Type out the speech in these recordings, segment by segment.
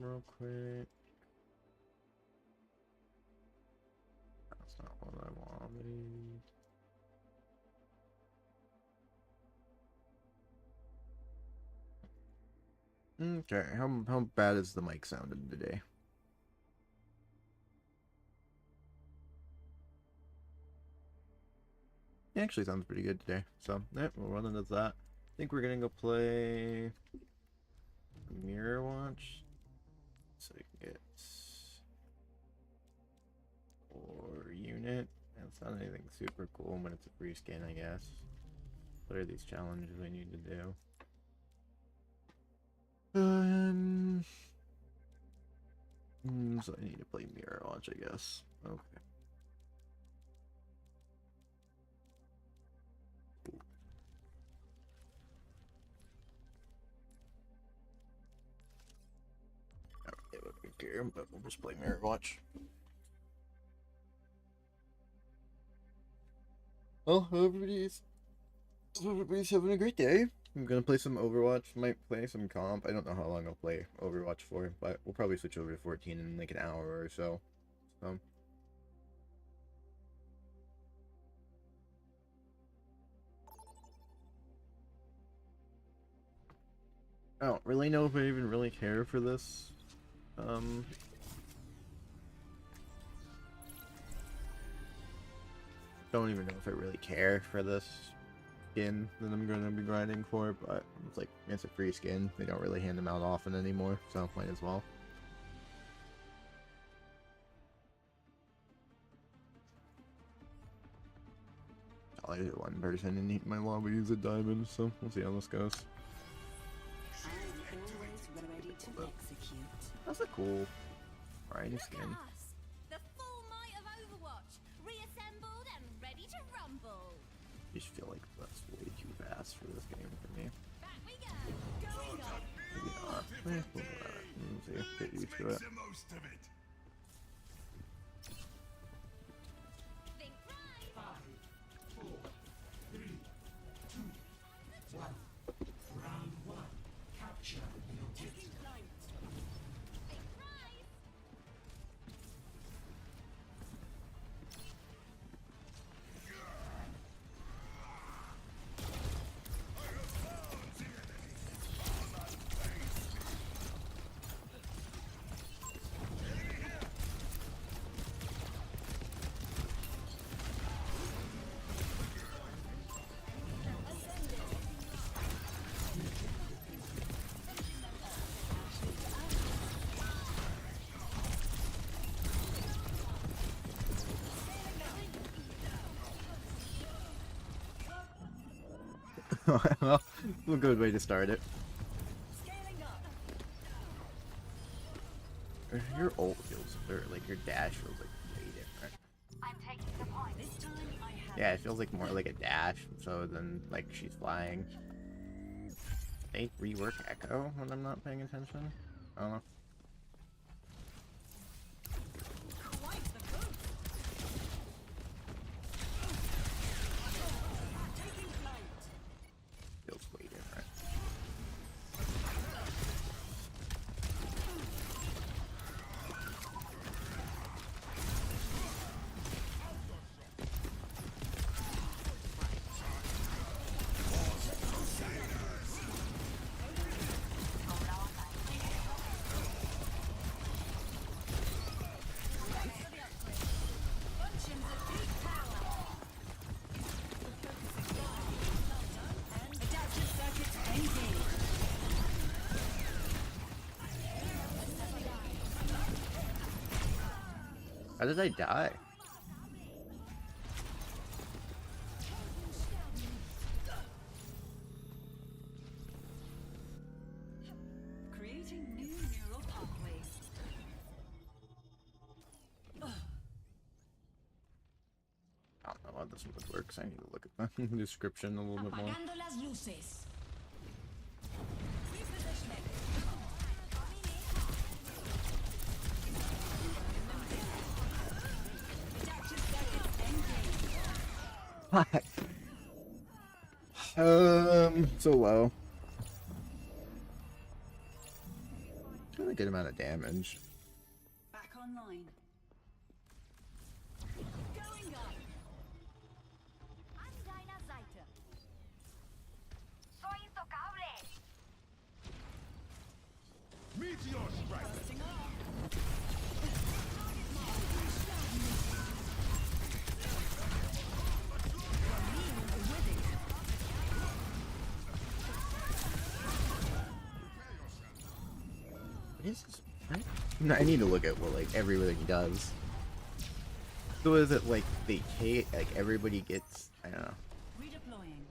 real quick. That's not what I wanted. Okay, how bad is the mic sounding today? It actually sounds pretty good today. So, yeah, we'll run into that. I think we're gonna go play Mirror Watch. So we can get or unit. It's not anything super cool, but it's a free skin, I guess. What are these challenges we need to do? So I need to play Mirror Watch, I guess. Okay. I don't care, but we'll just play Mirror Watch. Well, everybody's having a great day. I'm gonna play some Overwatch, might play some comp. I don't know how long I'll play Overwatch for, but we'll probably switch over to 14 in like an hour or so. I don't really know if I even really care for this. Don't even know if I really care for this skin that I'm gonna be grinding for, but it's like, it's a free skin. They don't really hand them out often anymore, so might as well. I'll get one person in my lobby use a diamond, so we'll see how this goes. That's a cool variety skin. The full might of Overwatch, reassembled and ready to rumble. I just feel like that's way too fast for this game for me. Back we go. Going up. Maybe not. Let's see. Get used to it. Think right. 5, 4, 3, 2, 1. Round 1. Capture the objective. Think right. Well, a good way to start it. Your ult feels, or like your dash feels like way different. I'm taking the point. This time I have. Yeah, it feels like more like a dash, so than like she's flying. They rework Echo when I'm not paying attention. I don't know. Quite the boost. Taking flight. Feels way different. How did I die? Creating new neural pathways. I don't know how this would work, so I need to look at the description a little bit more. Apagando las luces. So low. I a good amount of damage. Back online. Going up. An deiner Seite. Soy intocable. Meteor strike. No, I need to look at what like everybody does. So is it like they hate like everybody gets I don't know. Redeploying.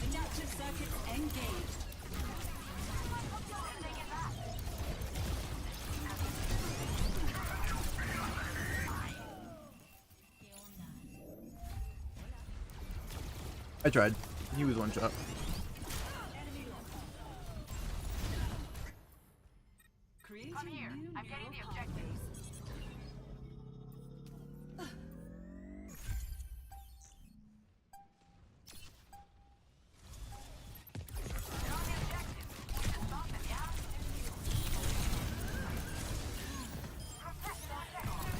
Adaptive circuits engaged. I tried. He was one shot. Creating Come here. new I'm getting the neural objective. pathways. They're on the objective. We should stop them, yeah? Protect the objective.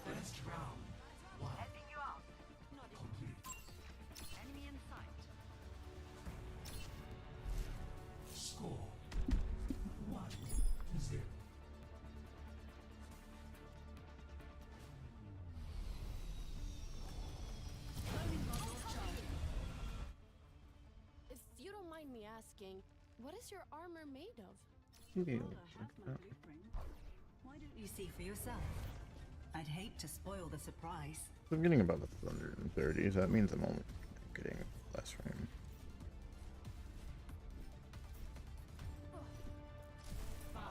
Best round. One. Helping you out. Complete. Enemy in sight. Score. 1-0. If you don't mind me asking, what is your armor made of? Well, I have my blueprint. Why don't you see for yourself? I'd hate to spoil the surprise. I'm getting about 130, so that means I'm only getting less frame. Five,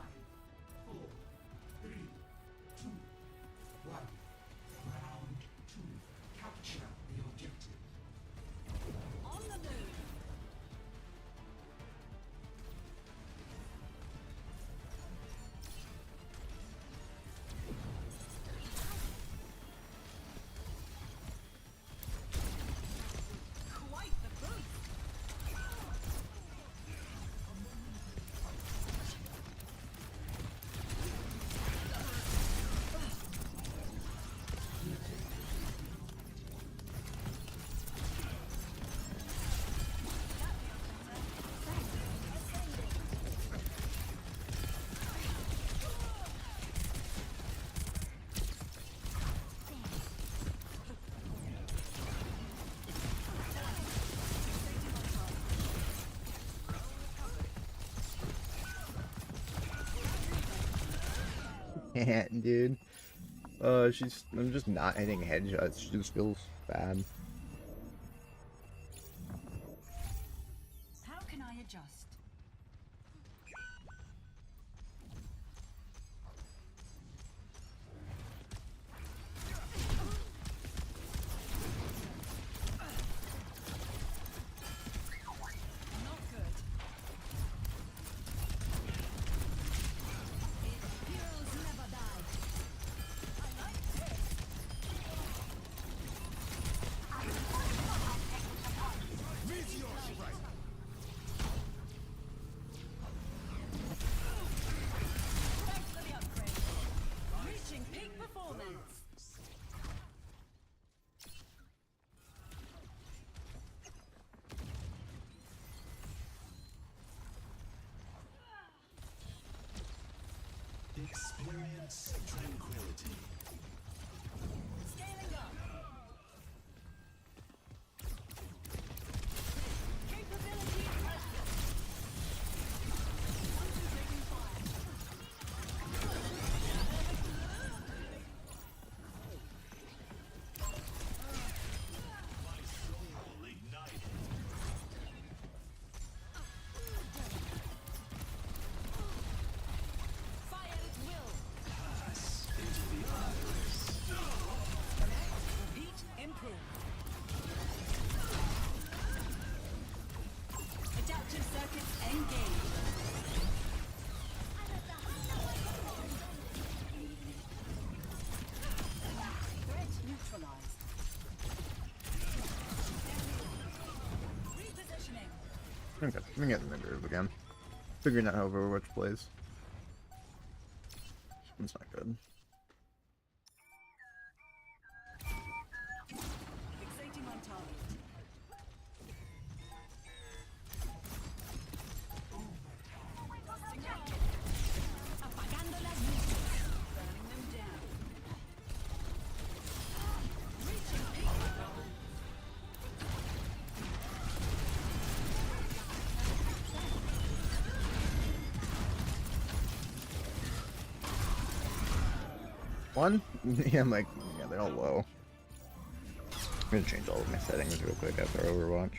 four, three, two, one. Round two. Capture the objective. On the move. Quite the boost. Can't, dude. I'm just not hitting headshots. She just feels bad. How can I adjust? Not good. Heroes never die. I like this. Meteor strike. Thanks for the upgrade. Reaching peak performance. Experience Okay, I'm getting the groove again. Figuring out how Overwatch plays. It's not good. Fixating on target. Apagando las luces. Burning them down. One? Yeah, I'm like, yeah, they're all low. I'm gonna change all of my settings real quick after Overwatch.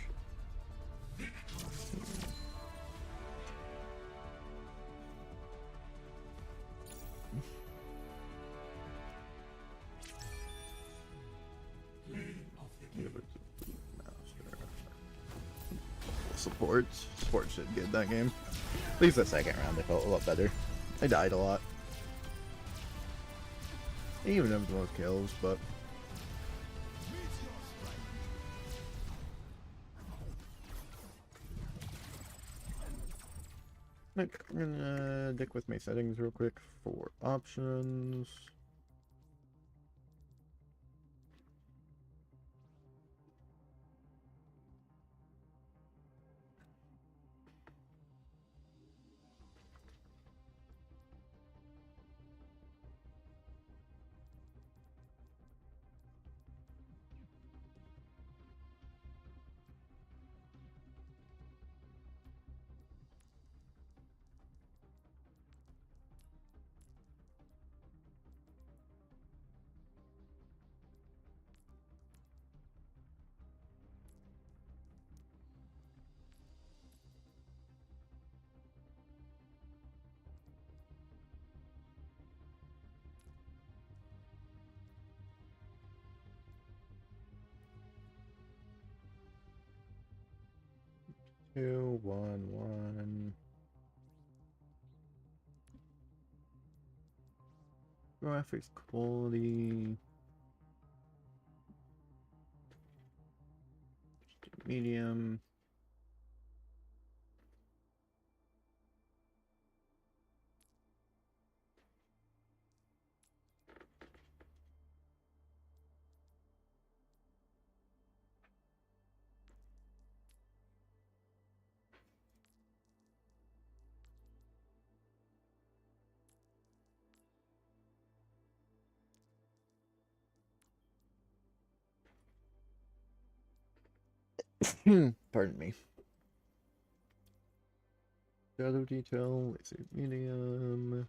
Support. Support should get that game. At least the second round, I felt a lot better. I died a lot. I even have the most kills, but okay, I'm gonna dick with my settings real quick for options. Two, one. Graphics quality. Medium. Pardon me. Shadow detail, let's see, medium.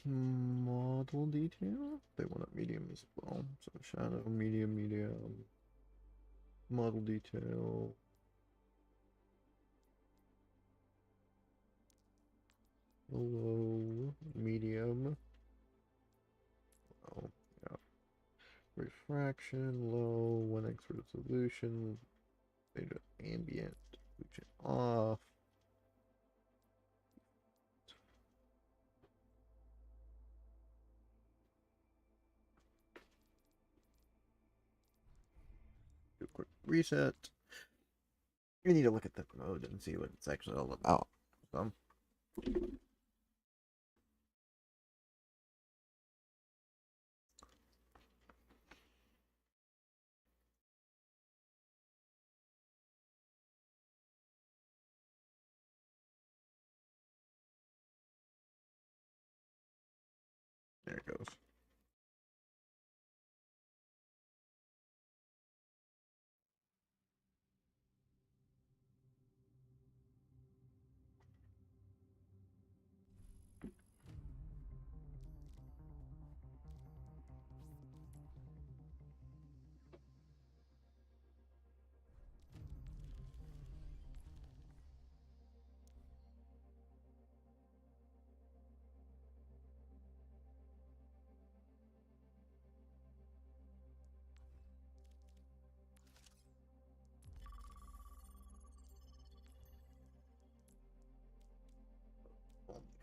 Model detail? They want a medium as well. So shadow, medium. Model detail. Low, medium. Oh, yeah. Refraction, low, 1x resolution. Beta ambient, resolution off. Do a quick reset. We need to look at the code and see what it's actually all about. So. There it goes.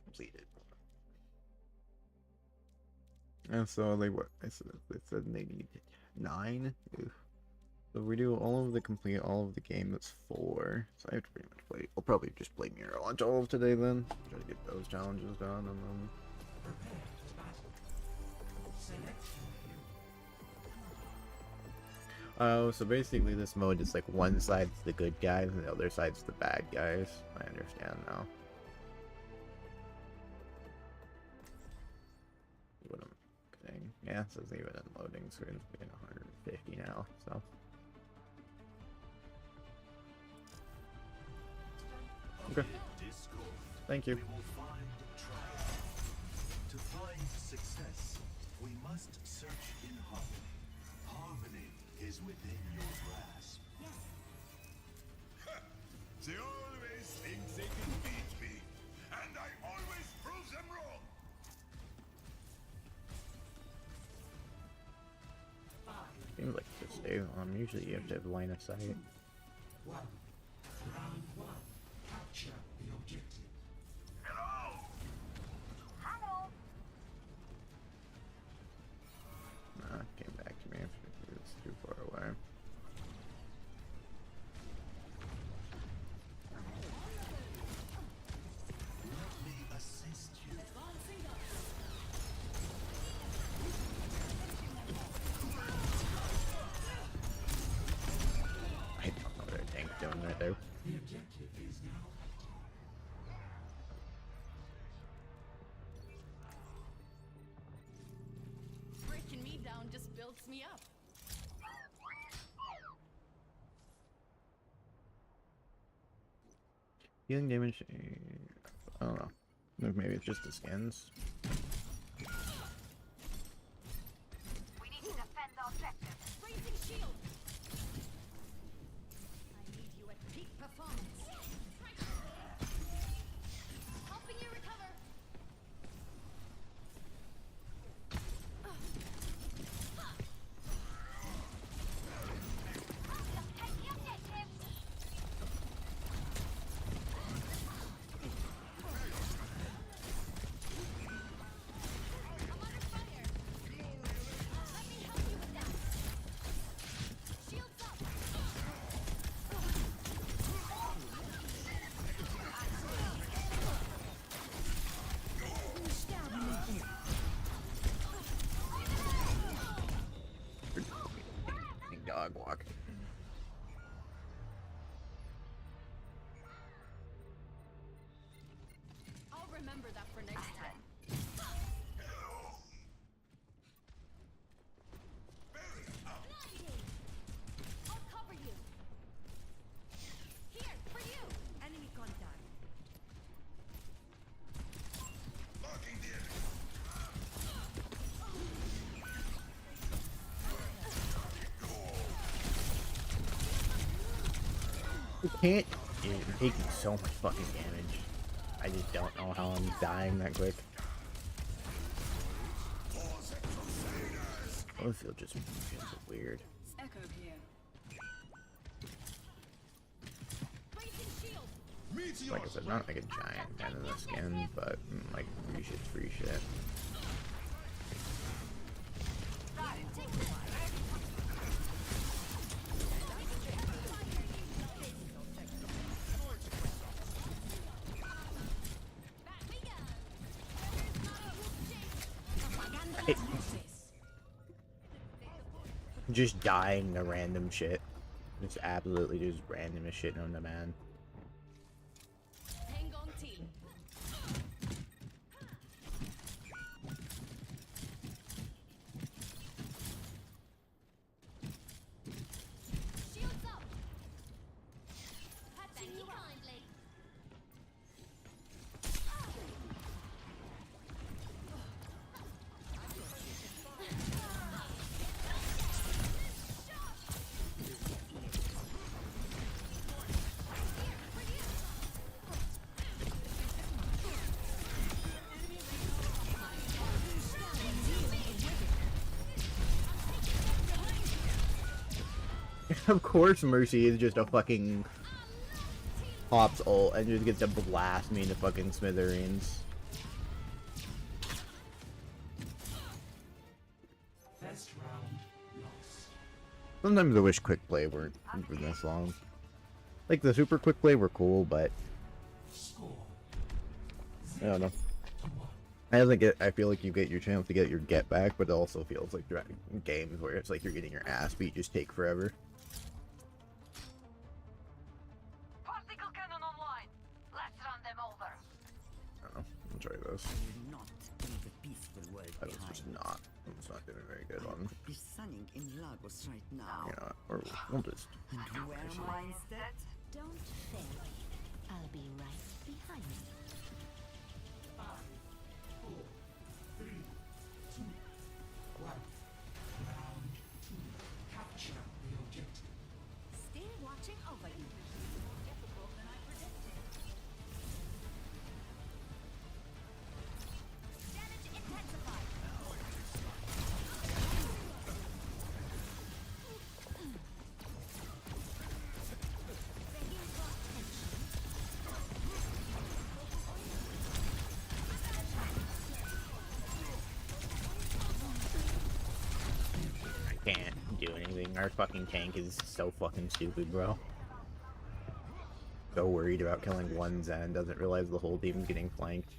Completed. And so they what? They said they need 9. Oof. So we do all of the complete all of the game that's 4. So I have to pretty much play. I'll probably just play Mirror Launch all of today then. Try to get those challenges done and then. Prepare to battle. Select your hero. Oh, so basically this mode is like one side's the good guys and the other side's the bad guys. I understand now. What I'm saying. Yeah, it says even in loading screen it's being 150 now, so. Okay. Thank you. We will find triumph. To find success, we must search in harmony. Harmony is within your grasp. They always think they can beat me, and I always prove them wrong. 5, Seems like to stay on. Usually you have to have line of sight. 1. Round 1. Capture the objective. Hello. Nah, came back to me after it was too far away. Let me assist you. I don't know what a tank's doing right there. The objective is now. Breaking me down just builds me up. Healing damage. I don't know. Maybe it's just the skins. We need to defend the objective. Raising shield. I need you at peak performance. Helping you recover. Take the objective. I'm under fire. Let me help you with that. Shields up. Dog walk. I'll remember that for next time. I'll cover you. Here, for you. Enemy contact. Blocking the enemy. You can't. Dude, you're taking so much fucking damage. I just don't know how I'm dying that quick. Battlefield just feels weird. Echo here. Raising shield. Meteor Like I said, not like a giant fan of the skin, but like free shit's free shit. Take this. Back we go. It, just dying to random shit. Just absolutely just random as shit on the man. Hang on, team. Shields up. Thank you kindly. Of course Mercy is just a fucking Hops ult and just gets to blast me into fucking smithereens. First round lost. Sometimes I wish quick play weren't this long. Like the super quick play were cool, but I don't know. I feel like you get your chance to get your get back, but it also feels like games where it's like you're getting your ass beat just take forever. Particle cannon online. Let's run them over. I don't know. I'll try this. Not leave the peaceful world I was behind. just not. I'm just not doing very good on. Be sunning in Lagos right now. Yeah, or we'll just. And where am I instead? Don't fail. I'll be right behind you. Still watching over you. Difficult than I predicted. Damage intensified. I can't do anything. Our fucking tank is so fucking stupid, bro. So worried about killing one Zen, doesn't realize the whole team's getting flanked.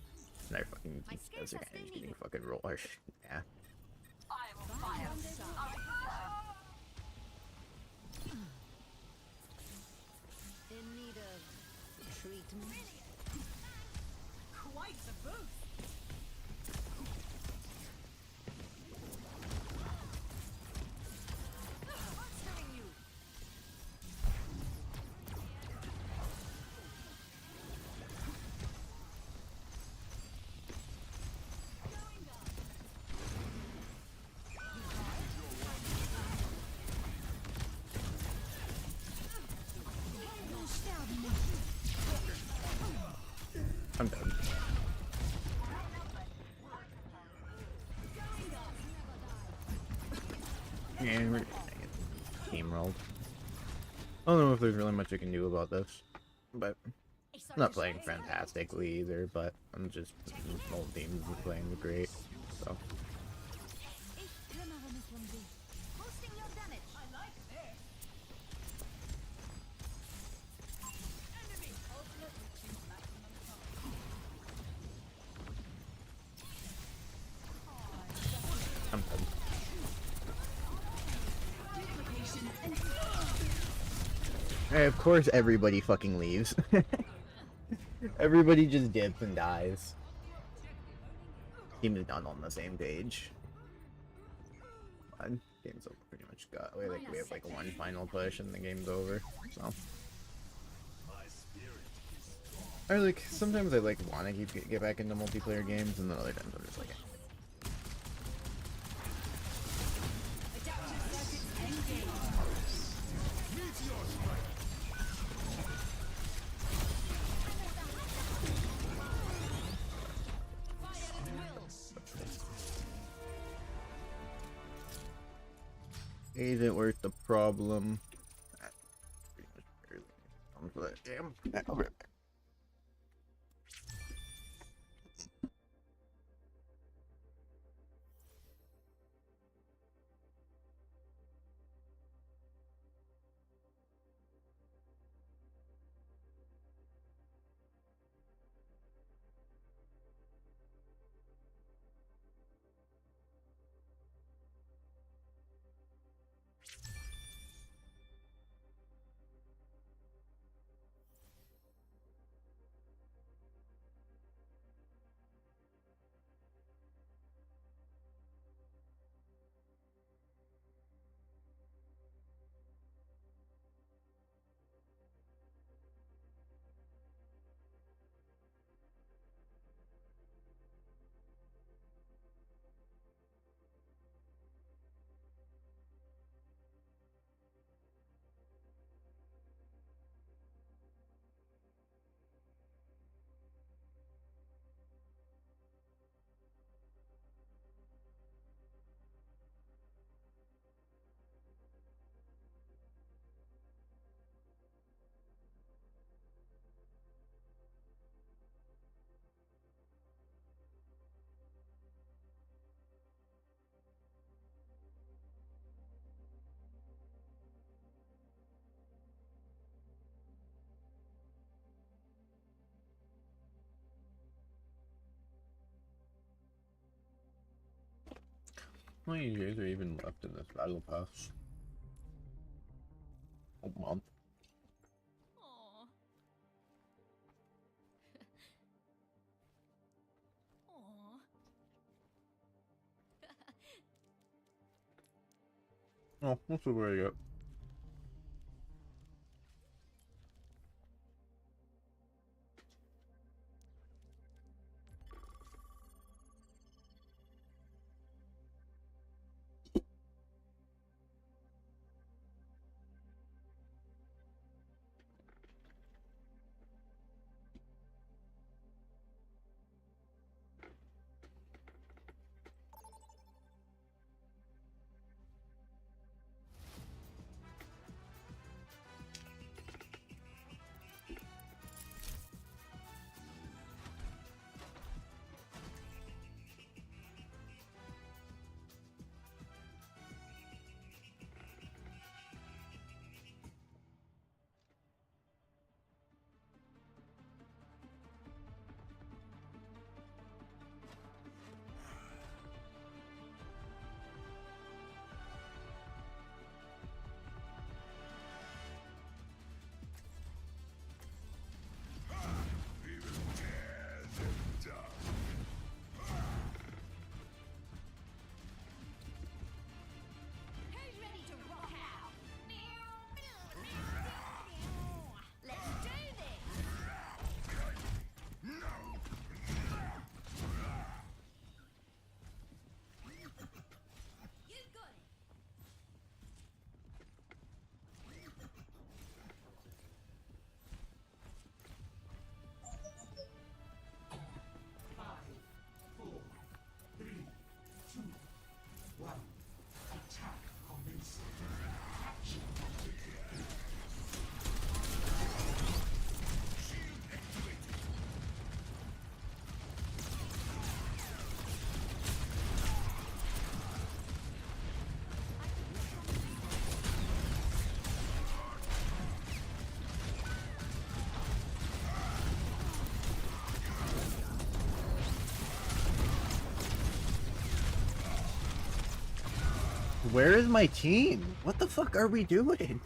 And our fucking Desert is getting fucking rolled. Yeah. I will fire. In need of treatment. Quite the boost. Monstering you. I'm done. And we're steamrolled. I don't know if there's really much I can do about this, but I'm not playing fantastically either. But I'm just the whole team's playing great, so. Boosting your damage. I like this. Enemy ultimate reaching maximum power. I'm done. Hey, of course everybody fucking leaves. Everybody just dips and dies. Team is not on the same page. Fine. Game's over pretty much got we have like one final push and the game's over. So I like sometimes I like wanna get back into multiplayer games and then other times I'm just like isn't worth the problem. Pretty much barely comes with that game. I'll be right back. How many days are even left in this battle pass? A month. Aw. Aw. Oh, we'll see where I get. Who's ready to rock out? Let's do this! You got it! Where is my team? What the fuck are we doing?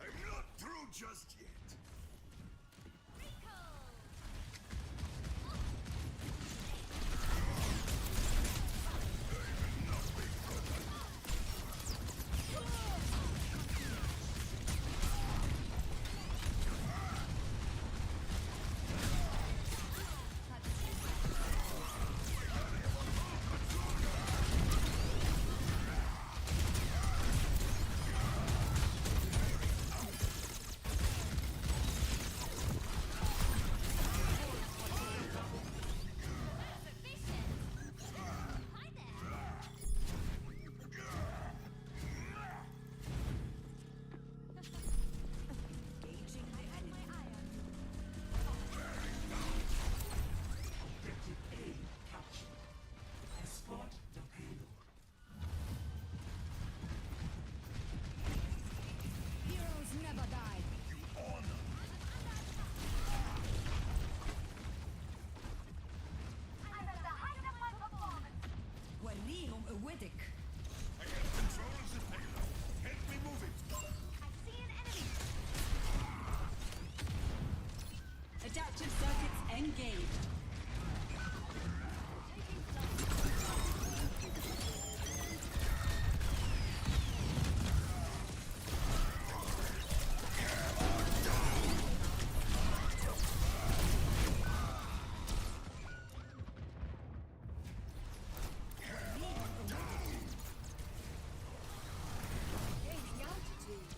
I'm not through just yet. Heroes never die. I'm at the height of my performance. وليهم قوتك. I have control of the payload. Help me move it. I see an enemy. Adaptive circuits engaged. Gaining altitude.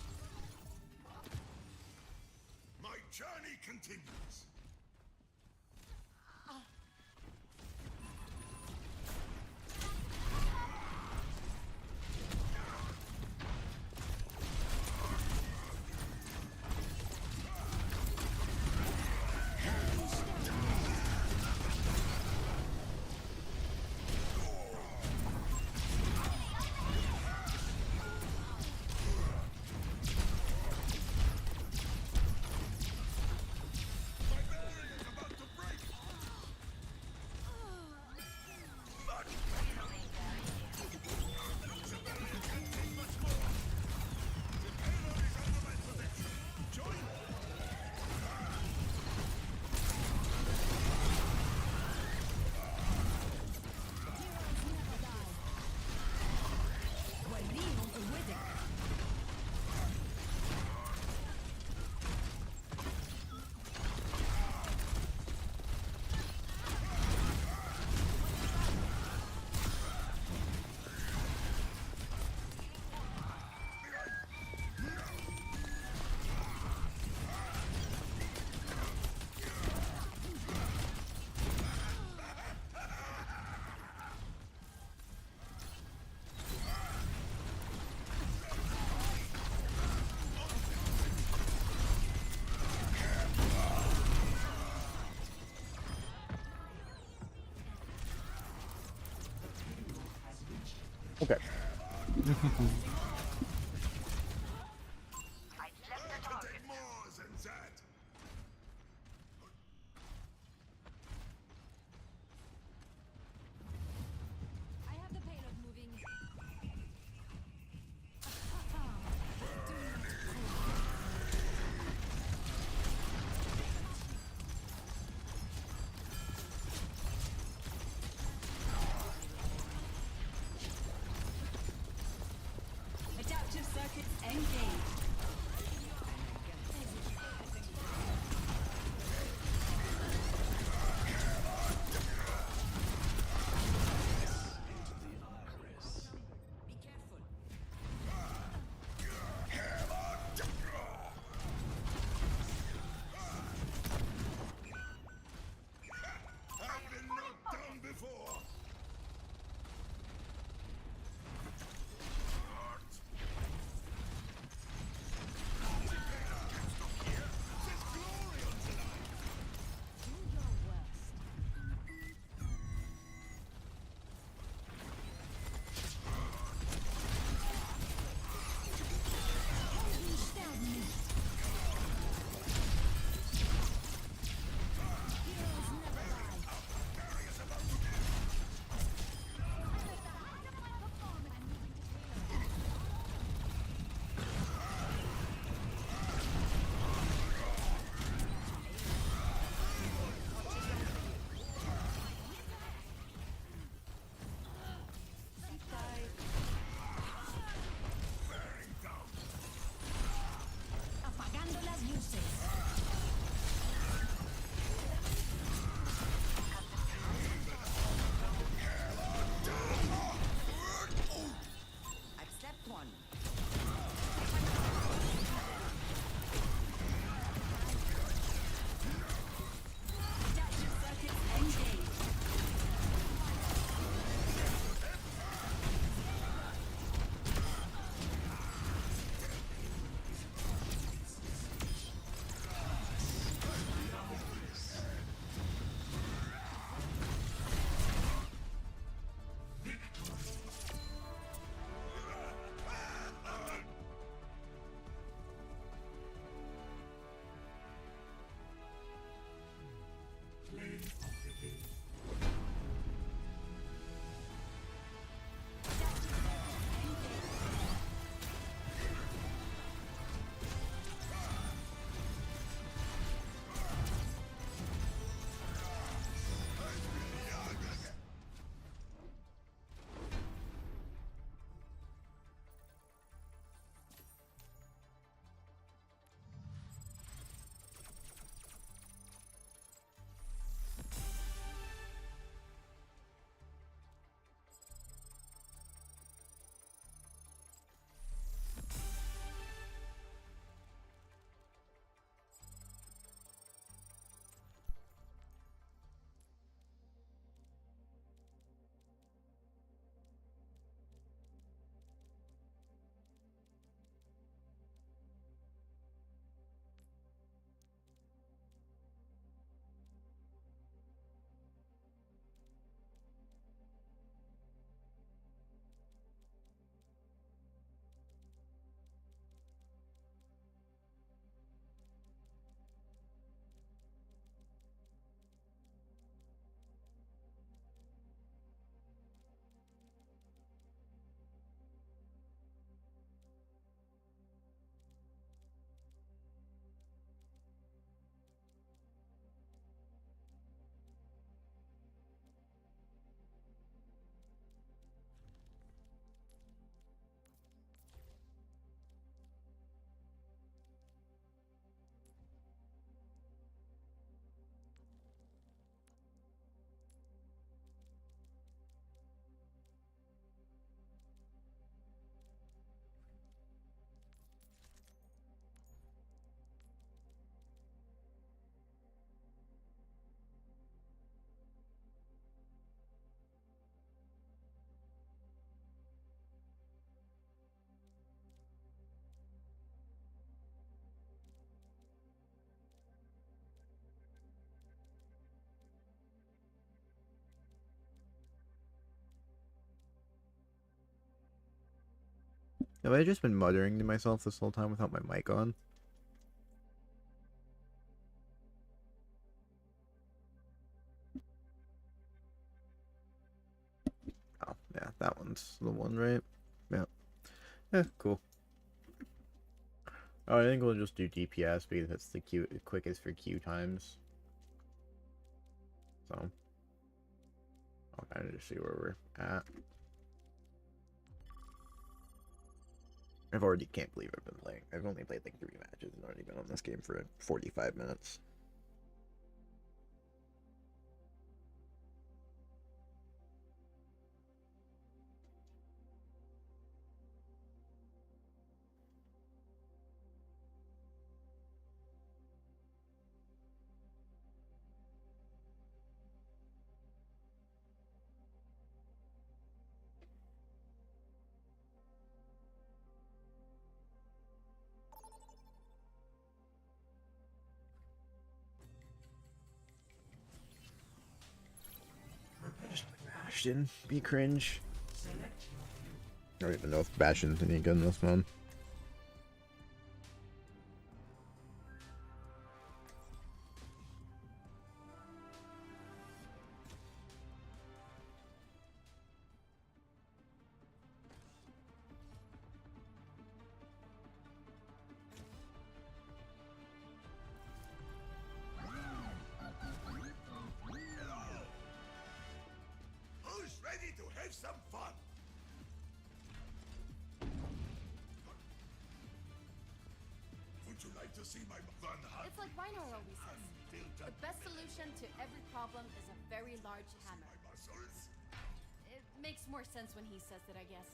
My journey continues. Okay. I've left the target. Take more than that. I have the payload moving. Adaptive circuits engaged. Be careful. I've been knocked down before. Have I just been muttering to myself this whole time without my mic on? Oh, yeah, that one's the one, right? Yeah. Yeah, cool. Oh, I think we'll just do DPS because that's the quickest for queue times. So, I'll kind of just see where we're at. Can't believe I've been playing. I've only played like 3 matches and already been on this game for 45 minutes. Bastion, be cringe. I don't even know if Bastion's any good in this one. Who's ready to have some fun? Would you like to see my fun hunt? It's like Reinhard always says. The best solution to every problem is a very large hammer. My muscles? It makes more sense when he says it, I guess.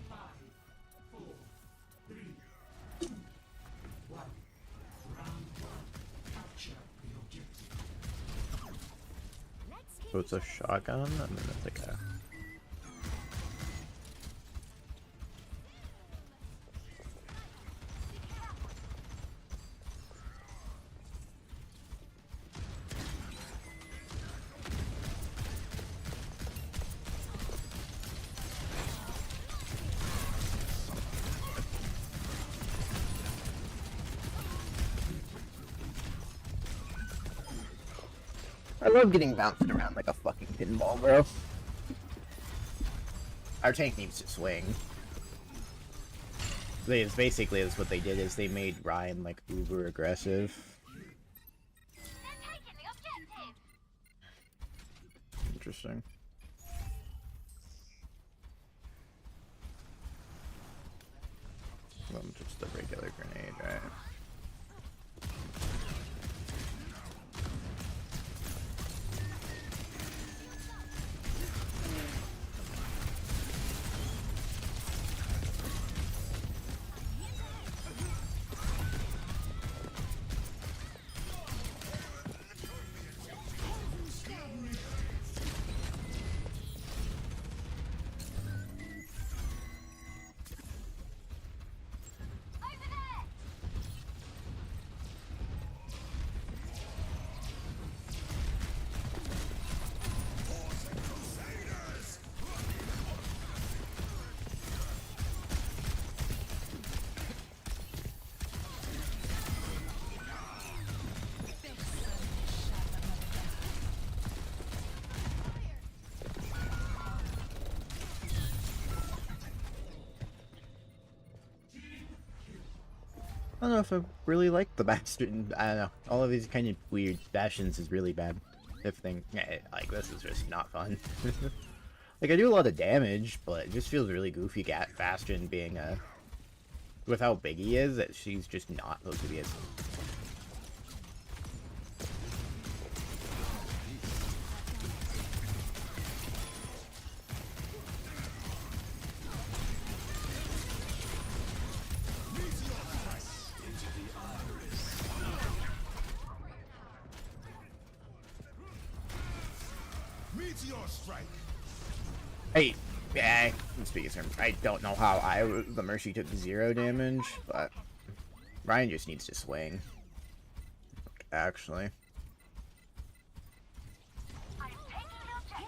5, 4, 3, 2, 1. Round 1. Capture the objective. Let's keep So it's a shotgun, and then it's like a... I love getting bounced around like a fucking pinball, bro. Our tank needs to swing. It's basically is what they did is they made Ryan like uber aggressive. They're taking the objective. Interesting. Just a regular grenade, right? Over there. I don't know if I really like the Bastion. I don't know. All of these kind of weird Bastions is really bad. If thing, like this is just not fun. Like I do a lot of damage, but it just feels really goofy. Bastion being a, with how big he is, that she's just not supposed to be as. Meteor strike! Hey, yeah, speaking of, I don't know how the Mercy took 0 damage, but Ryan just needs to swing. Actually. I'm taking the objective.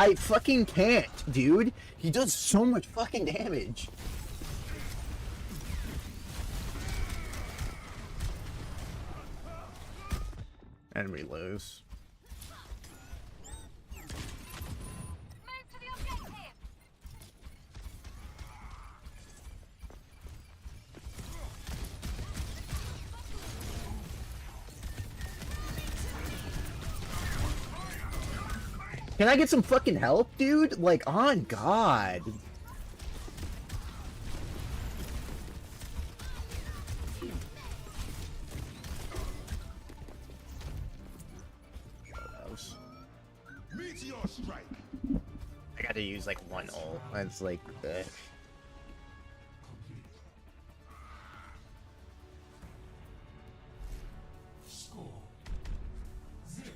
I fucking can't, dude. He does so much fucking damage. And we lose. Move to the objective. Can I get some fucking help, dude? Like, on God. Meteor strike. I gotta use like one ult. That's like, Score 0-1.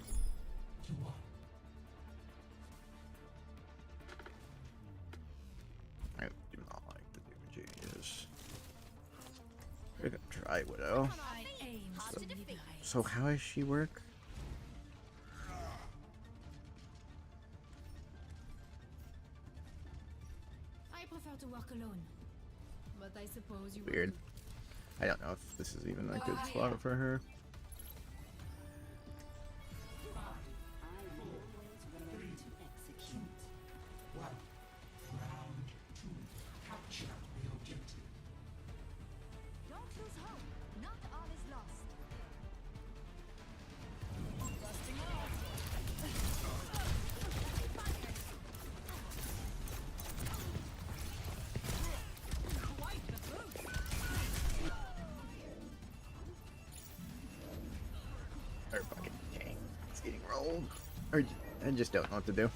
I do not like the new changes. We're gonna try Widow. I aim to defeat. So how does she work? I prefer to work alone. But I suppose you Weird. I don't know if this is even a good spot for her. Don't lose hope. Not all is lost. Or fucking dang, it's getting rolled. Or I just don't know what to do.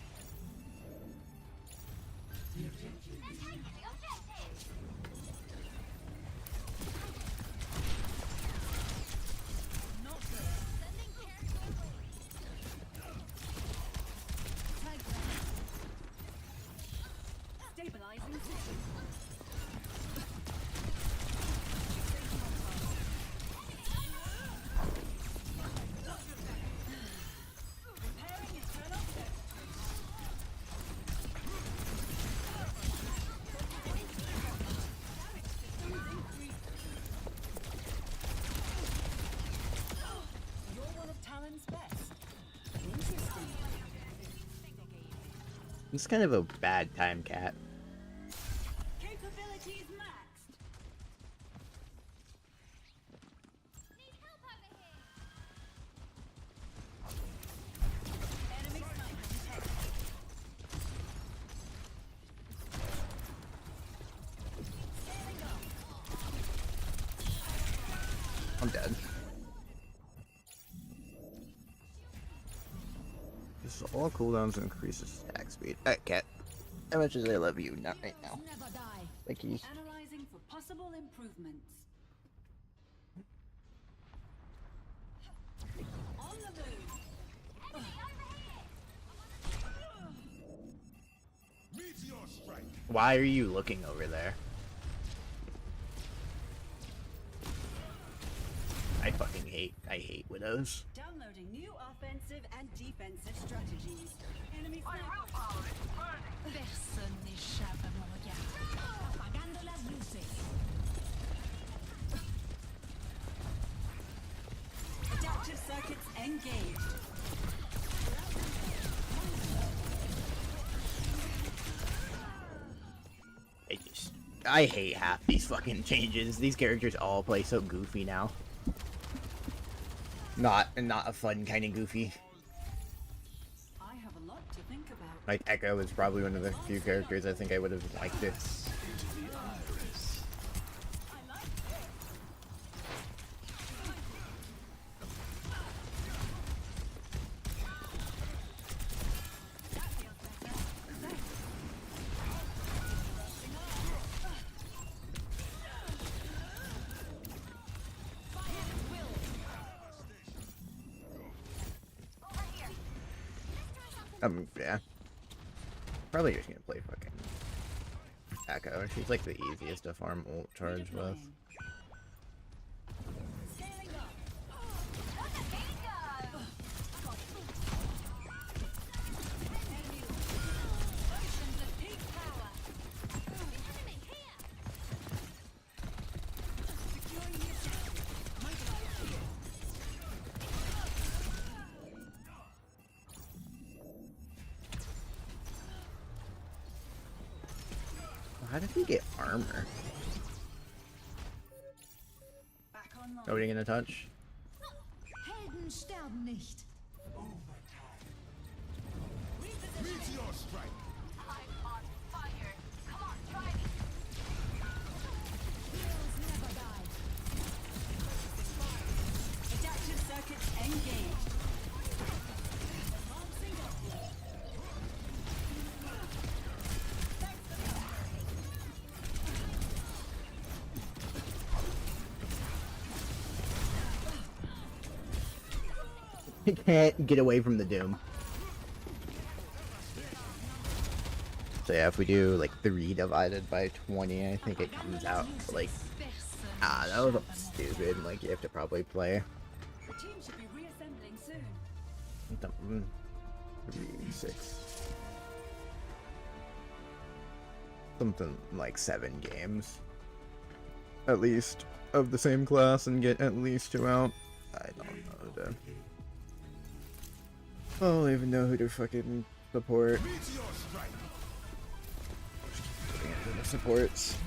Stabilizing system. Repairing internal circuit. You're one of Talon's best. Interesting. It's kind of a bad time, Cat. Capabilities maxed. Need help over here. Enemy sniper detected. Scaling up. I'm dead. This is all cooldowns and increases attack speed. Alright, Cat. How much as I love you, not right now. Never die. Thank you. Analyzing for possible improvements. On the move. Meteor strike. Why are you looking over there? I hate widows. Downloading new offensive and defensive strategies. Enemy My sniper. willpower is burning. Personne n'échappe à mon regard. Apagando las luces. Adaptive circuits engaged. I hate half these fucking changes. These characters all play so goofy now. Not a fun kind of goofy. I have a lot to think about. Like Echo is probably one of the few characters I think I would have liked it. Yeah. Probably just gonna play fucking Echo. She's like the easiest to farm ult charge with. Scaling up. how did he get armor? Back online. Nobody gonna touch? Helden sterben nicht. Meteor strike. I'm on fire. Come on, try me. Heroes never die. Adaptive circuits engaged. I can't get away from the Doom. So yeah, if we do like 3 divided by 20, I think it comes out to, like, that was stupid. Like, you have to probably play The team should be reassembling soon. 3, 6, something like 7 games, at least, of the same class, and get at least 2 out. I don't know, dude. I don't even know who to fucking support. Meteor strike. The supports.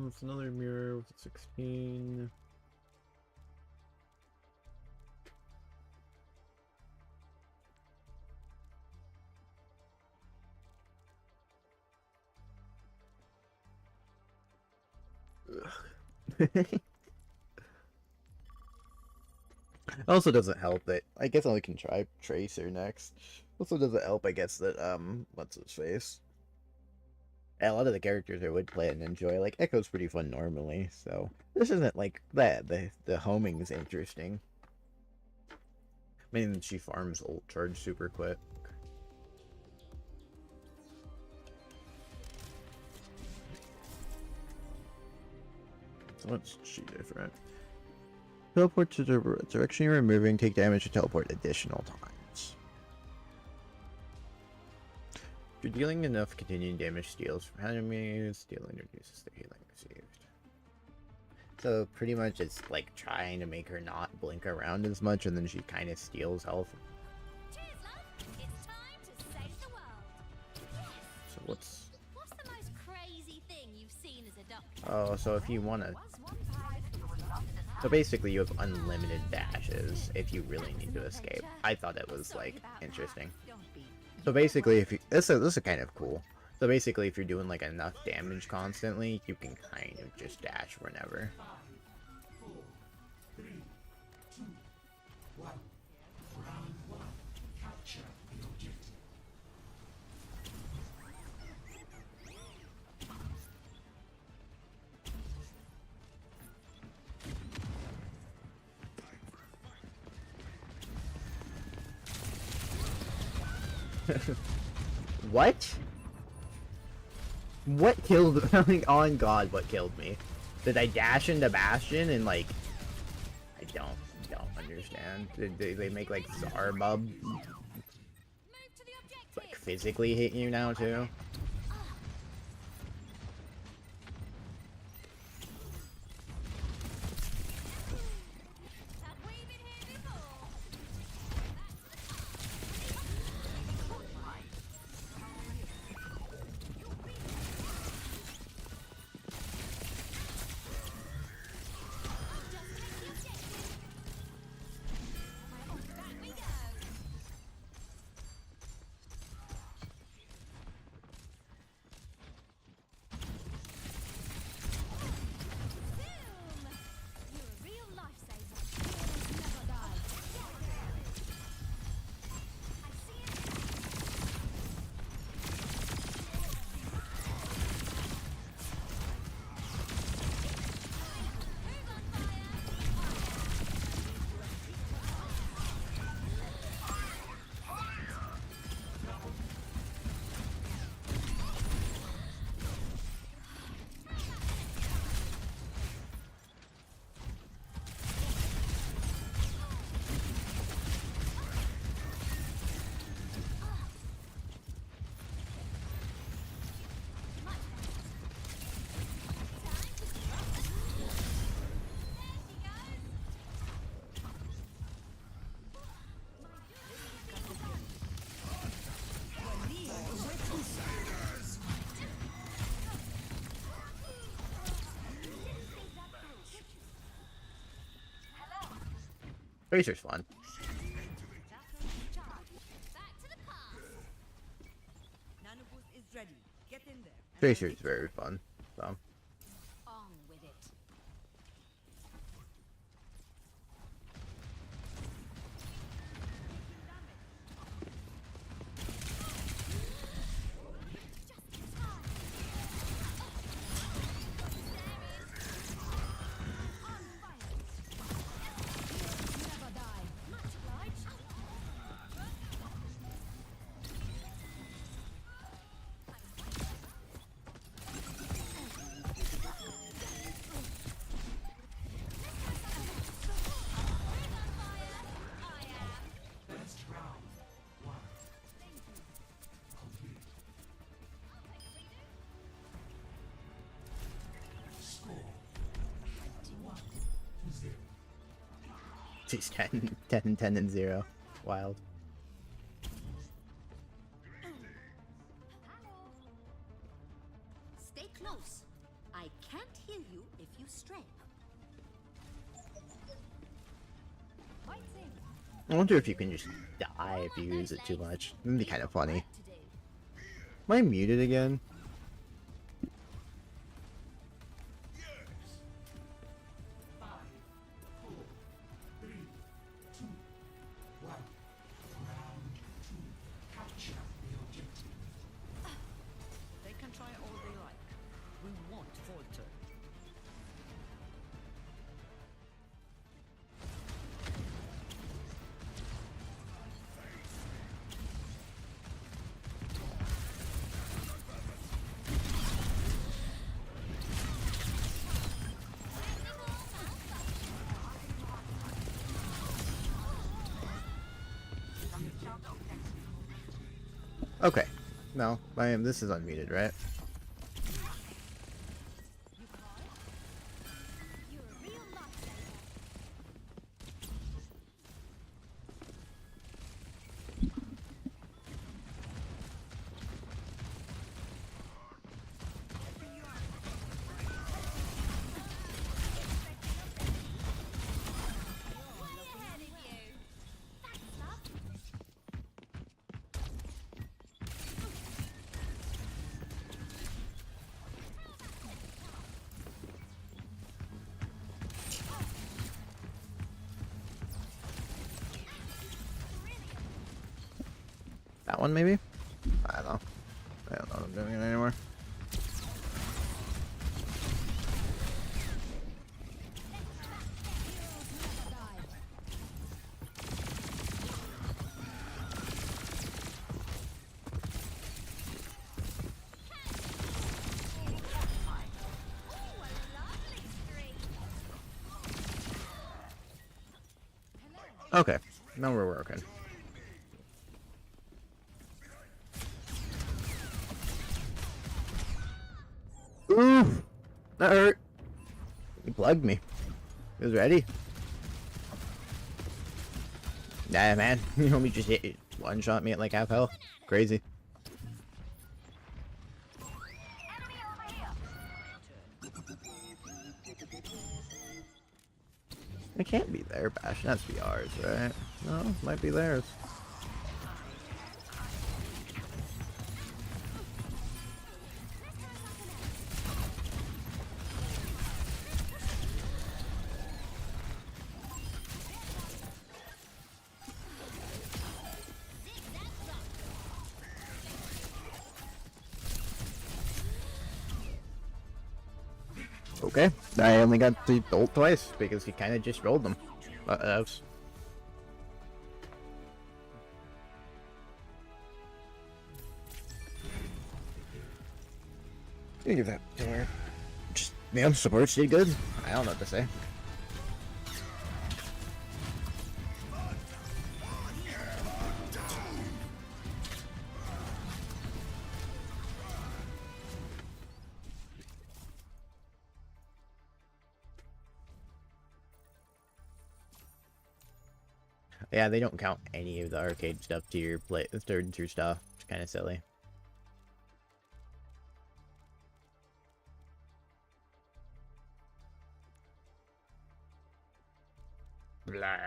It's another mirror with a 16. Also doesn't help that I guess I can try Tracer next. Also doesn't help, I guess, that what's his face? A lot of the characters I would play and enjoy, like Echo's pretty fun normally, so this isn't like that. The homing is interesting. I mean, she farms ult charge super quick. What's she different? Teleport to the direction you're moving, take damage to teleport additional times. If you're dealing enough continuing damage steals from enemies, steal introduces the healing received. So pretty much it's like trying to make her not blink around as much, and then she kind of steals health. Cheers, love. It's time to save the world. Yes. So what's... What's the most crazy thing you've seen as a doctor? Oh, so if you want to... Was one time you would love this So basically you have unlimited dashes if you really need to escape. I thought it was, like, interesting. So basically, if you... This is kind of cool. So basically, if you're doing, like, enough damage constantly, you can kind of just dash whenever. What? What killed me? On God, what killed me? Did I dash into Bastion and, like... I don't understand. Did they make, like, Zarbub, Move to the objective. like, physically hit you now, too? Have we been here before? Back we go. Tracer's fun. Back to the past. Nanoboost is ready. Get in there. and Tracer's very fun. So. On with it. Just in time. On fire. Never die. Much obliged. She's 10, 10, 10, and 0. Wild. Stay close. I can't hear you if you stray. Fighting. I wonder if you can just die if you use it too much. That'd be kind of funny. Work to do. Am I muted again? They can try all they like. We won't falter. Okay. No, I am. This is unmuted, right? You're a real lifesaver. Way ahead of you. Thanks, love. That one, maybe? I don't know. I don't know if I'm doing it anymore. Okay, now we're working. Ooh, that hurt. He plugged me. He was ready. Nah, man. You know me just hit one shot me at like half health. Crazy. Enemy over here. It can't be their Bastion. That's be ours, right? No, it might be theirs. Okay, I only got to ult twice because he kind of just rolled them. You give that to her. Just, man, supports did good. I don't know what to say. Yeah, they don't count any of the arcade stuff to your play third and through stuff. It's kind of silly. Blah.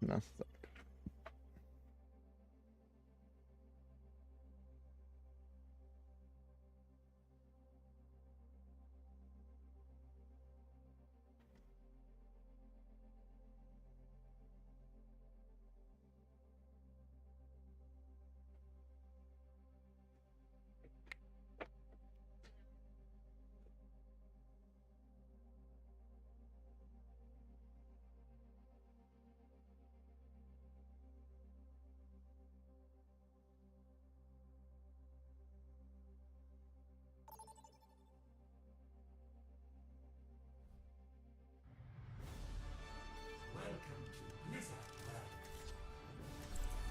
messed up.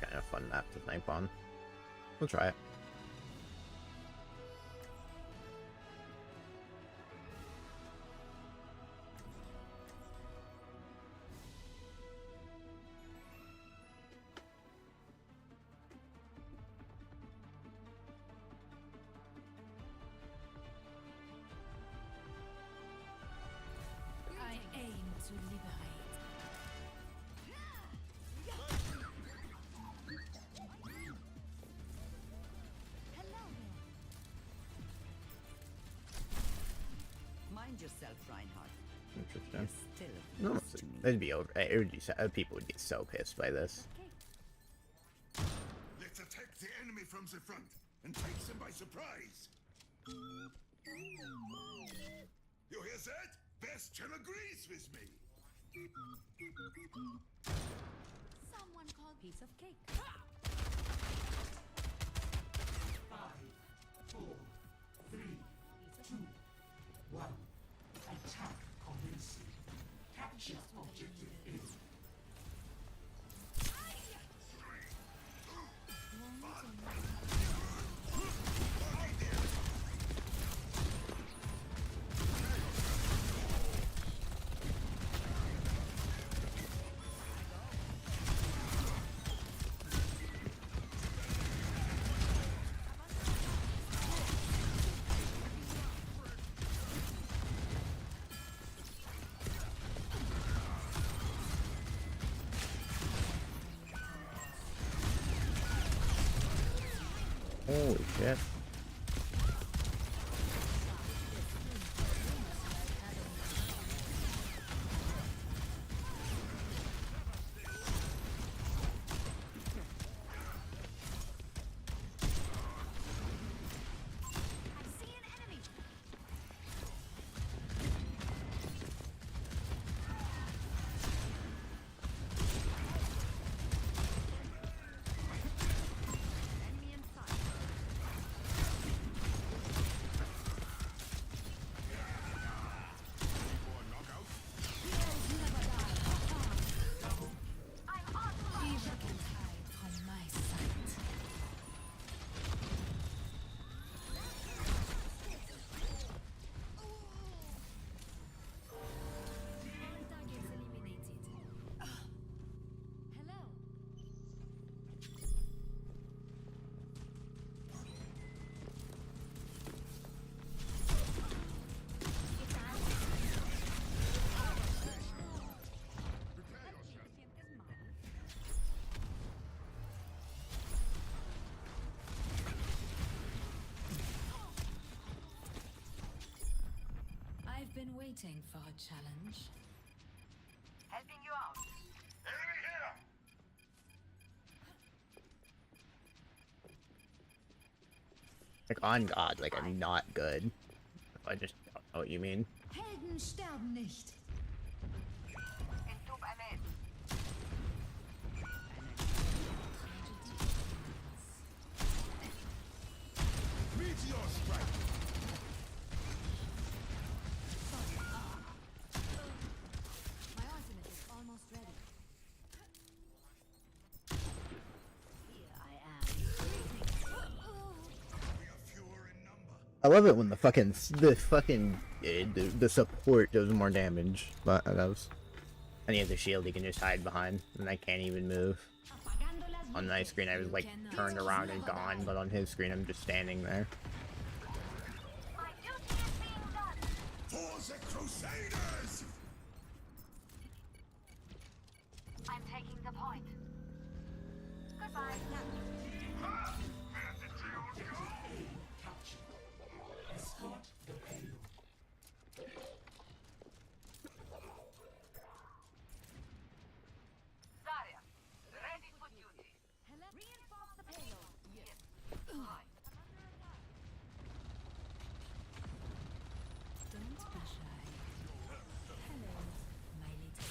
Kind of fun map to snipe on. We'll try it. I aim to liberate. Hello there. Mind yourself, Reinhardt. Interesting. You're still No, close to me. it'd be over. It would be. People would get so pissed by this. Let's attack the enemy from the front and take them by surprise. You hear that? Bastion agrees with me. Someone called piece of cake. Holy shit. I see an enemy. Enemy in sight. Evil can hide from my sight. All targets eliminated. Hello. I've been waiting for a challenge. Helping you out. Enemy here! Like, on God, like, I'm not good. I just don't know what you mean. Helden sterben nicht. Entub Amen. Meteor strike! My ultimate is almost ready. Here I am. We are fewer in number. I love it when the support does more damage, but that was. And he has a shield he can just hide behind, and I can't even move. On my screen, I was like turned around and gone, but on his screen, I'm just standing there. My duty is being done. For the Crusaders! I'm taking the point. Goodbye. Zarya, ready for duty. Reinforce the payload. Yes. Right. Don't be shy. Hello, my little insects. I can use some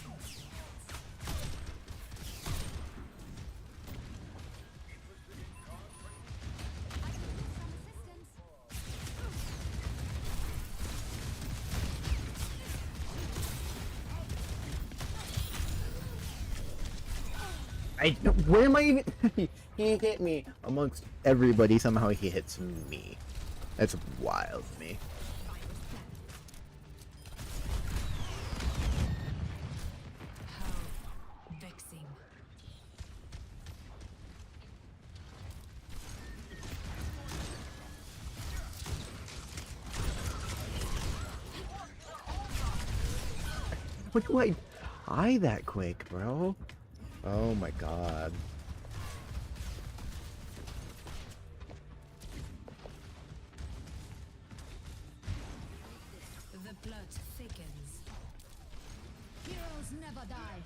assistance. Where am I even? He hit me amongst everybody. Somehow he hits me. That's wild to me. How vexing. What do I die that quick, bro? Oh my god. The blood thickens. Heroes never die.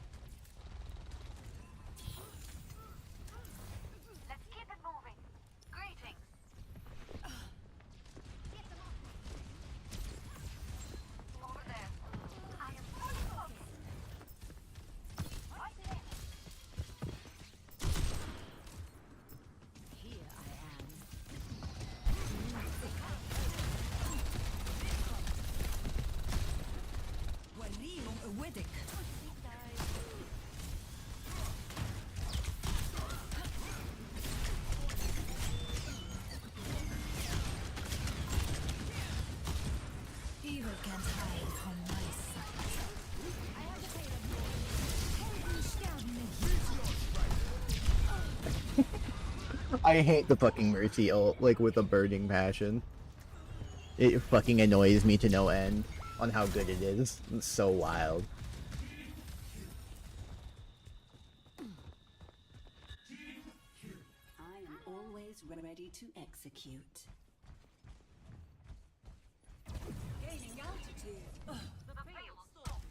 Let's keep it moving. Greetings. Over there. I am fully focused. Right there. Here I am. وليهم أودك. Evil can't hide from my sight. I have the payload. I hate the fucking Mercy ult, like with a burning passion. It fucking annoys me to no end on how good it is. It's so wild. I am always ready to execute. Gaining altitude. The payload stop.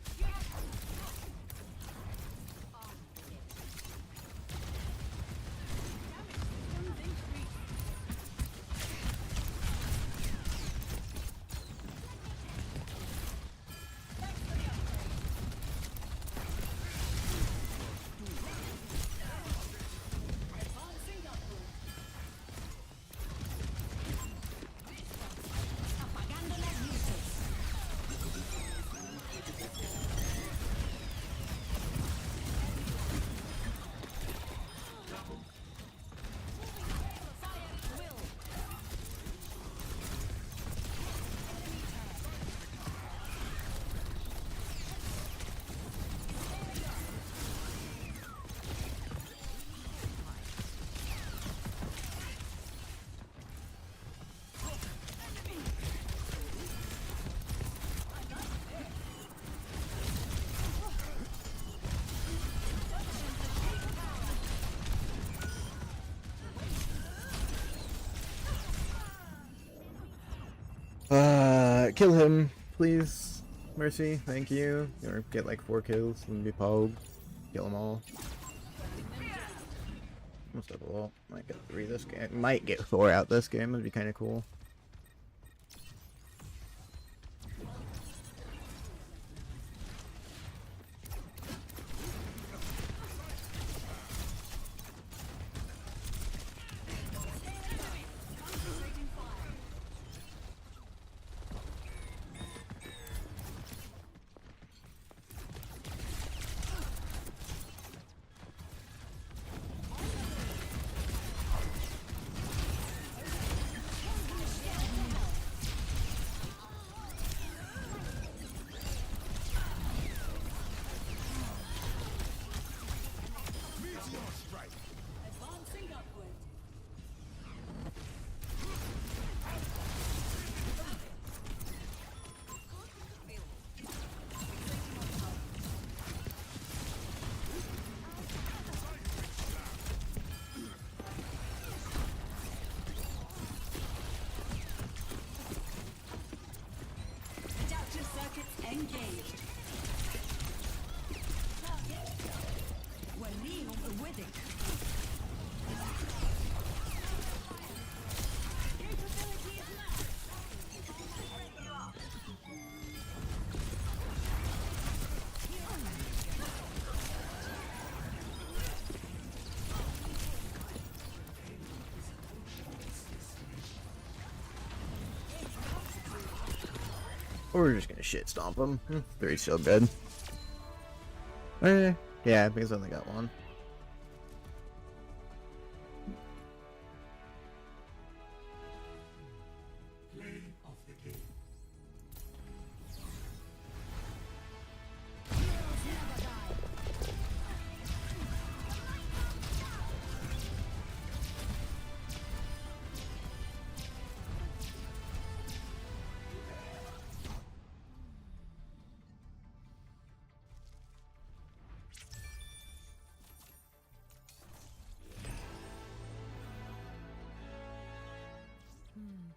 Apagando las luces. Kill him, please. Mercy, thank you. Or get like 4 kills and be Pogue. Kill them all. Almost level up. Might get 3 this game. Might get 4 out this game. That'd be kind of cool. with it. Or we're just gonna shit stomp him. Three's so good. Yeah, because I only got one.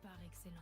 Par excellence.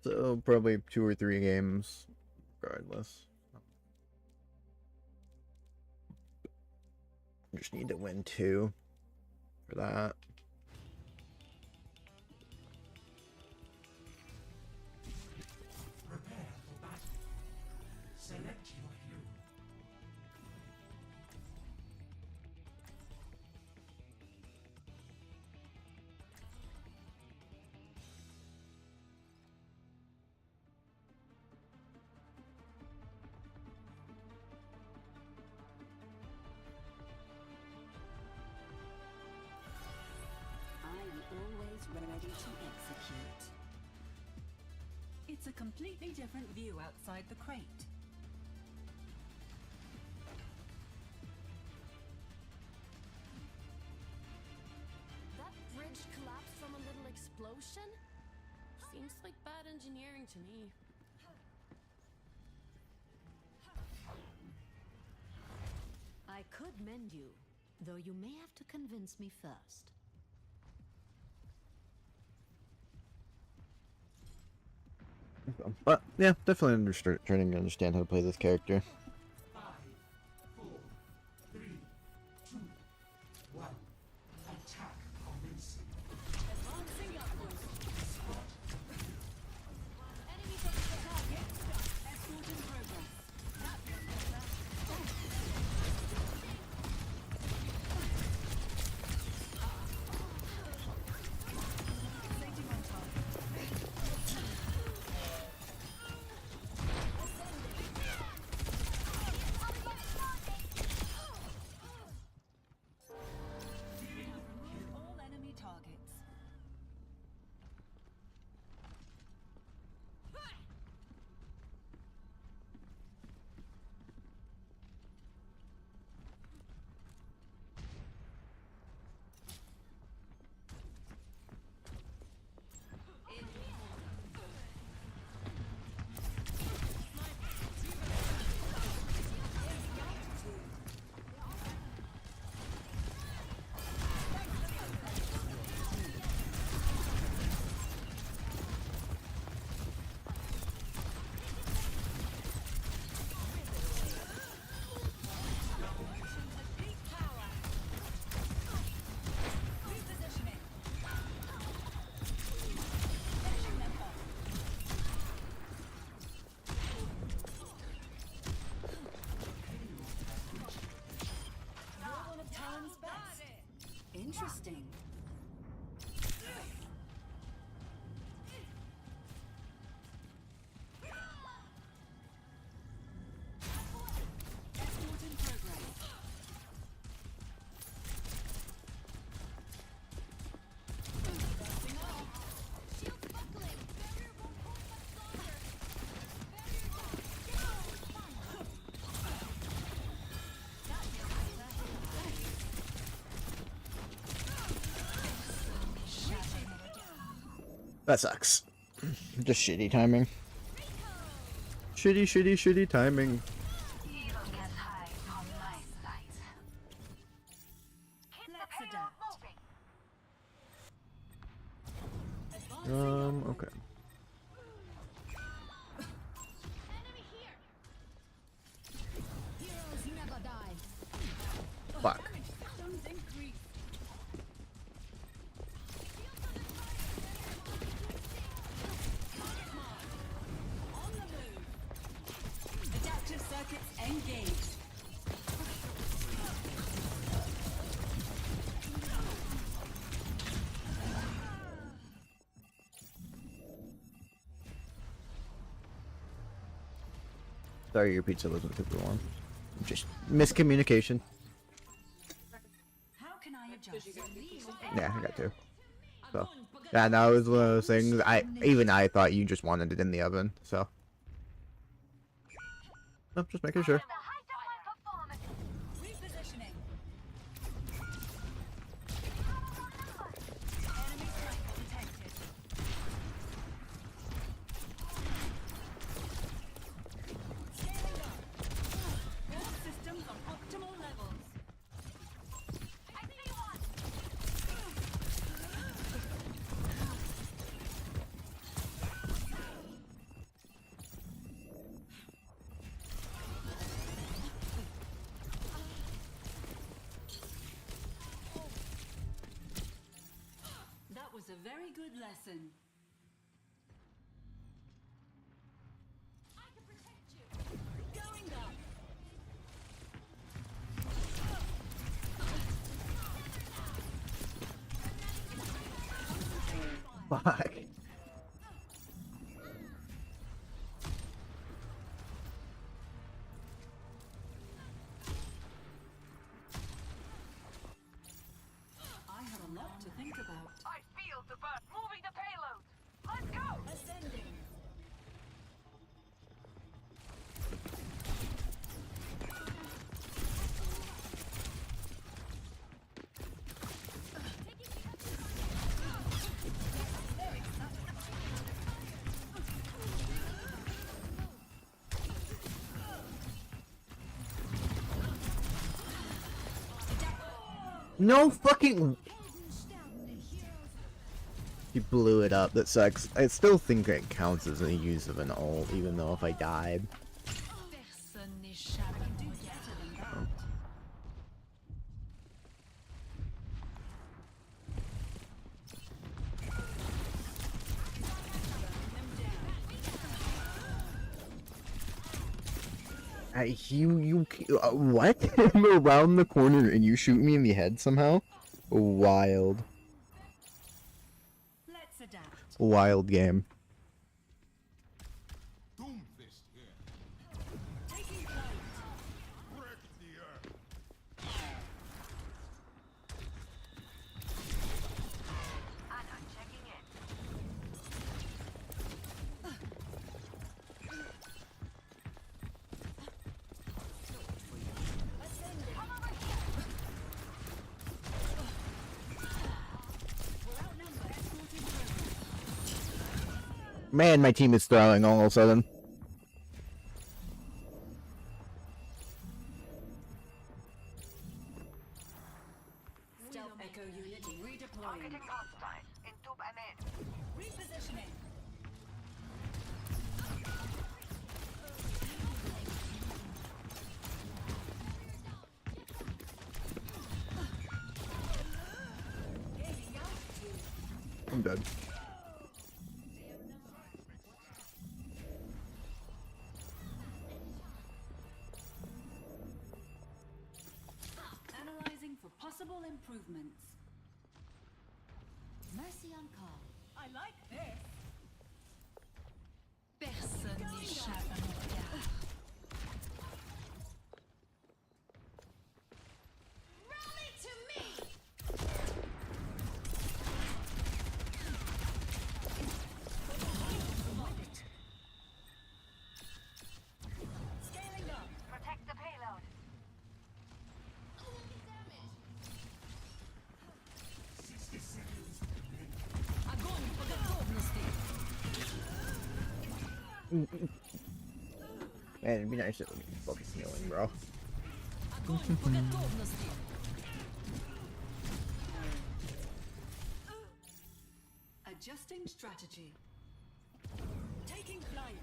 So probably 2 or 3 games, regardless. Just need to win 2 for that. Always ready to execute. It's a completely different view outside the crate. That bridge collapsed from a little explosion? Seems like bad engineering to me. I could mend you, though you may have to convince me first. But yeah, definitely trying to understand how to play this character. That sucks. Just shitty timing. Shitty timing. Evil can't hide from my sight. Keep the Let's payload adapt. moving. Okay. Enemy here. Heroes never die. Fuck. Systems increase. On the move. Adaptive circuits engaged. Sorry, your pizza wasn't super warm. Just miscommunication. How can I adjust? Yeah, I got two. So, yeah, that was one of those things. I thought you just wanted it in the oven. So, no, just making sure. The height of my performance. Repositioning. Enemy strike detected. Scaling up. All systems on optimal levels. I see one. That was a very good lesson. I can protect you. Going up. Fuck. I have a lot to think about. I feel the burst. Moving the payload. Let's go. Ascending. No fucking. You blew it up. That sucks. I still think it counts as a use of an ult, even though if I died. Personne n'échappe. I can do better than that. What? I'm around the corner and you shoot me in the head somehow? Wild. Let's adapt. Wild game. Doomfist here. Taking flight. Wreck the earth. Anna checking in. Come over here. We're outnumbered. Escorting through. Man, my team is throwing all of a sudden. Stealth Echo unit redeploying. Targeting hostile. In tube and in. Repositioning. I'm dead. Analyzing for possible improvements. Mercy on call. I like this. Personne n'échappe à mon regard. Rally to me. Scaling up. Protect the payload. Огонь по готовности. Man, it'd be nice if we could focus healing, bro. Adjusting strategy. Taking flight.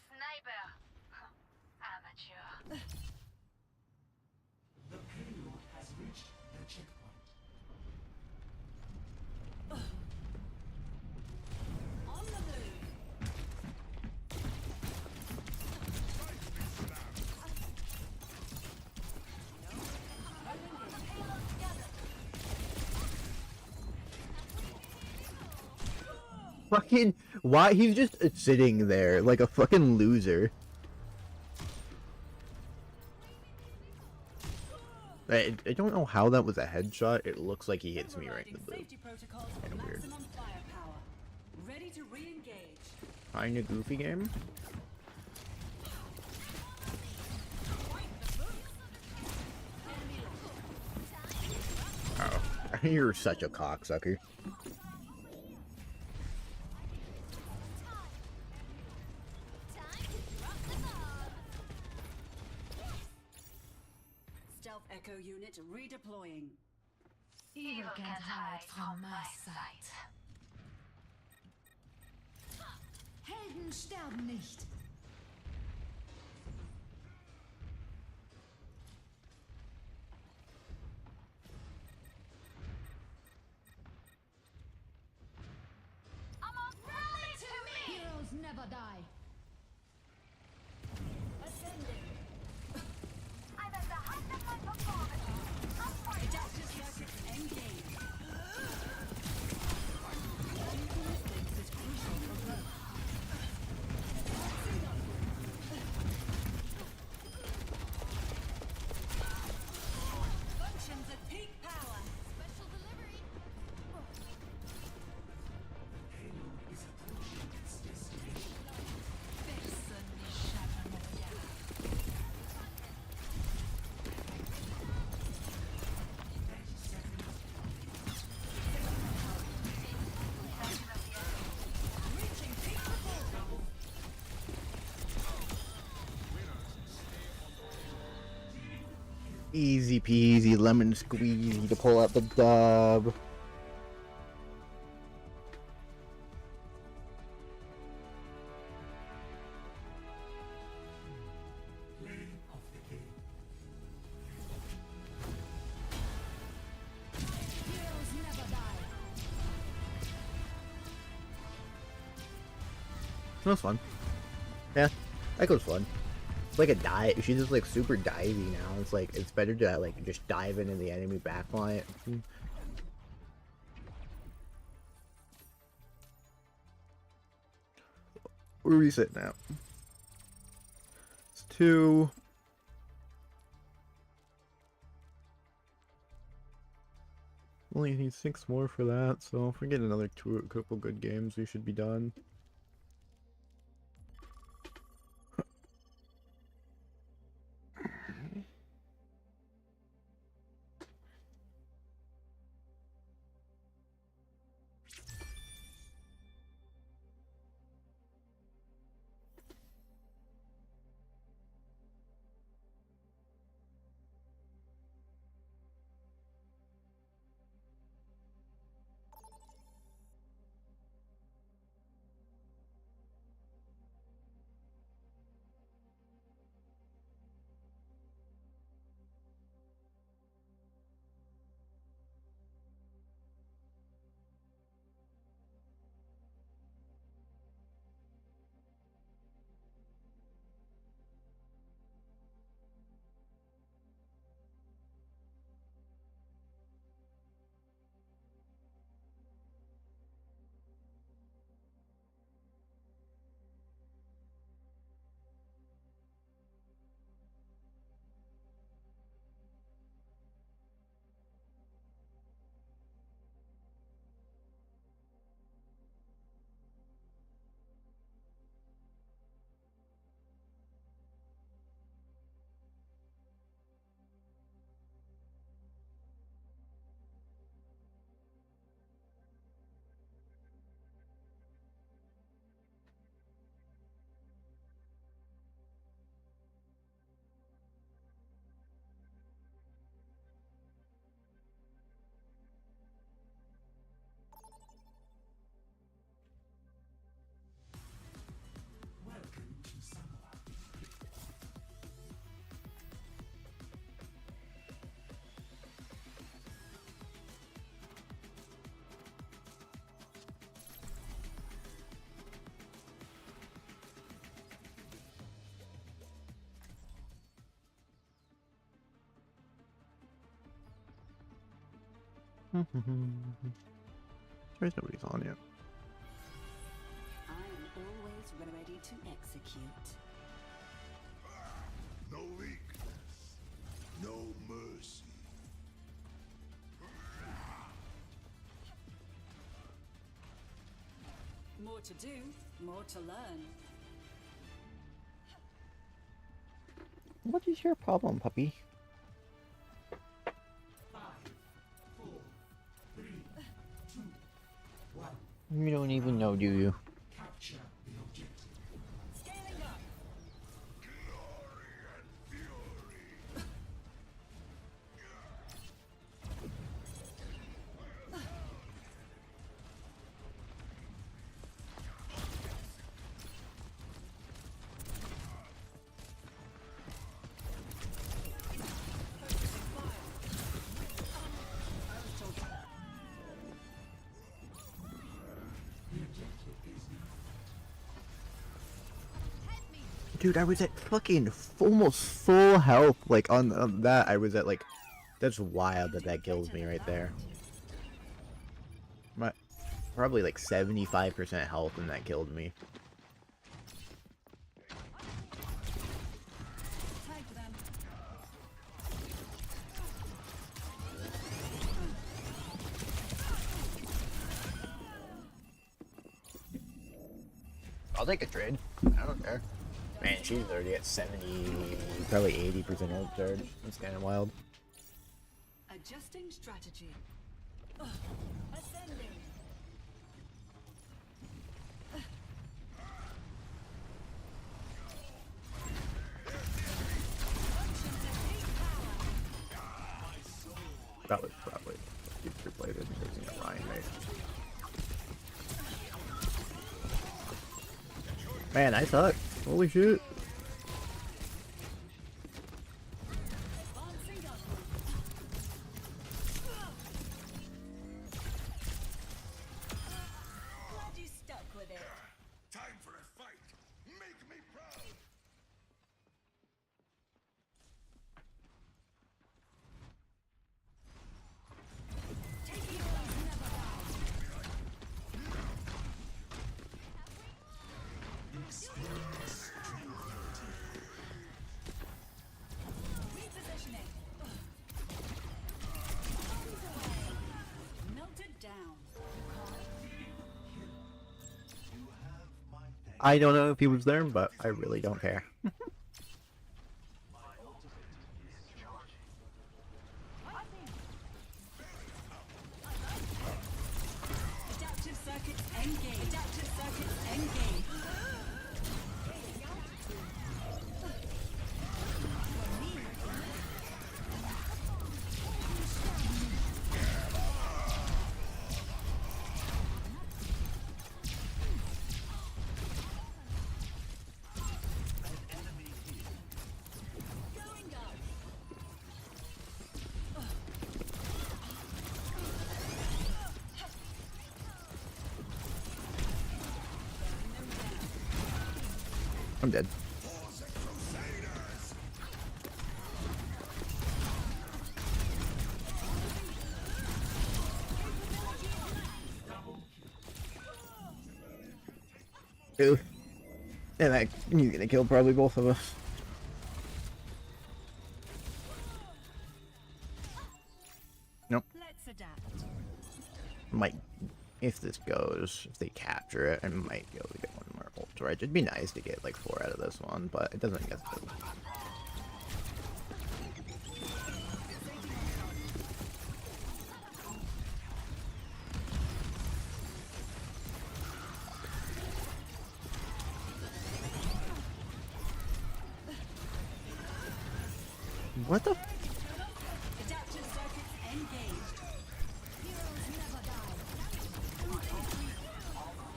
Sniper. Amateur. The payload has reached the checkpoint. On the move. Fucking why he's just sitting there like a fucking loser. I don't know how that was a headshot. It looks like he hits me right in the boot. Safety protocols for Kinda weird. maximum firepower. Ready to re-engage. Kinda goofy game. Oh, you're such a cocksucker. Stealth Echo unit redeploying. Evil can't hide from my sight. Helden sterben nicht. Heroes never die. I'm at the height of my performance. Adaptive circuits engaged. Balance is crucial for growth. Functions at peak power. Special delivery. Reaching peak performance. Easy peasy lemon squeezy to pull out the dub. Heroes never die. That was fun. Yeah, that was fun. It's like a dive. She's just like super divey now. It's like it's better to like just dive into the enemy backline. Where are we sitting at? It's 2. Only need 6 more for that, so if we get another couple good games, we should be done. There's nobody's on yet. I am always ready to execute. No weakness, no mercy. More to do, more to learn. What is your problem, puppy? You don't even know, do you? Scaling up. Glory and fury. Dude, I was at fucking almost full health. Like on that, I was at like, that's wild that that kills me right there. My probably like 75% health, and that killed me. Tag them. I'll take a trade. I don't care. Man, she's already at 70, probably 80% health charge. That's kind of wild. Adjusting strategy. Ascending. That was probably future plated using a Ryan mate. Man, I suck. Holy shit. Advancing upward. Glad you stuck with it. Time for a fight. Make me proud. Taking on never bound. Experience tranquility. Repositioning. Melted down. You have my thanks. I don't know if he was there, but I really don't care. My ultimate is charging. Adaptive circuits engage. Adaptive circuits engage. Going up. I'm dead. For the Crusaders. Ew. And he's gonna kill probably both of us. Nope. Let's adapt. Might, if this goes, if they capture it, I might be able to get one more ult charge. It'd be nice to get like 4 out of this one, but it doesn't get the. What the? Adaptive circuits engaged.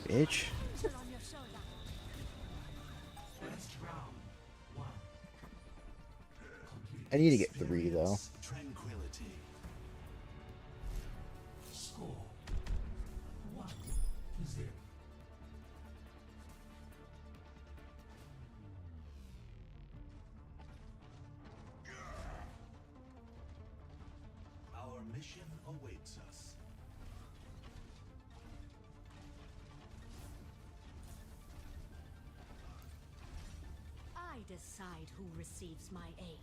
Bitch. I need to get 3 though. Tranquility. Score 1-0. Our mission awaits us. decide who receives my aid.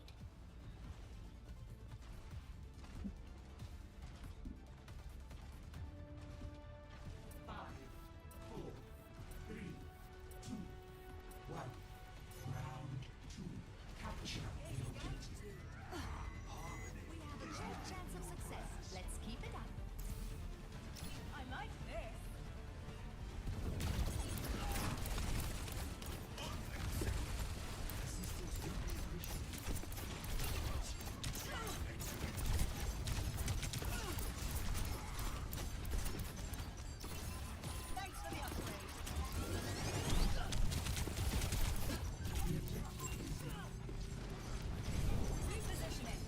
Chance of success. Let's keep it up. I like this. Thanks for the upgrade. Repositioning.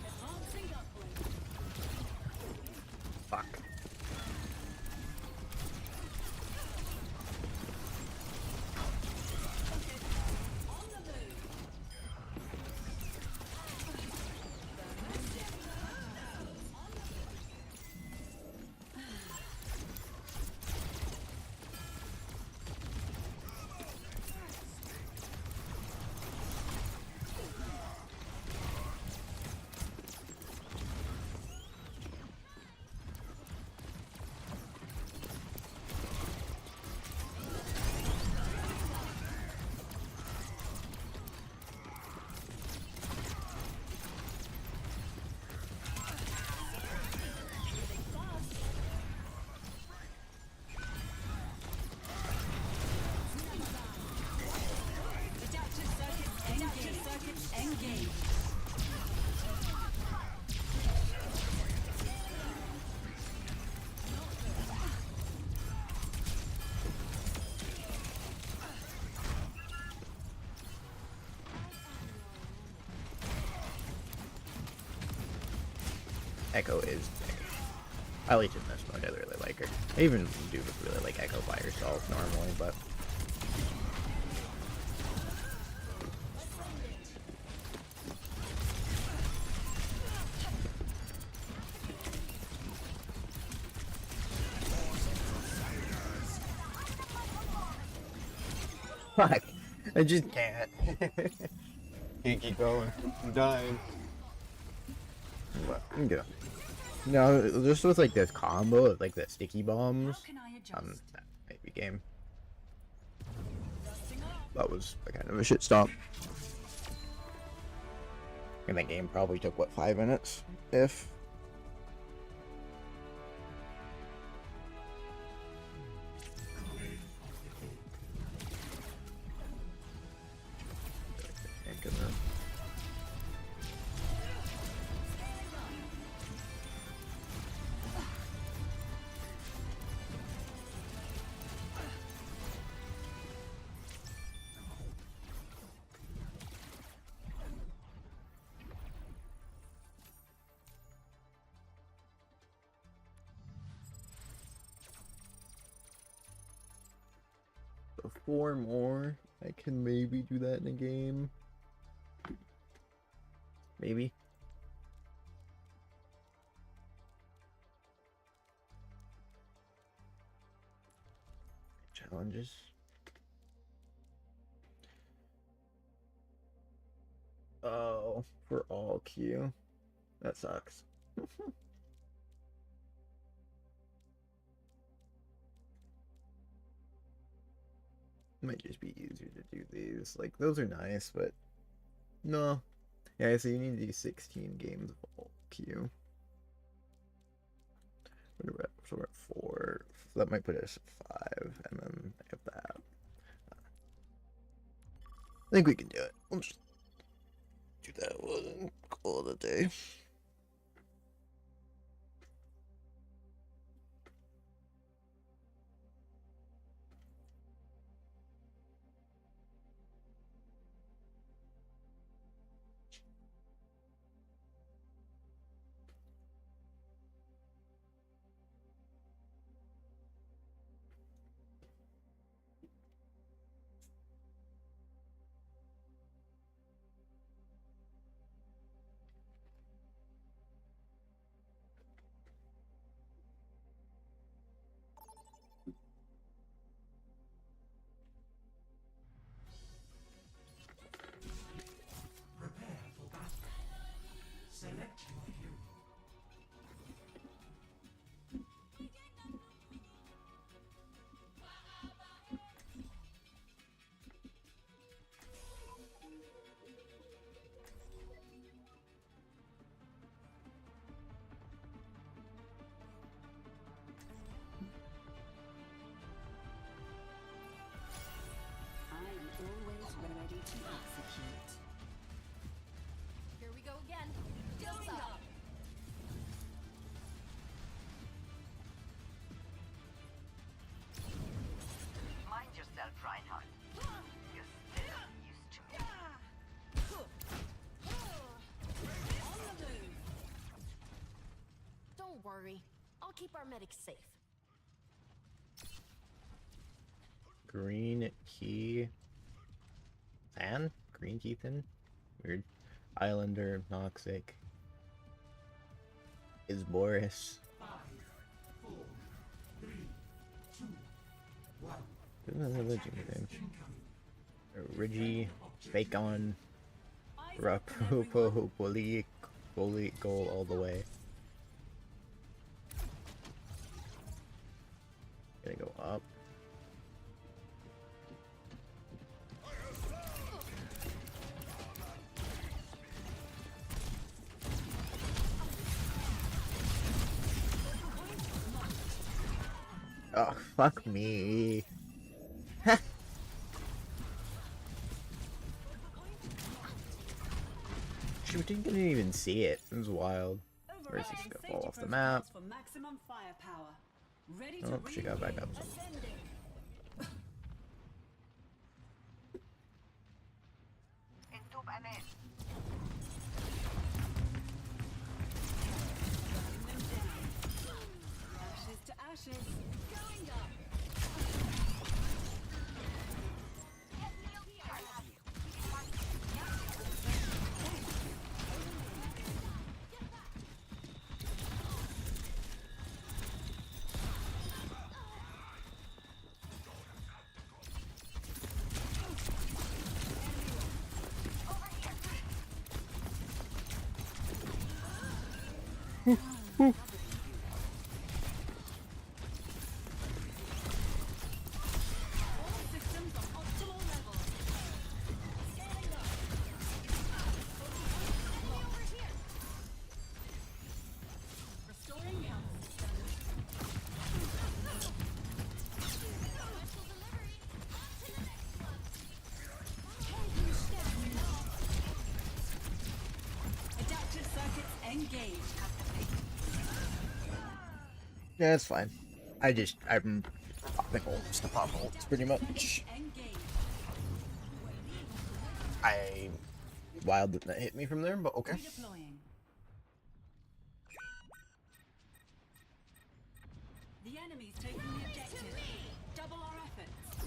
Enhancing upgrade. Fuck. On the move. Adaptive circuits engaged. Echo is. I like in this mode. I really like her. I even do really like Echo by herself normally, but. Fuck. I just can't. Can't keep going. I'm dying. But I'm good. No, just with like this combo of like the sticky bombs, How can I adjust? that might be game. That was a kind of a shit stop. And that game probably took what, 5 minutes, if. Ain't gonna- So 4 more. I can maybe do that in a game. Maybe. Challenges. Oh, for all Q. That sucks. Might just be easier to do these. Like, those are nice, but no. Yeah, so you need to do 16 games of all Q. So we're at 4. So that might put us at 5, and then I have that. I think we can do it. We'll just do that one and call it a day. Select your hero. I am always ready to execute. Here we go again. Jump up. Mind yourself, Reinhardt. You're still used to me. Don't worry. I'll keep our medics safe. Green key. Than? Green key thin? Weird. Islander, Noxic. Is Boris. 5, 4, 3, 2, 1. Who's the religion thing? Incoming. Rigi, Bacon, Rapupo, Bully, goal all the way. Gonna go up. Oh, fuck me. Shoot, didn't even see it. It was wild. Where's this Overriding gonna fall safety off the map? protocols for maximum firepower. Ready Oh, to she got back up. Ascending. Entub ahead. Burning them down. Ashes to ashes. Going up. All systems on optimal level. Scaling up. Over here. Restoring health systems. Special delivery. On to the next one. Adaptive circuits engaged. Yeah, it's fine. I'm popping ults to pop ults pretty much. Engaged. Wild did not hit me from there, but okay. Redeploying. The enemy's taking the objective. Double our efforts.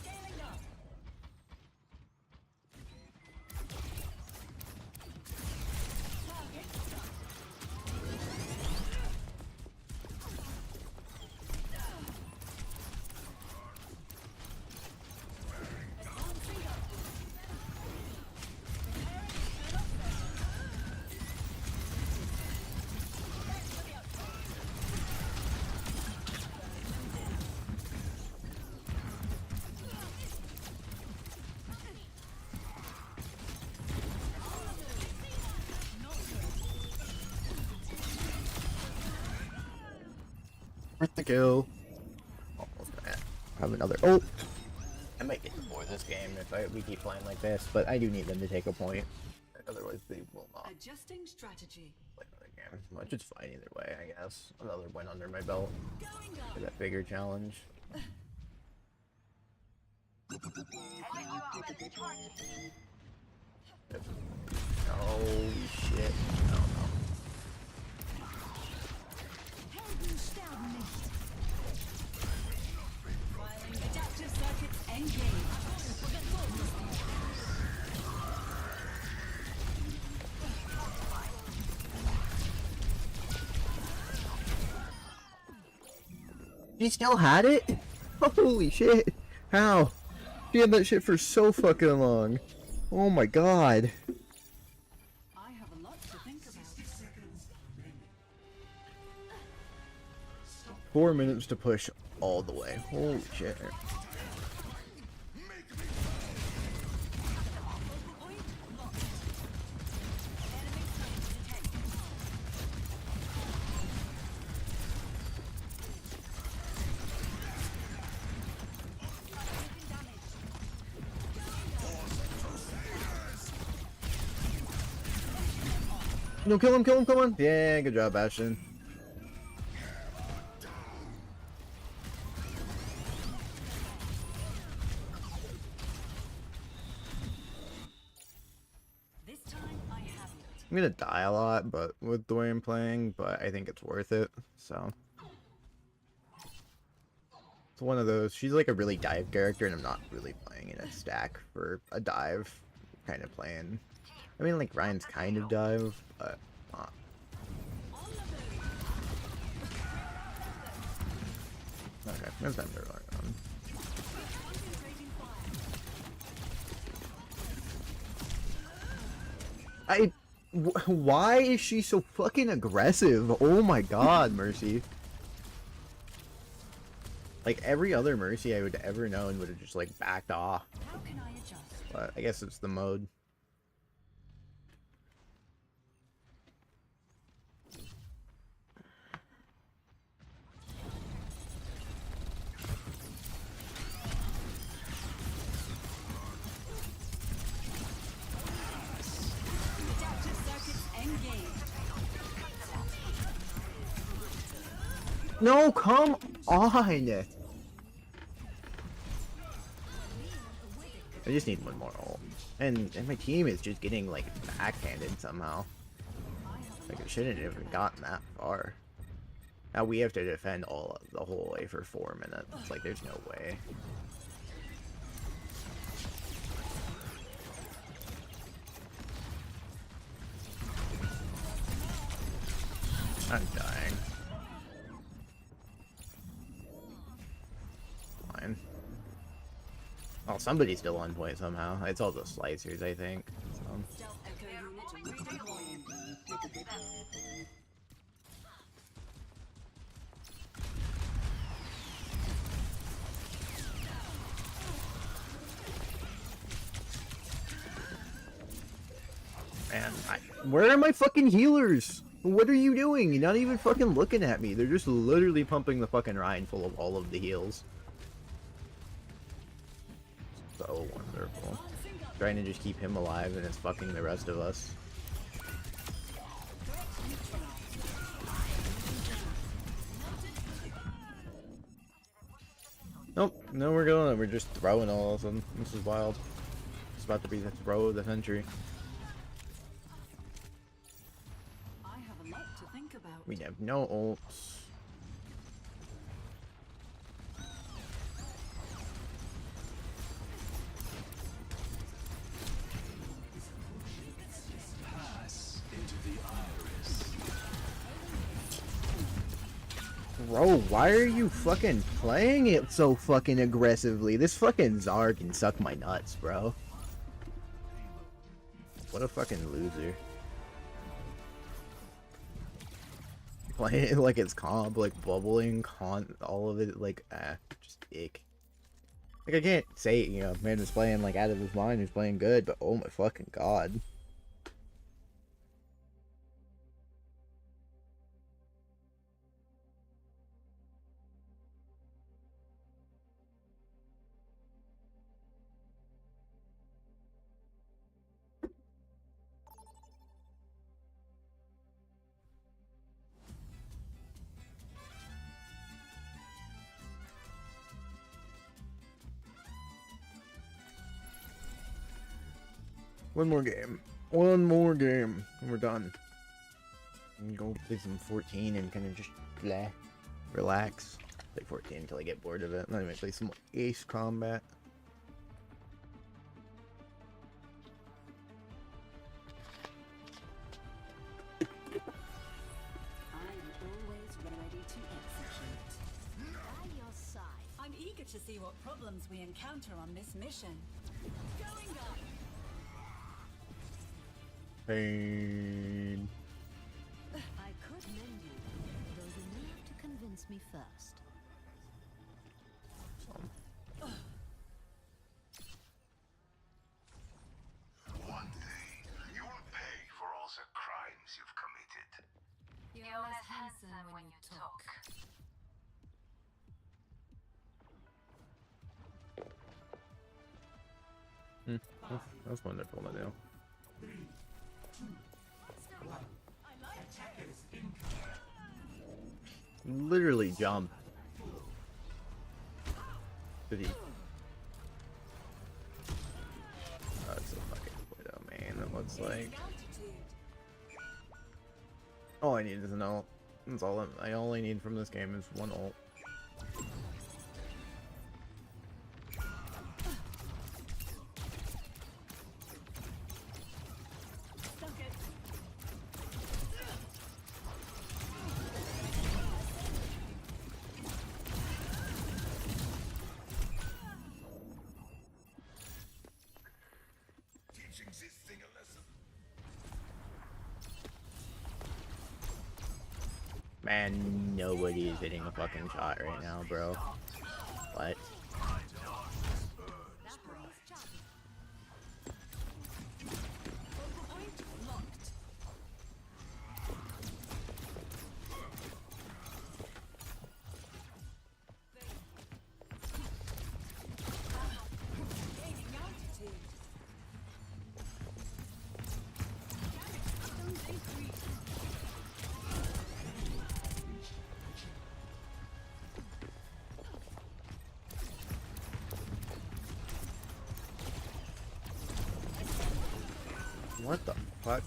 Scaling up. Target stuck. Advancing up. Preparing to offset. Back to the outside. Worth the kill. Almost gonna have another ult. I might get more this game if we keep playing like this, but I do need them to take a point. Otherwise, they will not Adjusting strategy. play another game. Which is fine either way, I guess. Another win under my belt Going up. for that bigger challenge. Holy shit. I don't know. Adaptive circuits engaged. He still had it? Holy shit! How? She had that shit for so fucking long. Oh my god. I have a lot to think about. 4 minutes to push all the way. Holy shit. No, kill him, come on. Yeah, good job, Bastion. This time I have it. I'm gonna die a lot, but with the way I'm playing, but I think it's worth it, so. It's one of those, she's like a really dive character, and I'm not really playing in a stack for a dive kind of playing. I mean, like, Ryan's kind of dive, but not. Okay, that's time to run on. Why is she so fucking aggressive? Oh my god, Mercy. Like, every other Mercy I would ever known would have just, like, backed off. How can I adjust? But I guess it's the mode. Adaptive circuits engaged. No, come on! I just need one more ult. And my team is just getting, like, backhanded somehow. Like, it shouldn't have even gotten that far. Now we have to defend the whole way for 4 minutes. Like, there's no way. I'm dying. Fine. Oh, somebody's still on point somehow. It's all the slicers, I think. So. Stealth echo unit redeploying. Man, where are my fucking healers? What are you doing? You're not even fucking looking at me. They're just literally pumping the fucking Rhine full of all of the heals. So wonderful. Trying to just keep him alive and it's fucking the rest of us. Nope, no we're going. We're just throwing all of them. This is wild. It's about to be the throw of the century. I have a lot to think about. We have no ults. Into the iris. Bro, why are you fucking playing it so fucking aggressively? This fucking Zard can suck my nuts, bro. What a fucking loser. Playing it like it's comp, like bubbling, all of it, like, just ick. Like, I can't say, you know, man is playing, like, out of his mind, he's playing good, but oh my fucking god. One more game. One more game. And we're done. And go play some 14 and kind of just blah. Relax. Play 14 until I get bored of it. And then I might play some more Ace Combat. I am always ready to execute. By your side. I'm eager to what problems we encounter on this mission. Going up. Pain. I could mend you, though you may have to convince me first. One day, you will pay for all the crimes you've committed. You're less handsome when you talk. That's wonderful to do. Literally jump. Did he? Oh, it's a fucking Widow, man. It looks like. All I need is an ult. That's all I only need from this game is one ult. Teaching this thing a lesson. Man, nobody is hitting a fucking shot right now, bro. What? What the fuck?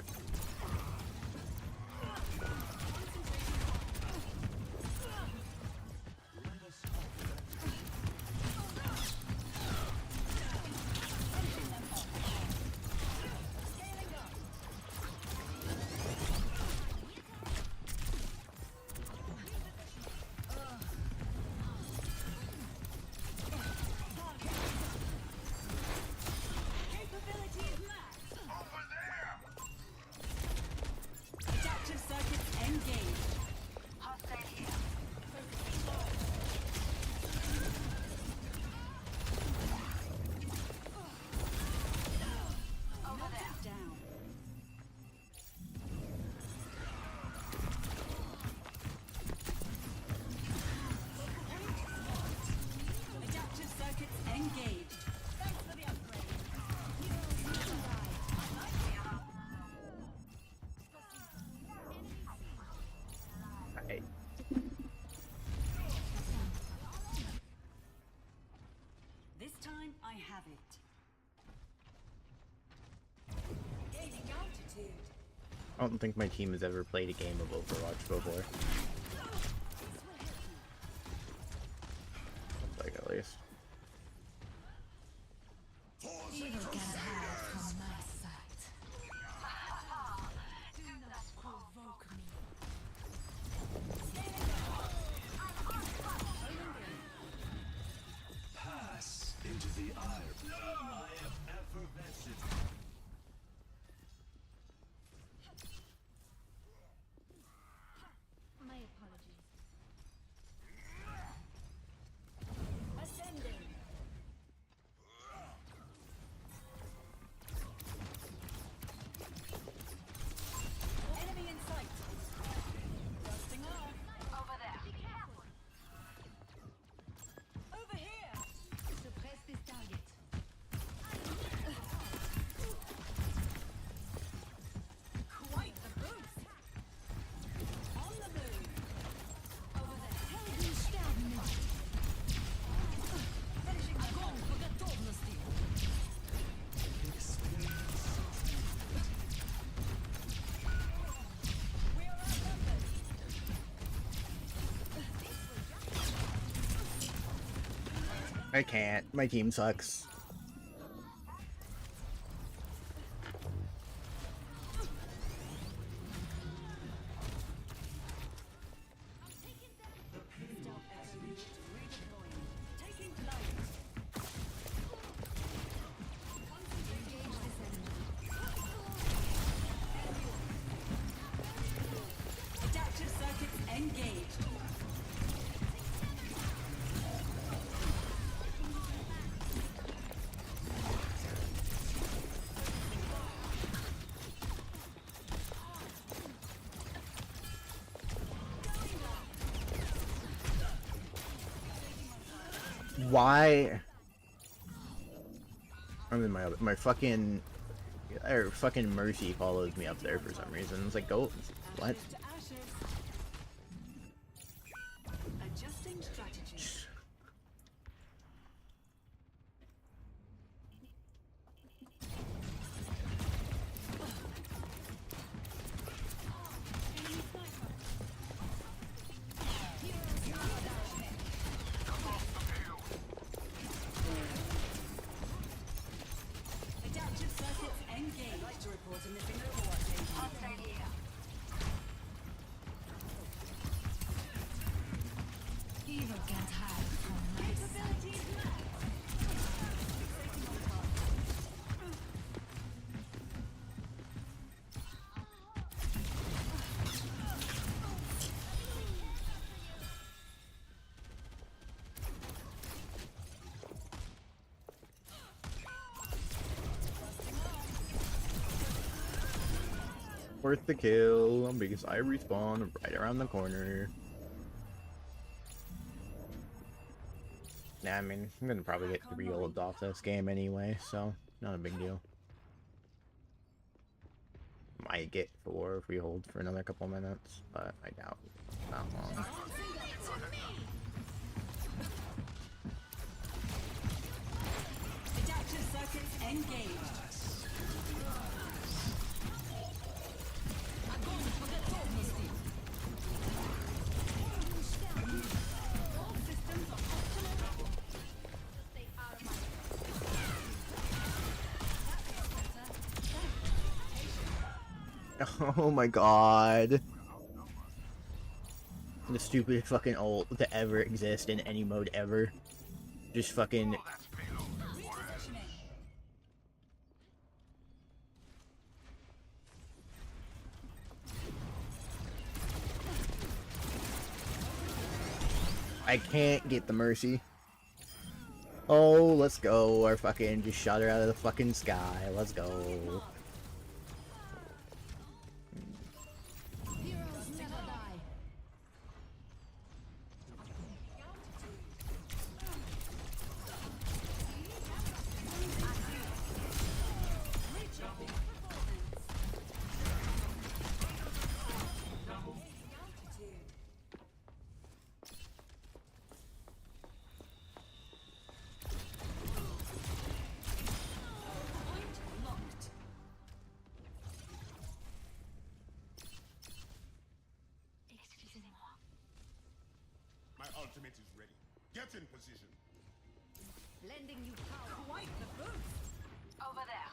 Adaptive circuits engaged. Down. Adaptive circuits engaged. Thanks for the upgrade. Hey. This time I have it. Gaining altitude. I don't think my team has ever played a game of Overwatch before. Like at least. Evil can hide from my sight. Do not provoke me. Pass into the ire. I am effervescent. My apologies. Ascending. Enemy in sight. Dusting off. Over there. Over here. Suppress this target. Quite the boost. On the move. Over there. Helden sterben nicht. Finishing the goal for готовности. We are outnumbered. I can't. My team sucks. Stealth echo redeploying. Taking flight. Why? I'm in my fucking Mercy follows me up there for some reason. It's like, go, what? Ashes to ashes. Adjusting strategy. Adaptive circuits engaged. I'd like to report a missing Overwatch agent. Hostile here. Evil can't hide from my sight. Worth the kill because I respawn right around the corner. Nah, I mean, I'm gonna probably get 3 ults off this game anyway, so not a big deal. Might get 4 if we hold for another couple minutes, but I doubt not long. Adaptive circuits engaged. Oh my god. The stupid fucking ult to ever exist in any mode ever. Just fucking... I can't get the Mercy. Oh, let's go. Our fucking just shot her out of the fucking sky. Let's go. Heroes never die. My ultimate is ready. Get in position. Lending you power. Quite the boost. Over there.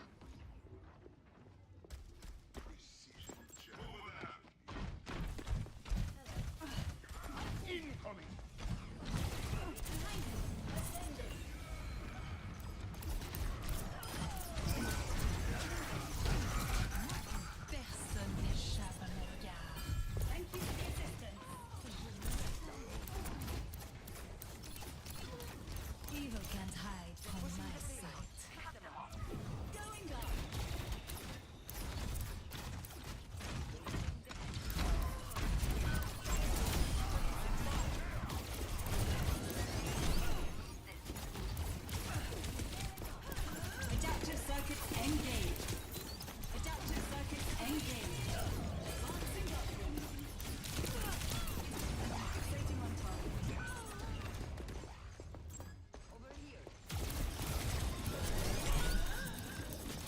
Incoming. Personne n'échappe à mon regard. Thank you for the assistance. Evil can't hide from my sight. Going down. Adaptive circuits engaged. Adaptive circuits engaged. Advancing upwards. Fixating on target. Over here.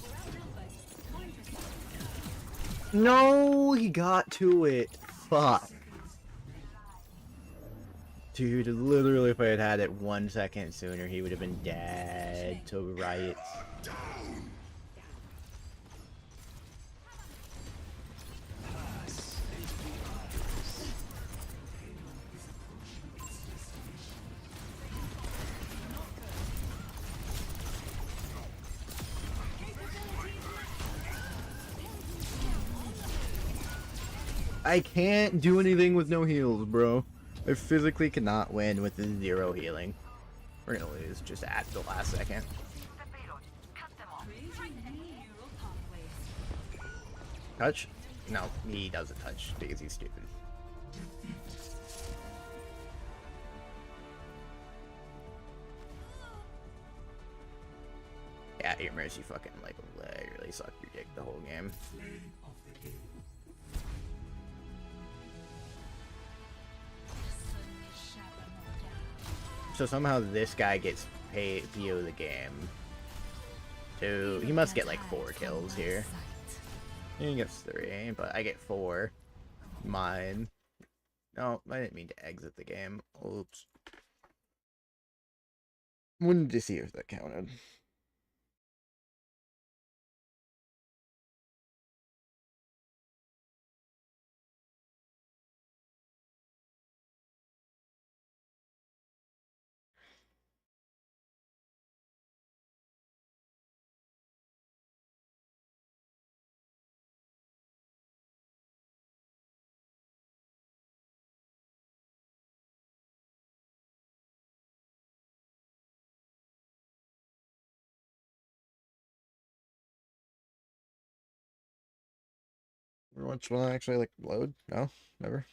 We're outnumbered. Time for some. No, he got to it. Fuck. Dude, literally if I had had it 1 second sooner, he would have been dead to rights. I can't do anything with no heals, bro. I physically cannot win with 0 healing. We're gonna lose just at the last second. The payload. Cut them off. Creating new neural pathways. Touch? No, he doesn't touch because he's stupid. at your mercy fucking like literally suck your dick the whole game. So somehow this guy gets paid PO the game. So he must get like 4 kills here. He gets 3, but I get 4. Mine. No, I didn't mean to exit the game. Oops. Wanted to see if that counted. Which one actually like load? No, never.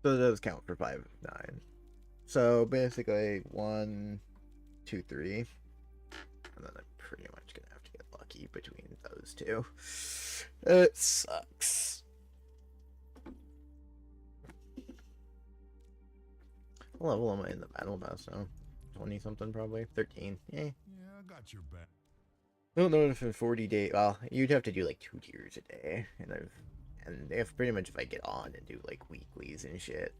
So it does count for 5 of 9. So basically 1, 2, 3. And then I'm pretty much gonna have to get lucky between those two. It sucks. What level am I in the battle pass now? 20 something probably? 13. Yeah. Yeah, I got your back. I don't know if in 40 days. Well, you'd have to do like 2 tiers a day, and if pretty much if I get on and do like weeklies and shit,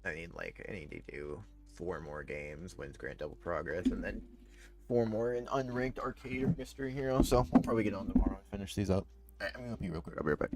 I need to do 4 more games, wins grant double progress, and then 4 more in unranked arcade or mystery hero. So I'll probably get on tomorrow and finish these up. Alright, I'm gonna be real quick. I'll be right back.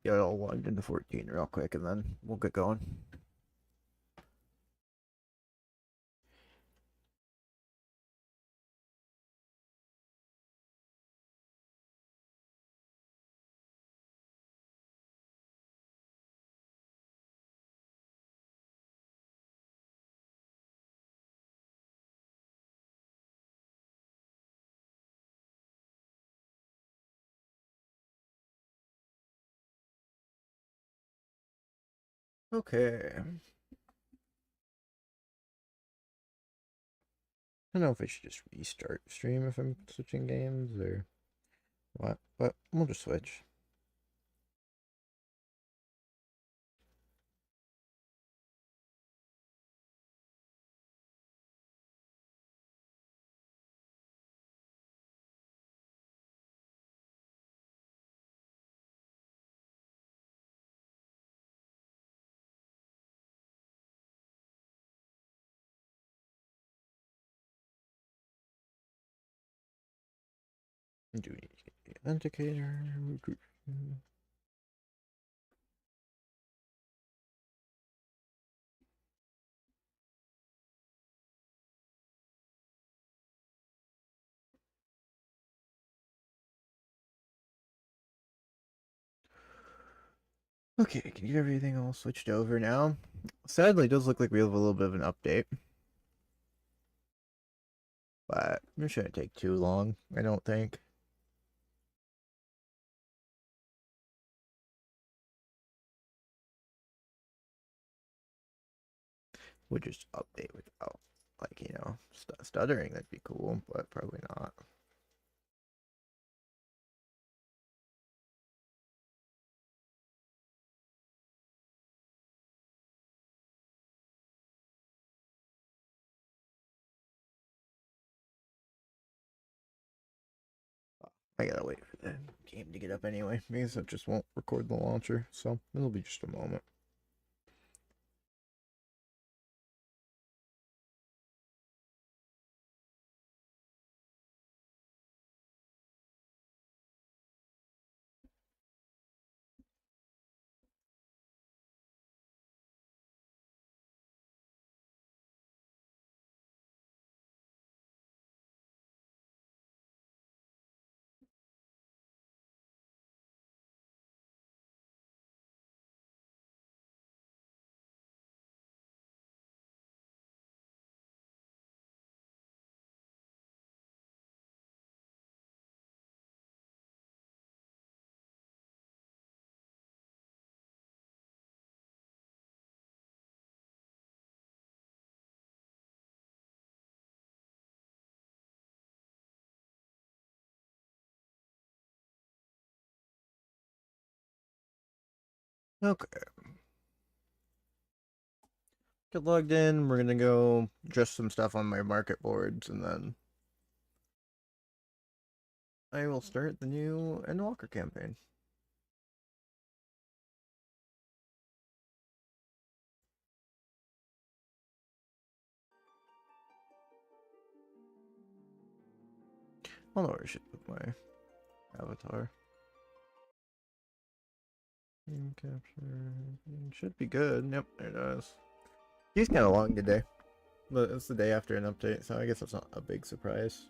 get it all logged into 14 real quick, and then we'll get going. Okay. I don't know if I should just restart stream if I'm switching games or what, but we'll just switch. Do we need to get the authenticator? Okay, can you get everything all switched over now? Sadly, it does look like we have a little bit of an update. But it shouldn't take too long, I don't think. We'll just update without, like, you know, stuttering. That'd be cool, but probably not. I gotta wait for the game to get up anyway, because it just won't record the launcher, so it'll be just a moment. Okay. Get logged in. We're gonna go adjust some stuff on my market boards, and then I will start the new Endwalker campaign. I don't know where I should put my avatar. Capture should be good. Yep, there it is. He's kind of long today, but it's the day after an update, so I guess that's not a big surprise.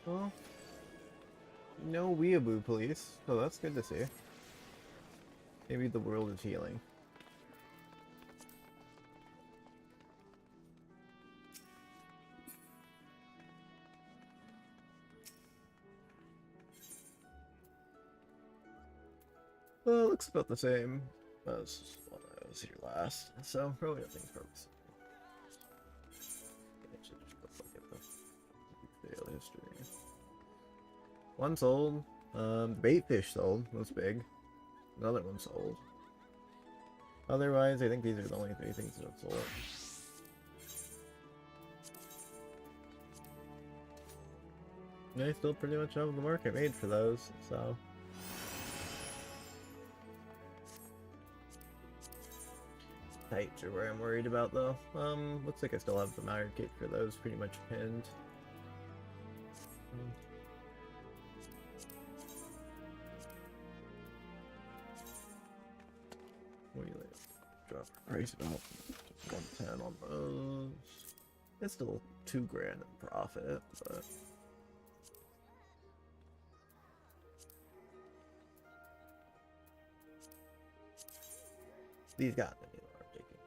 Well, no weeaboo police, so that's good to see. Maybe the world is healing. Well, it looks about the same as when I was here last, so probably nothing's probably. I should just go look at the daily history. One sold. Bait fish sold. Was big. Another one sold. Otherwise, I think these are the only three things that have sold. I still pretty much have the market made for those, so. Tights are where I'm worried about though. Looks like I still have the market for those pretty much pinned. We drop price about 110 on those. It's still $2 grand in profit, but these got me are taking.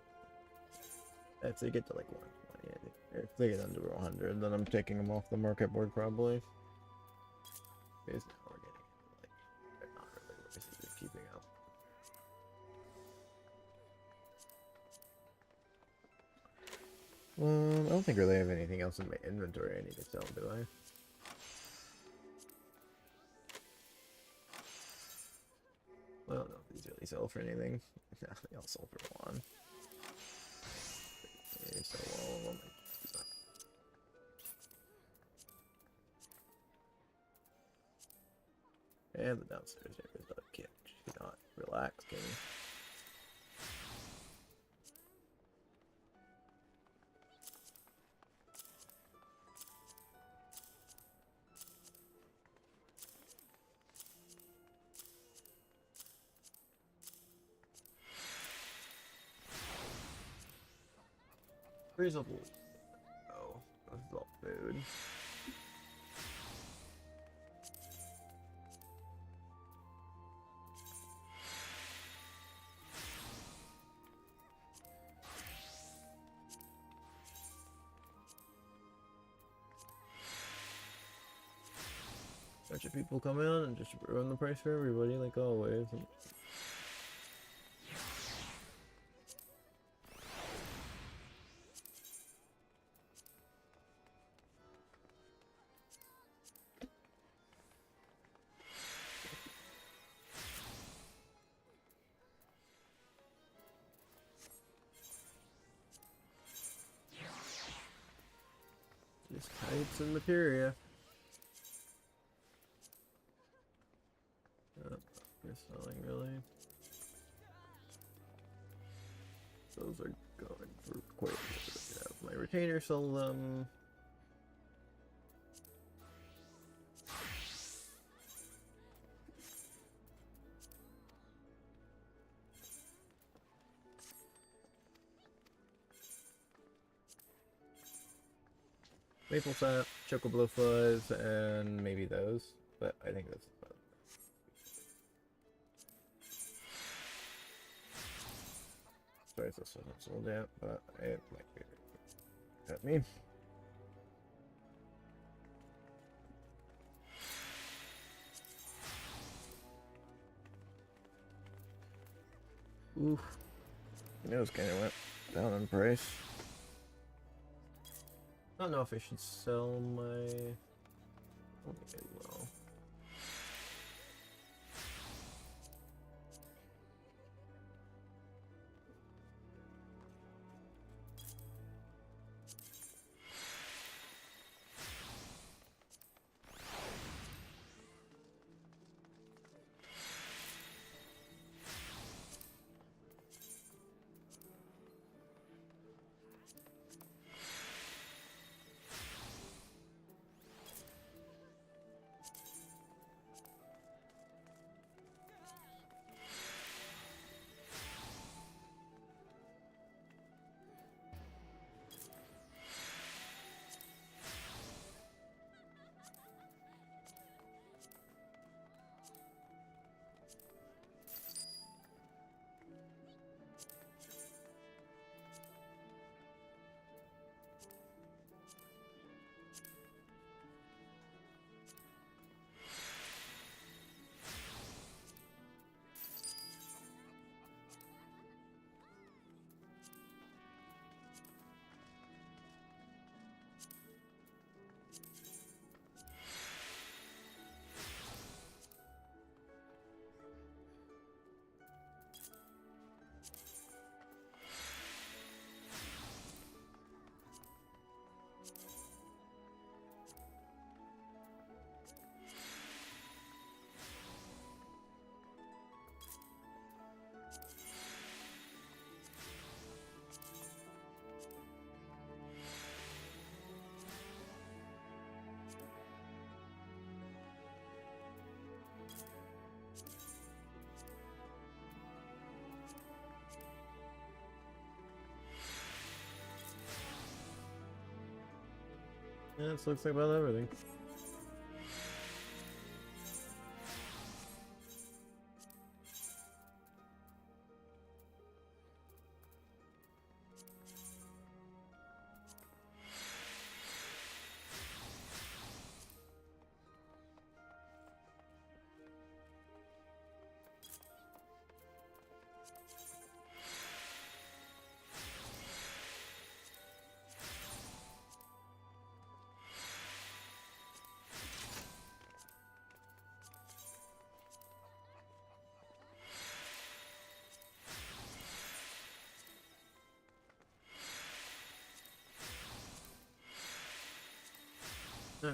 If they get to like 120, I think, or if they get under 100, then I'm taking them off the market board probably. Because now we're getting like they're not really basically keeping up. I don't think really have anything else in my inventory I need to sell, do I? Well, no, these really sell for anything. No, they all sell for one. They sell all of them. And the downstairs area is not a kid. She's not relaxing. Reasonable. Oh, this is all food. Bunch of people come in and just ruin the price for everybody, like always. Just kites and materia. They're selling really. Those are going for quite a bit. Yeah, my retainer sold them. Maple sap, chocobo fuzz, and maybe those. But I think that's about it. Sorry, this wasn't sold yet, but it might be at me. Oof. Those kind of went down in price. I don't know if I should sell my. I think I will. Yeah, it looks like about everything. Oh.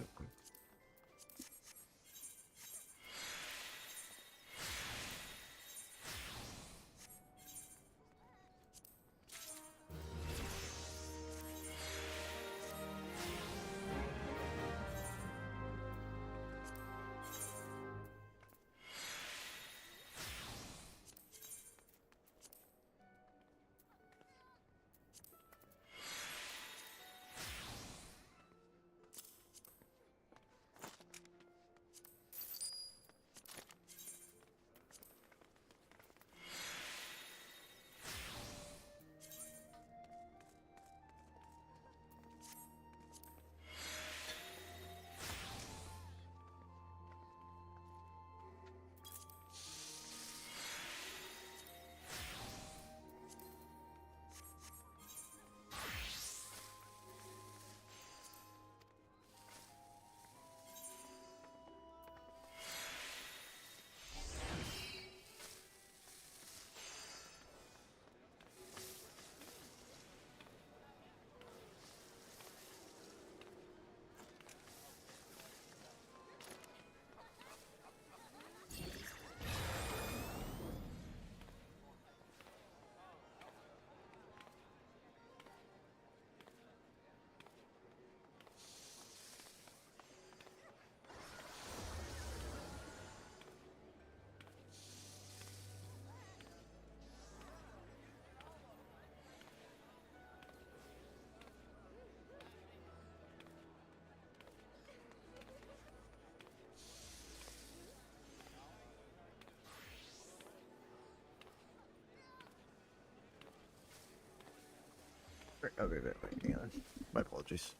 I'll be right back. Hang on. My apologies.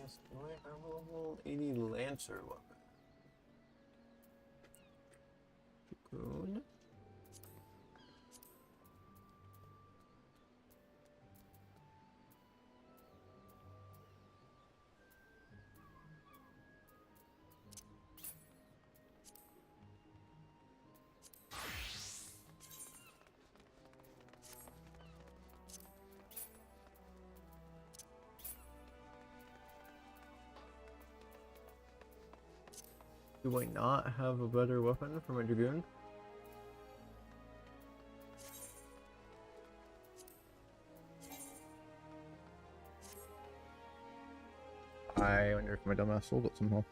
Yes, do I have a level 80 Lancer weapon? Cocoon. Do I not have a better weapon for my Dragoon? I wonder if my dumbass sold it somehow.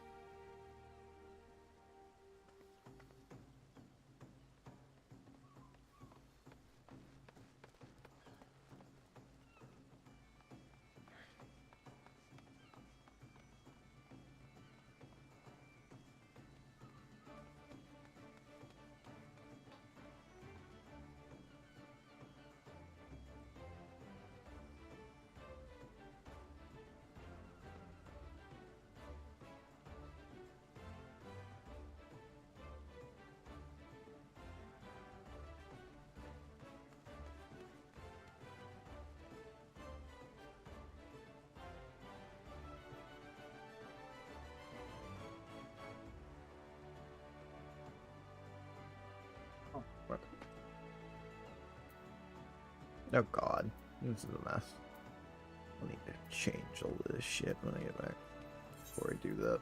Oh god, this is a mess. I need to change all this shit when I get back before I do that.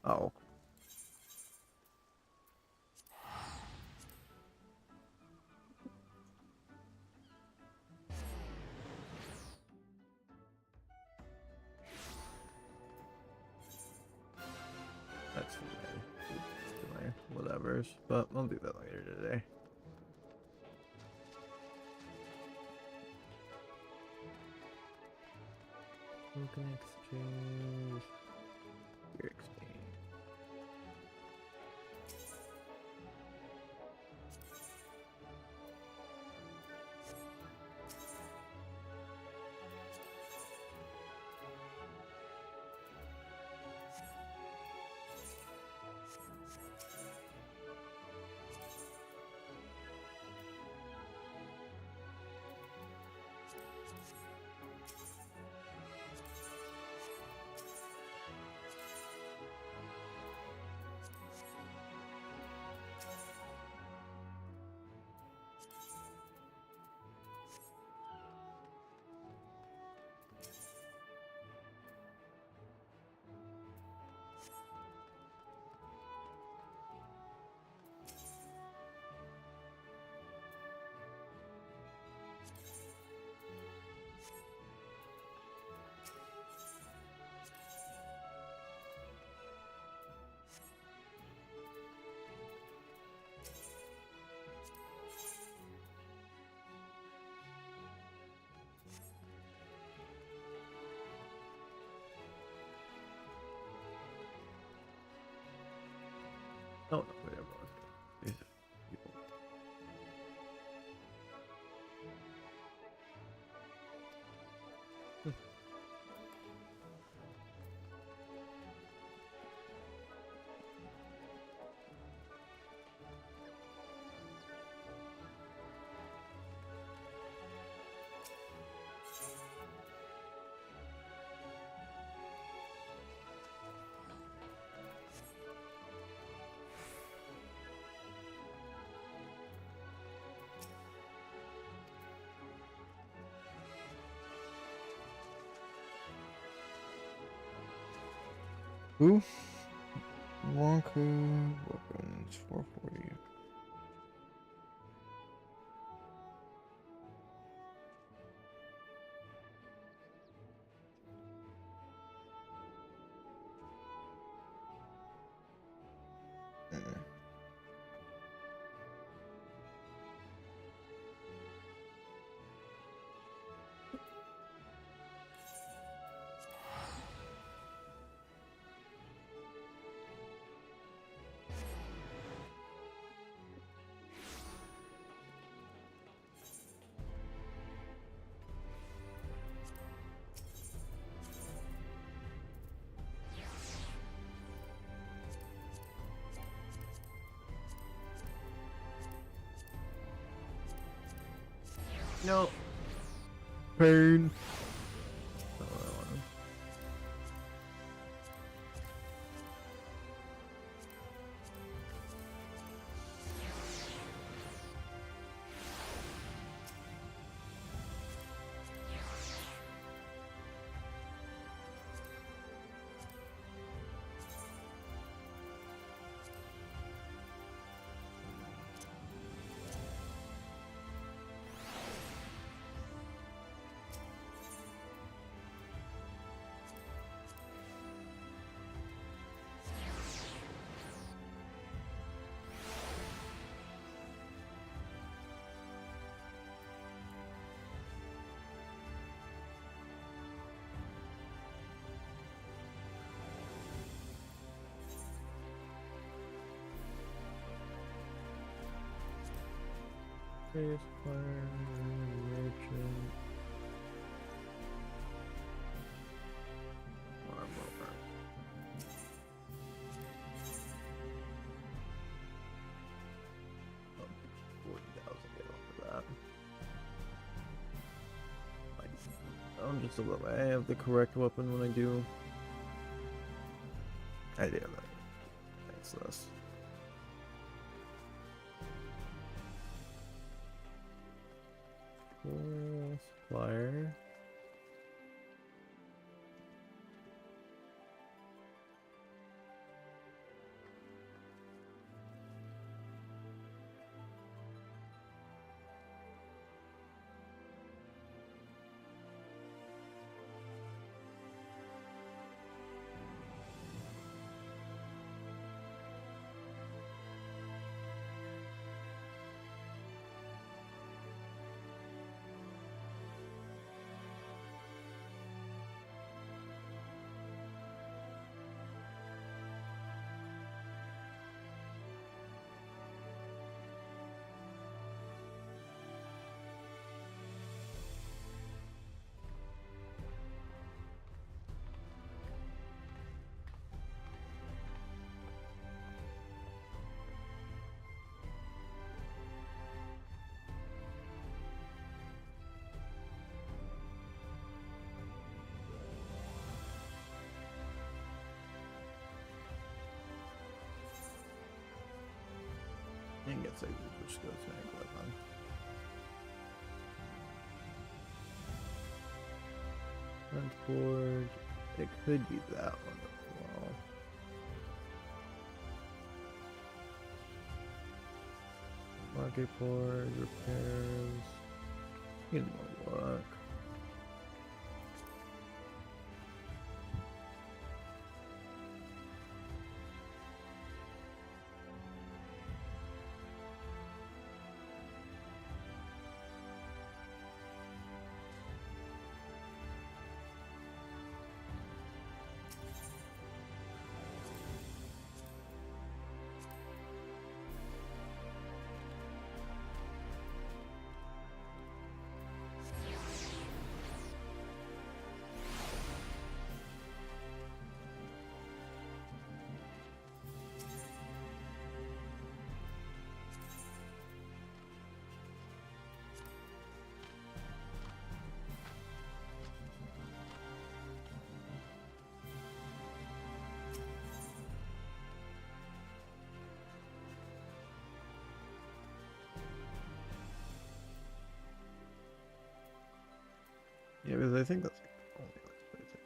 Oh. That's my whatevers, but I'll do that later today. Token exchange. Gear exchange. Oh, no, wait, I was. These people. Who? Wonka weapons 440. No. Pain. Not what I wanted. Face fire, merchant. Armor. Oh, 40,000 get off of that. I'm just a little. I have the correct weapon when I do. I do. Thanks, this. Supplier. I guess I would just go to my weapon. Transport. It could be that one as well. Marketport, repairs. Get more luck. Yeah, because I think that's like the only place I think.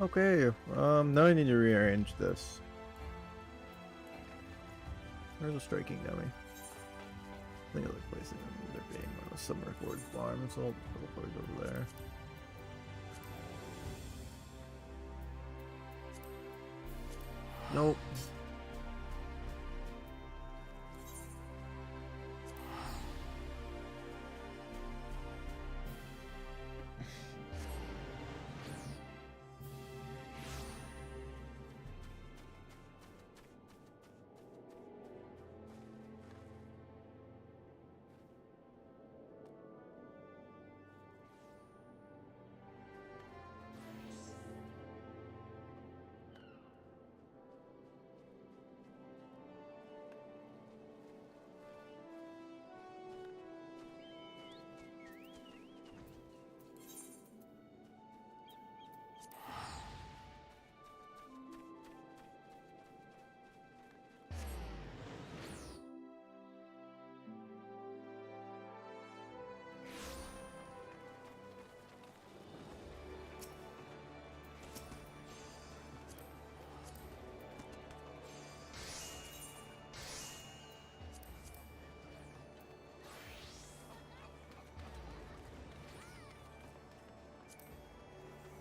Okay, now I need to rearrange this. Where's the striking dummy? I think I like placing them in their being on a summer record farm, so I'll teleport over there. Nope.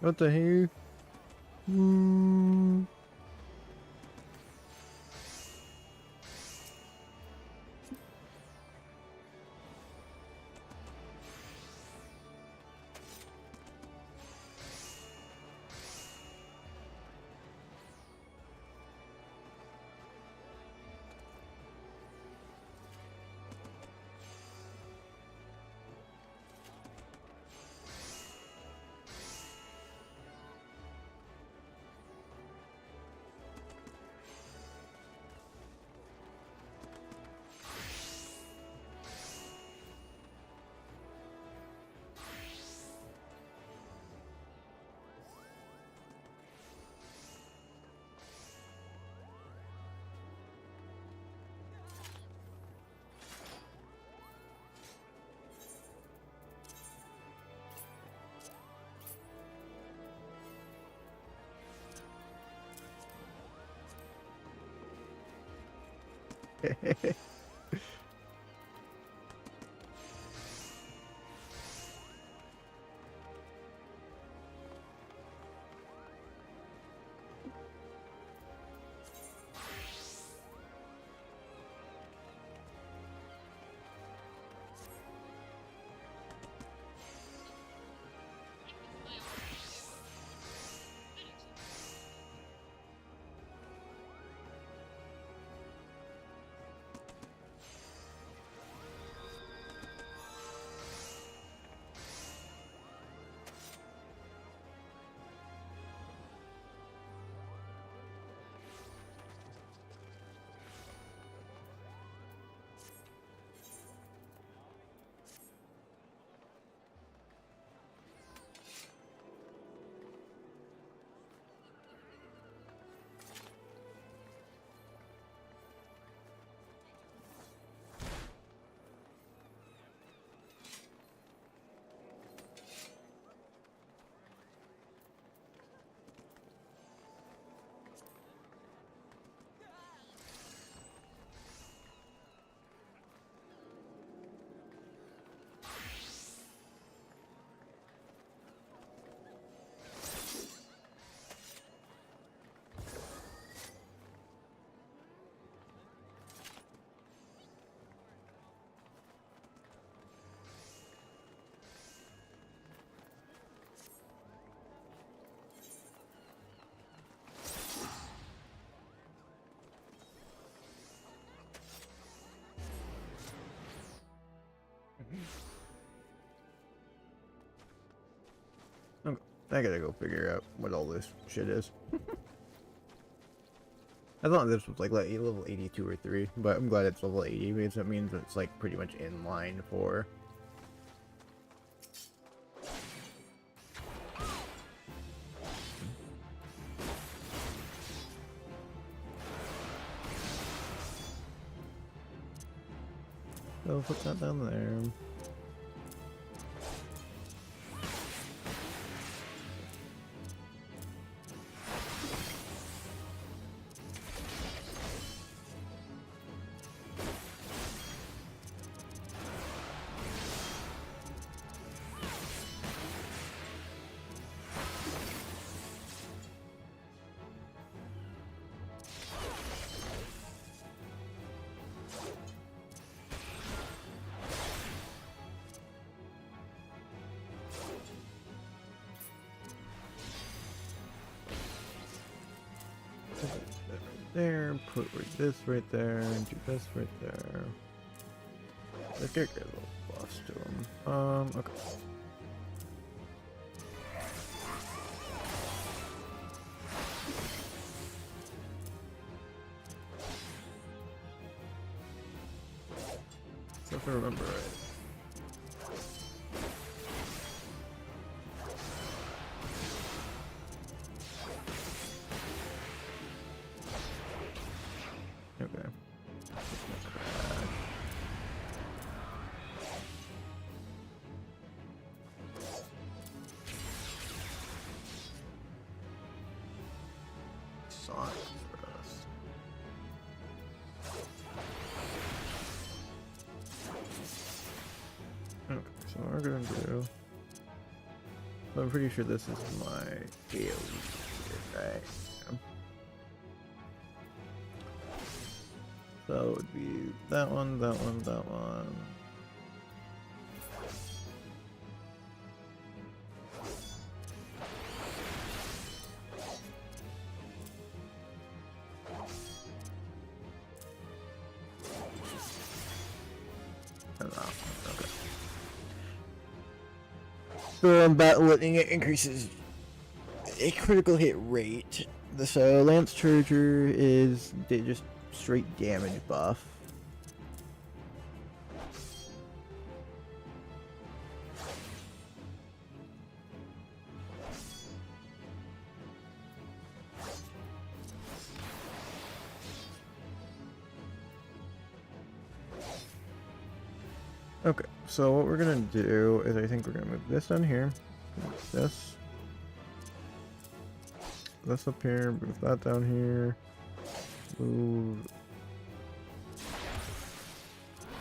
What the hell? Okay, I gotta go figure out what all this shit is. I thought this was like level 82 or 3, but I'm glad it's level 80 because that means it's like pretty much in line for... So put that down there. that right there, put this right there, and do this right there. The character has a little buffs to him. Okay. So if I remember right. Okay. Sonic Thrust. Okay, so what we're gonna do. So I'm pretty sure this is my AoE, right? Yeah. So it would be that one, that one, that one. And that one, okay. So on battle lightning, it increases a critical hit rate. So Lance Charger is just straight damage buff. Okay, so what we're gonna do is I think we're gonna move this down here, move this up here, move that down here, move,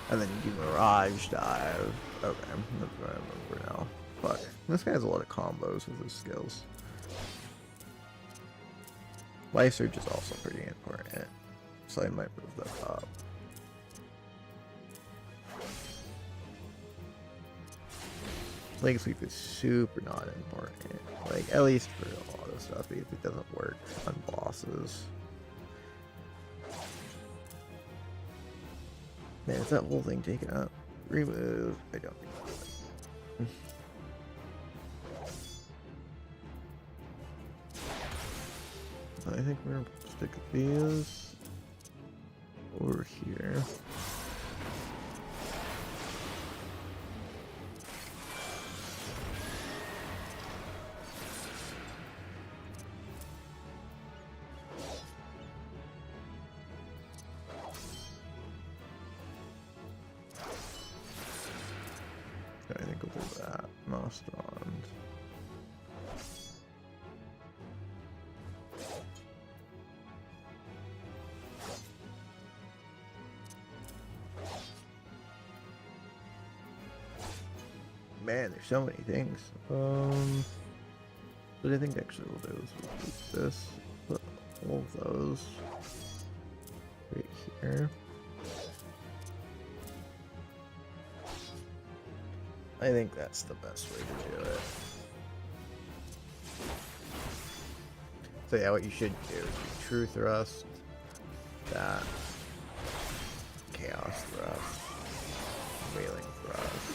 and then you do Mirage Dive. Okay, that's what I remember now. Fuck, this guy has a lot of combos with his skills. Life Surge is also pretty important, so I might move that up. Leg Sweep is super not important, like at least for a lot of stuff because it doesn't work on bosses. Man, is that whole thing taken up? Remove. I don't think so. I think we're gonna stick these over here. I think we'll do that. Nostrand. Man, there's so many things. What I think actually we'll do is we'll keep this, put all of those right here. I think that's the best way to do it. So yeah, what you should do is do True Thrust, that, Chaos Thrust, Wailing Thrust,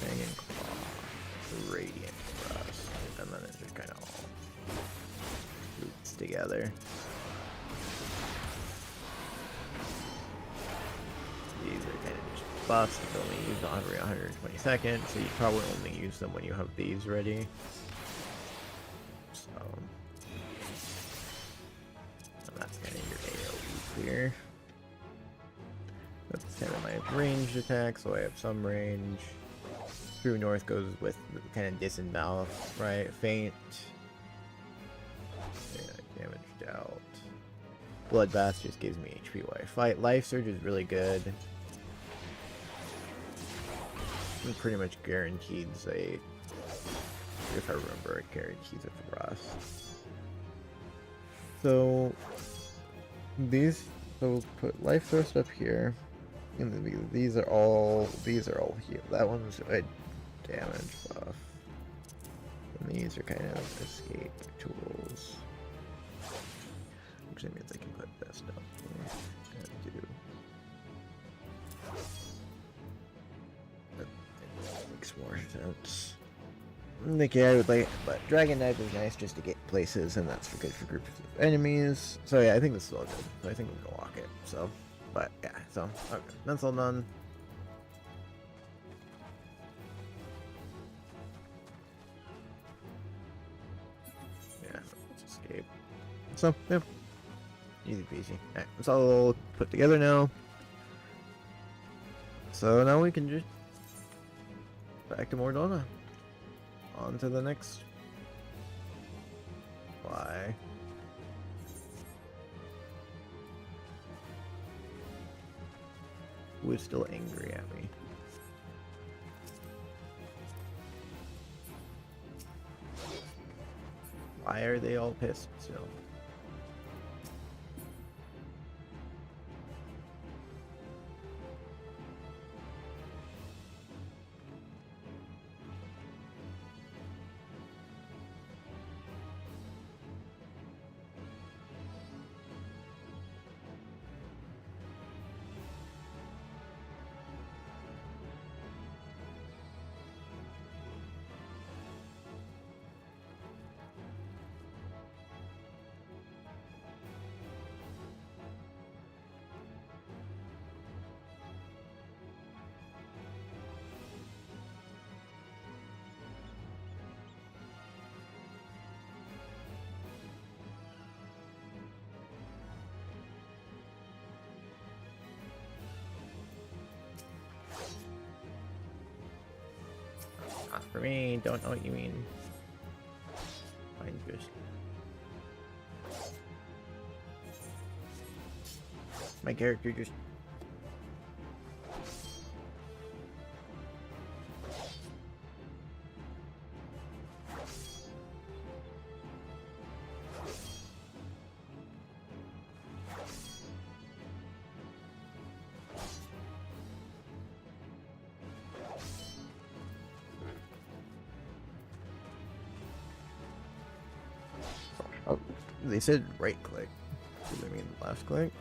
Hanging Claw, Radiant Thrust, and then it just kind of all loops together. These are kind of just buffs that only use every 120 seconds, so you probably only use them when you have these ready. So, and that's kind of your AoE clear. That's kind of my ranged attack, so I have some range. True North goes with kind of disembowel, right? Faint. Yeah, damage dealt. Bloodbath just gives me HP while I fight. Life Surge is really good. It pretty much guarantees a, if I remember, it guarantees a thrust. So these, so we'll put Life Thrust up here, and these are all heal. That one's a damage buff, and these are kind of escape tools. Okay, I would like, but Dragon Knife is nice just to get places, and that's for good for groups of enemies. So yeah, I think this is all good. So I think we're gonna lock it. So, but yeah, so okay, that's all done. Yeah, let's escape. So yeah, easy peasy. Alright, it's all put together now. So now we can just back to Mordona. On to the next. Why? Who is still angry at me? Why are they all pissed still? Not for me, don't know what you mean. Fine, just. My character just. Oh, they said right click. Do they mean left click?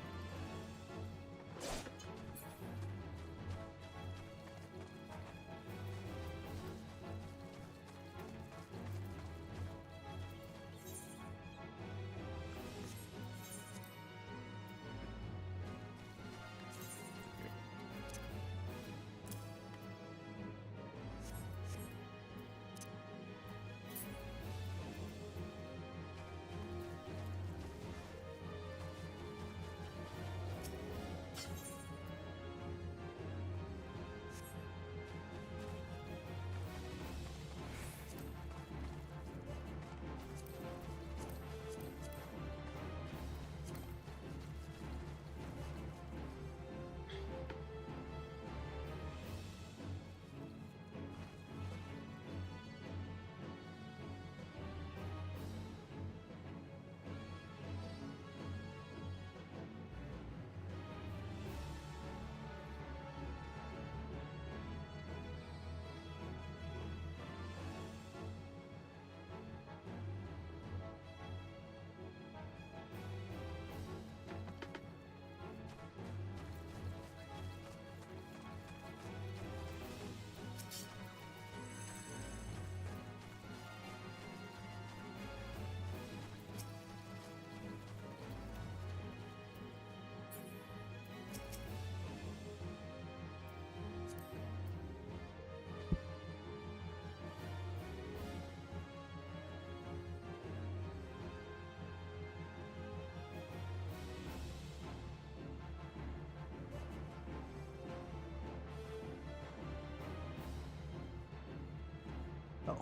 Oh.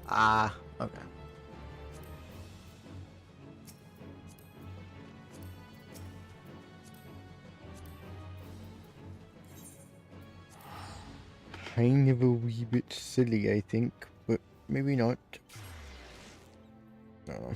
Ah, okay. Kind of a wee bit silly, I think, but maybe not. No.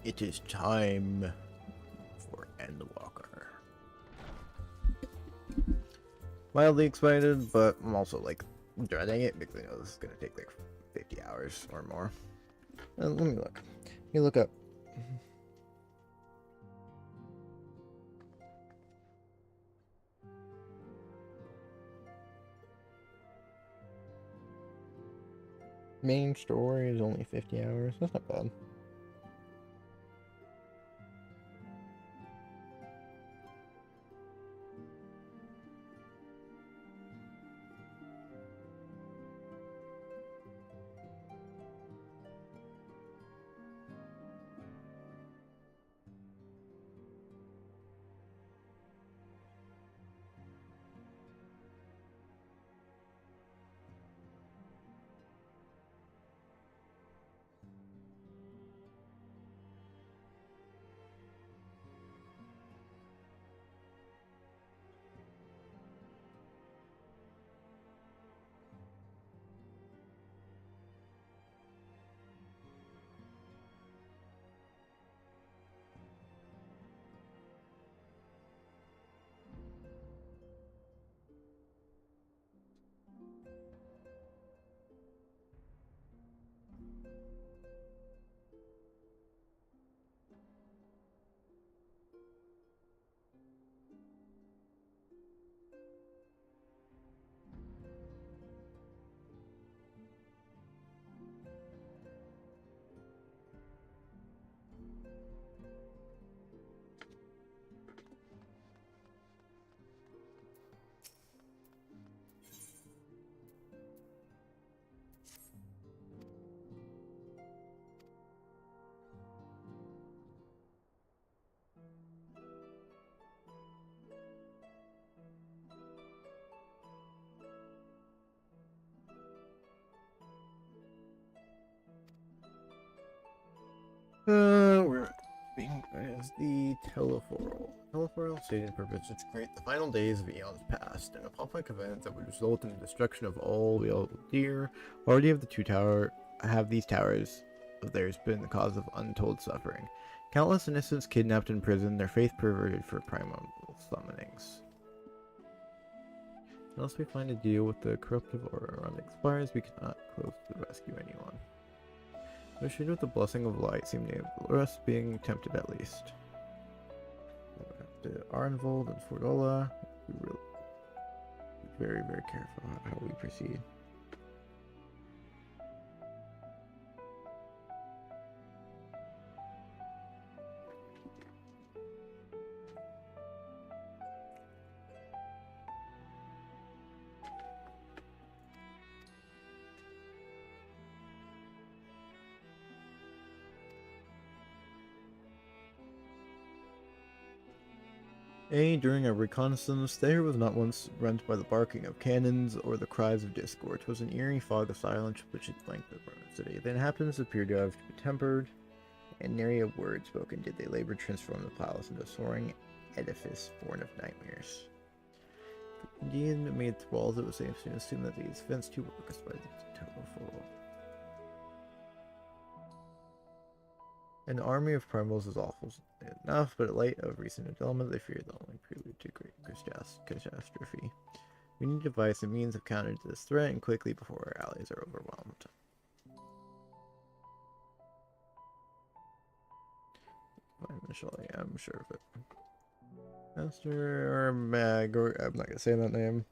It is time for Endwalker. Mildly excited, but I'm also like dreading it because I know this is gonna take like 50 hours or more. Let me look. Let me look up. Main story is only 50 hours. That's not bad. We're being as the Teleforal. Teleforal stated purpose is to create the final days of eons past, and a complex event that would result in the destruction of all the Eldir. Already have these towers of theirs been the cause of untold suffering. Countless innocents kidnapped and imprisoned, their faith perverted for primal summonings. Unless we find a deal with the corruptive aura around expires, we cannot close to rescue anyone. Mission with the blessing of light seemed to lure us being tempted at least. To Arnvold and Fordola, we really be very, very careful how we proceed. During our reconnaissance, the air was not once rent by the barking of cannons or the cries of discord. 'Twas an eerie fog of silence which had flanked the Roman city. The inhabitants appeared to have been tempered, and nary a word spoken did they labor to transform the palace into a soaring edifice born of nightmares. The Indian made thralls, it was safe to assume that these events too were orchestrated by the Teleforal. An army of primals is awful enough, but in light of recent development, they fear the only prelude to great catastrophe. We need to devise a means of countering this threat, and quickly before our allies are overwhelmed. Fine, Michelle, yeah, I'm sure of it. Master or Mag, or I'm not gonna say that name.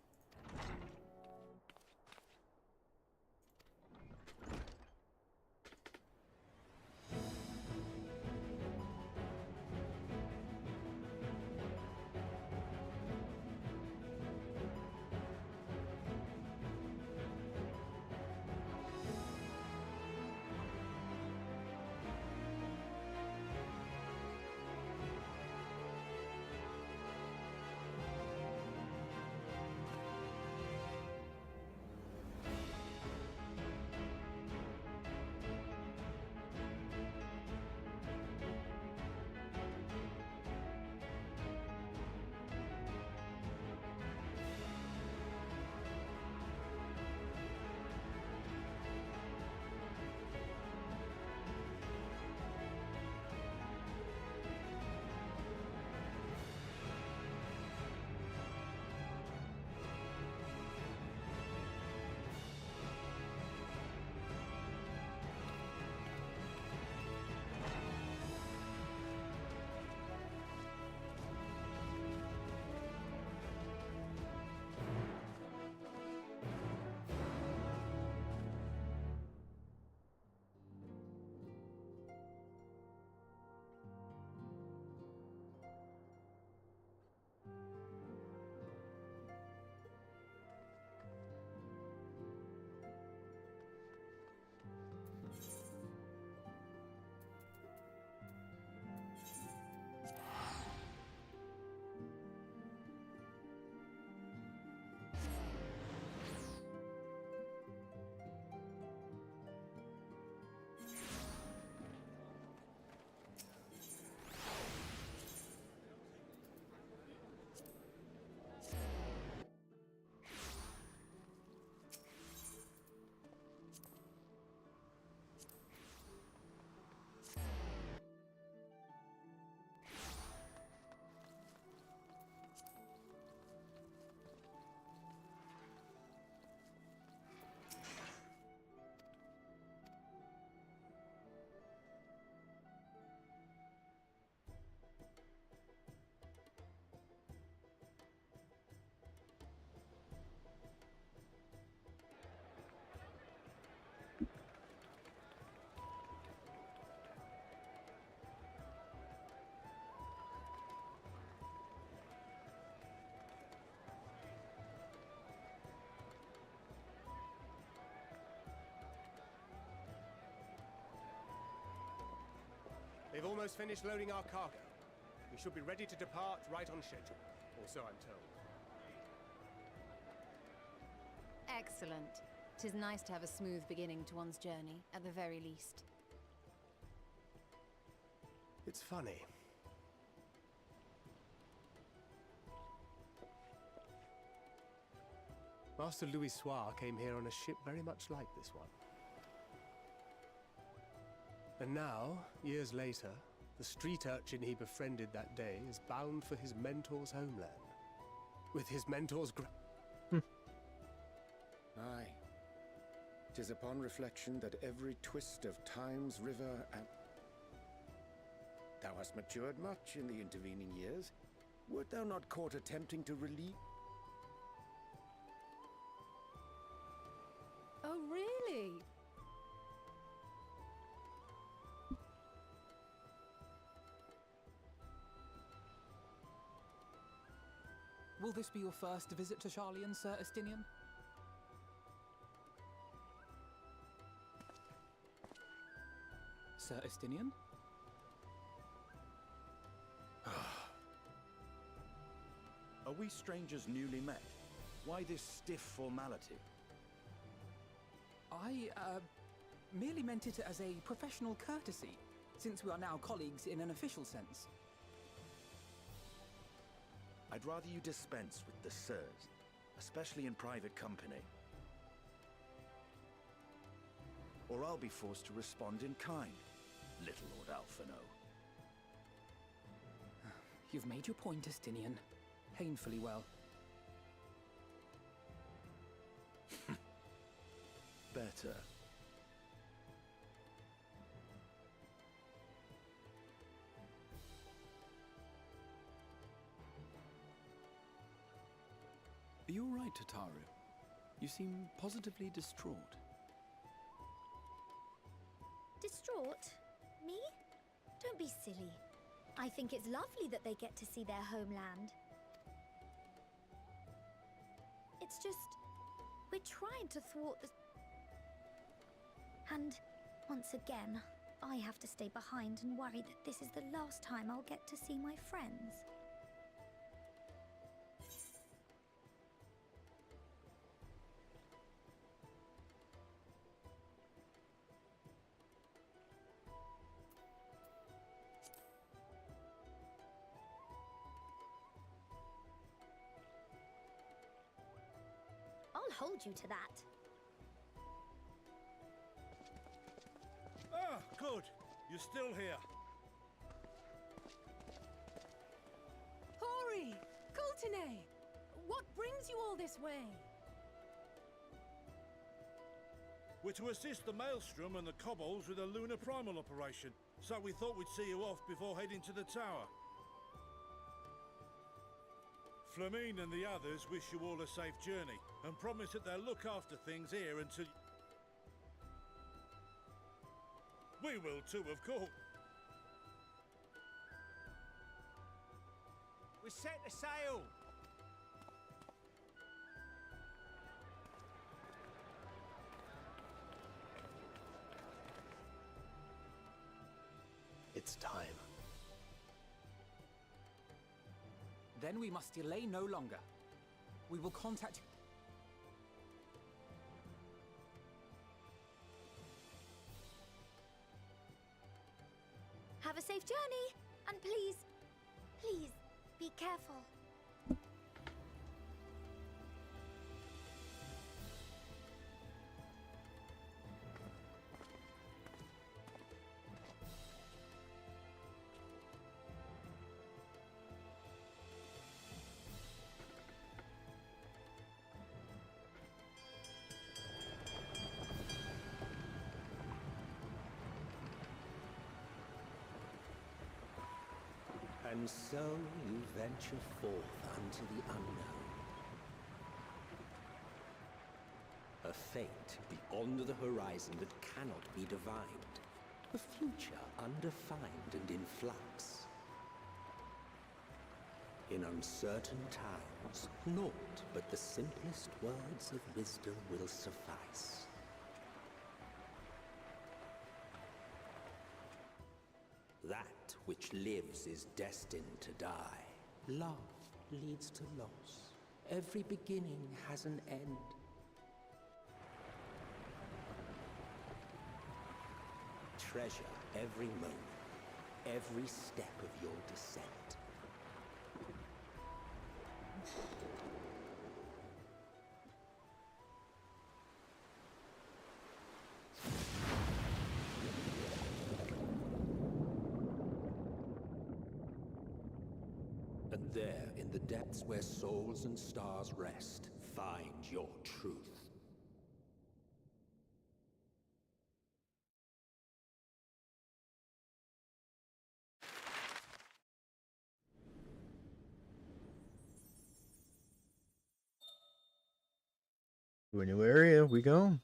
They've almost finished loading our cargo. We should be ready to depart right on schedule, or so I'm told. Excellent. 'Tis nice to have a smooth beginning to one's journey, at the very least. It's funny. Master Louis Soir came here on a ship very much like this one. And now, years later, the street urchin he befriended that day is bound for his mentor's homeland. With his mentor's Aye. 'Tis upon reflection that every twist of time's river and... Thou hast matured much in the intervening years. Wert thou not caught attempting to relieve... Oh, really? Will this be your first visit to Sharlayan, Sir Estinian? Sir Estinian? Are we strangers newly met? Why this stiff formality? I, merely meant it as a professional courtesy, since we are now colleagues in an official sense. I'd rather you dispense with the sirs, especially in private company. Or I'll be forced to respond in kind, little Lord Alphino. You've made your point, Estinian. Painfully well. Better. Are you all right, Tataru? You seem positively distraught. Distraught? Me? Don't be silly. I think it's lovely that they get to see their homeland. It's just... we're trying to thwart the... And, once again, I have to stay behind and worry that this is the last time I'll get to see my friends. I'll hold you to that. Ah, good. You're still here. Hori! Kultine! What brings you all this way? We're to assist the Maelstrom and the Kobolds with a lunar primal operation, so we thought we'd see you off before heading to the tower. Flamine and the others wish you all a safe journey, and promise that they'll look after things here until... We will too, of course. We set the sail! It's time. Then we must delay no longer. We will contact... Have a safe journey, and please, please, be careful. And so you venture forth unto the unknown. A fate beyond the horizon that cannot be divined. A future undefined and in flux. In uncertain times, naught but the simplest words of wisdom will suffice. That which lives is destined to die. Love leads to loss. Every beginning has an end. Treasure every moment, every step of your descent. And there, in the depths where souls and stars rest, find your truth. To a new area we go.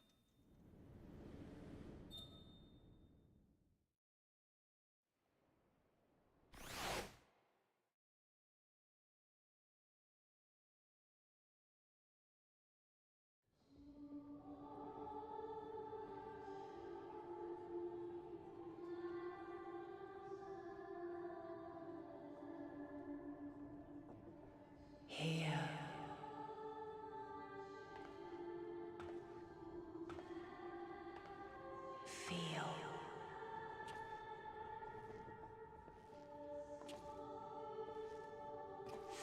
Here. Feel.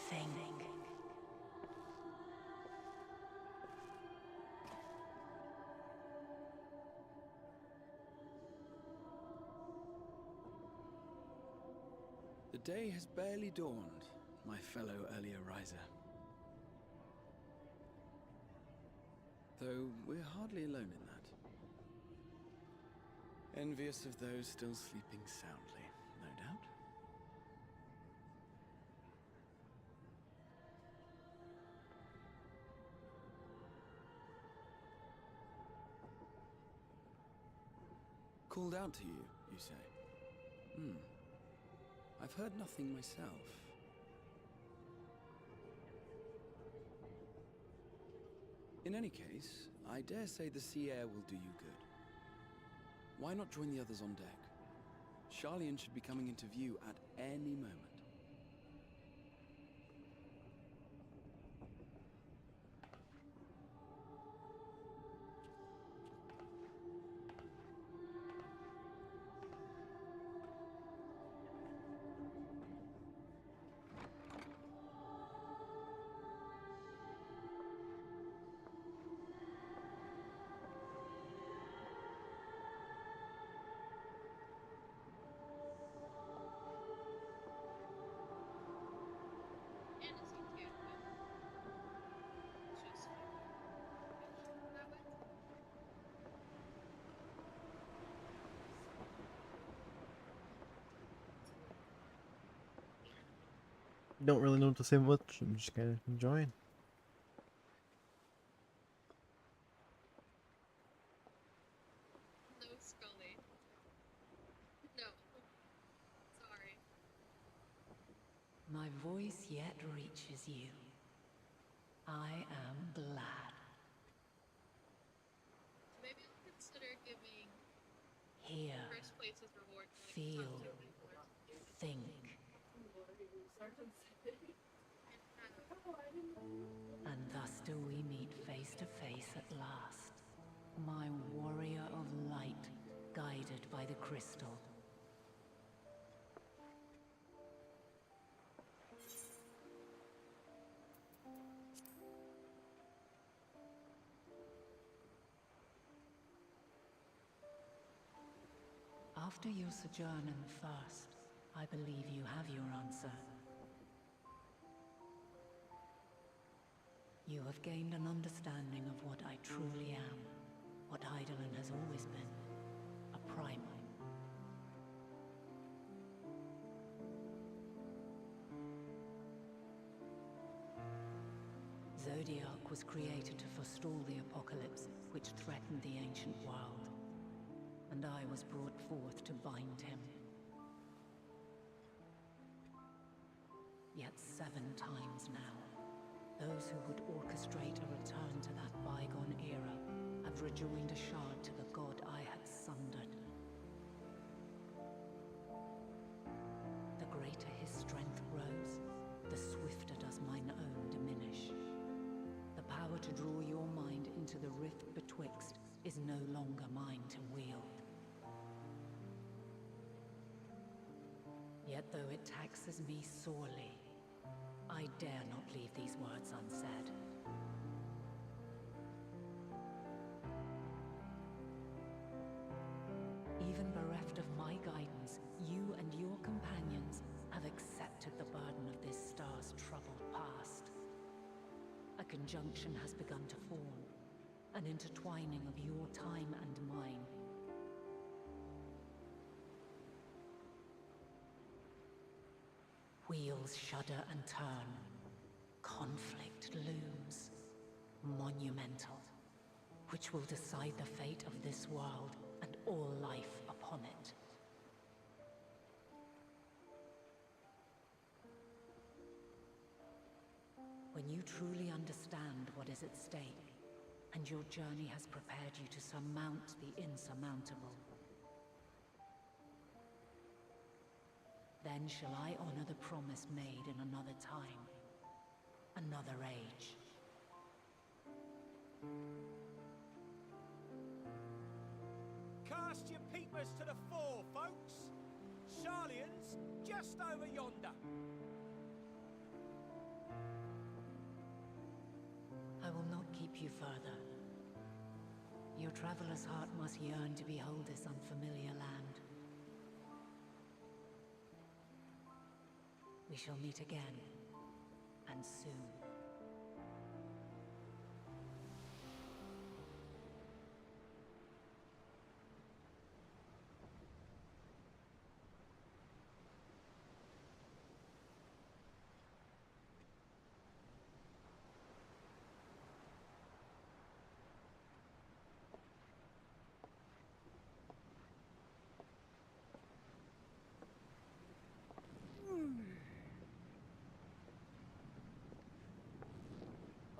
Think. The day has barely dawned, my fellow earlier riser. Though we're hardly alone in that. Envious of those still sleeping soundly, no doubt. Called out to you, you say? I've heard nothing myself. In any case, I dare say the sea air will do you good. Why not join the others on deck? Sharlayan should be coming into view at any moment. Don't really know what to say much. I'm just kind of enjoying. No, Scully. No. Sorry. My voice yet reaches you. I am glad. Maybe I'll consider giving Here. first place's reward to like Feel. Think. And thus do we meet face to face at last. My warrior of light, guided by the crystal. After your sojourn in the First, I believe you have your answer. You have gained an understanding of what I truly am, what Hydaelyn has always been, a primal. Zodiark was created to forestall the apocalypse which threatened the ancient world, and I was brought forth to bind him. Yet 7 times now, those who would orchestrate a return to that bygone era have rejoined a shard to the god I had sundered. Yet though it taxes me sorely, I dare not leave these words unsaid. Even bereft of my guidance, you and your companions have accepted the burden of this star's troubled past. A conjunction has begun to form, an intertwining of your time and mine. Wheels shudder and turn. Conflict looms. Monumental. Which will decide the fate of this world and all life upon it. When you truly understand what is at stake, and your journey has prepared you to surmount the insurmountable, then shall I honor the promise made in another time, another age. Cast your peepers to the fore, folks. Sharlayan's just over yonder. I will not keep you further. Your traveler's heart must yearn to behold this unfamiliar land. We shall meet again, and soon.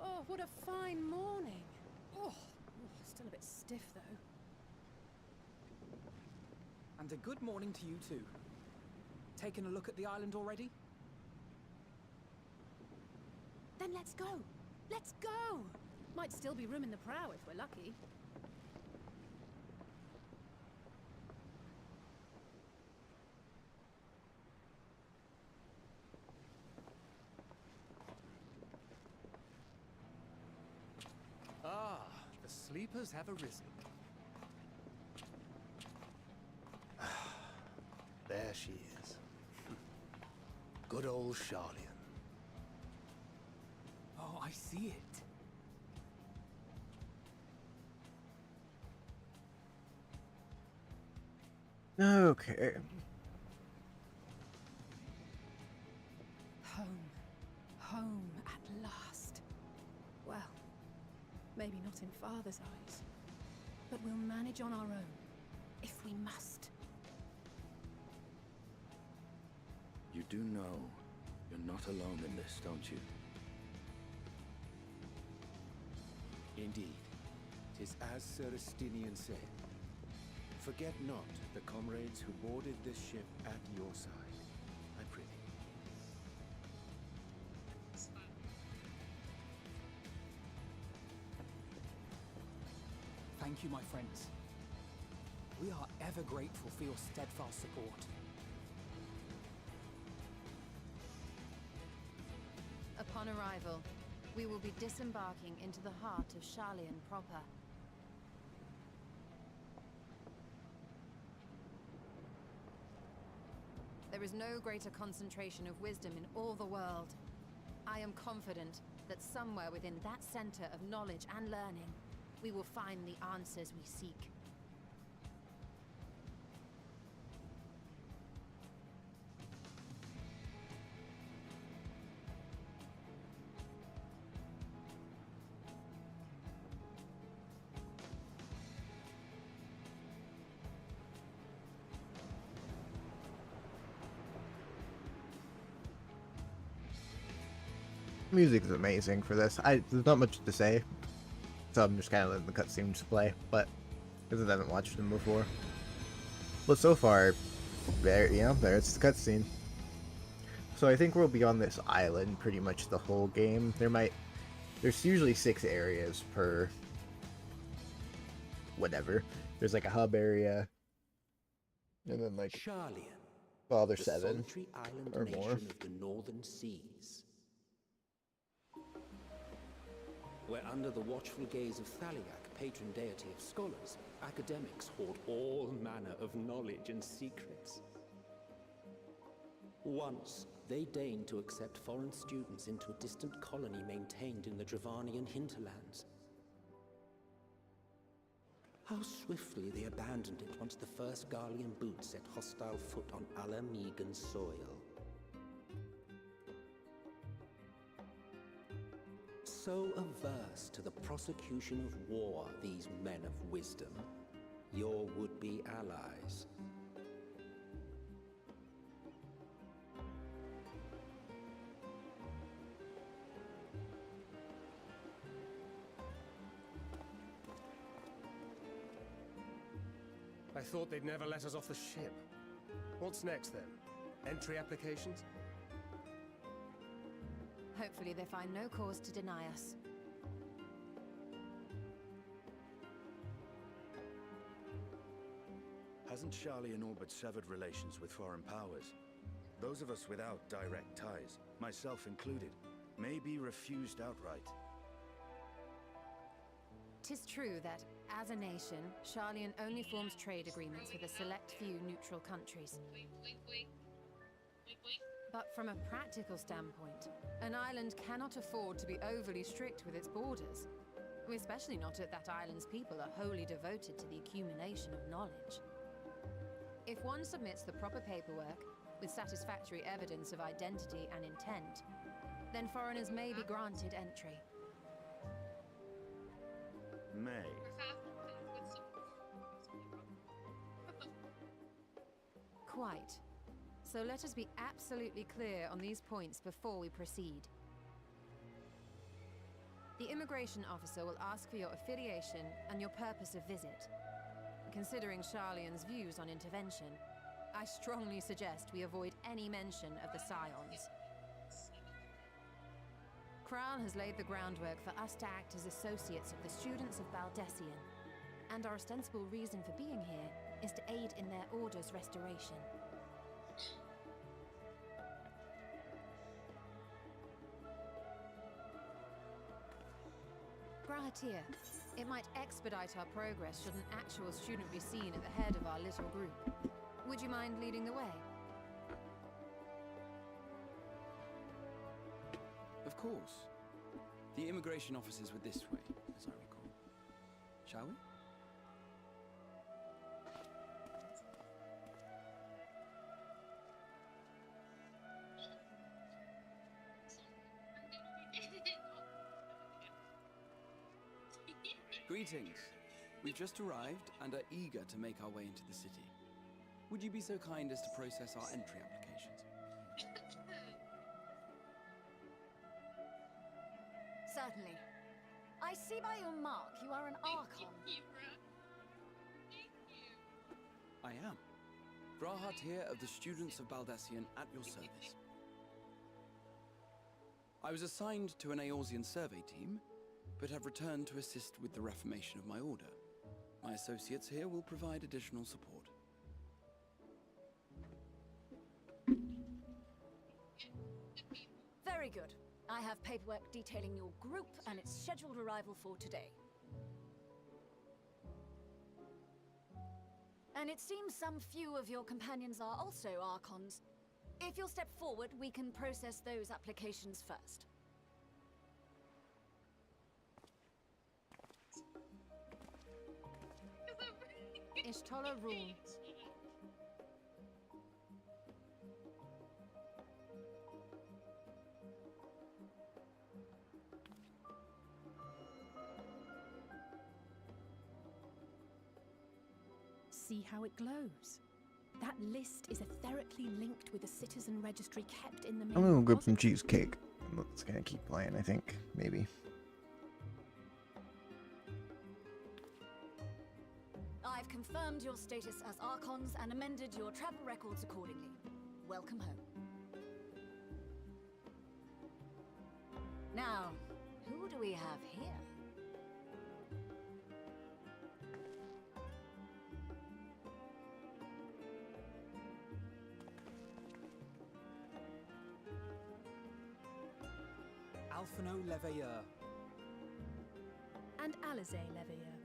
Oh, what a fine morning. Oh, still a bit stiff though. And a good morning to you too. Taking a look at the island already? Then let's go. Let's go. Might still be room in the prow if we're lucky. Ah, the sleepers have arisen. There she is. Good old Sharlayan. Oh, I see it. Okay. Home. Home at last. Well, maybe not in Father's eyes, but we'll manage on our own, if we must. You do know you're not alone in this, don't you? Indeed. 'Tis as Sir Estinian said. Forget not the comrades who boarded this ship at your side, I prithee. Thank you, my friends. We are ever grateful for your steadfast support. Upon arrival, we will be disembarking into the heart of Sharlayan proper. There is no greater concentration of wisdom in all the world. I am confident that somewhere within that center of knowledge and learning, we will find the answers we seek. Music is amazing for this. There's not much to say, so I'm just kind of letting the cutscenes play, but because I haven't watched them before. But so far, there's the cutscene. So I think we'll be on this island pretty much the whole game. There's usually 6 areas per whatever. There's like a hub area, and then like Sharlayan, Well, there's the 7 solitary island or nation more. of the northern seas. Where under the watchful gaze of Thaliak, patron deity of scholars, academics hoard all manner of knowledge and secrets. Once, they deigned to accept foreign students into a distant colony maintained in the Dravanian hinterlands. How swiftly they abandoned it once the first Garlean boot set hostile foot on Ala Mhigan soil. So averse to the prosecution of war, these men of wisdom, your would-be allies. I thought they'd never let us off the ship. What's next then? Entry applications? Hopefully they find no cause to deny us. Hasn't Sharlayan all but severed relations with foreign powers? Those of us without direct ties, myself included, may be refused outright. 'Tis true that, as a nation, Sharlayan only forms trade agreements with a select few neutral countries. But from a practical standpoint, an island cannot afford to be overly strict with its borders. Especially not if that island's people are wholly devoted to the accumulation of knowledge. If one submits the proper paperwork, with satisfactory evidence of identity and intent, then foreigners may be granted entry. May. Quite. So let us be absolutely clear on these points before we proceed. The immigration officer will ask for your affiliation and your purpose of visit. Considering Sharlayan's views on intervention, I strongly suggest we avoid any mention of the Scions. Kral has laid the groundwork for us to act as associates of the students of Baldesion, and our ostensible reason for being here is to aid in their order's restoration. Grahatir, it might expedite our progress should an actual student be seen at the head of our little group. Would you mind leading the way? Of course. The immigration officers were this way, as I recall. Shall we? Greetings. We've just arrived and are eager to make our way into the city. Would you be so kind as to process our entry applications? Certainly. I see by your mark you are an Archon. I am. Grahat here of the Students of Baldesion at your service. I was assigned to an Eorzean survey team, but have returned to assist with the reformation of my order. My associates here will provide additional support. Very good. I have paperwork detailing your group and its scheduled arrival for today. And it seems some few of your companions are also Archons. If you'll step forward, we can process those applications first. Ishtola rule. See how it glows. That list is etherically linked with the citizen registry kept in the main I'm gonna grab some repository. cheesecake. Let's gonna keep playing, I think. Maybe. I've confirmed your status as Archons and amended your travel records accordingly. Welcome home. Now, who do we have here? Alphino Leveilleur. And Alize Leveilleur.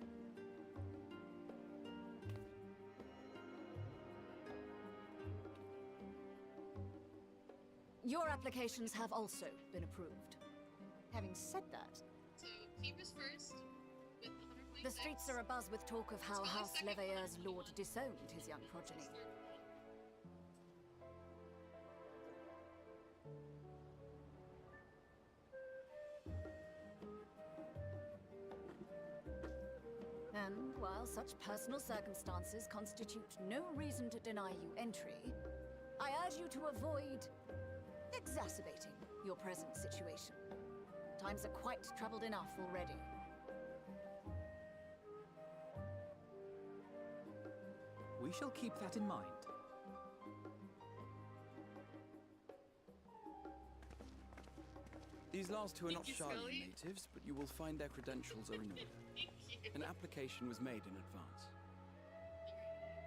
Your applications have also been approved. Having said that, So, Phoebus first, with 100 the streets are abuzz with talk of how House Leveilleur's lord disowned his young progeny. And while such personal circumstances constitute no reason to deny you entry, I urge you to avoid exacerbating your present situation. Times are quite troubled enough already. We shall keep that in mind. These last two are not Thank you, Charlian Scully. natives, but you will find their credentials are in order. An application was made in advance.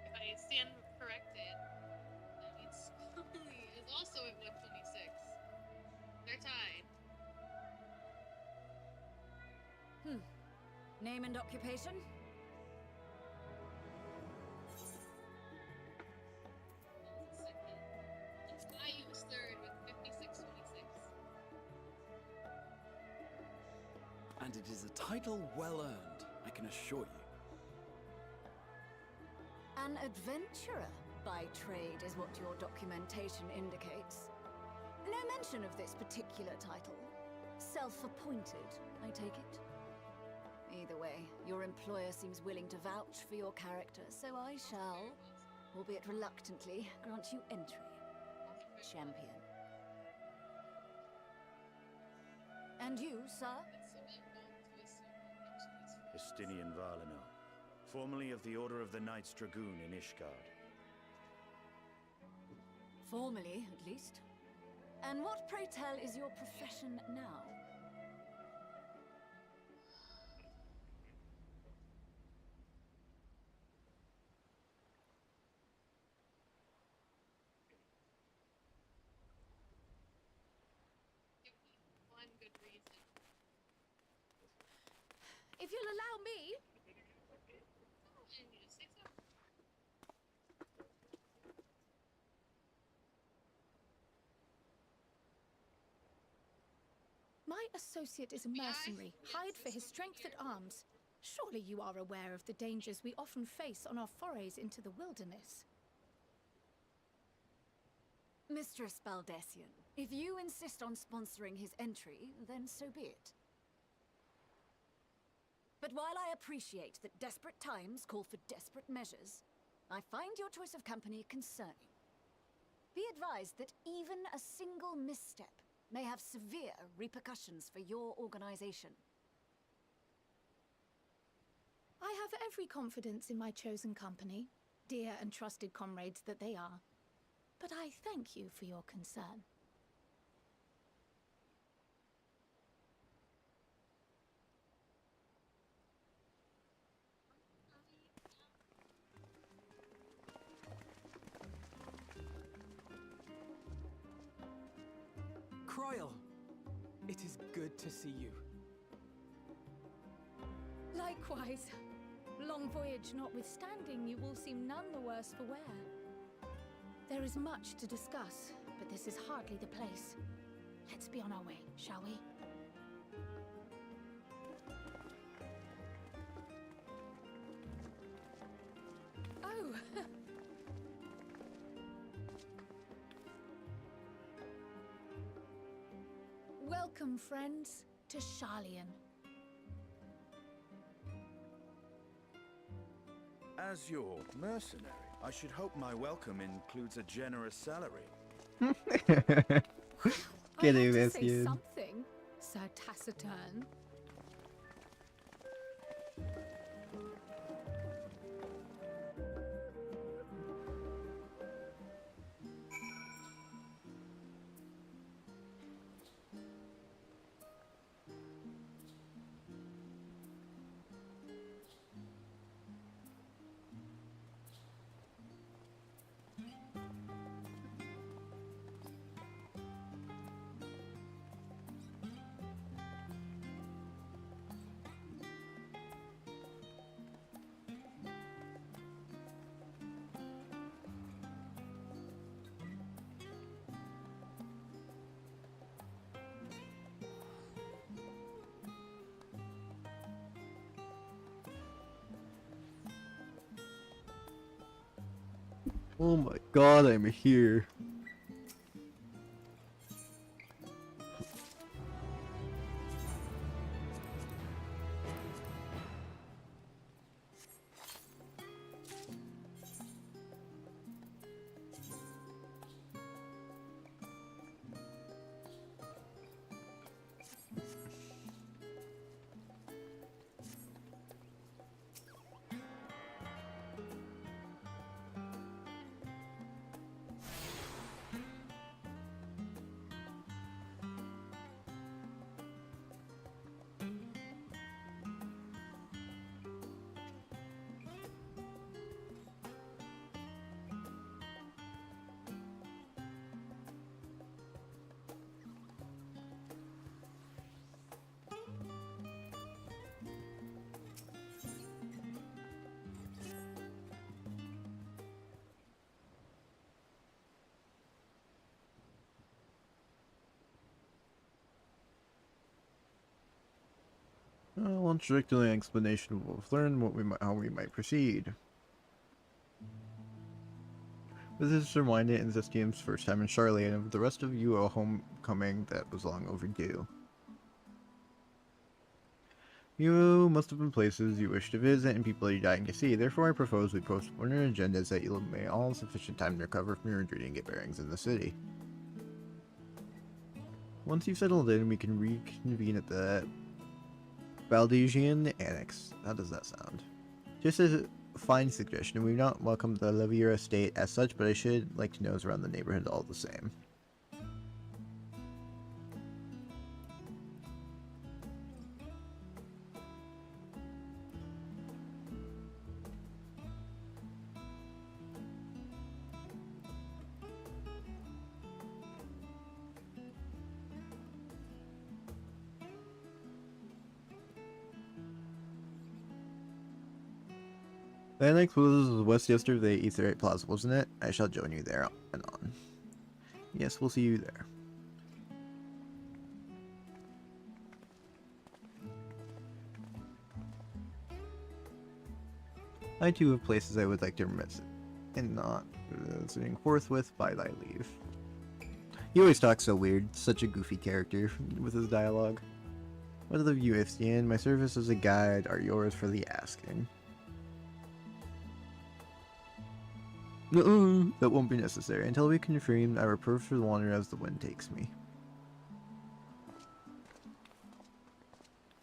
If I stand corrected, that means Scully is also at 126. They're tied. Name and occupation? Caillou is third with 5626. And it is a title well earned, I can assure you. An adventurer by trade is what your documentation indicates. No mention of this particular title. Self-appointed, I take it? Either way, your employer seems willing to vouch for your character, so I shall, albeit reluctantly, grant you entry. Champion. And you, sir? Estinian Valino, formerly of the Order of the Knights Dragoon in Ishgard. Formally, at least. And what, pray tell, is your profession now? One good reason. If you'll allow me. And you just say so. My associate is a mercenary, hired for his strength at arms. Surely you are aware of the dangers we often face on our forays into the wilderness. Mistress Baldessian, if you insist on sponsoring his entry, then so be it. But while I appreciate that desperate times call for desperate measures, I find your choice of company concerning. Be advised that even a single misstep may have severe repercussions for your organization. I have every confidence in my chosen company, dear and trusted comrades that they are. But I thank you for your concern. Croyle, it is good to see you. Likewise. Long voyage notwithstanding, you all seem none the worse for wear. There is much to discuss, but this is hardly the place. Let's be on our way, shall we? Oh! Welcome, friends, to Charlian. As your mercenary, I should hope my welcome includes a generous salary. Get I him, had to say Espion. something, Sir Taciturn. Oh my god, I'm here. Launch directly an explanation of what we've learned, how we might proceed. This is to remind it in Zestium's first time in Charlotte, and of the rest of you a homecoming that was long overdue. You must have been places you wish to visit and people you're dying to see, therefore I propose we postpone your agendas that you may all have sufficient time to recover from your injury and get bearings in the city. Once you've settled in, we can reconvene at the Valdesian Annex. How does that sound? Just as a fine suggestion, we've not welcomed the Levier estate as such, but I should like to know it's around the neighborhood all the same. The annex was west yesterday, Etherite Plaza, wasn't it? I shall join you there and on. Yes, we'll see you there. I too have places I would like to visit, and not visiting forthwith by thy leave. He always talks so weird, such a goofy character with his dialogue. What of you, Iftian? My service as a guide are yours for the asking. No, that won't be necessary. Until we confirm, I will prefer to wander as the wind takes me.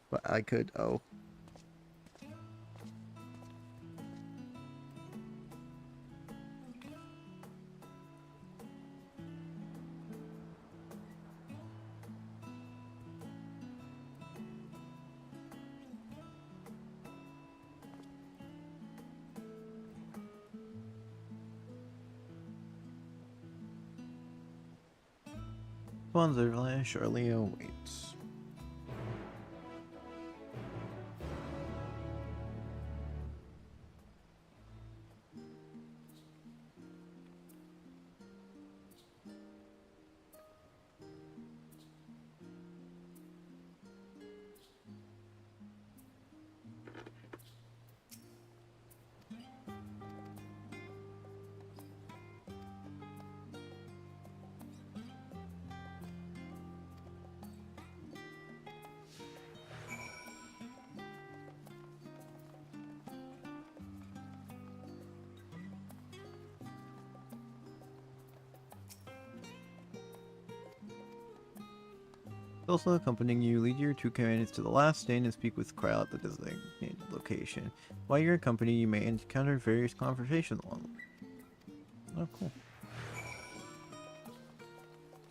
But I could, oh. Bonzerville surely awaits. Also accompanying you, lead your two companions to the last stand and speak with Kryl at the designated location. While you're in company, you may encounter various conversations along. Oh, cool.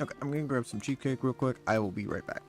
Okay, I'm gonna grab some cheesecake real quick. I will be right back.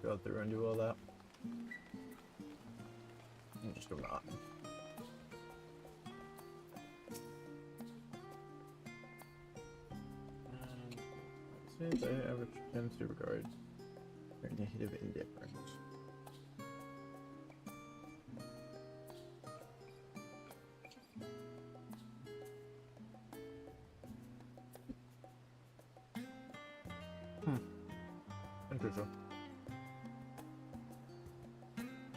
go through and do all that. And just go not. Since I average tends to regard their negative indifference. Interesting.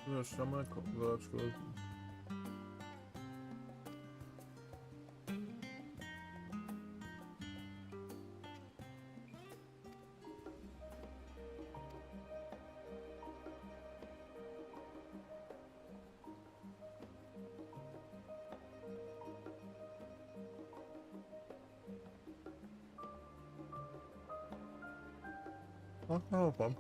The summer gloves goes. Oh, fun.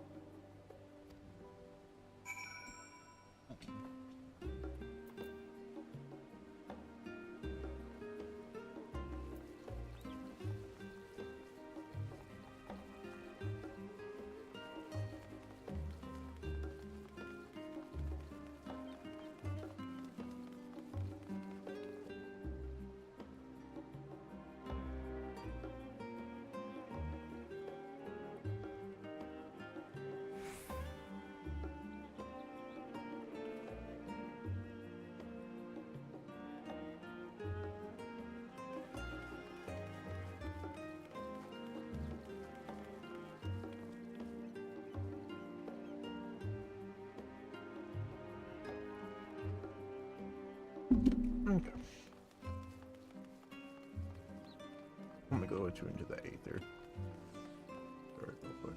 Okay. I'm gonna go into the Aether. Alright, real quick.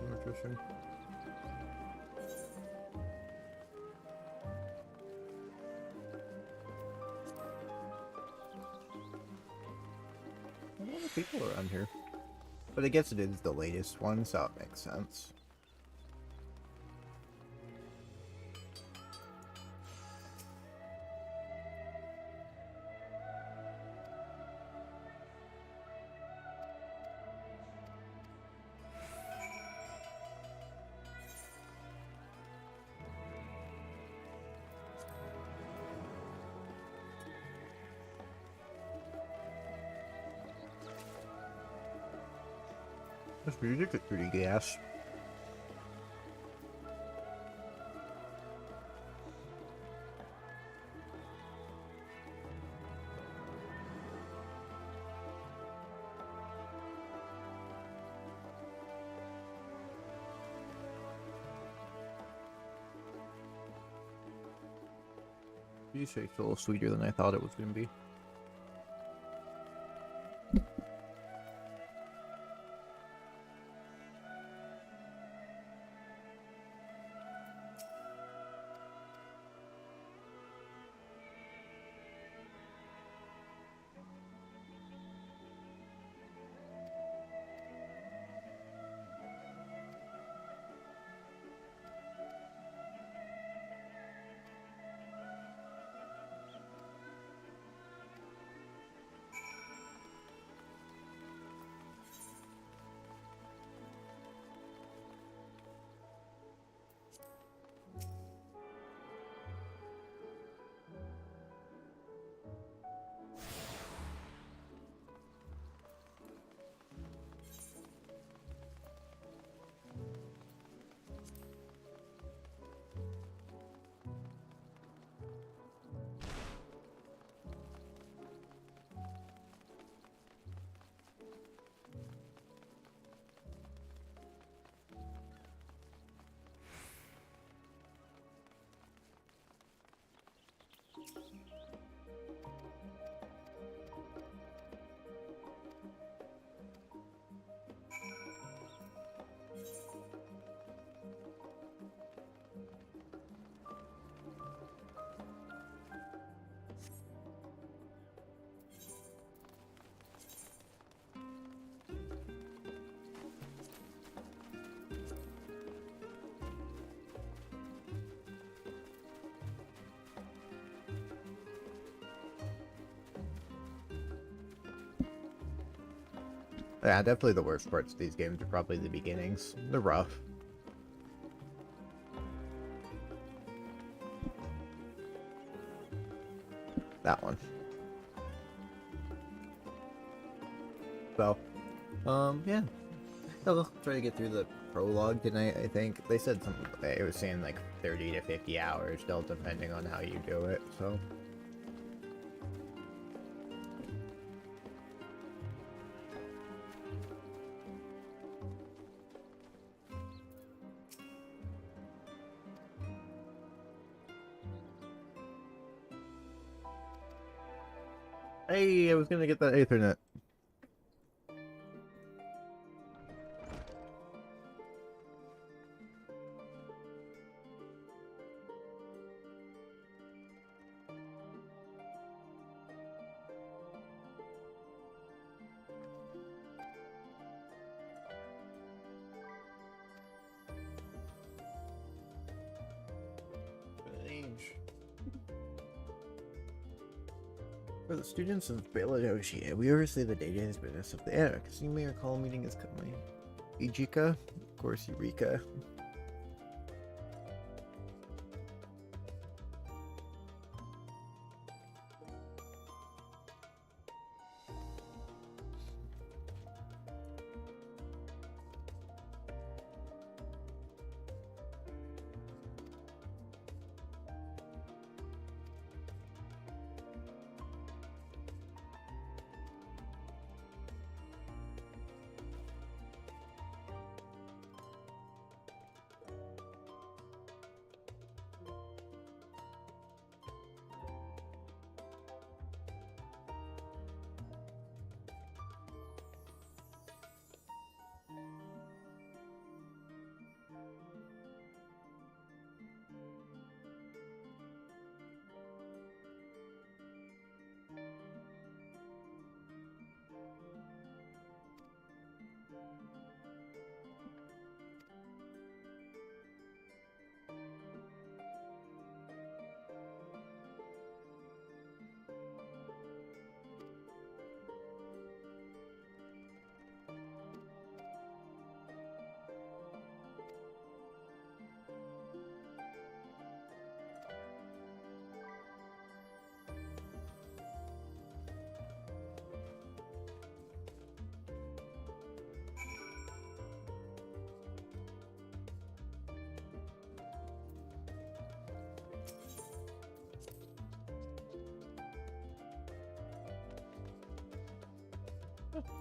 Nutrition. A lot of people around here. But I guess it is the latest one, so it makes sense. This music is pretty gas. These shakes a little sweeter than I thought it was going to be. Yeah, definitely the worst parts of these games are probably the beginnings. They're rough. That one. So, yeah. I'll try to get through the prologue tonight, I think. They said something, it was saying like 30 to 50 hours, still depending on how you do it, so. Hey, I was gonna get that Ethernet. For the students of Beladosia, we oversee the day-to-day business of the era. You may recall meeting is coming. Ijika, of course, Eureka.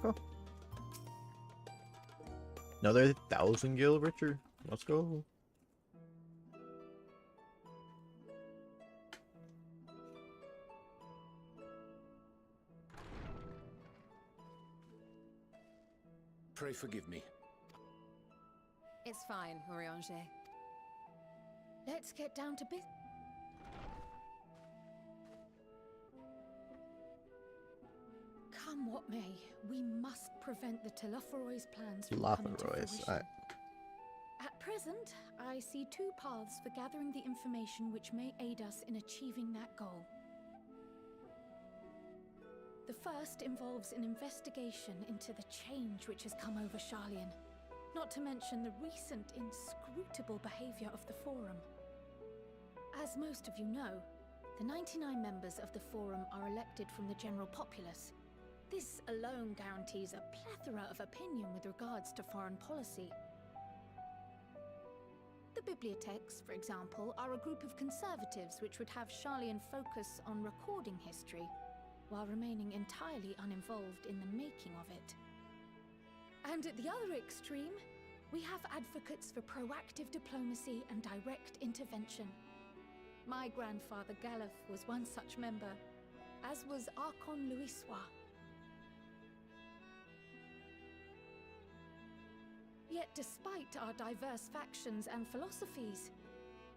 Oh. Another 1,000 gil, Richard. Let's go. Pray forgive me. It's fine, Urianger. Let's get down to business. Come what may, we must prevent the Telophorois' plans from coming to fruition. At present, I see two paths for gathering the information which may aid us in achieving that goal. The first involves an investigation into the change which has come over Sharlayan, not to mention the recent inscrutable behavior of the Forum. As most of you know, the 99 members of the Forum are elected from the general populace. This alone guarantees a plethora of opinion with regards to foreign policy. The Bibliotheques, for example, are a group of conservatives which would have Sharlayan focus on recording history, while remaining entirely uninvolved in the making of it. And at the other extreme, we have advocates for proactive diplomacy and direct intervention. My grandfather Galef was one such member, as was Archon Louisois. Yet despite our diverse factions and philosophies,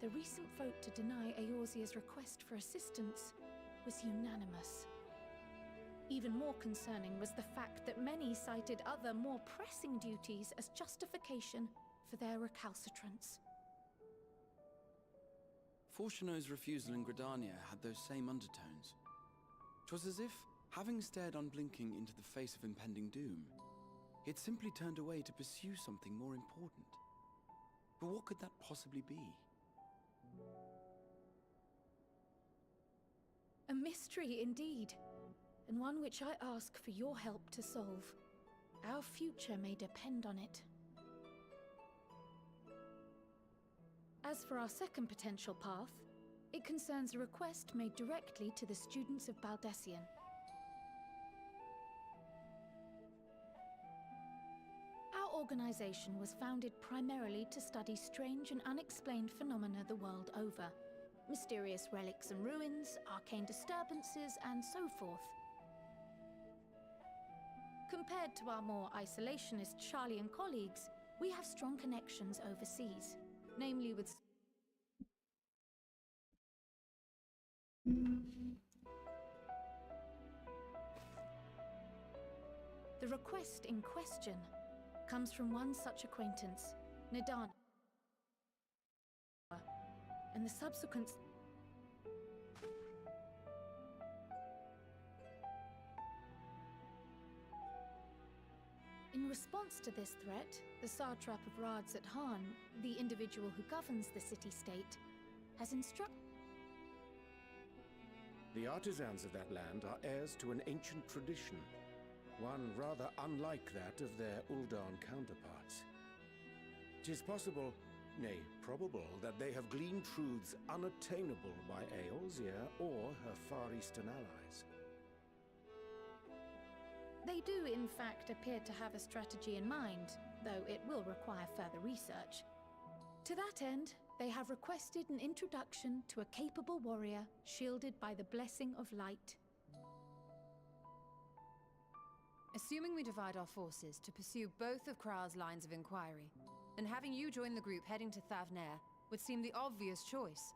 the recent vote to deny Eorzea's request for assistance was unanimous. Even more concerning was the fact that many cited other, more pressing duties as justification for their recalcitrance. Fortuno's refusal in Gridania had those same'. 'Twas as if, having stared unblinking into the face of impending doom, It simply turned away to pursue something more important. But what could that possibly be? A mystery indeed, and one which I ask for your help to solve. Our future may depend on it. As for our second potential path, it concerns a request made directly to the students of Baldesion. Our organization was founded primarily to study strange and unexplained phenomena the world over. Mysterious relics and ruins, arcane disturbances, and so forth. Compared to our more isolationist Sharlayan colleagues, we have strong connections overseas, namely with the request in question comes from one such acquaintance, Nadana, and the subsequent In response to this threat, the Satrap of Radzat Han, the individual who governs the city-state, has instructed The artisans of that land are heirs to an ancient tradition, one rather unlike that of their Uldan counterparts. 'Tis possible, nay, probable, that they have gleaned truths unattainable by Eorzea or her Far Eastern allies. They do, in fact, appear to have a strategy in mind, though it will require further research. To that end, they have requested an introduction to a capable warrior shielded by the blessing of light. Assuming we divide our forces to pursue both of Kral's lines of inquiry, and having you join the group heading to Thavnair would seem the obvious choice.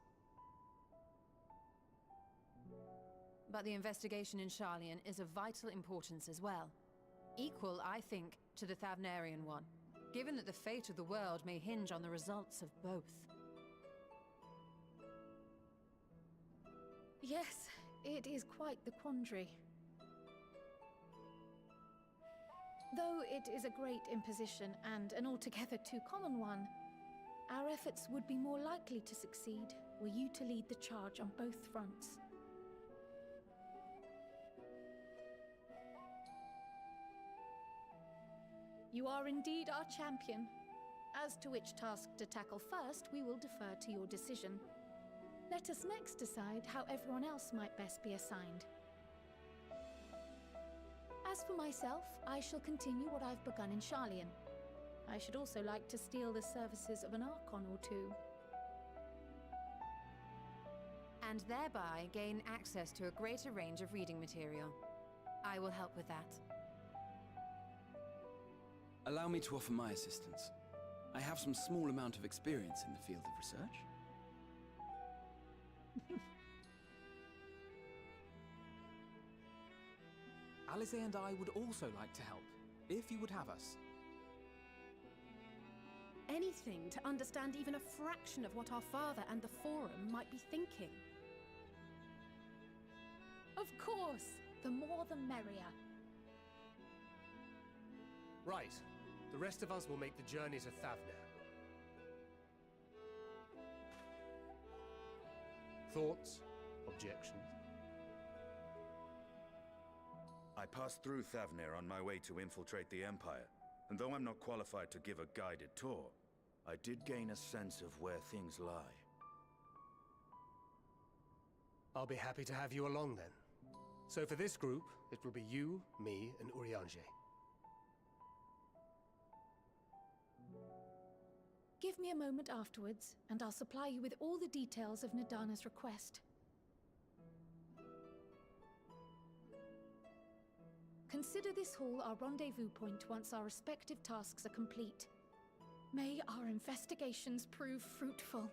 But the investigation in Sharlayan is of vital importance as well. Equal, I think, to the Thavnarian one, given that the fate of the world may hinge on the results of both. Yes, it is quite the quandary. Though it is a great imposition and an altogether too common one, our efforts would be more likely to succeed were you to lead the charge on both fronts. You are indeed our champion. As to which task to tackle first, we will defer to your decision. Let us next decide how everyone else might best be assigned. As for myself, I shall continue what I've begun in Sharlayan. I should also like to steal the services of an Archon or two. And thereby gain access to a greater range of reading material. I will help with that. Allow me to offer my assistance. I have some small amount of experience in the field of research. Alize and I would also like to help, if you would have us. Anything to understand even a fraction of what our father and the Forum might be thinking. Of course! The more the merrier. Right. The rest of us will make the journey to Thavnair. Thoughts? Objections? I passed through Thavnair on my way to infiltrate the Empire, and though I'm not qualified to give a guided tour, I did gain a sense of where things lie. I'll be happy to have you along then. So for this group, it will be you, me, and Urianger. Give me a moment afterwards, and I'll supply you with all the details of Nadana's request. Consider this hall our rendezvous point once our respective tasks are complete. May our investigations prove fruitful.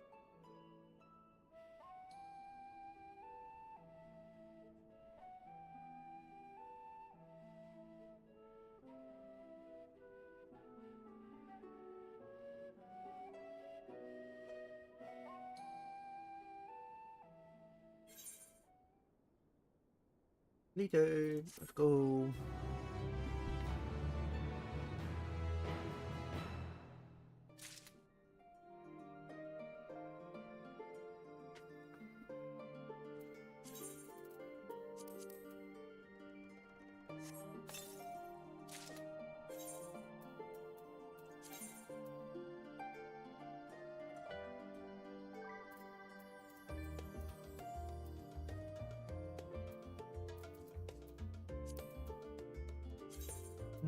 Later, let's go.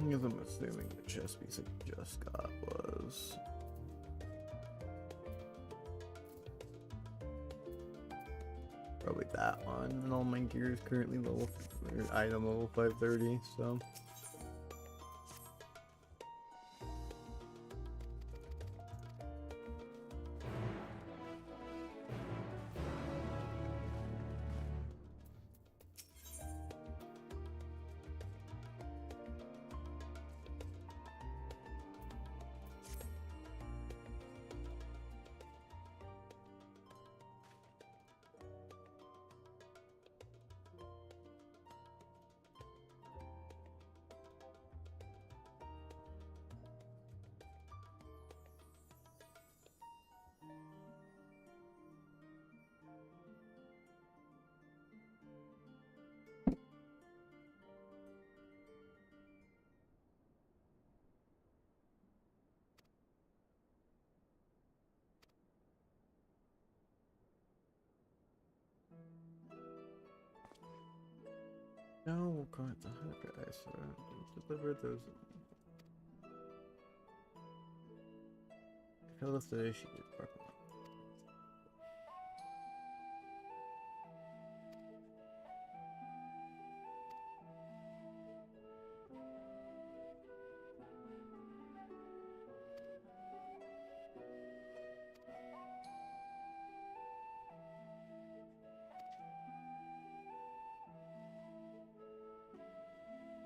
Because I'm assuming the chess piece I just got was. Probably that one, and all my gear is currently item level 530, so. No, we'll call it the Hawkeye, so deliver those. Tell us the issue.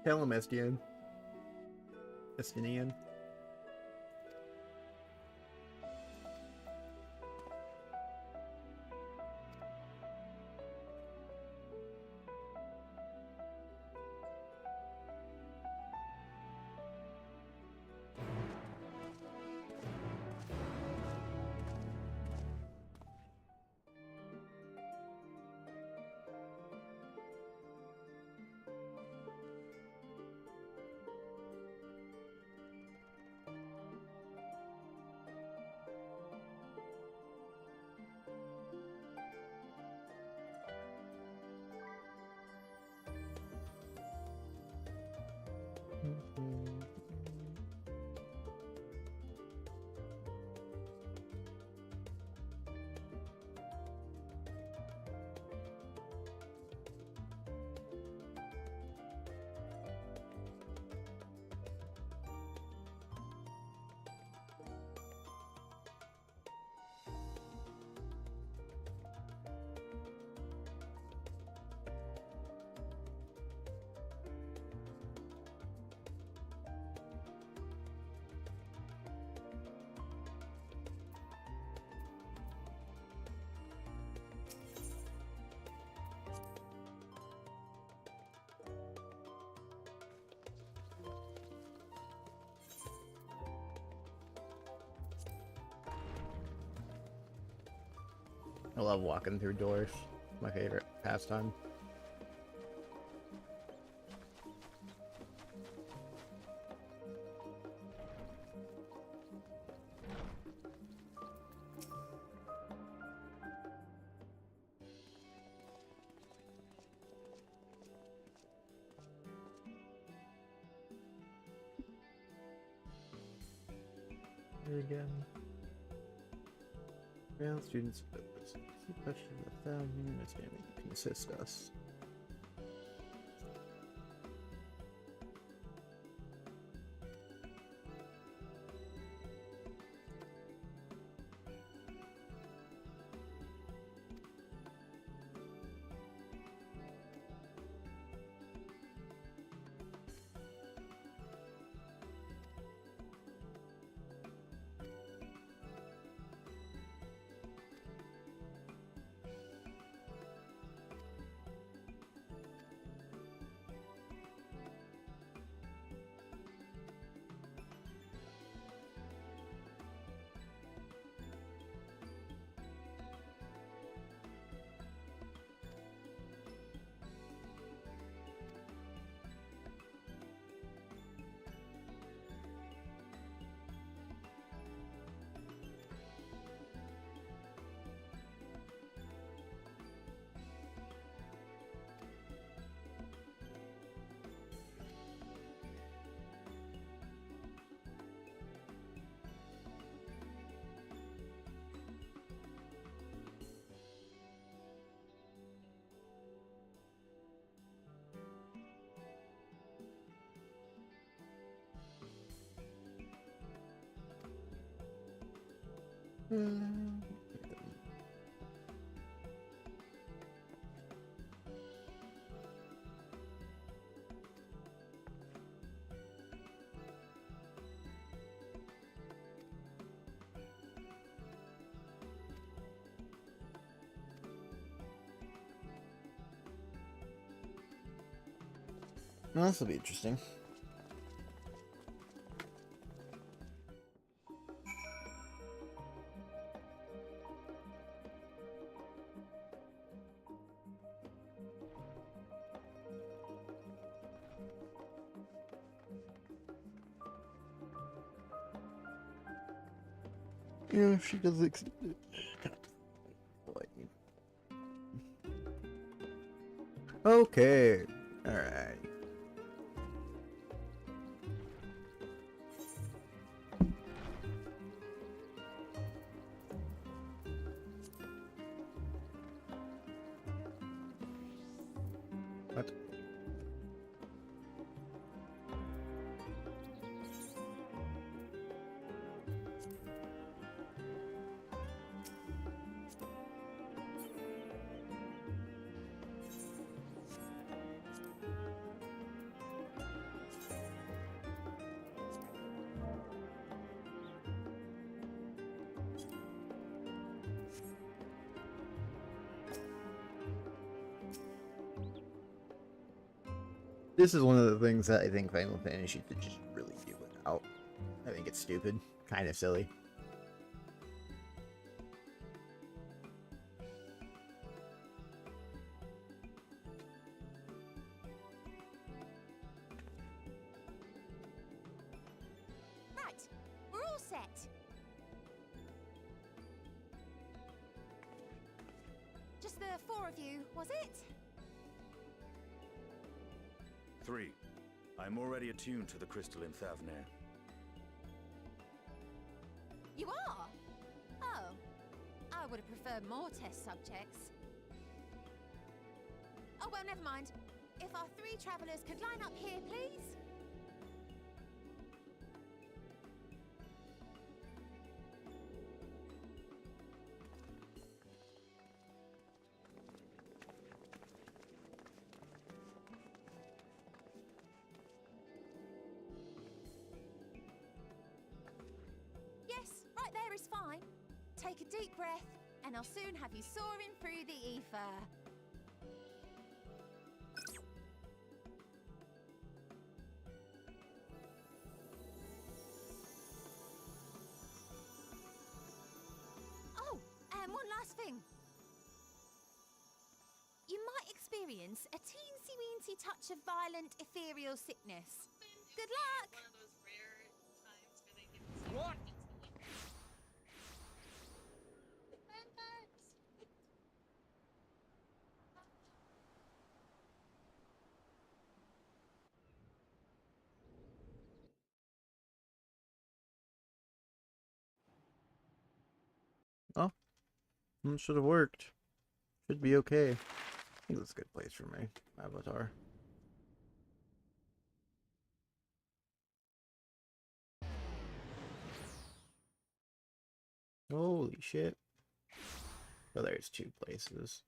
Tell him, Estienne. Estinian. I love walking through doors. My favorite pastime. Here again. Well, students, question with them, understanding can assist us. Well, this will be interesting. Yeah, she does okay. Alright. What? This is one of the things that I think Final Fantasy should just really do without. I think it's stupid. Kind of silly. Right, we're all set. Just the 4 of you, was it? 3. I'm already attuned to the crystal in Thavnair. You are? Oh, I would have preferred more test subjects. Oh, well, never mind. If our 3 travelers could line up here, please. Yes, right there is fine. Take a deep breath, and I'll soon have you soaring through the ether. Oh, and one last thing. You might experience a teensy-weensy touch of violent ethereal sickness. Good luck! One of those rare times where they give us what? Oh, it should have worked. Should be okay. I think that's a good place for my avatar. Holy shit. Oh, there's 2 places.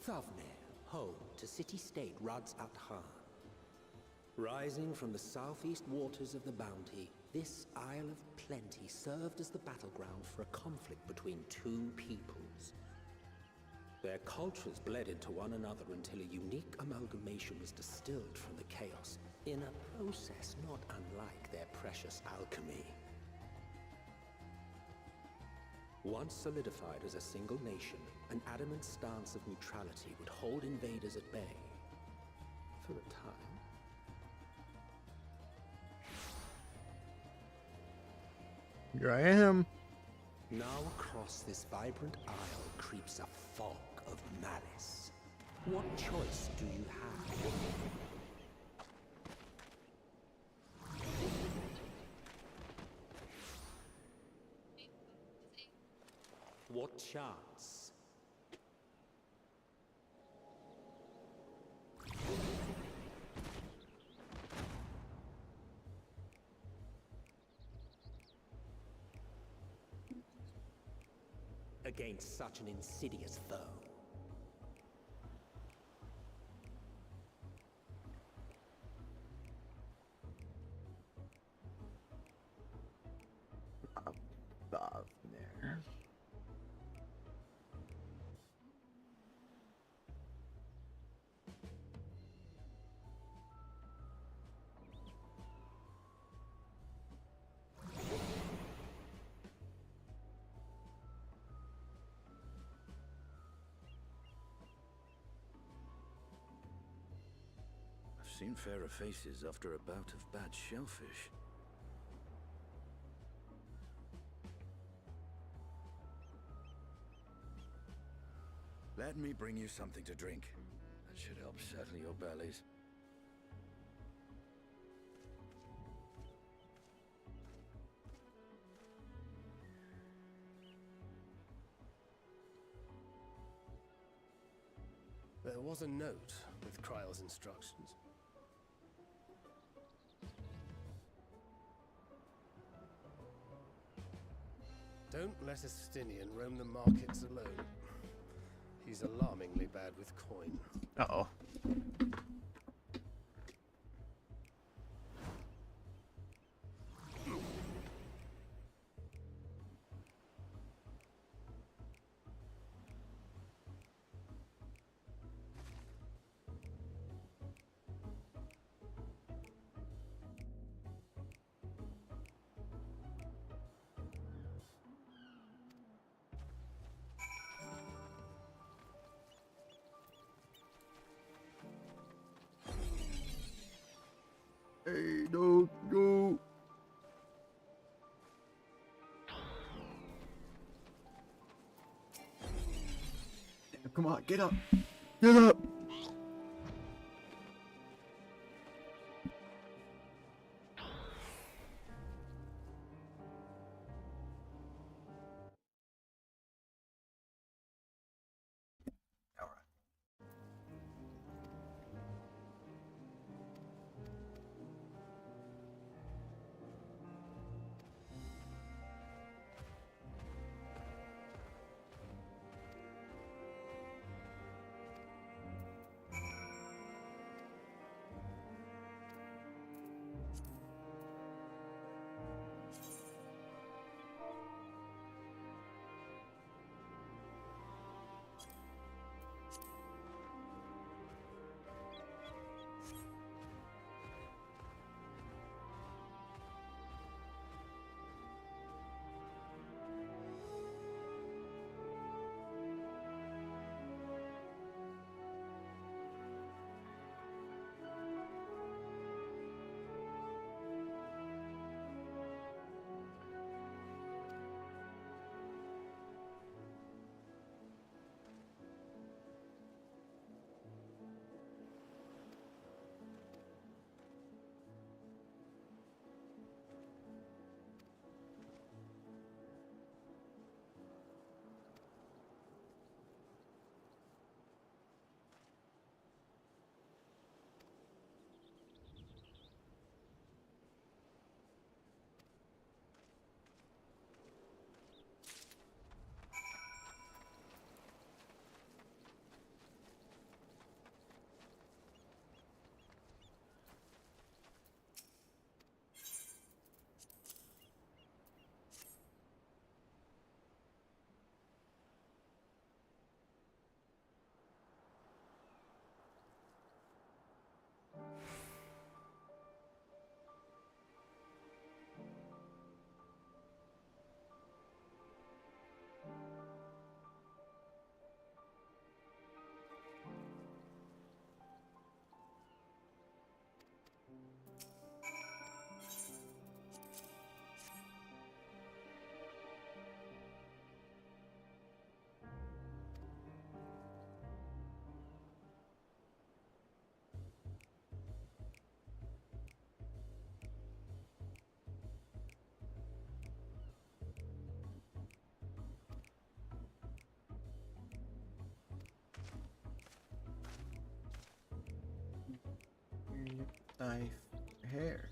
Thavnair, home to city-state Rads at Han. Rising from the southeast waters of the Bounty, this Isle of Plenty served as the battleground for a conflict between 2 peoples. Their cultures bled into one another until a unique amalgamation was distilled from the chaos, in a process not unlike their precious alchemy. Once solidified as a single nation, an adamant stance of neutrality would hold invaders at bay for a time. Here I am. Now across this vibrant isle creeps a fog of malice. What choice do you have? What chance? against such an insidious foe. There. I've seen fairer faces after a bout of bad shellfish. Let me bring you something to drink. That should help settle your bellies. There was a note with Kryle's instructions. Don't let Estinian roam the markets alone. He's alarmingly bad with coin. Uh-oh. Hey, no, no. Come on, get up. Get up. Knife hair.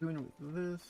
doing with this?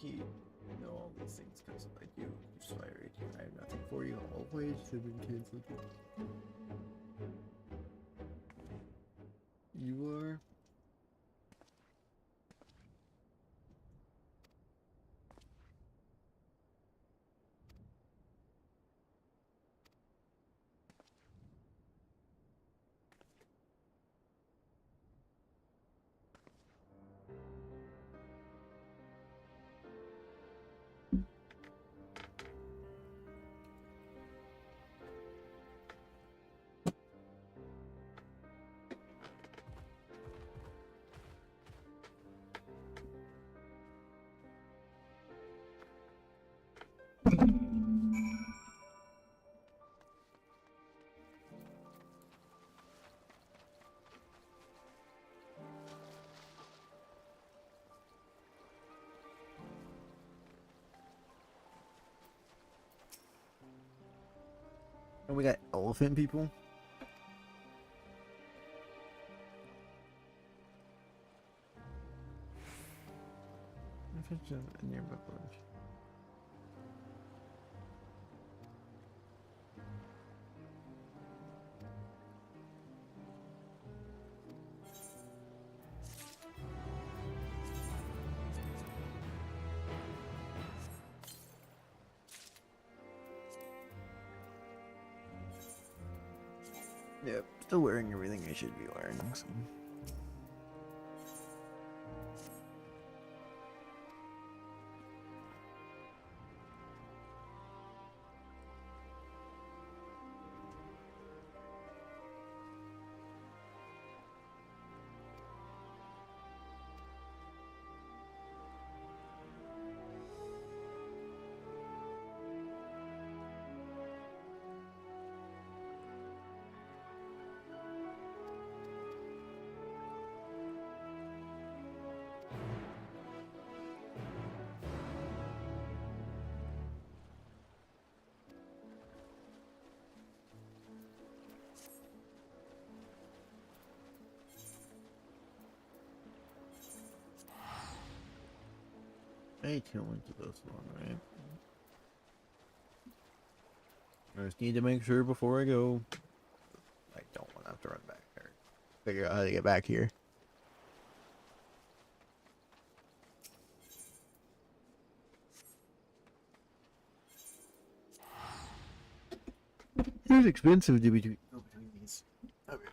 Guaranteed. You know all these things because I do. Just fire right here. I have nothing for you. All voyages have been cancelled. You are. And we got elephant people. Nearby village. Yep, still wearing everything I should be wearing, so. I too into this one, right? I just need to make sure before I go. I don't want to have to run back there. Figure out how to get back here. It's expensive to be go between these. Okay.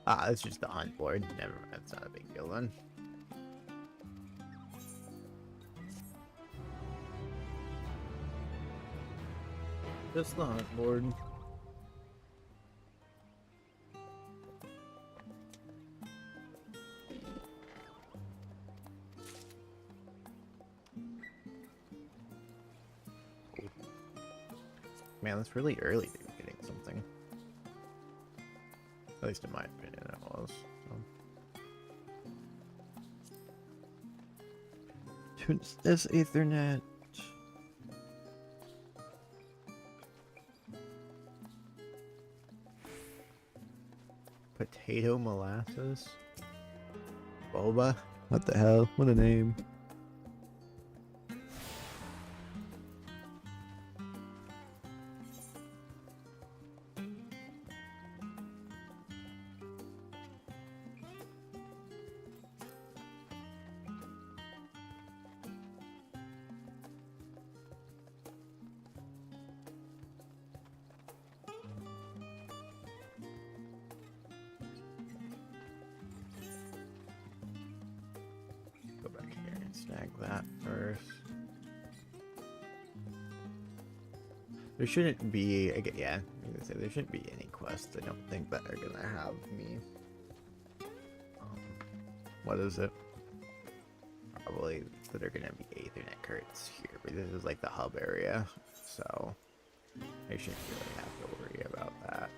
Ah, it's just the hunt board. Never mind, that's not a big deal then. Just the hunt board. Man, that's really early to be getting something. At least in my opinion, it was. So. This Ethernet. Potato molasses? Boba? What the hell? What a name. Go back here and snag that first. There shouldn't be, yeah, I was gonna say there shouldn't be any quests. I don't think that are gonna have me. What is it? Probably that are gonna be Ethernet cards here, but this is like the hub area, so I shouldn't really have to worry about that.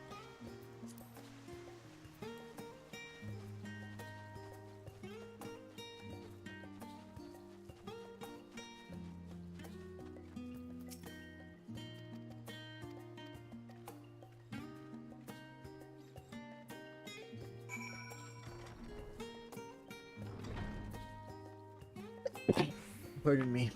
Pardon me.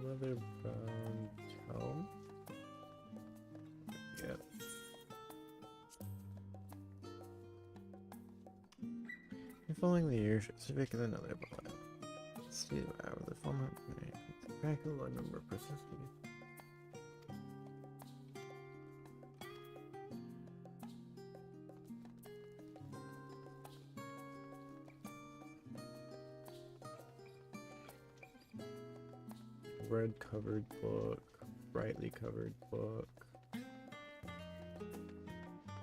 Leather-bound tome. Yep. If following the year, specific is another bullet. Let's see how the format back a low number of persistent. Red covered book, brightly covered book.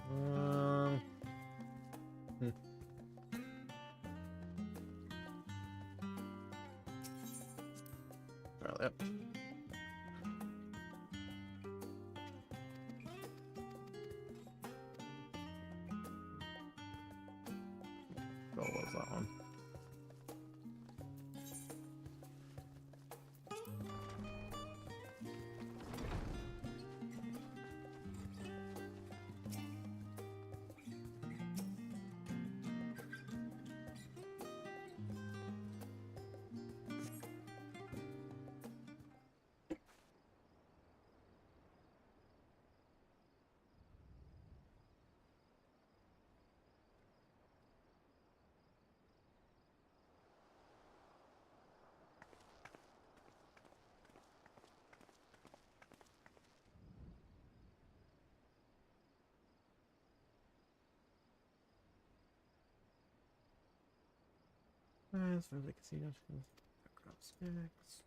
Well, yep. What was that one? Sounds like casino skills. Background specs.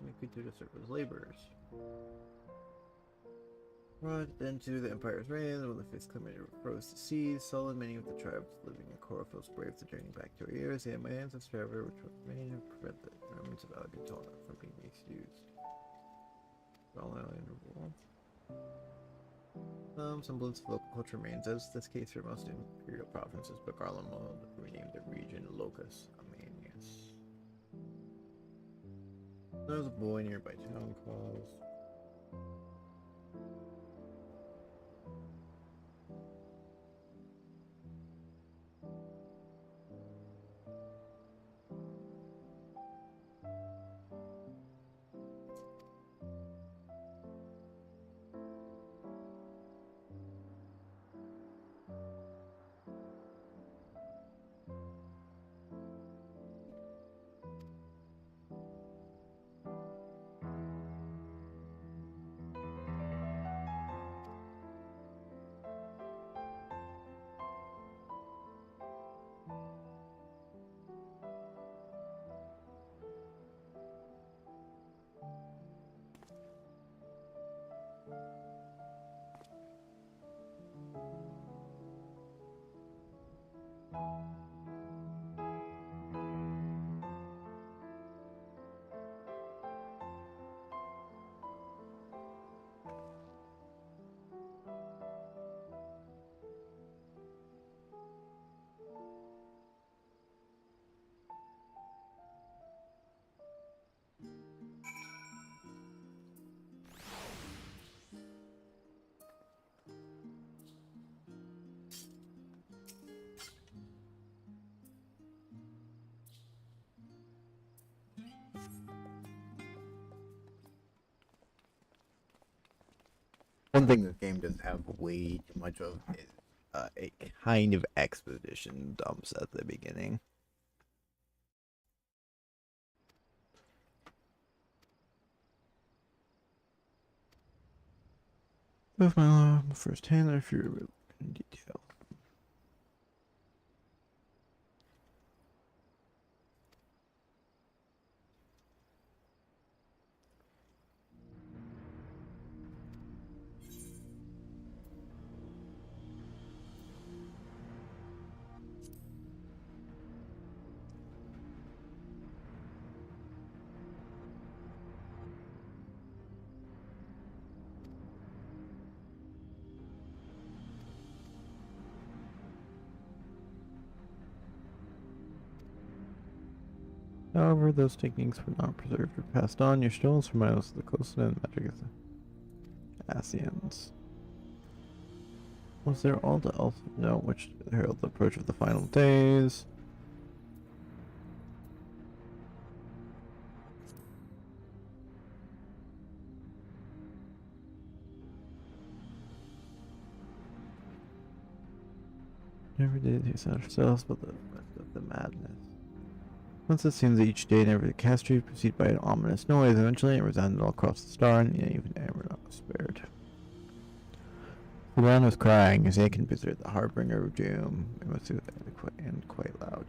make me do to serve as laborers. Brought into the Empire's reign, when the Fifth Calamity rose to seize, Sol and many of the tribes living in Corofos braved the journey back to our years, and my ancestors, however, which was made to prevent the remnants of Alagantona from being misused. All island rule. Some semblance of local culture remains, as this case for most imperial provinces, but Garlemald renamed the region Locus Amanius. There was a boy nearby town called. One thing this game does have way too much of is a kind of exposition dumps at the beginning. With my first hand, I fear in detail. However, those techniques were not preserved or passed on. Your stones from Miles to the coast and magic of the Asians. Was there all the elf note which herald the approach of the final days? Every day they said ourselves, but the madness. Once it seems that each day never the cast tree preceded by an ominous noise, eventually it resounded all across the star, and even Amazon was spared. The ground was crying as Aiken visited the harbinger of doom. It was quite loud.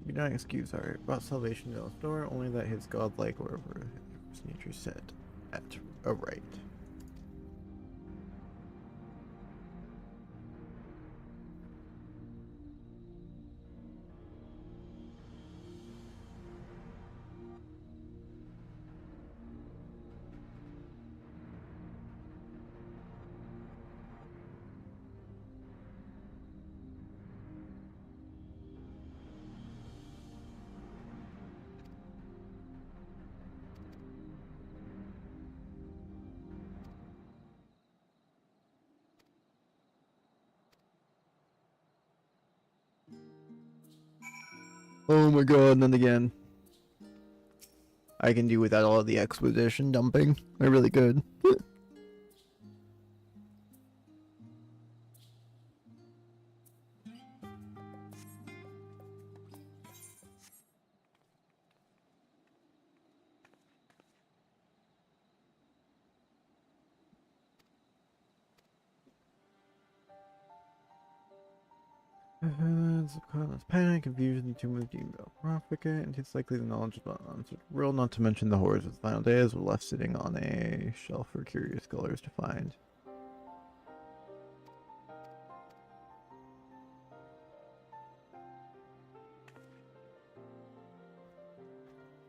We do not excuse our about salvation to Elfdor, only that his godlike or his nature set at a right. Oh my god, and then again. I can do without all the exposition dumping. They're really good. Subconscious panic, confusion, too much email profligate, and it's likely the knowledge about the unanswered world, not to mention the horrors of the final days were left sitting on a shelf for curious scholars to find.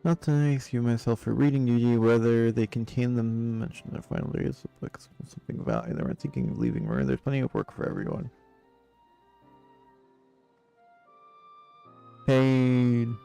Not to excuse myself for reading duty, whether they contain them, mention their final days, like something about they weren't thinking of leaving Marin. There's plenty of work for everyone. Pain.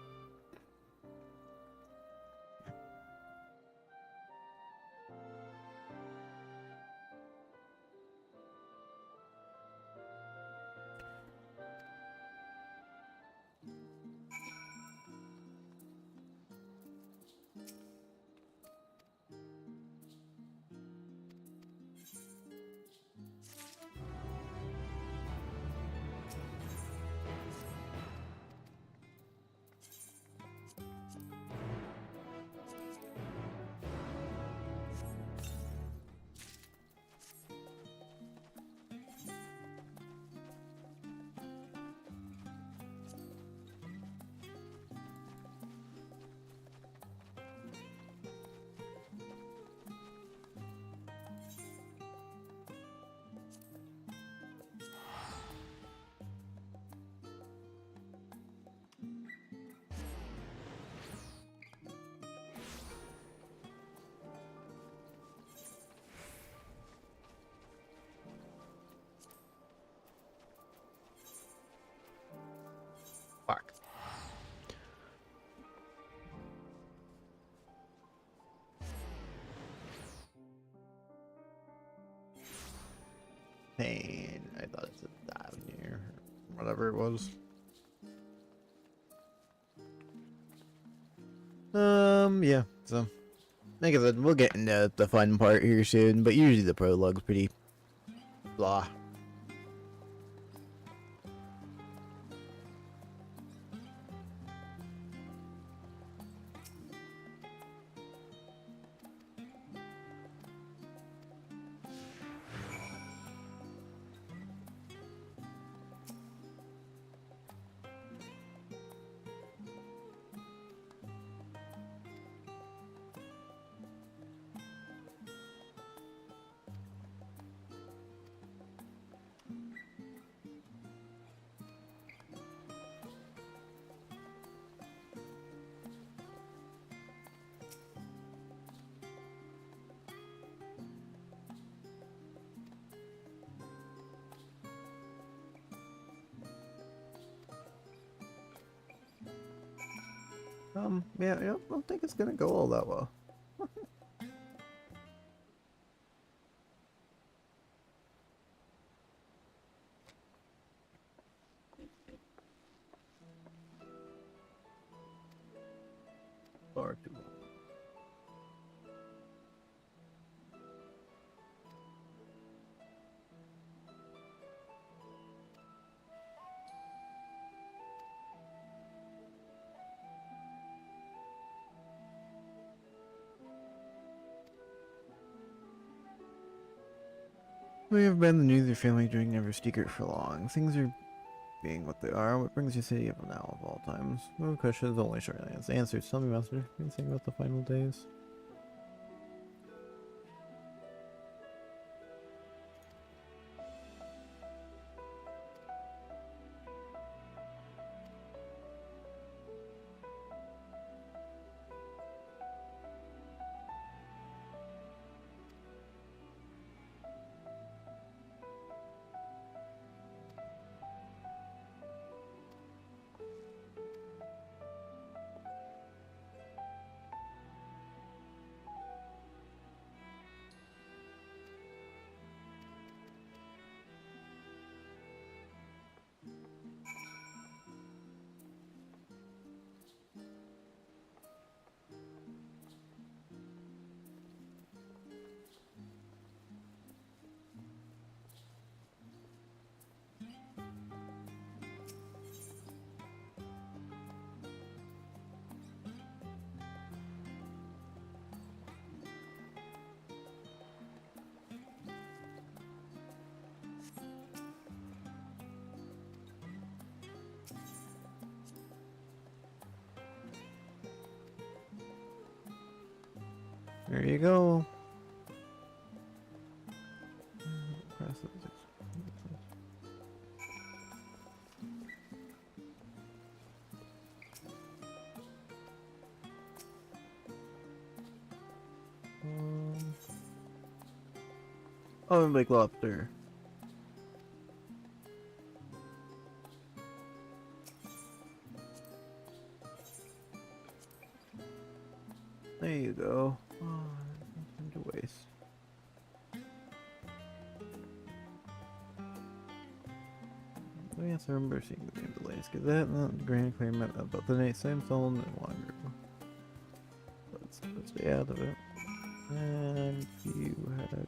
Fuck. Pain. I thought it said down here. Whatever it was. Yeah, so like I said, we'll get into the fun part here soon, but usually the prologue's pretty blah. Yeah, I don't think it's gonna go all that well. Far too long. We have been the news of your family doing Never Secret for long. Things are being what they are. What brings your city up now of all times? No questions, only short answers. Tell me, Master, anything about the final days? There you go. Oh, and Big Lobster. There you go. Oh, nothing to waste. Oh yes, I remember seeing the name of the latest Gazette and the grand claim about the Nate Samson and Wander. Let's stay out of it. And you had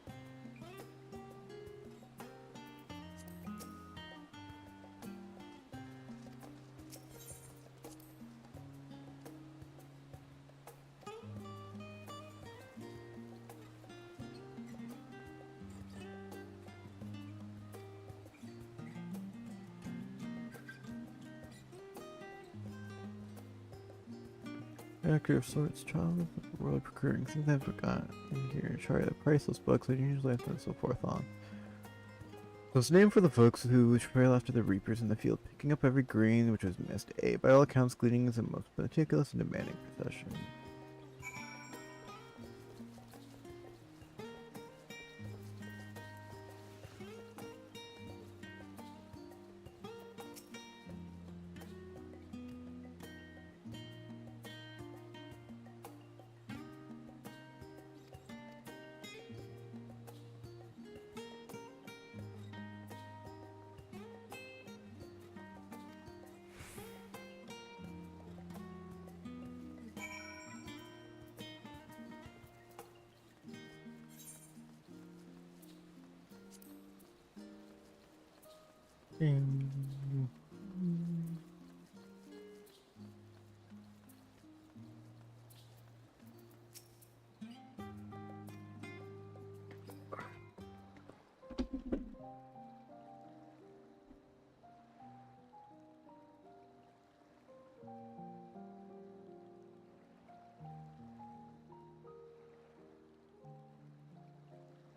Actor of sorts, child of the world procuring sometimes forgot in here and try the priceless books that usually have and so forth on. So it's named for the folks who trail after the reapers in the field, picking up every grain which was missed. By all accounts, gleaning is a most meticulous and demanding profession.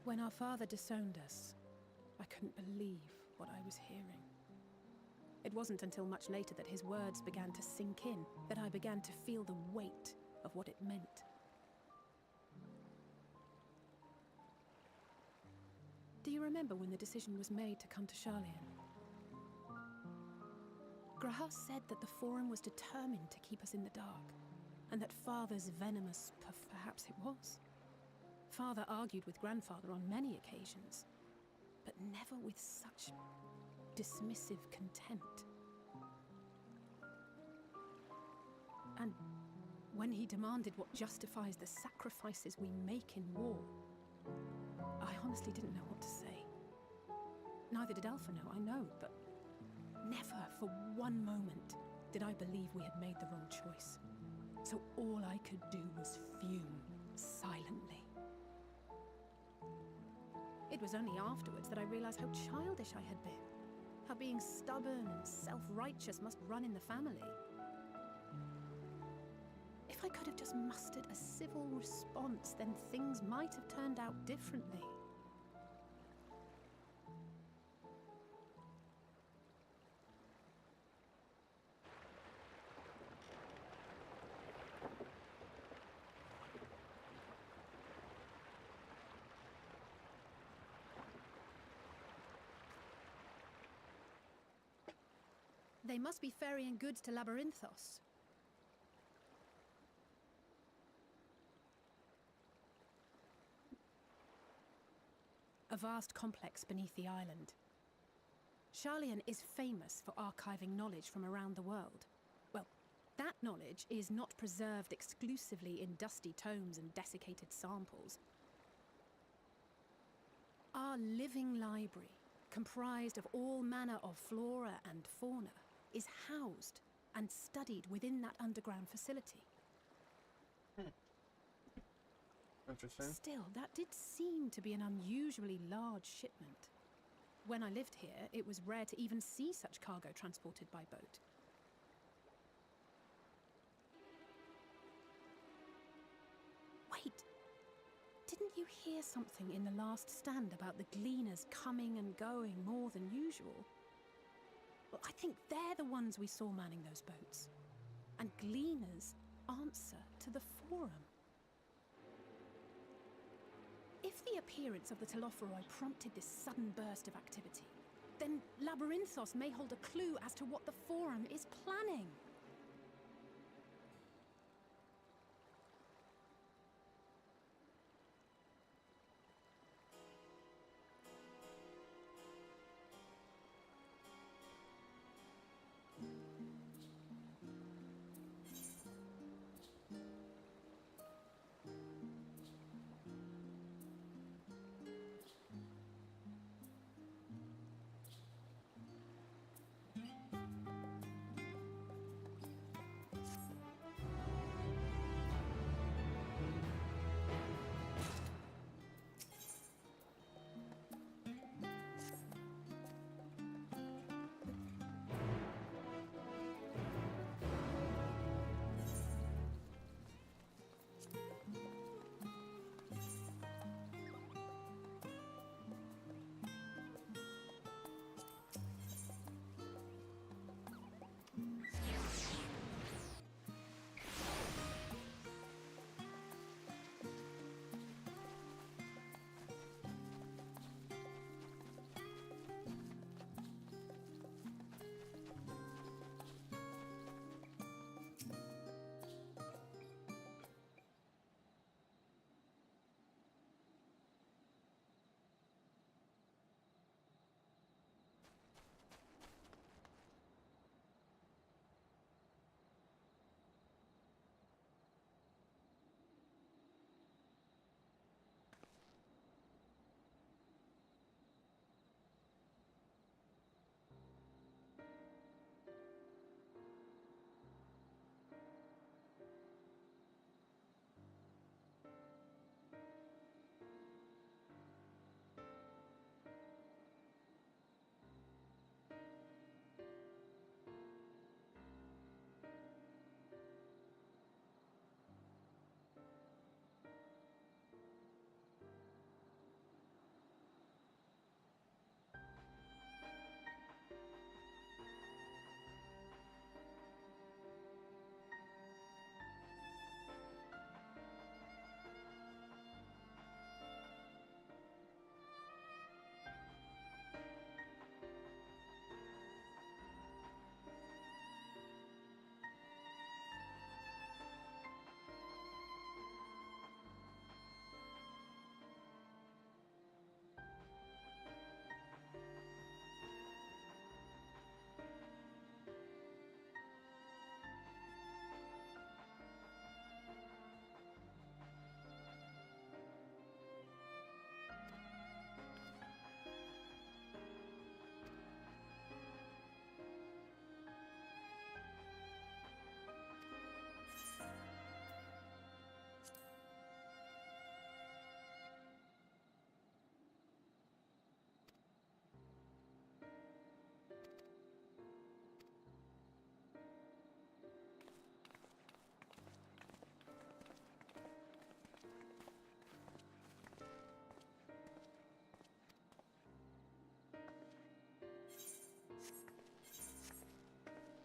When our father disowned us, I couldn't believe what I was hearing. It wasn't until much later that his words began to sink in, that I began to feel the weight of what it meant. Do you remember when the decision was made to come to Sharlayan? Grahas said that the Forum was determined to keep us in the dark, and that Father's venomous, perhaps it was. Father argued with Grandfather on many occasions, but never with such dismissive contempt. And when he demanded what justifies the sacrifices we make in war, I honestly didn't know what to say. Neither did Alpha know, I know, but never for one moment did I believe we had made the wrong choice. So all I could do was fume silently. It was only afterwards that I realized how childish I had been. How being stubborn and self-righteous must run in the family. If I could have just mustered a civil response, then things might have turned out differently. They must be ferrying goods to Labyrinthos. A vast complex beneath the island. Sharlayan is famous for archiving knowledge from around the world. Well, that knowledge is not preserved exclusively in dusty tomes and desiccated samples. Our living library, comprised of all manner of flora and fauna, is housed and studied within that underground facility. Interesting. Still, that did seem to be an unusually large shipment. When I lived here, it was rare to even see such cargo transported by boat. Wait! you hear something in the last stand about the gleaners coming and going more than usual? Well, I think they're the ones we saw manning those boats. And gleaners answer to the Forum. If the appearance of the Telophoroi prompted this sudden burst of activity, then Labyrinthos may hold a clue as to what the Forum is planning.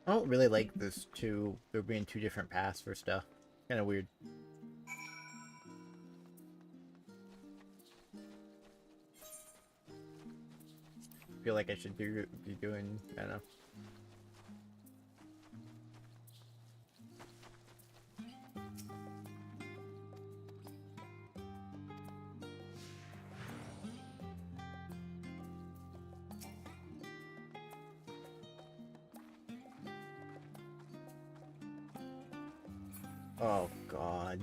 I don't really like this too. There being two different paths for stuff. Kind of weird. Feel like I should be doing, I don't know. Oh God.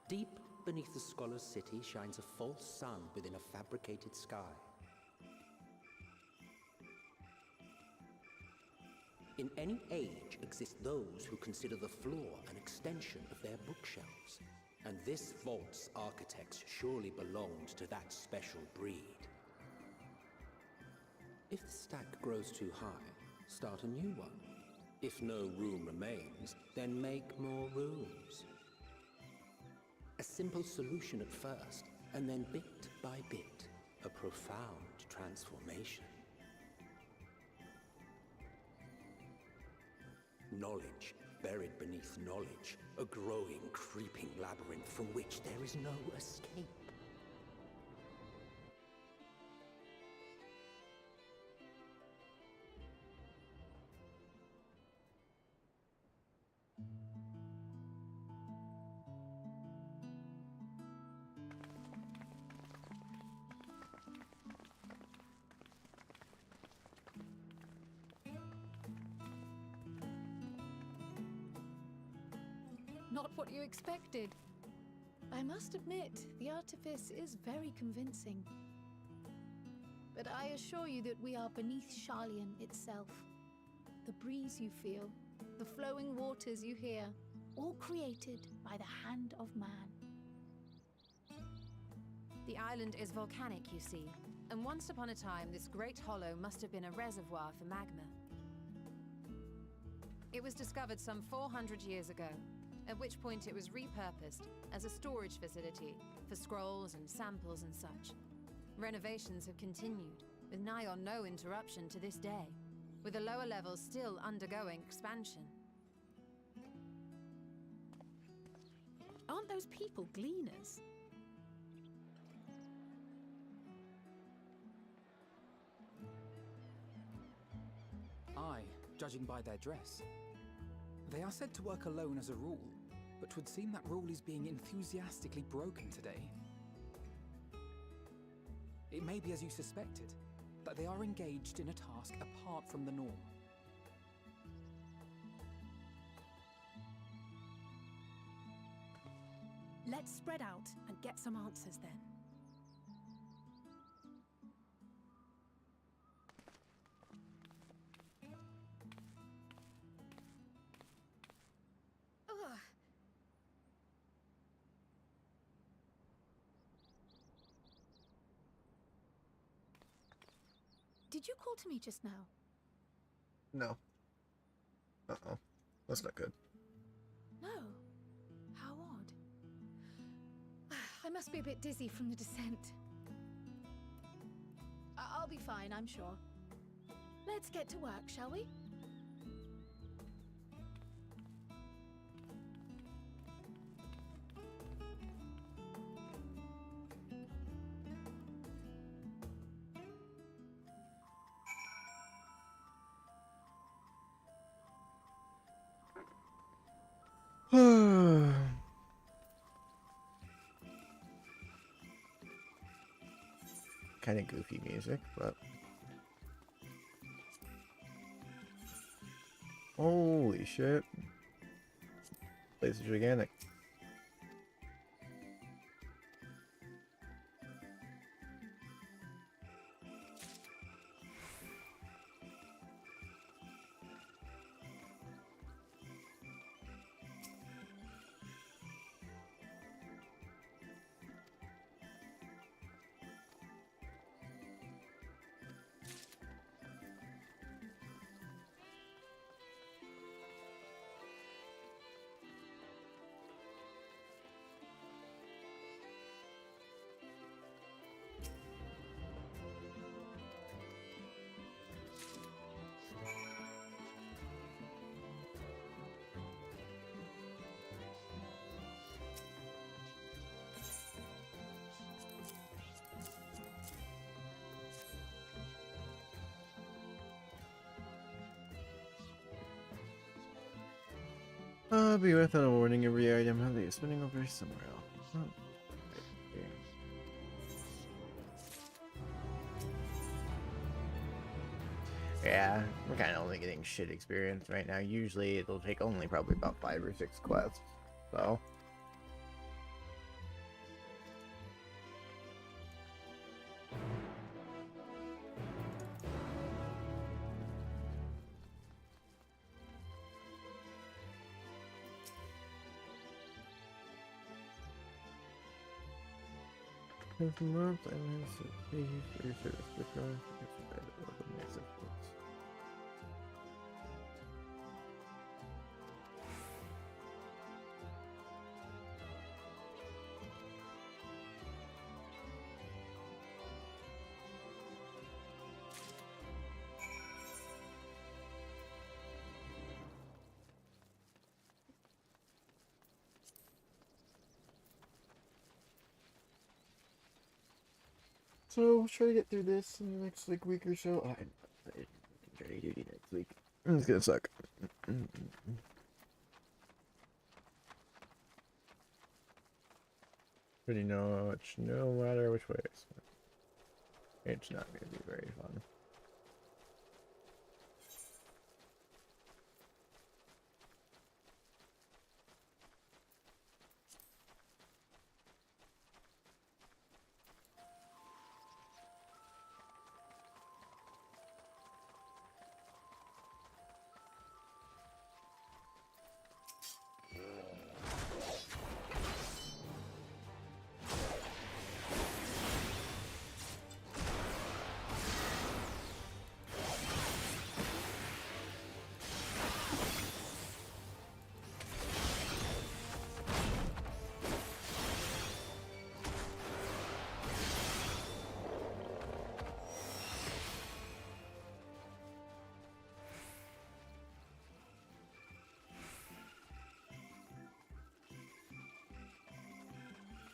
Deep beneath the scholar's city shines a false sun within a fabricated sky. In any age exist those who consider the floor an extension of their bookshelves, and this vault's architects surely belonged to that special breed. If the stack grows too high, start a new one. If no room remains, then make more rooms. A simple solution at first, and then bit by bit, a profound transformation. Knowledge buried beneath knowledge, a growing, creeping labyrinth from which there is no escape. Not what you expected. I must admit, the artifice is very convincing. But I assure you that we are beneath Sharlayan itself. The breeze you feel, the flowing waters you hear, all created by the hand of man. The island is volcanic, you see, and once upon a time this great hollow must have been a reservoir for magma. It was discovered some 400 years ago, at which point it was repurposed as a storage facility for scrolls and samples and such. Renovations have continued, with nigh on no interruption to this day, with the lower levels still undergoing expansion. Aren't those people gleaners? Aye, judging by their dress. They are said to work alone as a rule, but 'twould seem that rule is being enthusiastically broken today. It may be as you suspected, that they are engaged in a task apart from the norm. Let's spread out and get some answers then. Ugh. Did you call to me just now? No. Uh-oh. That's not good. No. How odd. I must be a bit dizzy from the descent. I'll be fine, I'm sure. Let's get to work, shall we? Kind of goofy music, but holy shit, place is gigantic. Be without a warning every item. Have they spinning over somewhere else? Oh. Okay. Yeah, we're kind of only getting shit experience right now. Usually it'll take only probably about 5 or 6 quests. So. Every month I have to pay you for your service because it's better than makes it works. So we'll try to get through this in the next like week or so. I'm excited. Jury duty next week. It's gonna suck. Pretty much no matter which way it's not gonna be very fun.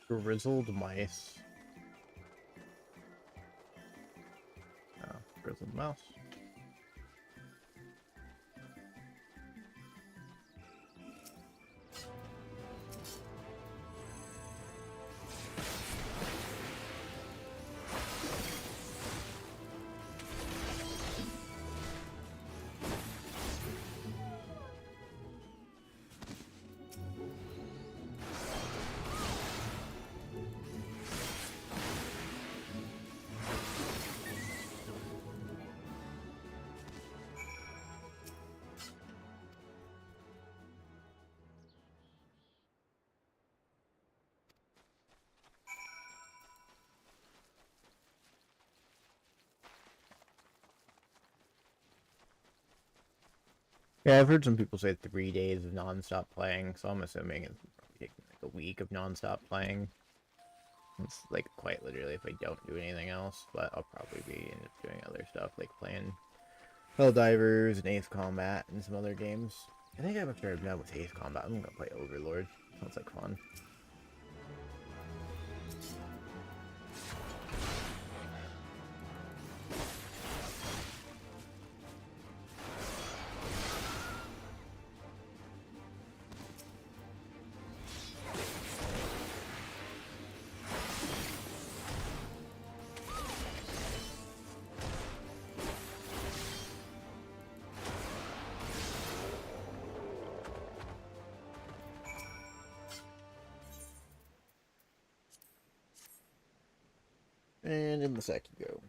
Grizzled mice. Oh, grizzled mouse. Yeah, I've heard some people say 3 days of non-stop playing, so I'm assuming it's probably taking like a week of non-stop playing. It's like quite literally if I don't do anything else, but I'll probably be end up doing other stuff like playing Helldivers and Ace Combat and some other games. I think I'm sure I'm done with Ace Combat. I'm gonna play Overlord. Sounds like fun. And in the sack you go.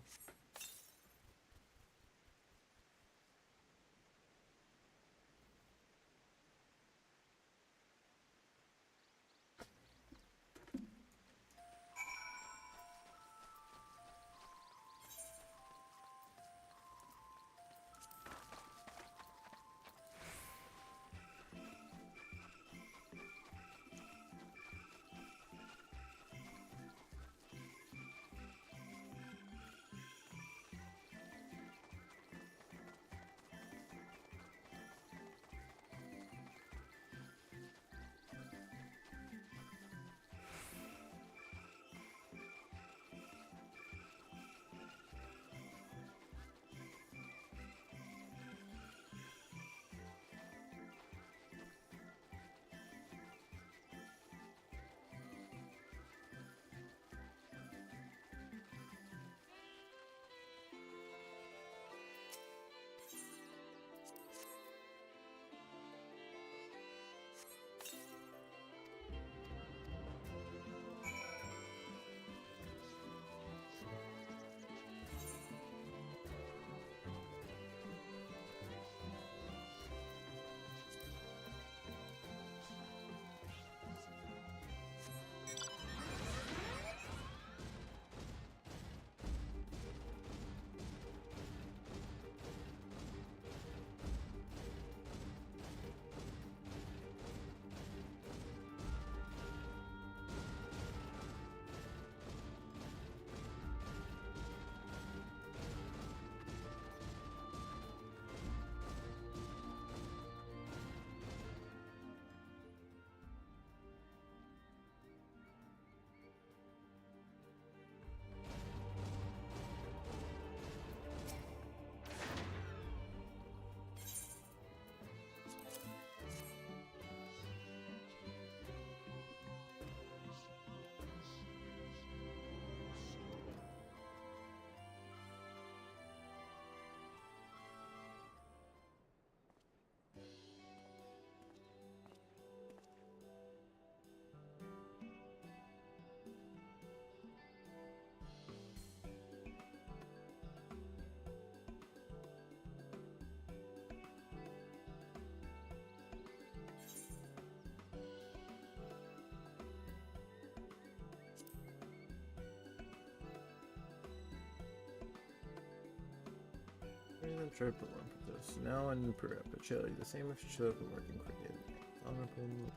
try to put one for this. Now in perpetuity, the same if you should have been working quickly. Honorable.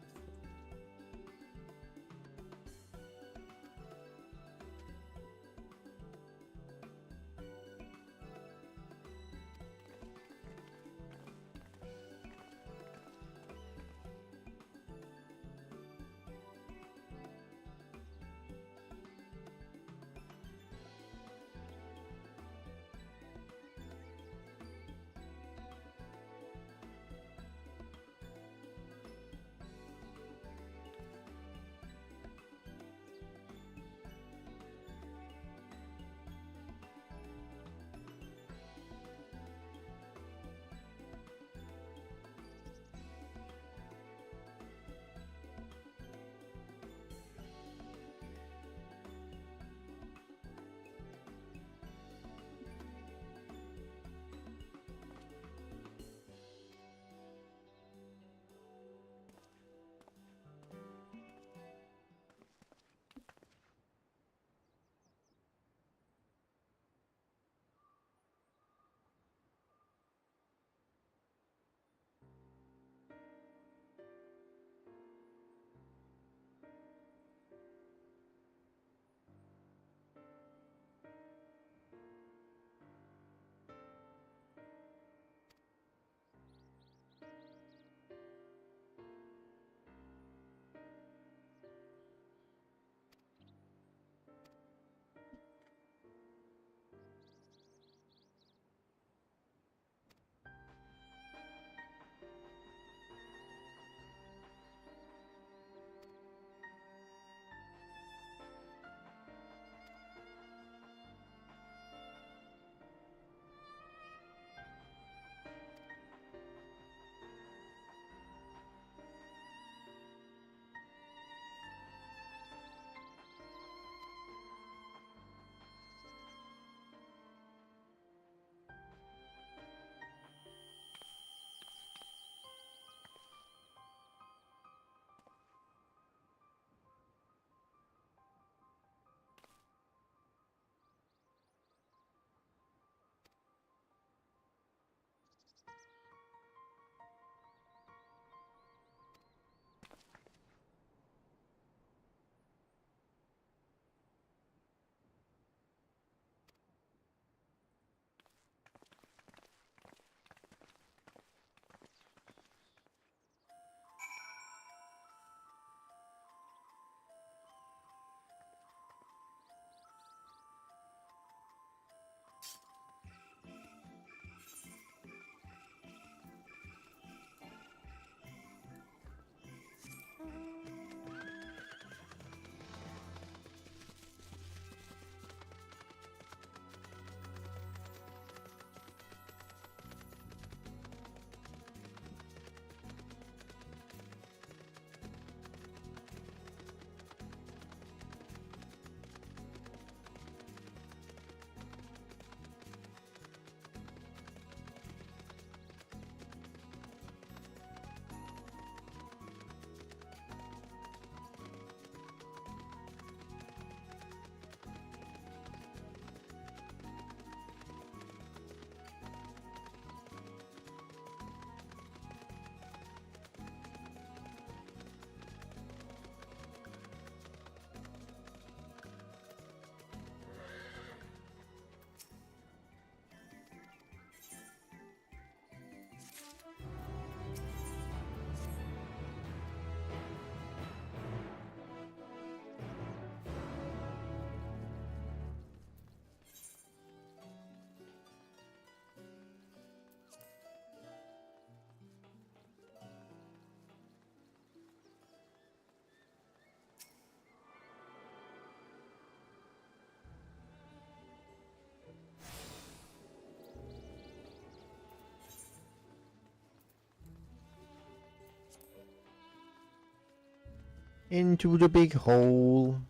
Into the big hole.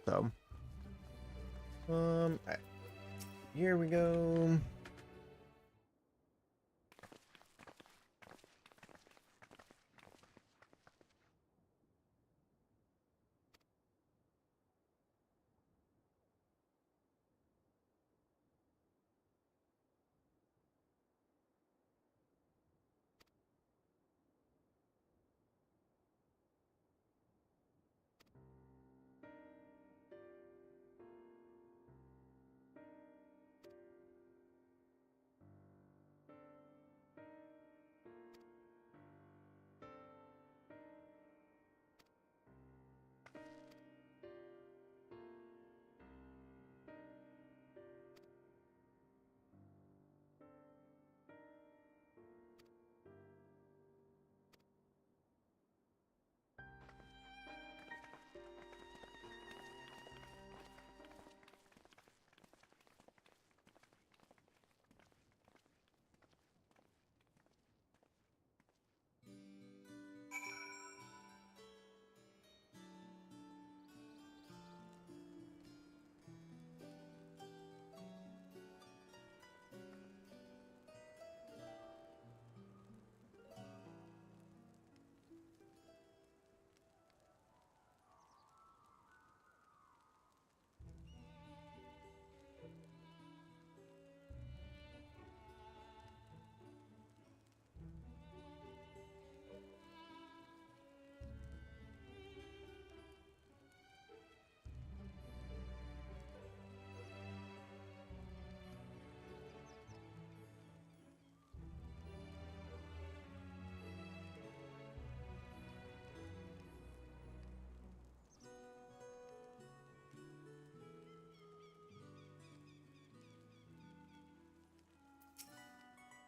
So, alright. Here we go.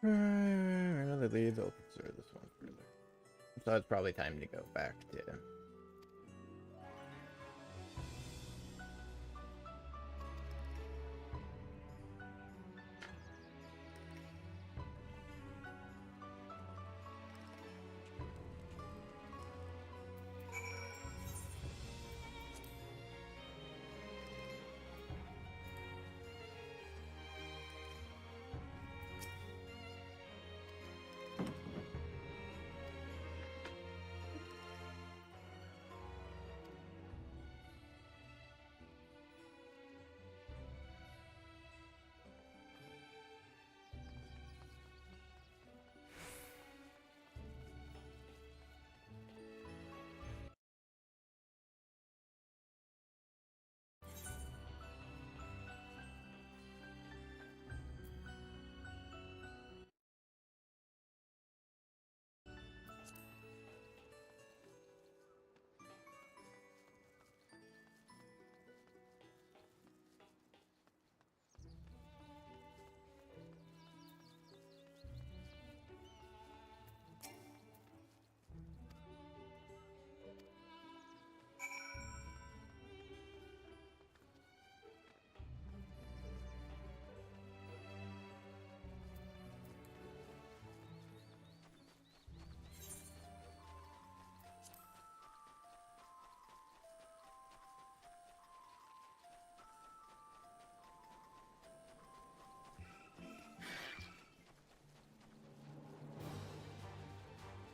Another lead. I'll consider this one further. So it's probably time to go back to.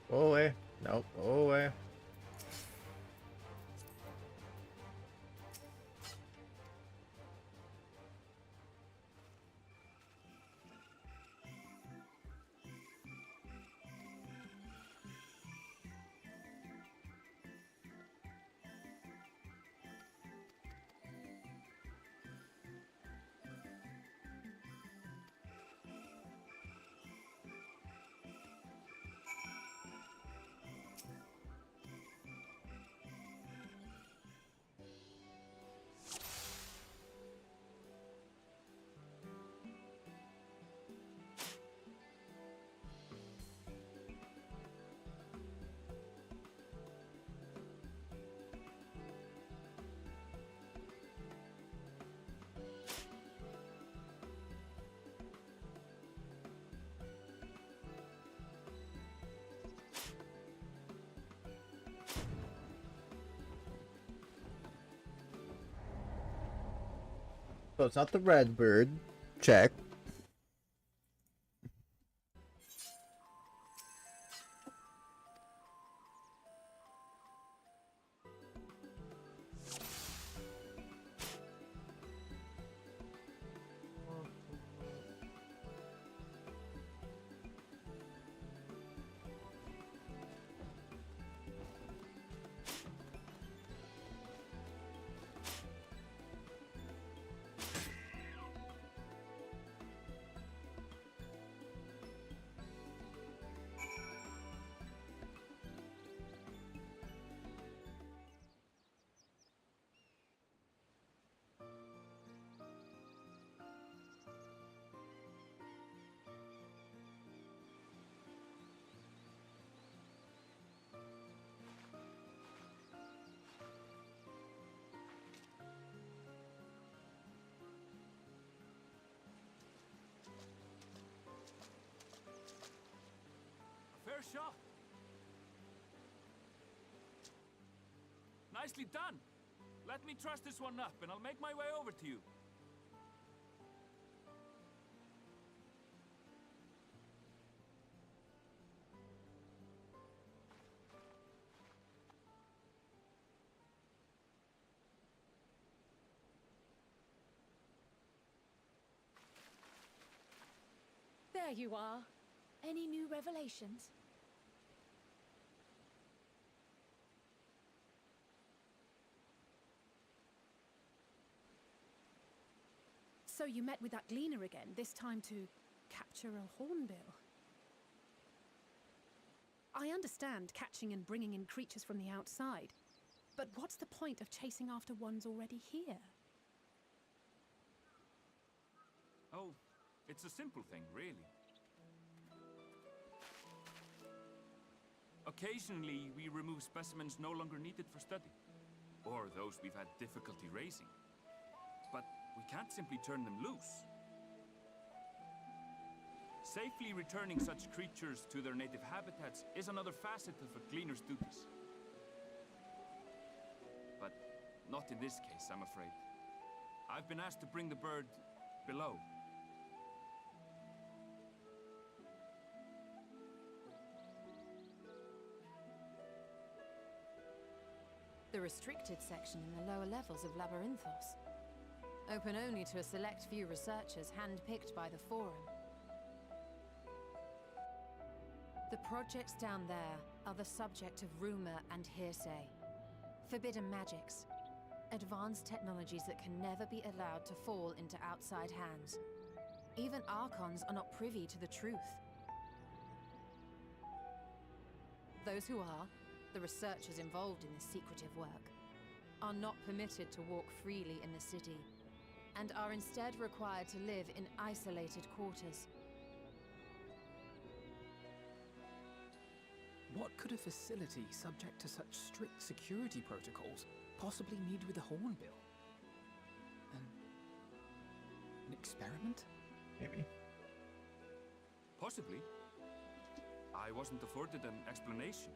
Go away. Nope, go away. So it's not the red bird. Check. Fair shot. Nicely done. Let me truss this one up, and I'll make my way over to you. There you are. Any new revelations? So you met with that gleaner again, this time to capture a hornbill. I understand catching and bringing in creatures from the outside, but what's the point of chasing after ones already here? Oh, it's a simple thing, really. Occasionally, we remove specimens no longer needed for study, or those we've had difficulty raising. But we can't simply turn them loose. Safely returning such creatures to their native habitats is another facet of a cleaner's duties. But not in this case, I'm afraid. I've been asked to bring the bird below. The restricted section in the lower levels of Labyrinthos. Open only to a select few researchers handpicked by the Forum. The projects down there are the subject of rumor and hearsay. Forbidden magics. Advanced technologies that can never be allowed to fall into outside hands. Even Archons are not privy to the truth. Those who are, the researchers involved in this secretive work, are not permitted to walk freely in the city, and are instead required to live in isolated quarters. What could a facility subject to such strict security protocols possibly need with a hornbill? An experiment? Maybe. Possibly. I wasn't afforded an explanation.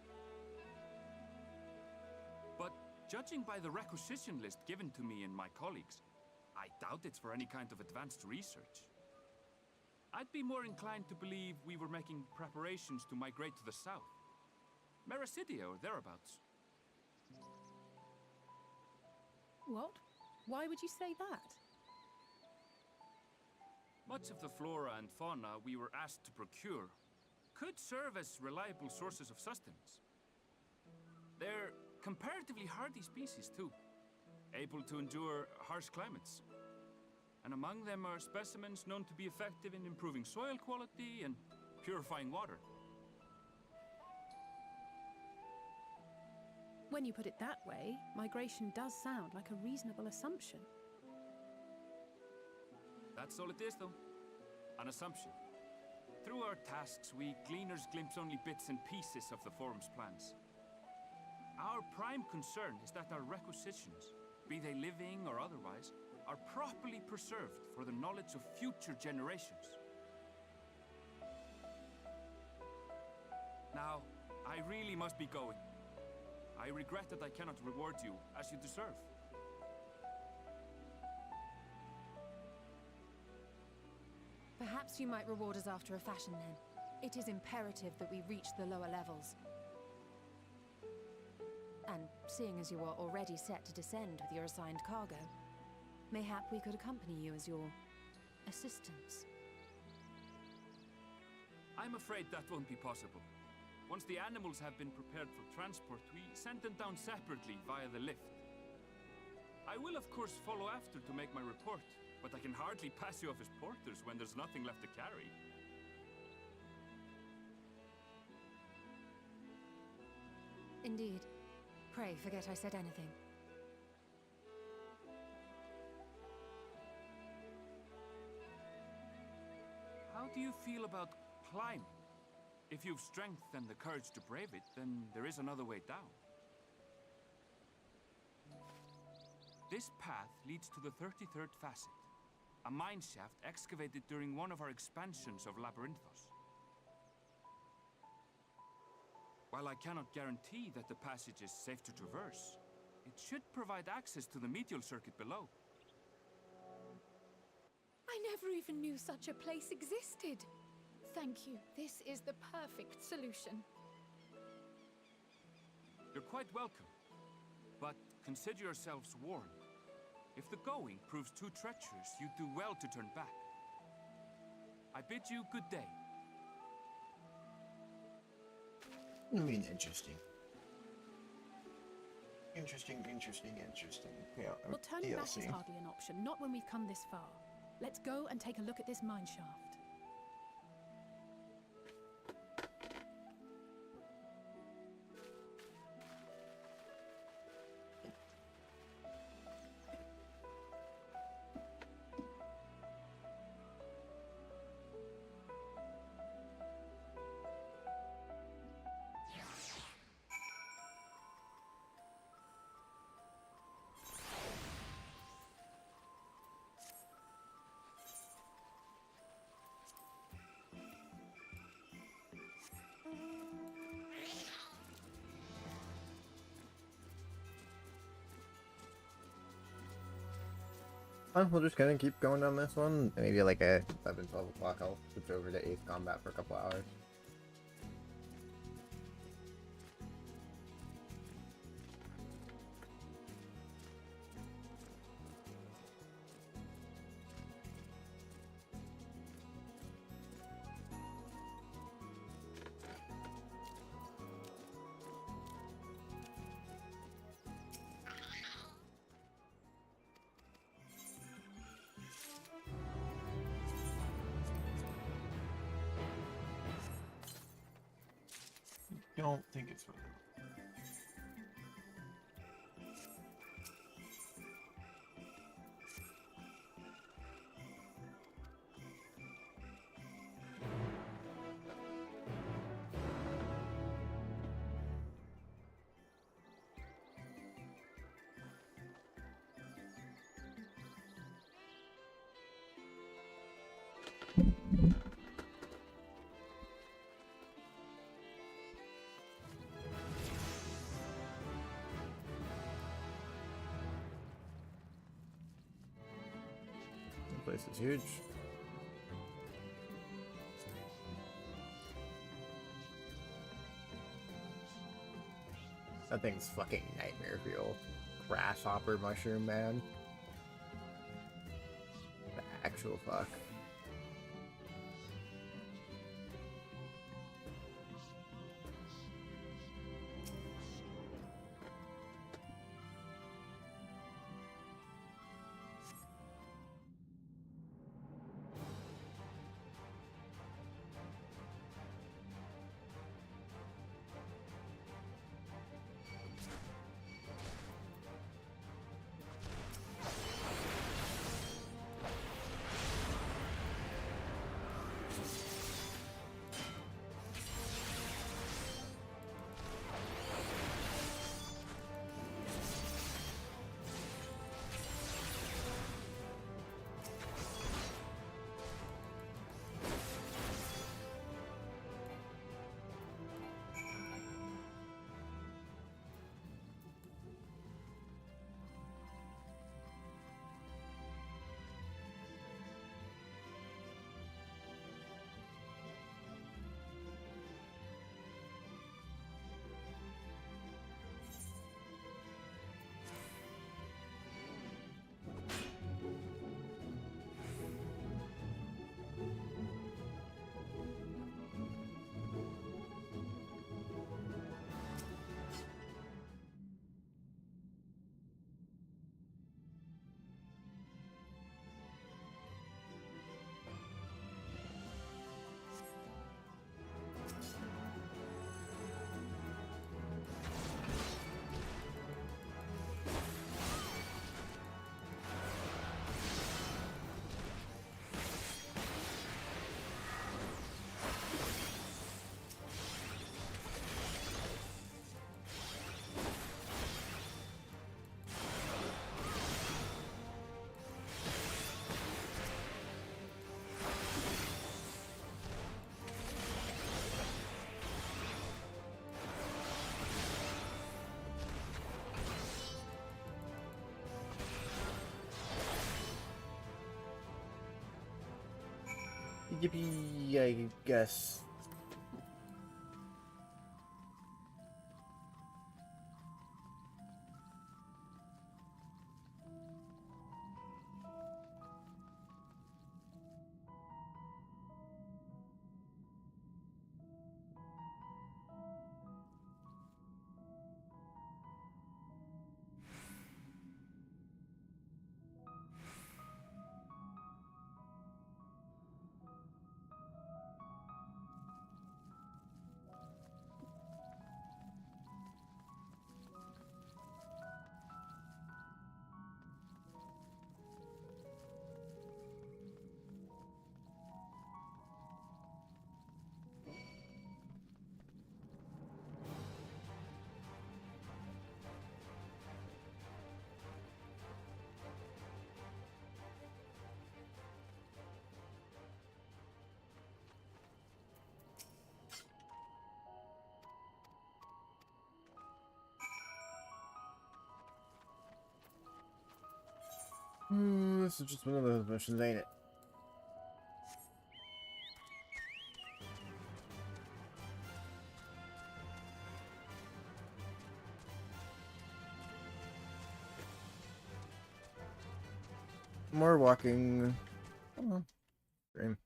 But judging by the requisition list given to me and my colleagues, I doubt it's for any kind of advanced research. I'd be more inclined to believe we were making preparations to migrate to the south. Mericidia or thereabouts. What? Why would you say that? Much of the flora and fauna we were asked to procure could serve as reliable sources of sustenance. They're comparatively hardy species, too, able to endure harsh climates. And among them are specimens known to be effective in improving soil quality and purifying water. When you put it that way, migration does sound like a reasonable assumption. That's all it is, though. An assumption. Through our tasks, we gleaners glimpse only bits and pieces of the Forum's plans. Our prime concern is that our requisitions, be they living or otherwise, are properly preserved for the knowledge of future generations. Now, I really must be going. I regret that I cannot reward you as you deserve. Perhaps you might reward us after a fashion, then. It is imperative that we reach the lower levels. And seeing as you are already set to descend with your assigned cargo, mayhap we could accompany you as your assistants. I'm afraid that won't be possible. Once the animals have been prepared for transport, we send them down separately via the lift. I will, of course, follow after to make my report, but I can hardly pass you off as porters when there's nothing left to carry. Indeed. Pray forget I said anything. How do you feel about climbing? If you've strength and the courage to brave it, then there is another way down. This path leads to the 33rd facet, a mine shaft excavated during one of our expansions of Labyrinthos. While I cannot guarantee that the passage is safe to traverse, it should provide access to the medial circuit below. I never even knew such a place existed. Thank you. This is the perfect solution. You're quite welcome, but consider yourselves warned. If the going proves too treacherous, you'd do well to turn back. I bid you good day. I mean, interesting. Interesting. Yeah, Well, turning back DLC. is hardly an option, not when we've come this far. Let's go and take a look at this mine shaft. We'll just kind of keep going on this one. Maybe like a 11, 12 o'clock, I'll switch over to 8th Combat for a couple hours. Don't think it's really. The place is huge. That thing's fucking nightmare fuel. Grasshopper mushroom man. The actual fuck. Yippee, I guess. This is just one of those missions, ain't it? More walking. Oh, dream.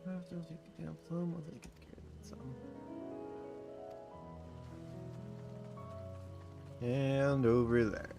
After you get down plum, I'll take care of some. And over there.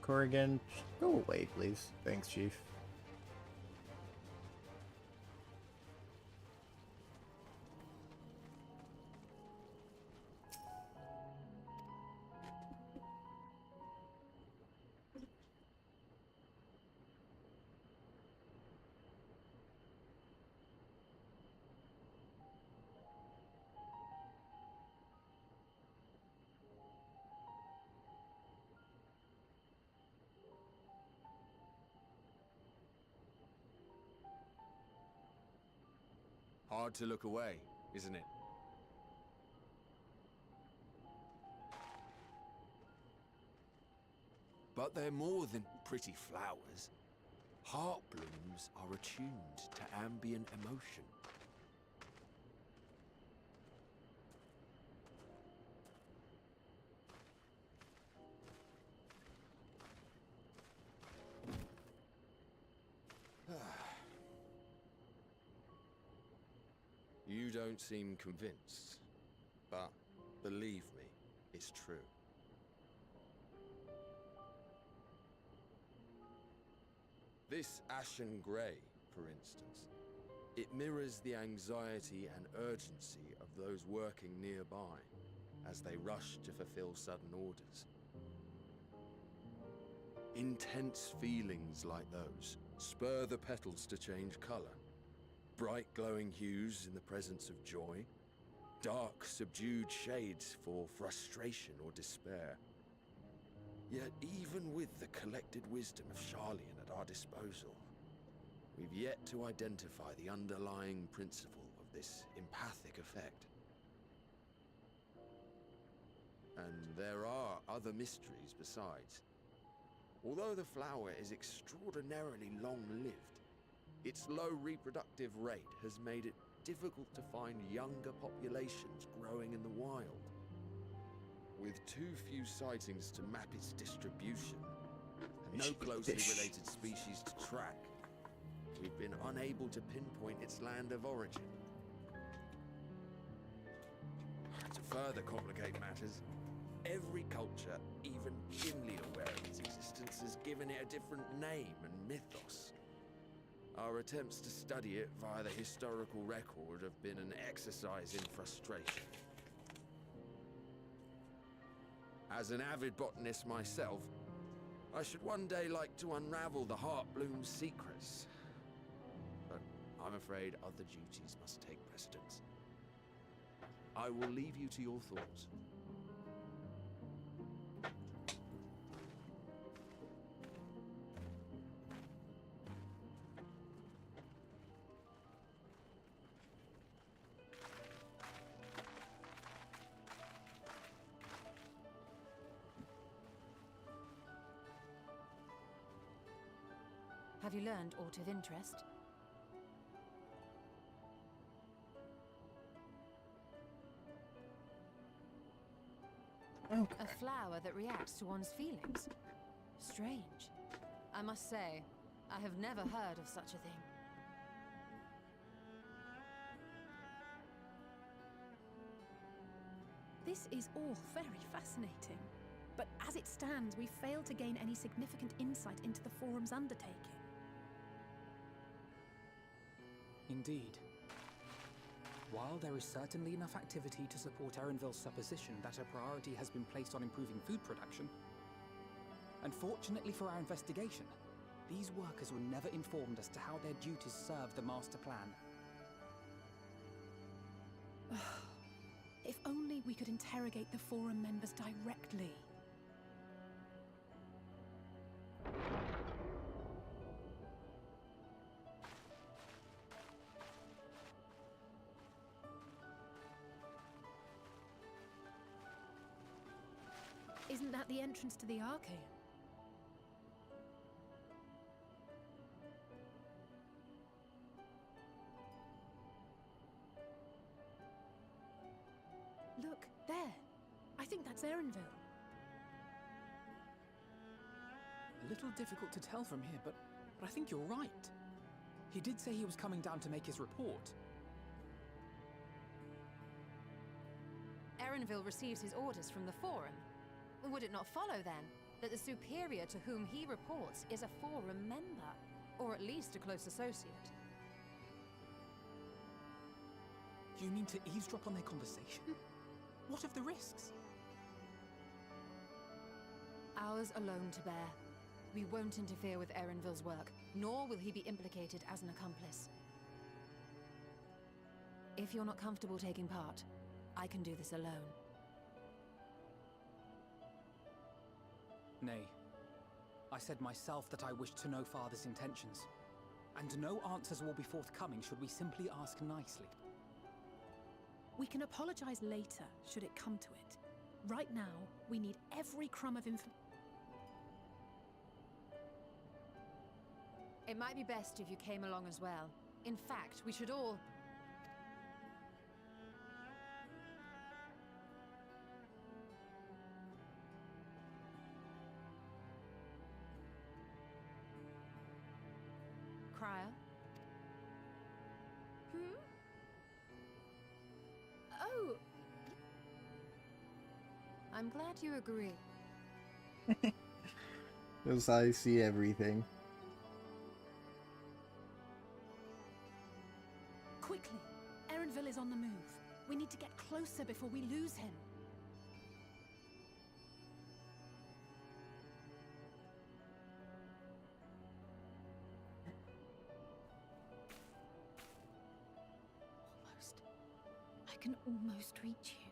Corrigan, go away, please. Thanks, Chief. Hard to look away, isn't it? But they're more than pretty flowers. Heart blooms are attuned to ambient emotion. You don't seem convinced, but believe me, it's true. This ashen grey, for instance, it mirrors the anxiety and urgency of those working nearby as they rush to fulfill sudden orders. Intense feelings like those spur the petals to change colour. Bright glowing hues in the presence of joy, dark subdued shades for frustration or despair. Yet even with the collected wisdom of Sharlayan at our disposal, we've yet to identify the underlying principle of this empathic effect. And there are other mysteries besides. Although the flower is extraordinarily long-lived, its low reproductive rate has made it difficult to find younger populations growing in the wild. With too few sightings to map its distribution, and no closely related species to track, we've been unable to pinpoint its land of origin. To further complicate matters, every culture, even dimly aware of its existence, has given it a different name and mythos. Our attempts to study it via the historical record have been an exercise in frustration. As an avid botanist myself, I should one day like to unravel the Heartbloom's secrets. But I'm afraid other duties must take precedence. I will leave you to your thoughts. Have you learned aught of interest? Okay. A flower that reacts to one's feelings. Strange. I must say, I have never heard of such a thing. This is all very fascinating. But as it stands, we fail to gain any significant insight into the Forum's undertaking. Indeed. While there is certainly enough activity to support Erenville's supposition that a priority has been placed on improving food production, unfortunately for our investigation, these workers were never informed as to how their duties serve the master plan. If only we could interrogate the Forum members directly. Isn't that the entrance to the Archaeum? Look, there. I think that's Erenville. A little difficult to tell from here, but I think you're right. He did say he was coming down to make his report. Erenville receives his orders from the Forum. Would it not follow, then, that the superior to whom he reports is a Forum member, or at least a close associate. You mean to eavesdrop on their conversation? What of the risks? Ours alone to bear. We won't interfere with Erenville's work, nor will he be implicated as an accomplice. If you're not comfortable taking part, I can do this alone. Nay. I said myself that I wished to know Father's intentions. And no answers will be forthcoming should we simply ask nicely. We can apologize later, should it come to it. Right now, we need every crumb of information. It might be best if you came along as well. In fact, we should all... Cryo? Oh! I'm glad you agree. Because I see everything. Quickly! Erenville is on the move. We need to get closer before we lose him. Almost. I can almost reach you.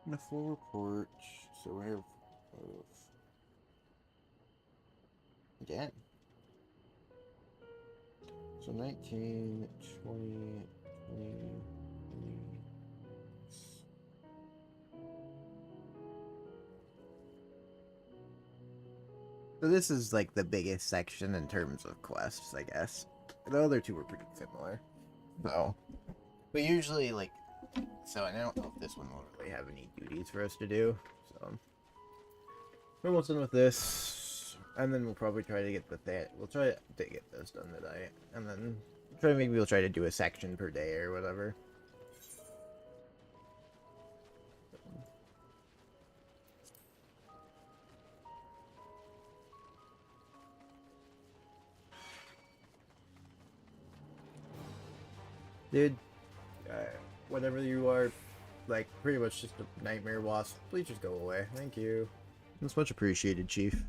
The full report, so we have again. So 19, 20, 20. So this is like the biggest section in terms of quests, I guess. The other two were pretty similar. So, but usually like, so I don't know if this one will really have any duties for us to do. So we're almost done with this, and then we'll probably try to get we'll try to get this done today, and then maybe we'll try to do a section per day or whatever. Dude, whatever you are, like, pretty much just a nightmare wasp, please just go away. Thank you. That's much appreciated, Chief.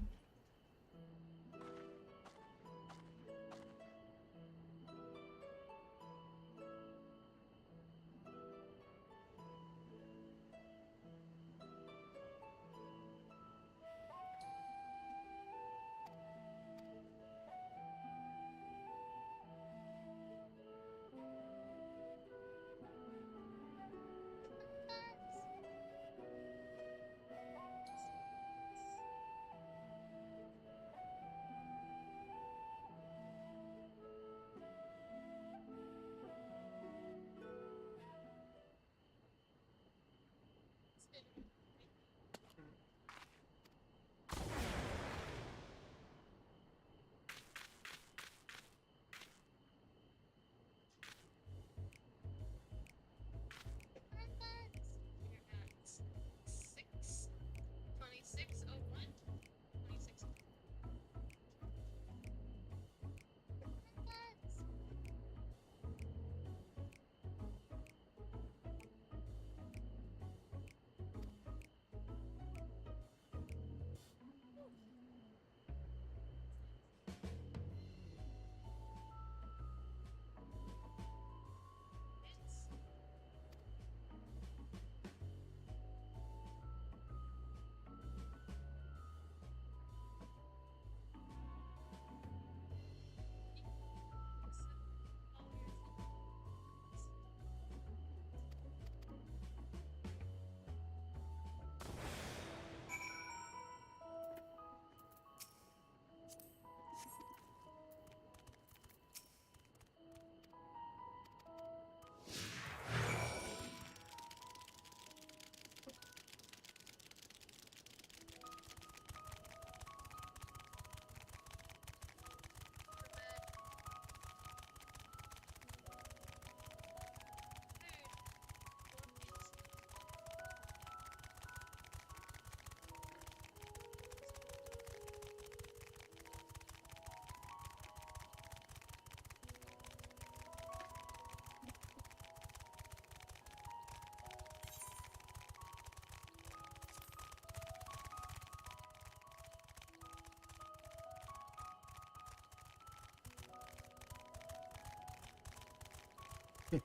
This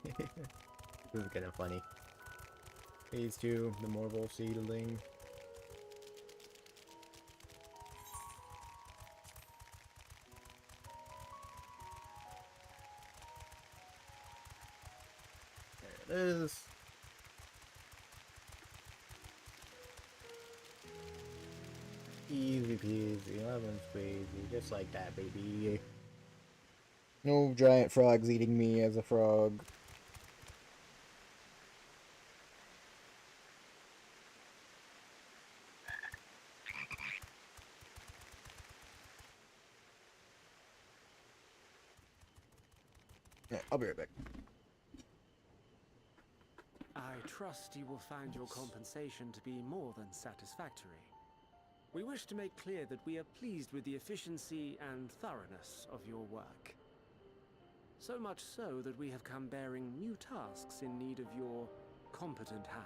is kind of funny. Phase 2, the Morval Seedling. There it is. Easy peasy, lemon squeezy, just like that, baby. No giant frogs eating me as a frog. Yeah, I'll be right back. I trust you will find your compensation to be more than satisfactory. We wish to make clear that we are pleased with the efficiency and thoroughness of your work. So much so that we have come bearing new tasks in need of your competent hand.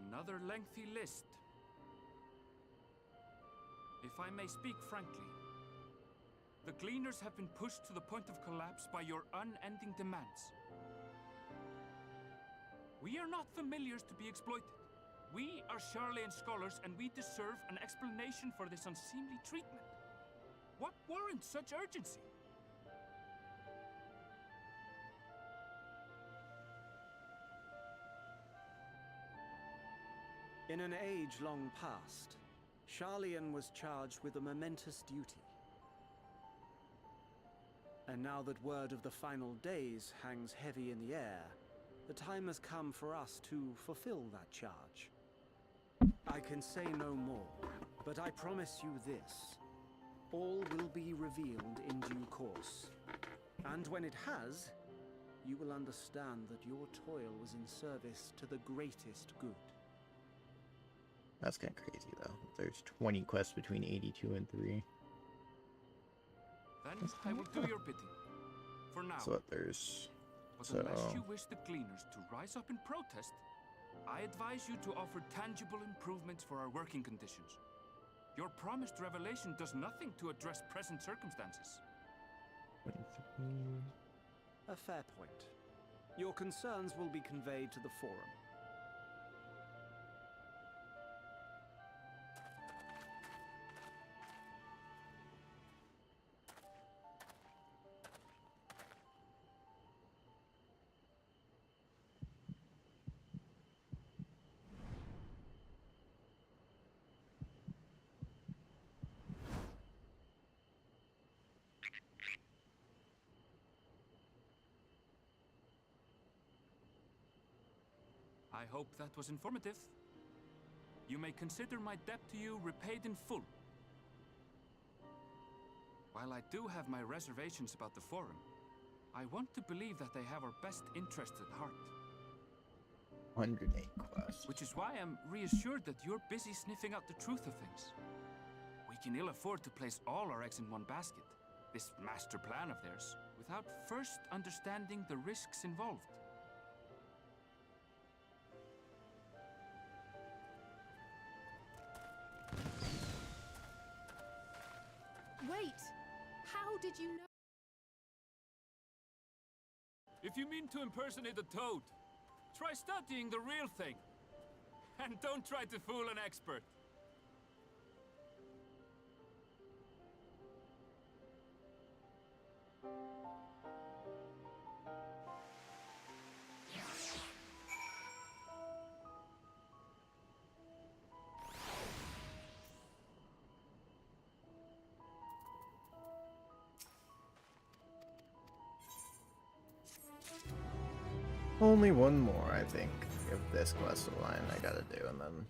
Another lengthy list. If I may speak frankly, the Gleaners have been pushed to the point of collapse by your unending demands. We are not familiars to be exploited. We are Sharlayan scholars, and we deserve an explanation for this unseemly treatment. What warrants such urgency? In an age long past, Sharlayan was charged with a momentous duty. And now that word of the final days hangs heavy in the air, the time has come for us to fulfill that charge. I can say no more, but I promise you this. All will be revealed in due course. And when it has, you will understand that your toil was in service to the greatest good. That's kind of crazy, though. There's 20 quests between 82 and 3. Then I will do your bidding. For now. So there's... But unless you wish the Gleaners to rise up in protest, I advise you to offer tangible improvements for our working conditions. Your promised revelation does nothing to address present circumstances. A fair point. Your concerns will be conveyed to the Forum. I hope that was informative. You may consider my debt to you repaid in full. While I do have my reservations about the Forum, I want to believe that they have our best interests at heart. 108 quests. Which is why I'm reassured that you're busy sniffing out the truth of things. We can ill afford to place all our eggs in one basket, this master plan of theirs, without first understanding the risks involved. Wait! How did you know? If you mean to impersonate a toad, try studying the real thing. And don't try to fool an expert. Only one more, I think, of this quest line I gotta do, and then...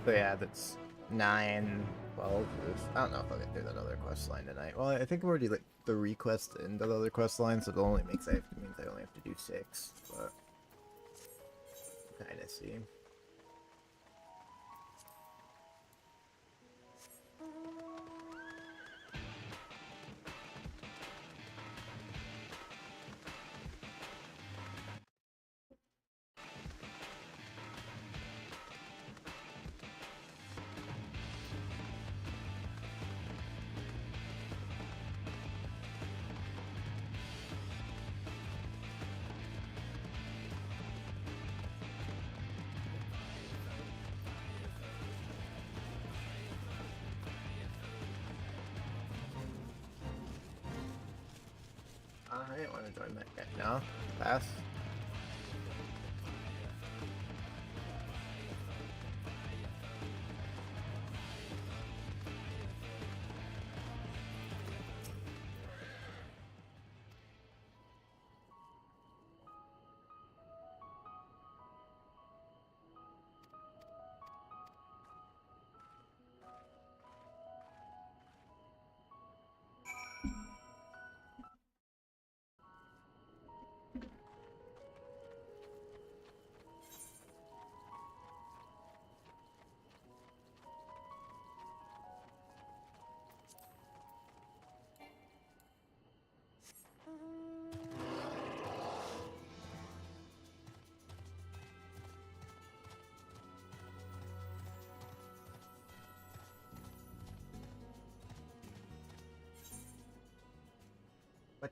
But yeah, that's 9, 12, I don't know if I'll get through that other quest line tonight. Well, I think I'm already, like, 3 quests into the other quest line, so it only means I only have to do 6, but... Kinda see. want to join that yet. No? Pass? What?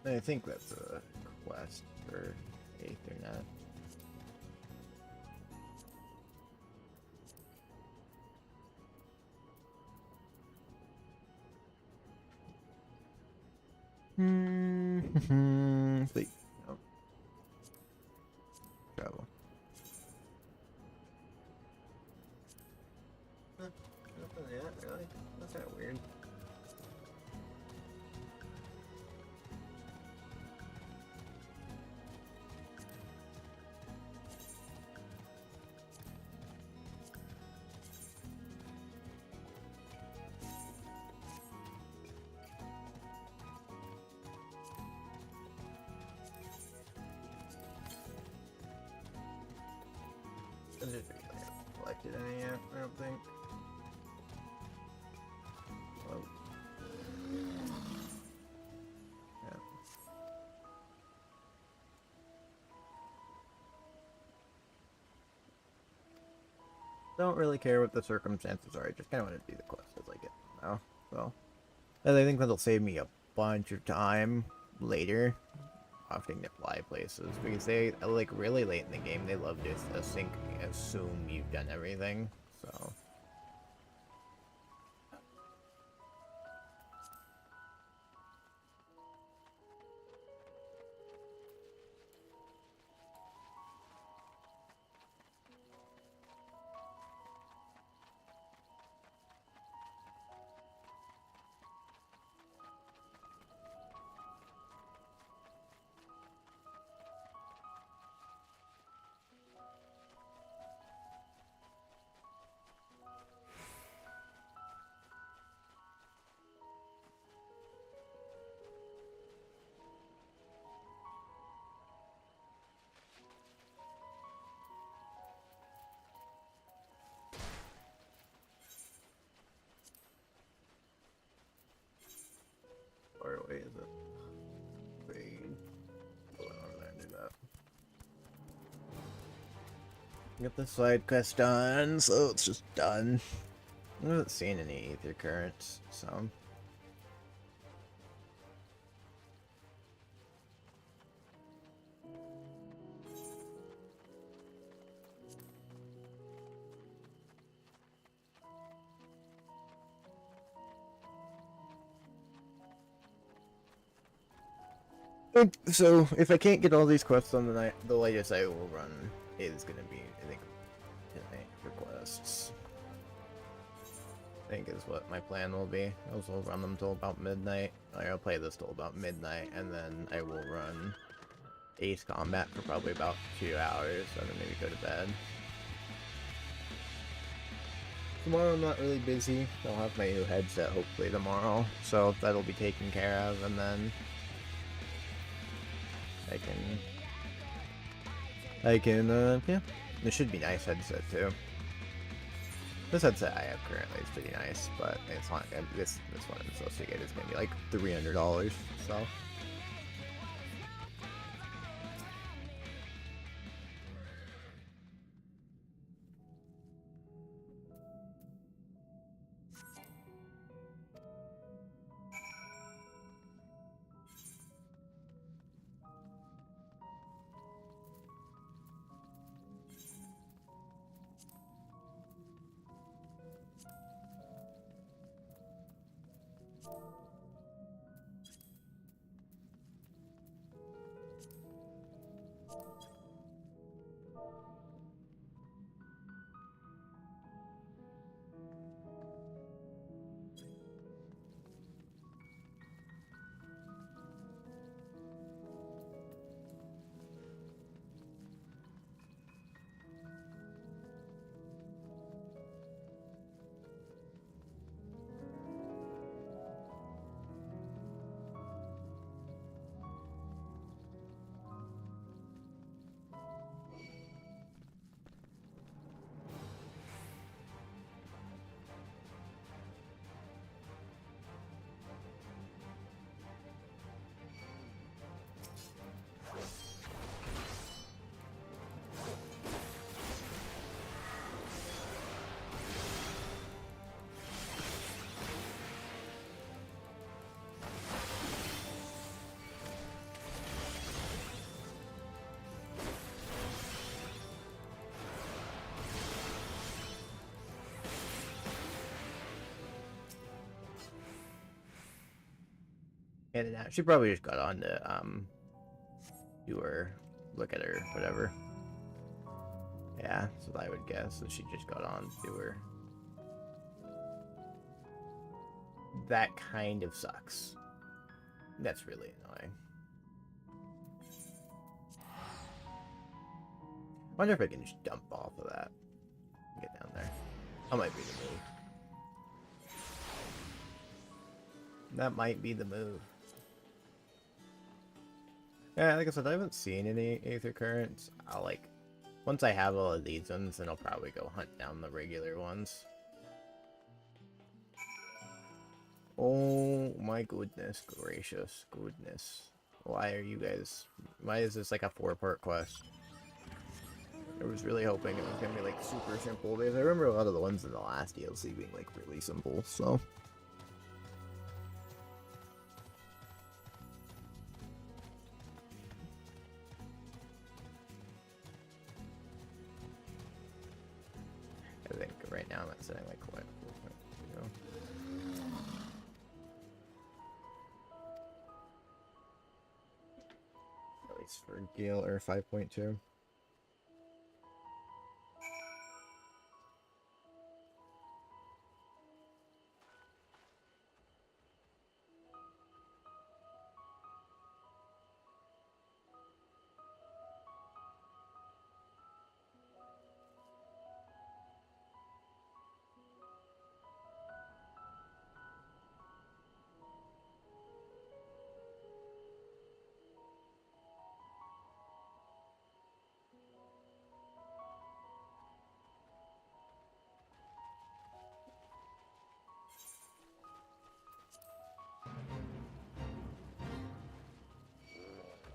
I think that's a quest for Aethernet. Sleep. Nope. Travel. Huh, nothing yet, really? That's kind of weird. I haven't collected any yet, I don't think. Oh. Yeah. Don't really care what the circumstances are, I just kind of want to do the quest as I get them now. So, and I think that'll save me a bunch of time later having to fly places, because they, like, really late in the game, they love to assume you've done everything, so. Far away is it? Fade. Hold on, I do that. Get the side quest done, so it's just done. I haven't seen any ether currents, so. So, if I can't get all these quests on the night, the latest I will run is gonna be, I think, tonight requests. I think is what my plan will be. I will run them till about midnight. I'll play this till about midnight, and then I will run Ace Combat for probably about 2 hours, and then maybe go to bed. Tomorrow I'm not really busy. I'll have my new headset hopefully tomorrow, so that'll be taken care of, and then yeah, this should be nice headset too. This headset I have currently is pretty nice, but it's not, this one I'm supposed to get is gonna be like $300, so. in and out. She probably just got on to do her, look at her, whatever. Yeah, that's what I would guess. So she just got on to her. That kind of sucks. That's really annoying. Wonder if I can just dump off of that. Get down there. That might be the move. That might be the move. Yeah, like I said, I haven't seen any Aether Currents. I'll like, once I have all of these ones, then I'll probably go hunt down the regular ones. Oh my goodness gracious, goodness. Why are you guys, why is this like a 4-part quest? I was really hoping it was gonna be like super simple, because I remember a lot of the ones in the last DLC being like really simple, so. I think right now I'm at setting like what? 4.0. At least for Gale or 5.2.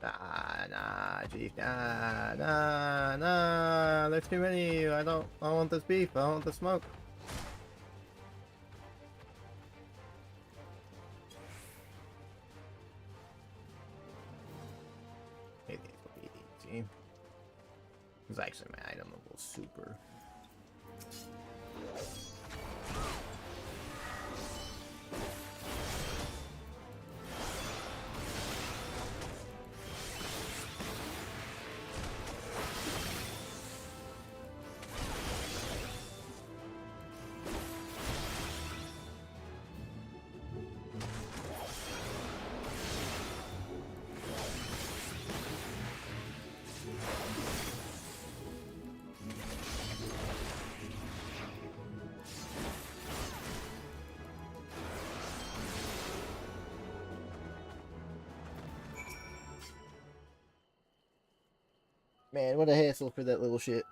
Nah, chief, nah, there's too many of you. I don't want this beef, I want the smoke. Hey, these will be easy. It's actually my item level super. Man, what a hassle for that little shit.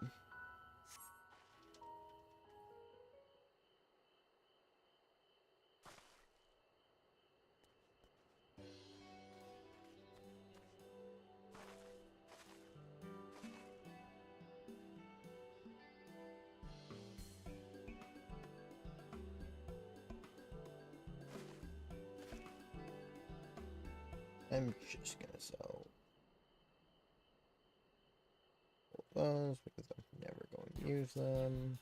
I'm just gonna sell those because I'm never going to use them.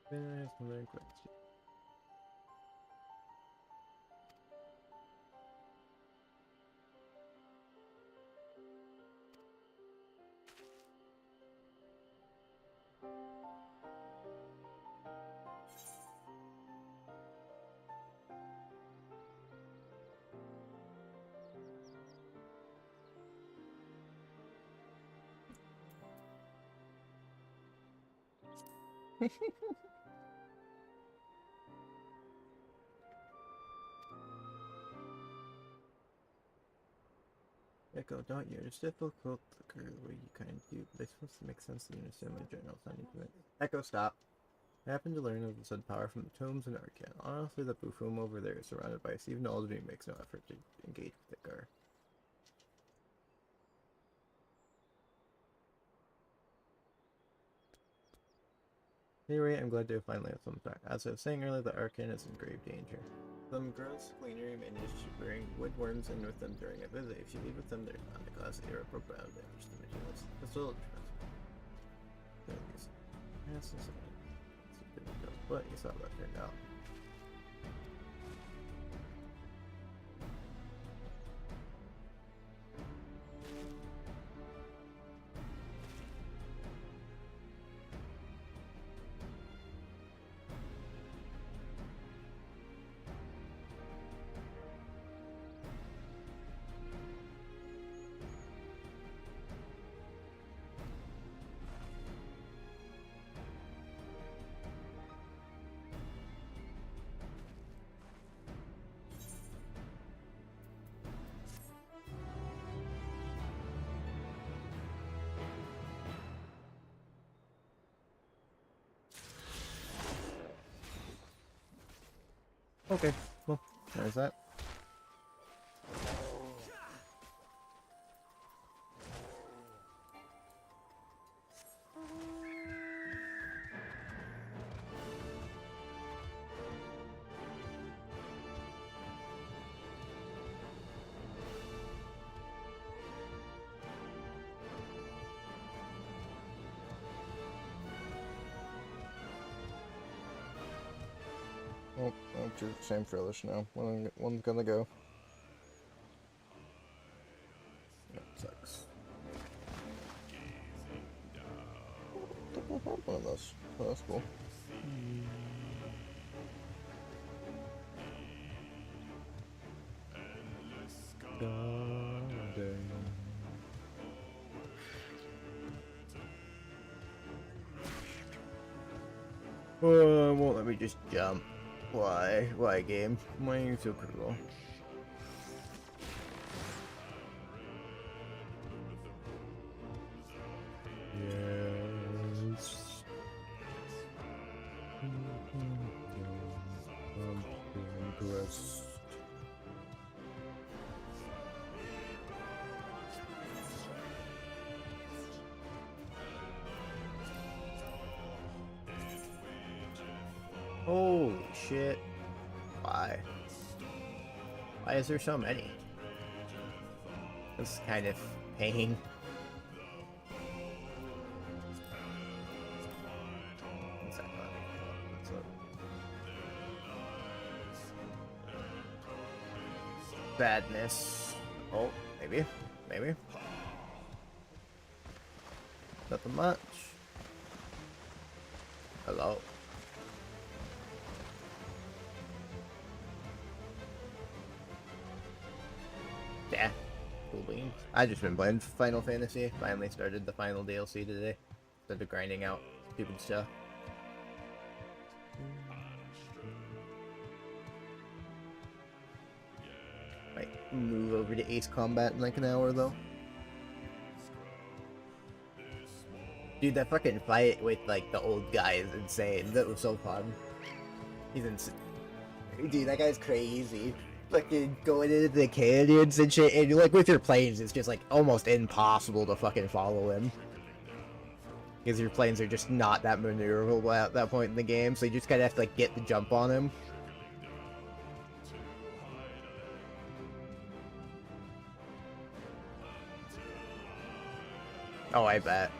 There's another question. Echo, don't you? It's difficult to curve what you kind of do, but it's supposed to make sense to understand my general sounding to it. Echo, stop. I happened to learn of the said power from the tomes and Arcan. Honestly, the Buffum over there is surrounded by us, even though Aldrin makes no effort to engage with the car. Anyway, I'm glad to finally have some time. As I was saying earlier, the Arcan is in grave danger. Some gross cleanery managed to bring woodworms in with them during a visit. If you leave with them, they're found to cause irreparable damage to the materials. The soil but you saw how that turned out. Okay, well, there's that. Oh, same for Elish now. One's gonna go. That sucks. One of those. Oh, that's cool. Oh, won't let me just jump. Why? Why, game? Why are you so cruel? Yes. I'm impressed. Holy shit. Why? Why is there so many? This kind of pain. Badness. Oh, maybe. Maybe. Nothing much. Hello. Yeah, cool beans. I just been playing Final Fantasy. Finally started the final DLC today. Instead of grinding out stupid stuff. Might move over to Ace Combat in like an hour though. Dude, that fucking fight with like the old guy is insane. That was so fun. He's insane. Dude, that guy's crazy. Fucking going into the canyons and shit, and like with your planes, it's just like almost impossible to fucking follow him. Because your planes are just not that maneuverable at that point in the game, so you just kind of have to like get the jump on him. Oh, I bet.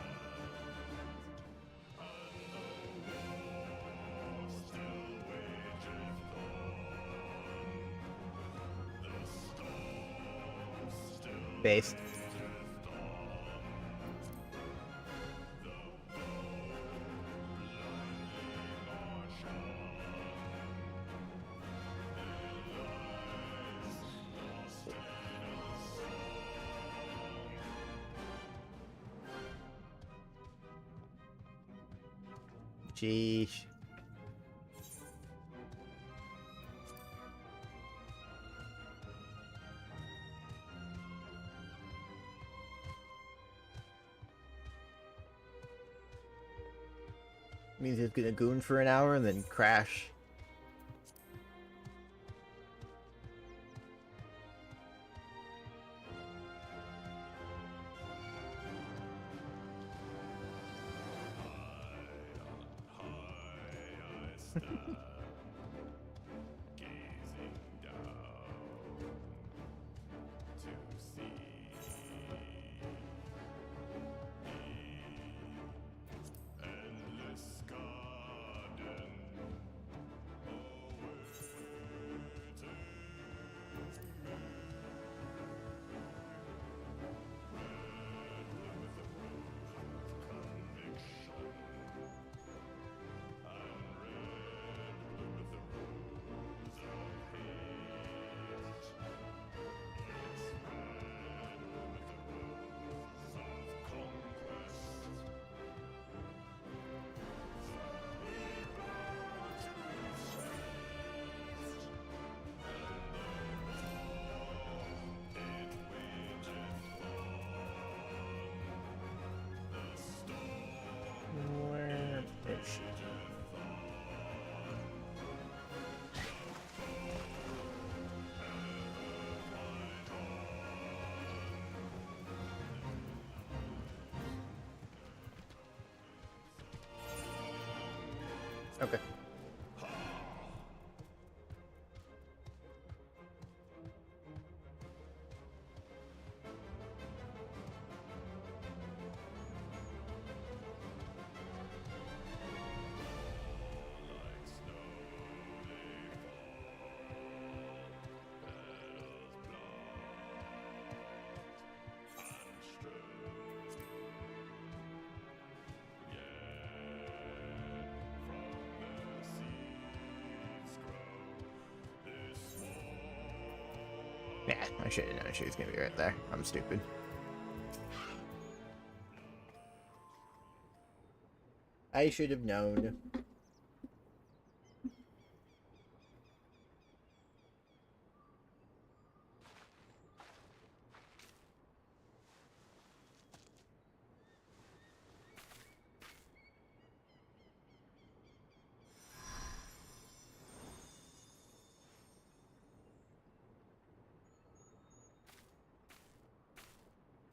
Based. Sheesh. Means it's gonna goon for an hour and then crash. Where is she? Okay. Yeah, I should have known she was gonna be right there. I'm stupid. I should have known.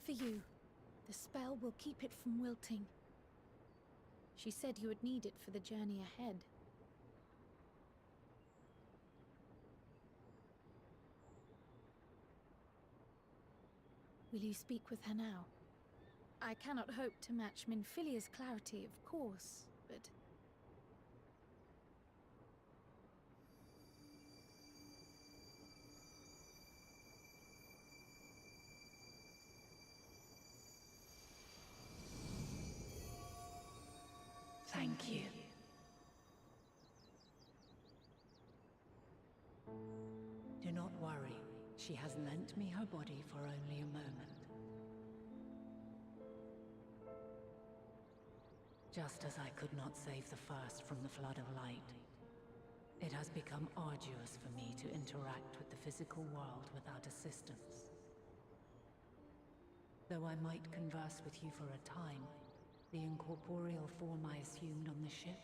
For you. The spell will keep it from wilting. She said you would need it for the journey ahead. Will you speak with her now? I cannot hope to match Minfilia's clarity, of course, but... Thank you. Do not worry. She has lent me her body for only a moment. Just as I could not save the first from the flood of light, it has become arduous for me to interact with the physical world without assistance. Though I might converse with you for a time, the incorporeal form I assumed on the ship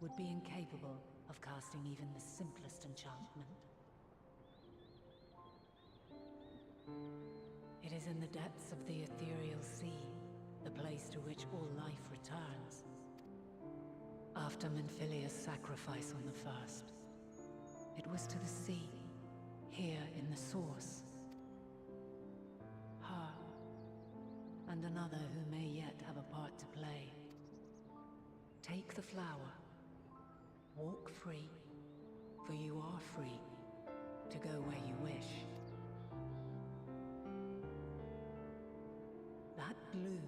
would be incapable of casting even the simplest enchantment. It is in the depths of the ethereal sea, the place to which all life returns. After Minfilia's sacrifice on the first, it was to the sea, here in the source. Her, and another who may yet have a part to play. Take the flower. Walk free, for you are free to go where you wish. That bloom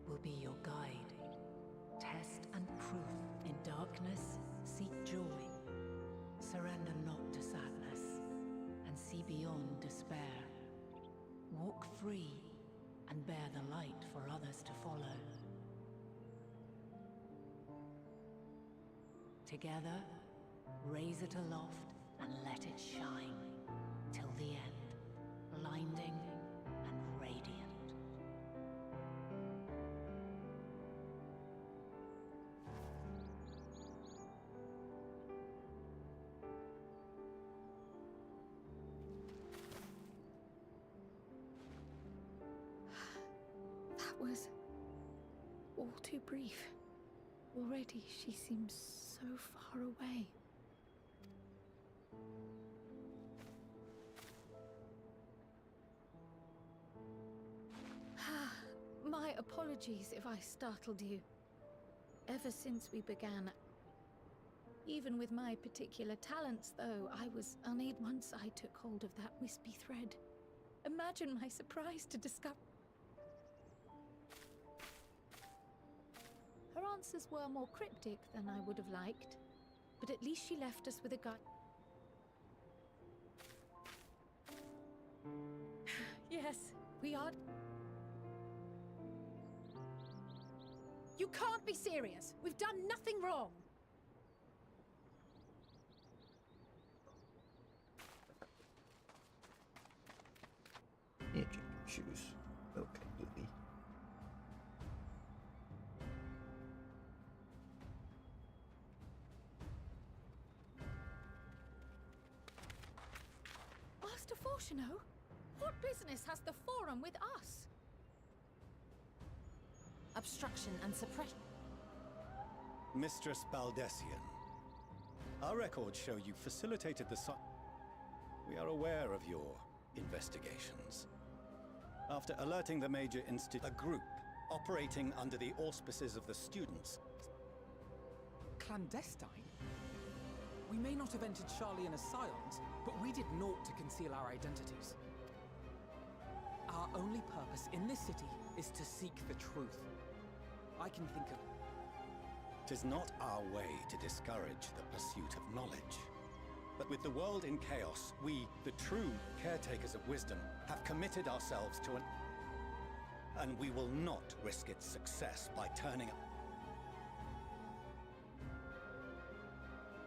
will be your guide. Test and proof. In darkness, seek joy. Surrender not to sadness, and see beyond despair. Walk free, and bear the light for others to follow. Together, raise it aloft and let it shine till the end, blinding and radiant. That was all too brief. Already she seems so far away. My apologies if I startled you. Ever since we began, even with my particular talents, though, I was unable once I took hold of that wispy thread. Imagine my surprise to discover... Her answers were more cryptic than I would have liked, but at least she left us with a guide. Yes, we are... You can't be serious! We've done nothing wrong! Yeah, check your shoes. Okay, Lily. Master Fortuno? What business has the Forum with us? Obstruction and suppression. Mistress Baldessian, our records show you facilitated the We are aware of your investigations. After alerting the Major Institute, a group operating under the auspices of the students. Clandestine? We may not have entered Sharlayan asylums, but we did naught to conceal our identities. Our only purpose in this city is to seek the truth. I can think of... 'Tis not our way to discourage the pursuit of knowledge. But with the world in chaos, we, the true caretakers of wisdom, have committed ourselves to an... And we will not risk its success by turning...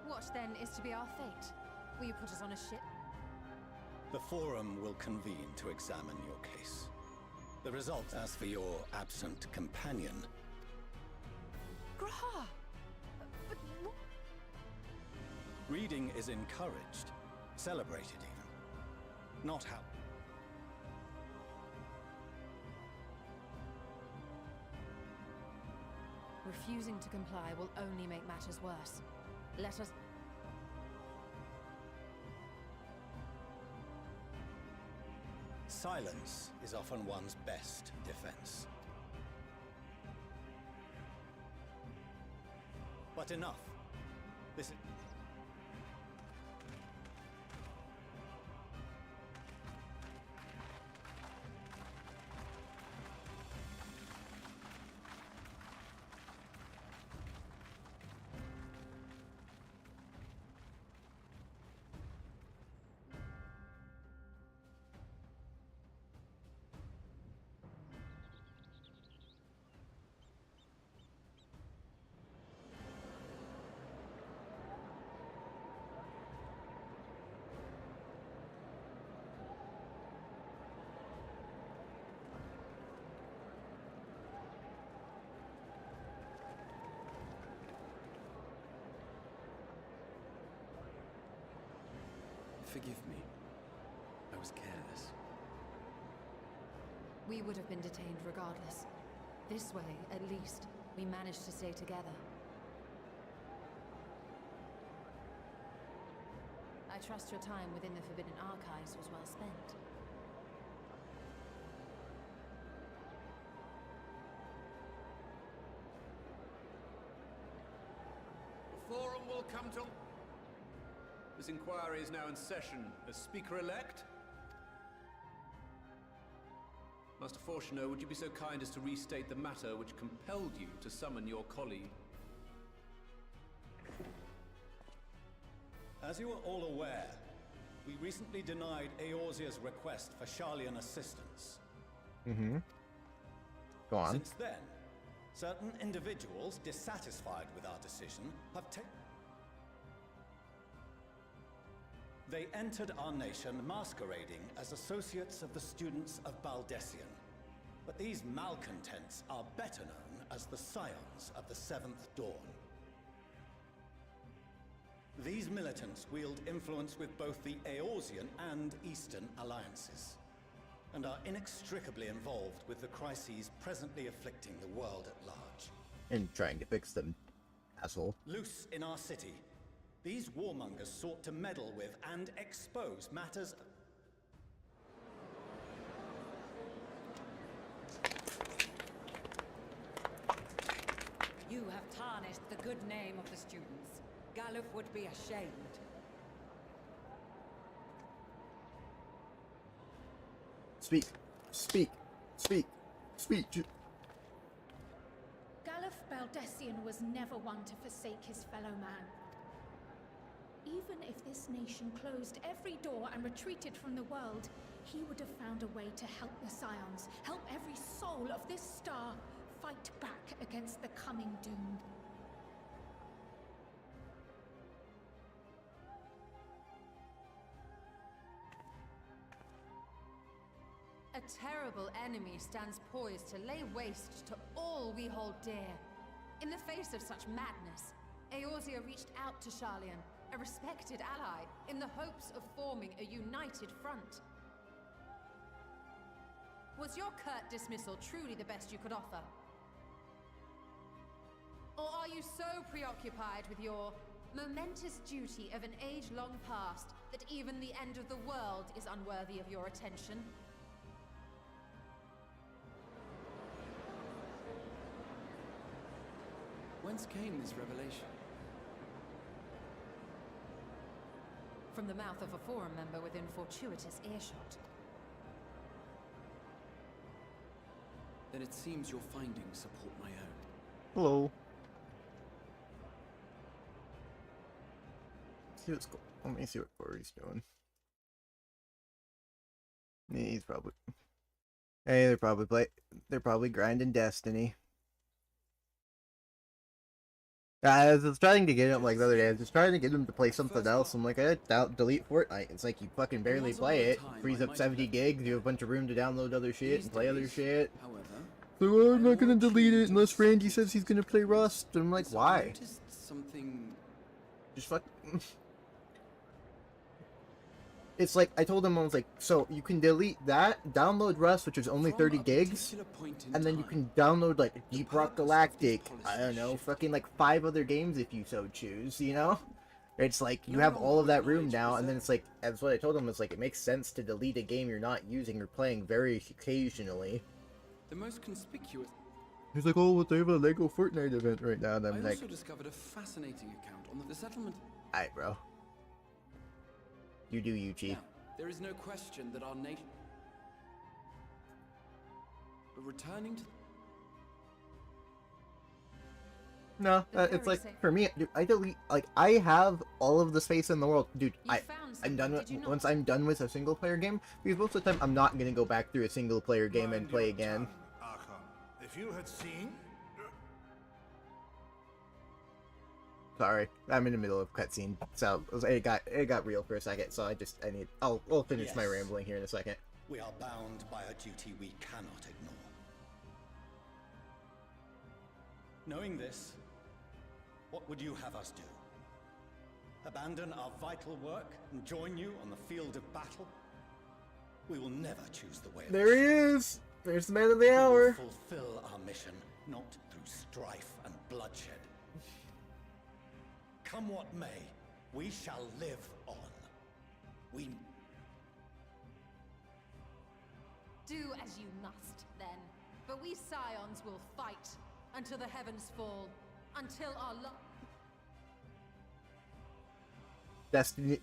What then is to be our fate? Will you put us on a ship? The Forum will convene to examine your case. The results, as for your absent companion... Graha! But what? Reading is encouraged, celebrated even. Not how... Refusing to comply will only make matters worse. Let us... Silence is often one's best defense. But enough. This is... Forgive me. I was careless. We would have been detained regardless. This way, at least, we managed to stay together. I trust your time within the Forbidden Archives was well spent. The Forum will come to... This inquiry is now in session. As Speaker-elect? Master Fortuno, would you be so kind as to restate the matter which compelled you to summon your colleague? As you are all aware, we recently denied Eorzea's request for Sharlayan assistance. Mm-hmm. Go on. Since then, certain individuals dissatisfied with our decision have taken... They entered our nation masquerading as associates of the students of Baldessian. But these malcontents are better known as the Scions of the Seventh Dawn. These militants wield influence with both the Eorzean and Eastern alliances, and are inextricably involved with the crises presently afflicting the world at large. And trying to fix them, asshole. Loose in our city, these warmongers sought to meddle with and expose matters. You have tarnished the good name of the students. Galuf would be ashamed. Speak. Speak. Speak. Speak. Galuf Baldessian was never one to forsake his fellow man. Even if this nation closed every door and retreated from the world, he would have found a way to help the Scions, help every soul of this star fight back against the coming doom. A terrible enemy stands poised to lay waste to all we hold dear. In the face of such madness, Eorzea reached out to Sharlayan, a respected ally, in the hopes of forming a united front. Was your curt dismissal truly the best you could offer? Or are you so preoccupied with your momentous duty of an age long past that even the end of the world is unworthy of your attention? Whence came this revelation? From the mouth of a forum member within fortuitous earshot. Then it seems your findings support my own. Hello. Let me see what Corey's doing. He's probably. Hey, they're probably grinding Destiny. I was trying to get him like the other day. I was just trying to get him to play something else. I'm like, delete Fortnite. It's like you fucking barely play it. Frees up 70 gigs. You have a bunch of room to download other shit and play other shit. So I'm not gonna delete it unless Randy says he's gonna play Rust. And I'm like, why? Something. Just fuck. It's like, I told him, I was like, so you can delete that, download Rust, which is only 30 gigs, and then you can download, like, Deep Rock Galactic, I don't know, fucking, like, 5 other games if you so choose, you know? It's like, you have all of that room now, and then it's like, that's what I told him, it's like, it makes sense to delete a game you're not using or playing very occasionally. The most conspicuous. He's like, oh, well, they have a Lego Fortnite event right now, and I'm I like... also discovered a fascinating account on the settlement. Alright, bro. You do you, Chief. Now, there is no question that our nation... Returning to... No, it's like, for me, dude, I delete, like, I have all of the space in the world. Dude, I'm done with, once I'm done with a single player game, because most of the time I'm not gonna go back through a single player game and play again. If you had seen... Sorry, I'm in the middle of cutscene, so it got real for a second. So I'll finish my rambling here in a second. We are bound by a duty we cannot ignore. Knowing this, what would you have us do? Abandon our vital work and join you on the field of battle? We will never choose the way of There he is! There's the man of the hour! We will fulfill our mission, not through strife and bloodshed. Come what may, we shall live on. We... Do as you must, then. But we Scions will fight until the heavens fall, until our Destiny...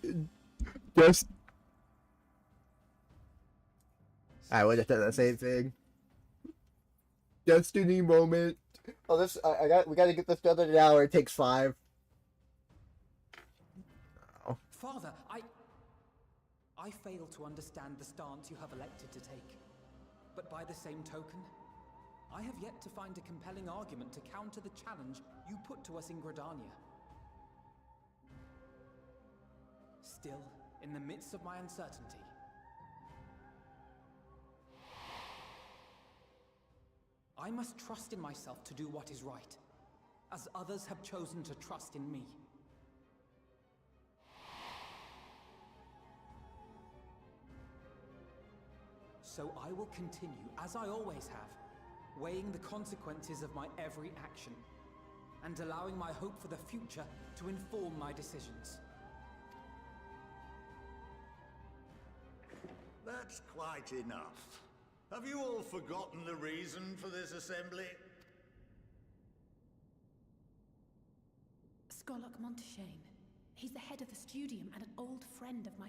I would have done the same thing. Destiny moment. Oh, we gotta get this done in an hour. It takes 5. Father, I fail to understand the stance you have elected to take. But by the same token, I have yet to find a compelling argument to counter the challenge you put to us in Gridania. Still, in the midst of my uncertainty. I must trust in myself to do what is right, as others have chosen to trust in me. So I will continue, as I always have, weighing the consequences of my every action, and allowing my hope for the future to inform my decisions. That's quite enough. Have you all forgotten the reason for this assembly? Skolok Monteshane. He's the head of the Studium and an old friend of my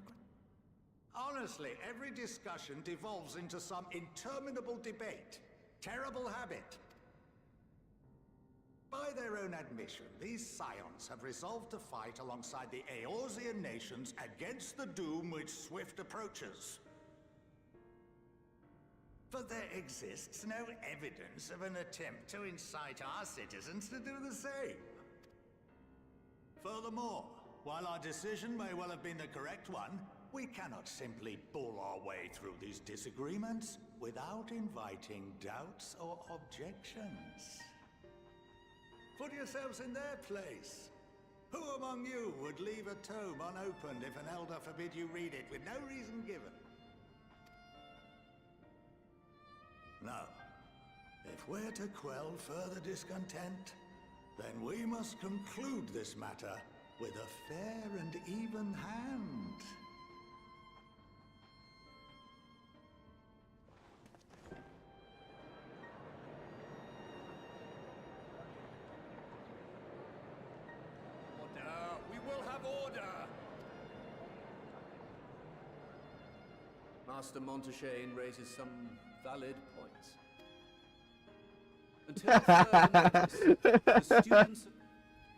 Honestly, every discussion devolves into some interminable debate. Terrible habit. By their own admission, these scions have resolved to fight alongside the Eorzean nations against the doom which swift approaches. But there exists no evidence of an attempt to incite our citizens to do the same. Furthermore, while our decision may well have been the correct one, we cannot simply bull our way through these disagreements without inviting doubts or objections. Put yourselves in their place. Who among you would leave a tome unopened if an elder forbid you read it with no reason given? Now, if we're to quell further discontent, then we must conclude this matter with a fair and even hand. Order! We will have order! Master Monteshane raises some valid points. Until further notice, the students...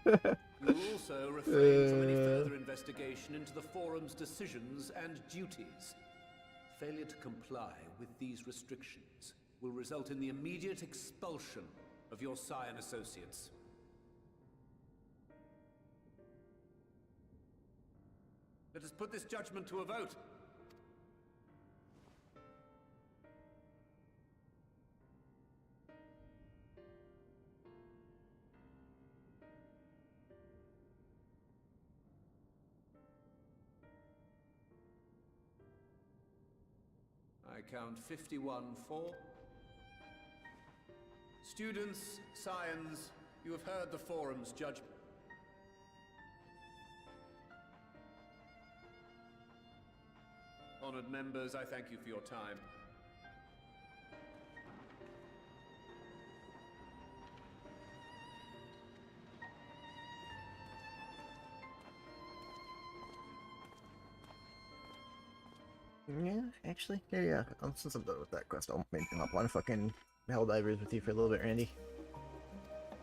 You will also refrain from any further investigation into the Forum's decisions and duties. Failure to comply with these restrictions will result in the immediate expulsion of your Scion associates. Let us put this judgment to a vote. I count 51 for. Students, scions, you have heard the Forum's judgment. Honored members, I thank you for your time. Yeah, actually, yeah. Since I'm done with that quest, I'll maybe hop on fucking Helldivers with you for a little bit, Randy.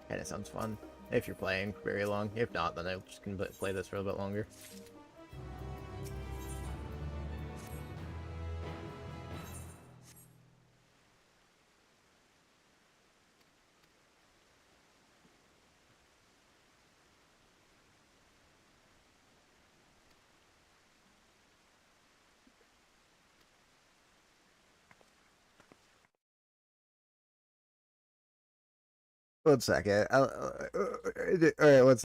Kinda sounds fun. If you're playing very long. If not, then I'll just play this for a little bit longer. One second. Alright, let's.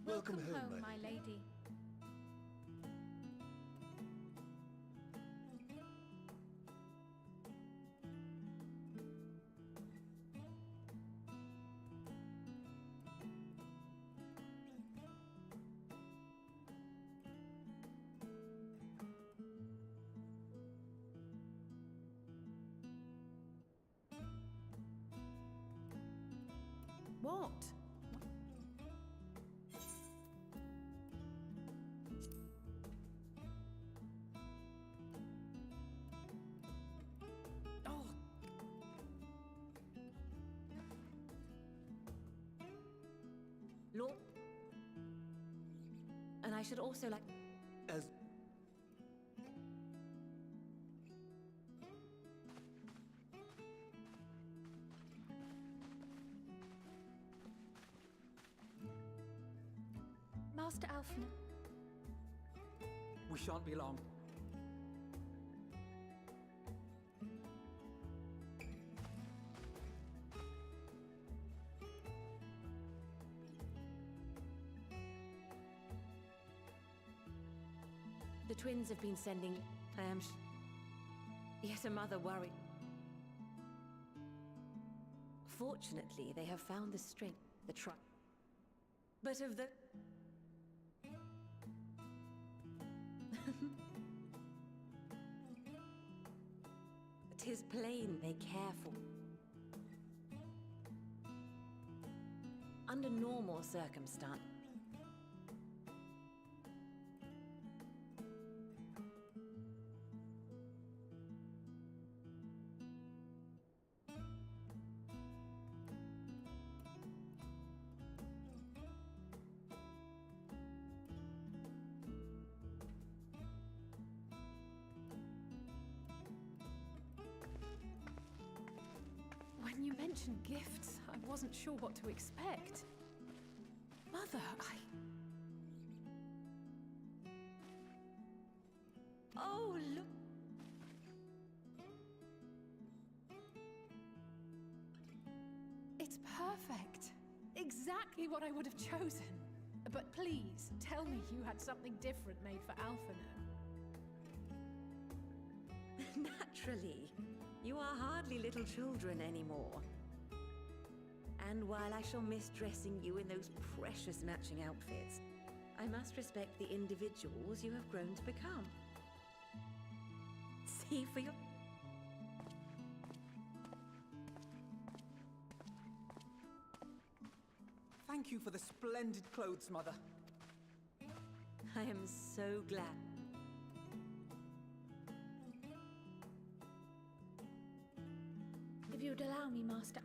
Welcome home, home, my my lady. What? Oh. Lord. And I should also like... As Master Alfner. We shan't be long. The twins have been sending... I am... Yet a mother worried. Fortunately, they have found the strength, the But of the... 'Tis plain they care for. Under normal circumstances. When you mentioned gifts, I wasn't sure what to expect. Mother, Oh, look! It's perfect. Exactly what I would have chosen. But please, tell me you had something different made for Alphinaud. Naturally. You are hardly little children anymore. And while I shall miss dressing you in those precious matching outfits, I must respect the individuals you have grown to become. See for your... Thank you for the splendid clothes, Mother. I am so glad. If you would allow me, Master.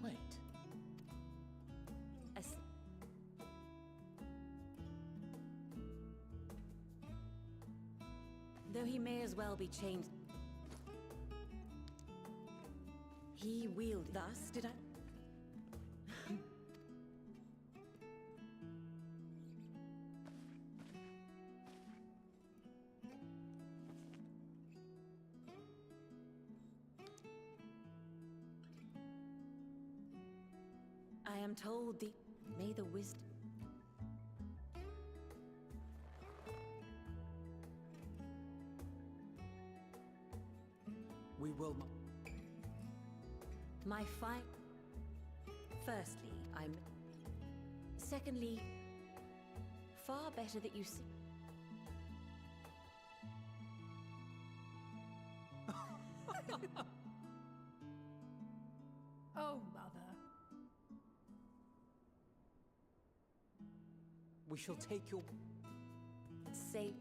Wait. Though he may as well be changed. He wielded thus, did I? I am told the... May the wisdom... We will... My fight... Firstly, I'm... Secondly... Far better that you see... Oh, Mother. We shall take your... Say...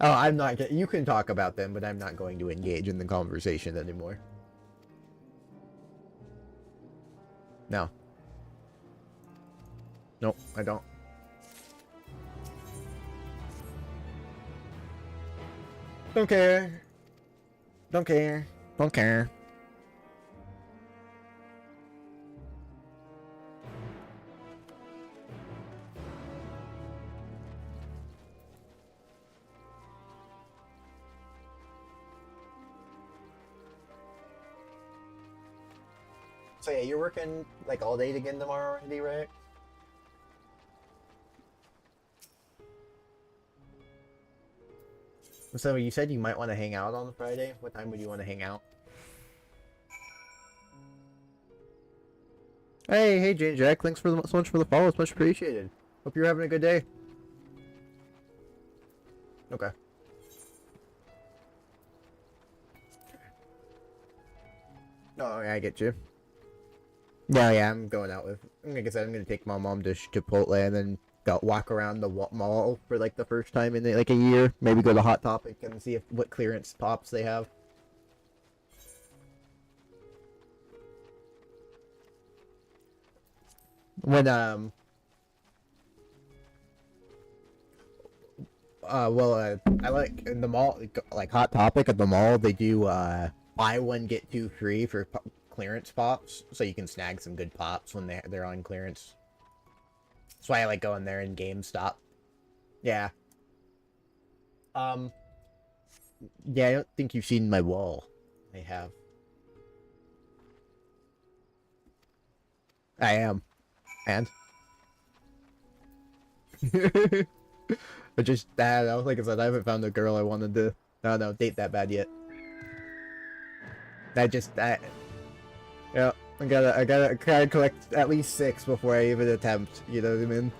Oh, I'm not. You can talk about them, but I'm not going to engage in the conversation anymore. No. Nope, I don't. Don't care. Don't care. Don't care. So yeah, you're working like all day again tomorrow, Andy, right? So you said you might want to hang out on Friday. What time would you want to hang out? Hey, Jane Jack. Thanks so much for the follow. It's much appreciated. Hope you're having a good day. Okay. Oh, yeah, I get you. Yeah, I'm going out with. Like I said, I'm gonna take my mom to Chipotle and then walk around the mall for like the first time in like a year. Maybe go to Hot Topic and see what clearance pops they have. When I like in the mall, like Hot Topic at the mall, they do buy one get two free for clearance pops, so you can snag some good pops when they're on clearance. That's why I like going there in GameStop. Yeah. Yeah, I don't think you've seen my wall. I have. I am. And? But just, I don't know, like I said, I haven't found a girl I wanted to, I don't know, date that bad yet. Yeah, I gotta collect at least 6 before I even attempt, you know what I mean?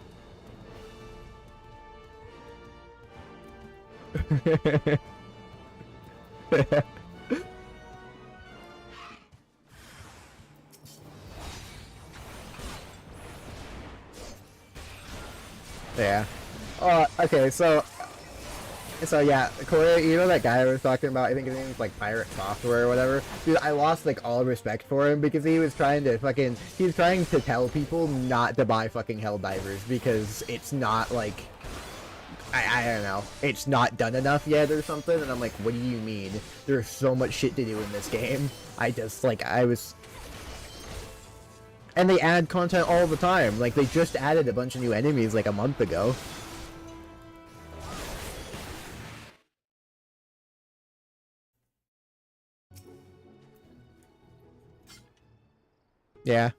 Yeah. Oh, okay, so yeah, Corey, you know that guy I was talking about? I think his name was like Pirate Software or whatever. Dude, I lost like all respect for him because he was trying to tell people not to buy fucking Helldivers because it's not like, I don't know, it's not done enough yet or something, and I'm like, what do you mean? There's so much shit to do in this game. And they add content all the time. Like, they just added a bunch of new enemies like a month ago. Yeah.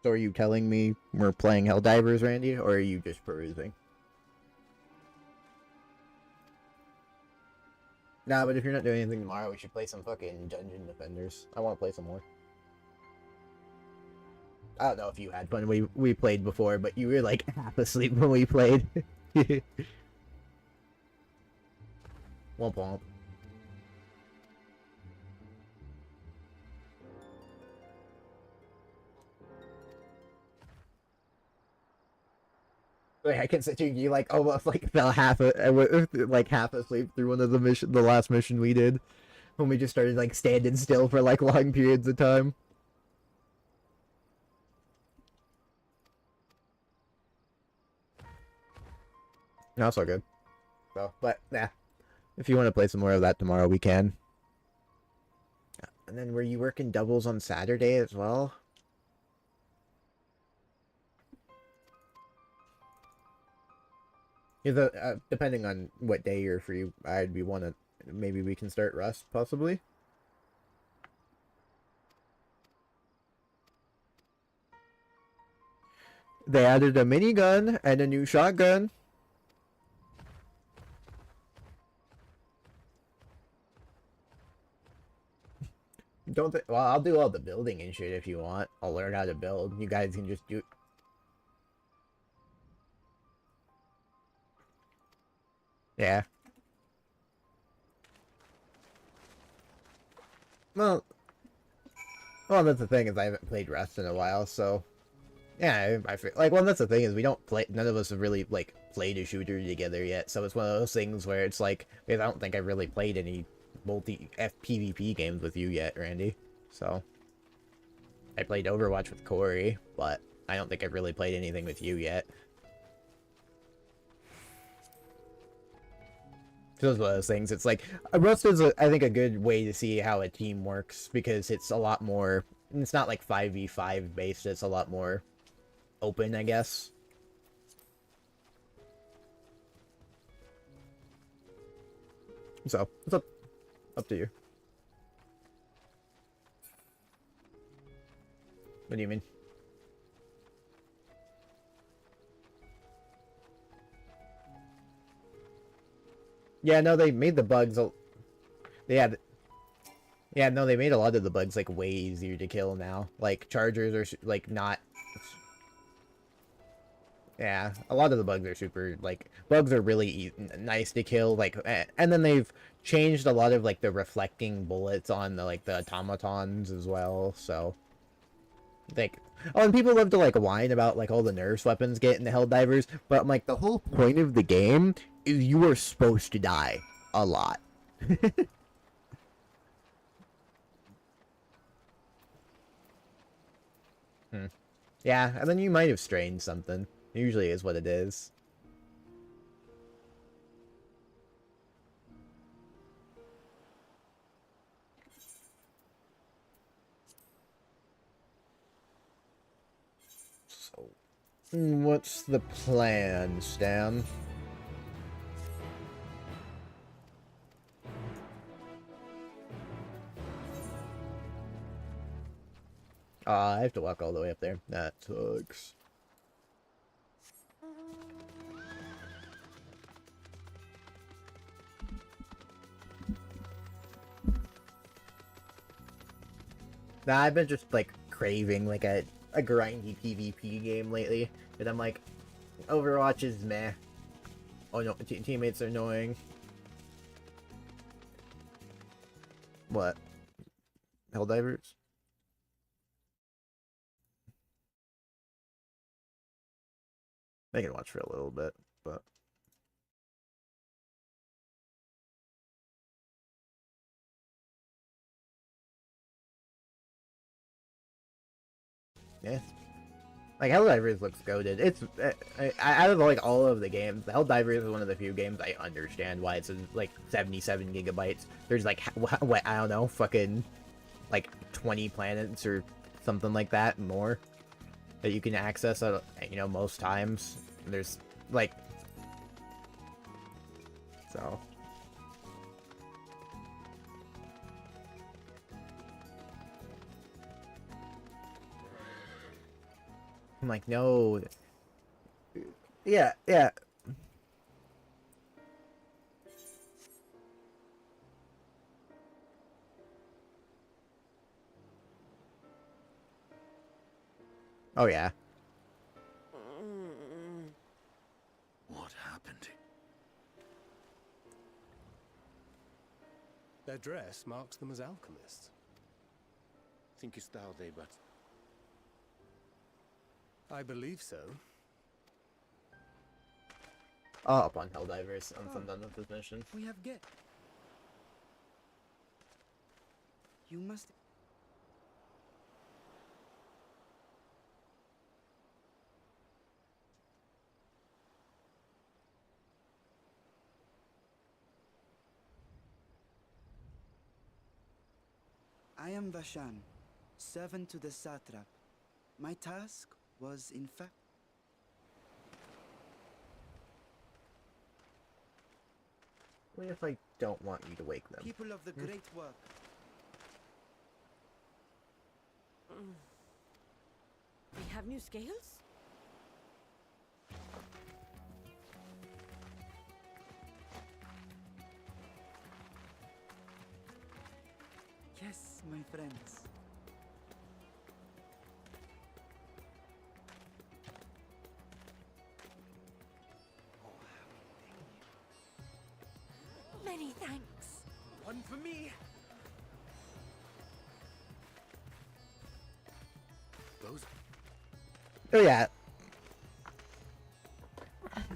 So are you telling me we're playing Helldivers, Randy, or are you just perusing? Nah, but if you're not doing anything tomorrow, we should play some fucking Dungeon Defenders. I want to play some more. I don't know if you had fun. We played before, but you were like half asleep when we played. Womp womp. Like, I consider you like almost like fell half asleep through one of the last mission we did, when we just started like standing still for like long periods of time. No, it's all good. So, but yeah, if you want to play some more of that tomorrow, we can. And then were you working doubles on Saturday as well? Yeah, depending on what day you're free, maybe we can start Rust, possibly. They added a minigun and a new shotgun. Well, I'll do all the building and shit if you want. I'll learn how to build. You guys can just do... Yeah. Well, Well, that's the thing is I haven't played Rust in a while, so yeah, I feel like, well, that's the thing is we don't play. None of us have really like played a shooter together yet, so it's one of those things where it's like because I don't think I've really played any multi PvP games with you yet, Randy. So I played Overwatch with Corey, but I don't think I've really played anything with you yet. So it's one of those things. It's like Rust is, I think, a good way to see how a team works because it's a lot more. It's not like 5v5 based. It's a lot more open, I guess. So it's up to you. What do you mean? Yeah, no, they made the bugs. Yeah, no, they made a lot of the bugs like way easier to kill now. Like chargers are like not. Yeah, a lot of the bugs are super like bugs are really nice to kill. Like, and then they've changed a lot of like the reflecting bullets on the like the automatons as well. So, like, oh, and people love to like whine about like all the nerfs weapons get in the Helldivers, but I'm like the whole point of the game is you are supposed to die a lot. Yeah, and then you might have strained something. Usually is what it is. So, what's the plan, Stan? I have to walk all the way up there. That sucks. Nah, I've been just like craving like a grindy PvP game lately, and I'm like, Overwatch is meh. Oh no, teammates are annoying. What? Helldivers? I can watch for a little bit, but yeah, like Helldivers looks goated. It's out of like all of the games, the Helldivers is one of the few games I understand why it's like 77 gigabytes. There's like what I don't know, fucking like 20 planets or something like that more that you can access at, you know, most times. There's like so. I'm like, no. Yeah. Oh, yeah. What happened? Their dress marks them as alchemists. Thinkest thou they but... I believe so. Up on Helldivers once I'm done with this mission. We have get. You must. I am Vashan, servant to the satrap. My task was, in fact... What if I don't want you to wake them? People of the great work. We have new scales? Yes, my friends. Many thanks. One for me. Oh yeah.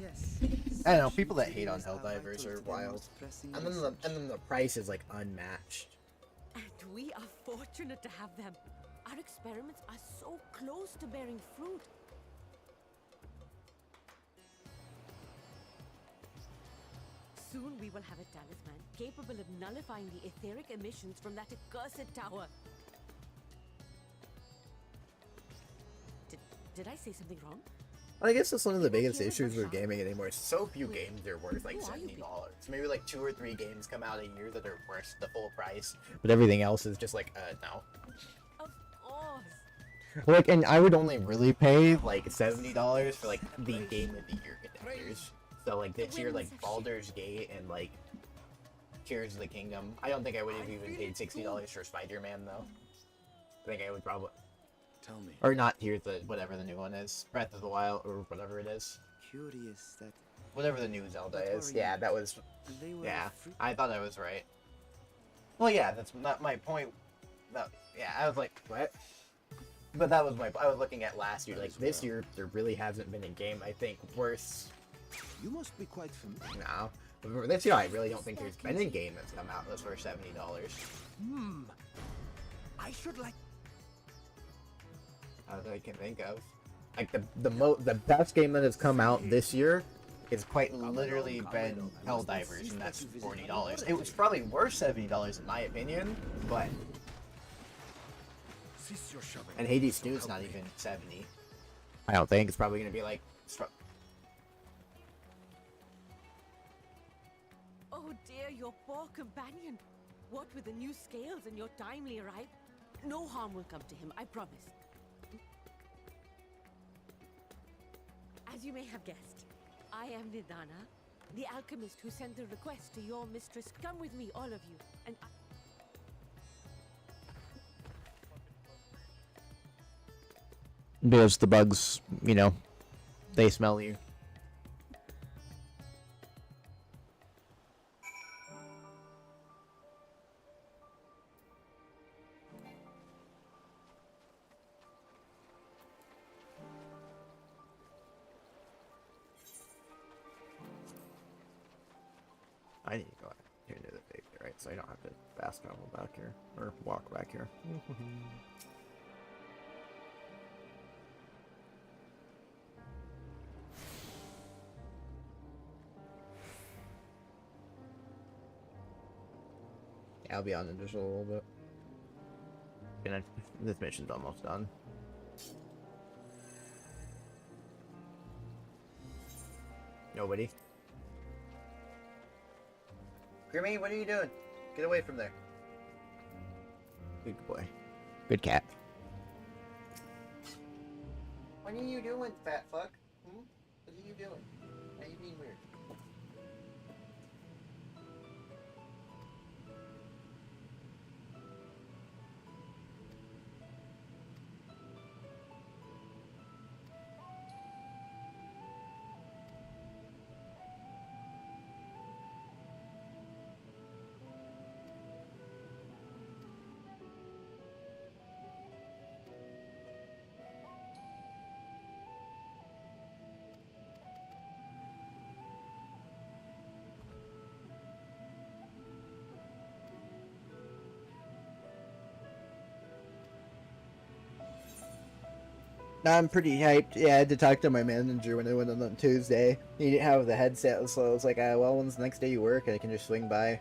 Yes. I don't know. People that hate on Helldivers are wild. And then the price is like unmatched. And we are fortunate to have them. Our experiments are so close to bearing fruit. Soon we will have a talisman capable of nullifying the etheric emissions from that accursed tower. Did I say something wrong? I guess that's one of the biggest issues with gaming anymore. So few games are worth like $70. Maybe like 2 or 3 games come out a year that are worth the full price, but everything else is just like, no. Of course. Like, and I would only really pay like $70 for like the Game of the Year contenders. So like this year, like Baldur's Gate and like Tears of the Kingdom. I don't think I would have even paid $60 for Spider-Man though. I think I would probably. Tell me. Or not Tears, the whatever the new one is, Breath of the Wild or whatever it is. Curious that. Whatever the new Zelda is. Yeah, that was. Yeah, I thought I was right. Well, yeah, that's not my point. That, yeah, I was like, what? But that was my. I was looking at last year. Like this year, there really hasn't been a game I think worth. You must be quite familiar. No, but this year I really don't think there's been a game that's come out that's worth $70. I should like. That I can think of. Like the best game that has come out this year is quite literally been Helldivers, and that's $40. It was probably worth $70 in my opinion, but. And Hades 2 is not even 70. I don't think it's probably gonna be like. Oh dear, your poor companion. What with the new scales and your timely arrival, no harm will come to him, I promise. As you may have guessed, I am Nidana, the alchemist who sent the request to your mistress. Come with me, all of you, and Because the bugs, you know, they smell you. I need to go out here near the baby, right? So I don't have to fast travel back here or walk back here. Yeah, I'll be on it just a little bit. And this mission's almost done. Nobody. Grimmy, what are you doing? Get away from there. Good boy. Good cat. What are you doing, fat fuck? Hmm? What are you doing? Why are you being weird? I'm pretty hyped. Yeah, I had to talk to my manager when I went on Tuesday. He didn't have the headset, so I was like, well, when's the next day you work? I can just swing by.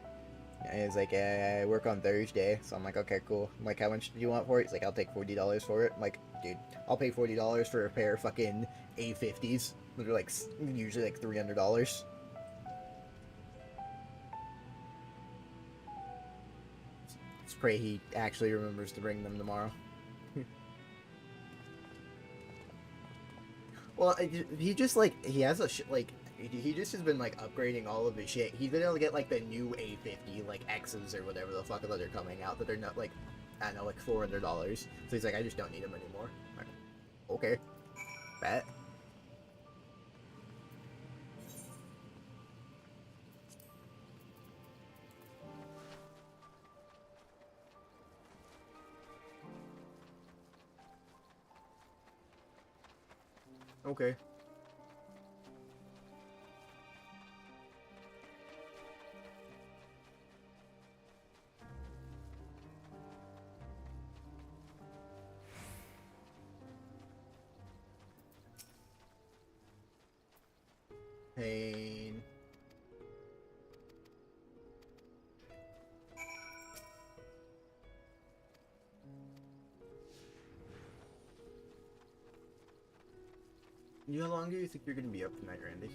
And he's like, I work on Thursday. So I'm like, okay, cool. I'm like, how much do you want for it? He's like, I'll take $40 for it. I'm like, dude, I'll pay $40 for a pair of fucking A50s. They're like, usually like $300. Let's pray he actually remembers to bring them tomorrow. Well, he just, like, he has a like, he just has been, like, upgrading all of his shit. He's been able to get, like, the new A50, like, X's or whatever the fuck that are coming out, that they're not, like, I don't know, like, $400. So he's like, I just don't need them anymore. I'm like, okay. Bet. Okay. Pain. How long do you think you're gonna be up tonight, Randy?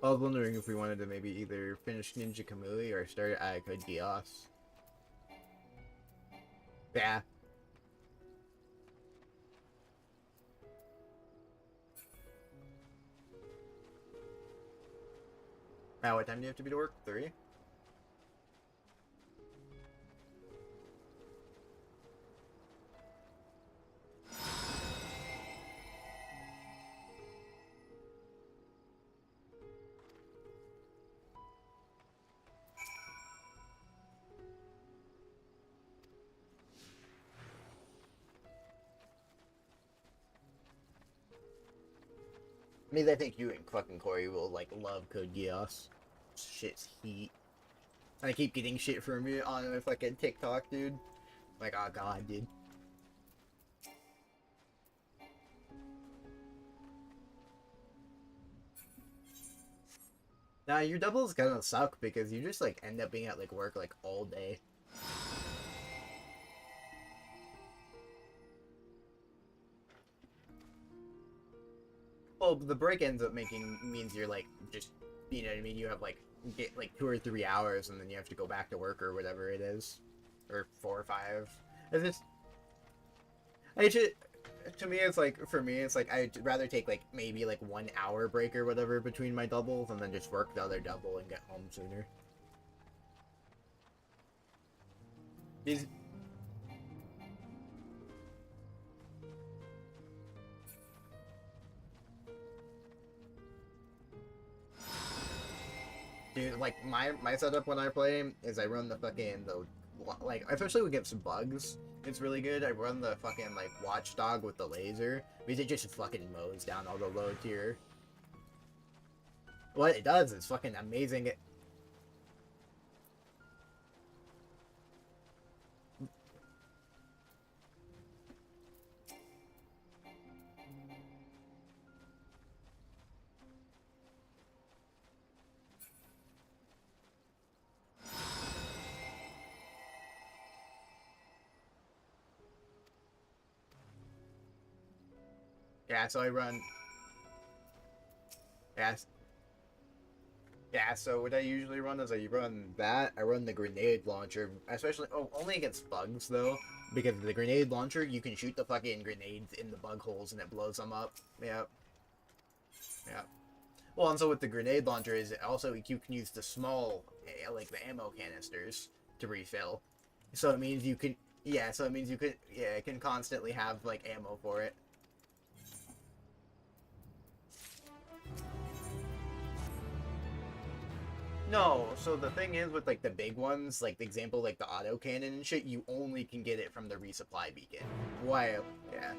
I was wondering if we wanted to maybe either finish Ninja Kamui or start at Code Geass. Yeah. What time do you have to be to work? 3? I mean, I think you and fucking Corey will, like, love Code Geass. Shit's heat. I keep getting shit from you on my fucking TikTok, dude. Like, oh god, dude. Nah, your doubles gonna suck because you just, like, end up being at, like, work, like, all day. Well, the break ends up means you're like just, you know what I mean, you have like get like 2 or 3 hours and then you have to go back to work or whatever it is, or 4 or 5. It's just, to me it's like, for me it's like I'd rather take like maybe like 1 hour break or whatever between my doubles and then just work the other double and get home sooner. Dude, like, my setup when I play is I run the fucking, like, especially when it gets bugs, it's really good. I run the fucking, like, Watchdog with the laser, because it just fucking mows down all the low tier. What it does is fucking amazing. Yeah, so I run... Yeah, so what I usually run is I run that, I run the grenade launcher, especially, only against bugs, though, because the grenade launcher, you can shoot the fucking grenades in the bug holes and it blows them up. Yep. Yep. Well, and so with the grenade launcher is also, you can use the small, like, the ammo canisters to refill. So it means you can, yeah, so it means you could, yeah, it can constantly have, like, ammo for it. No, so the thing is with, like, the big ones, like, the example, like, the autocannon and shit, you only can get it from the resupply beacon. While, yeah.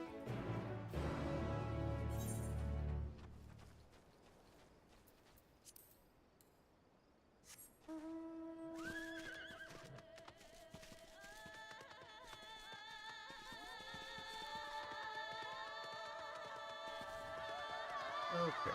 Okay.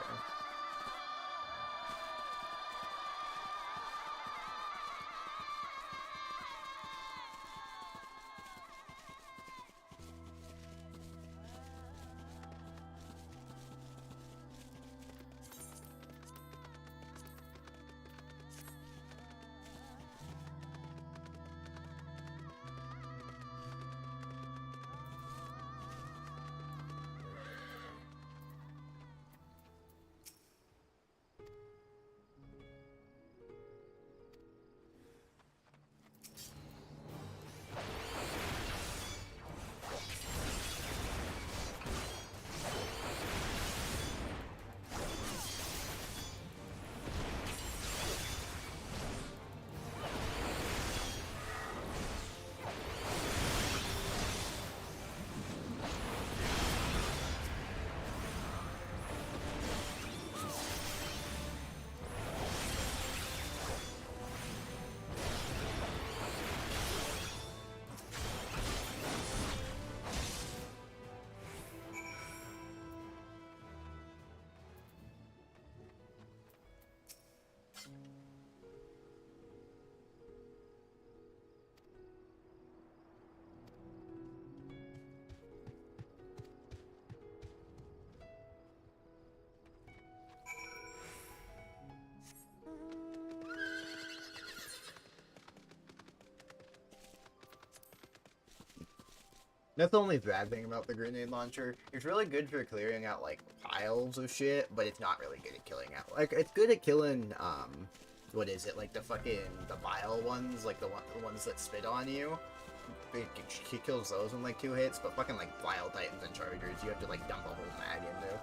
That's the only bad thing about the grenade launcher. It's really good for clearing out, like, piles of shit, but it's not really good at killing out. Like, it's good at killing, what is it, like, the vile ones, like, the ones that spit on you. It kills those in, like, 2 hits, but fucking, like, vile titans and chargers, you have to, like, dump a whole mag into.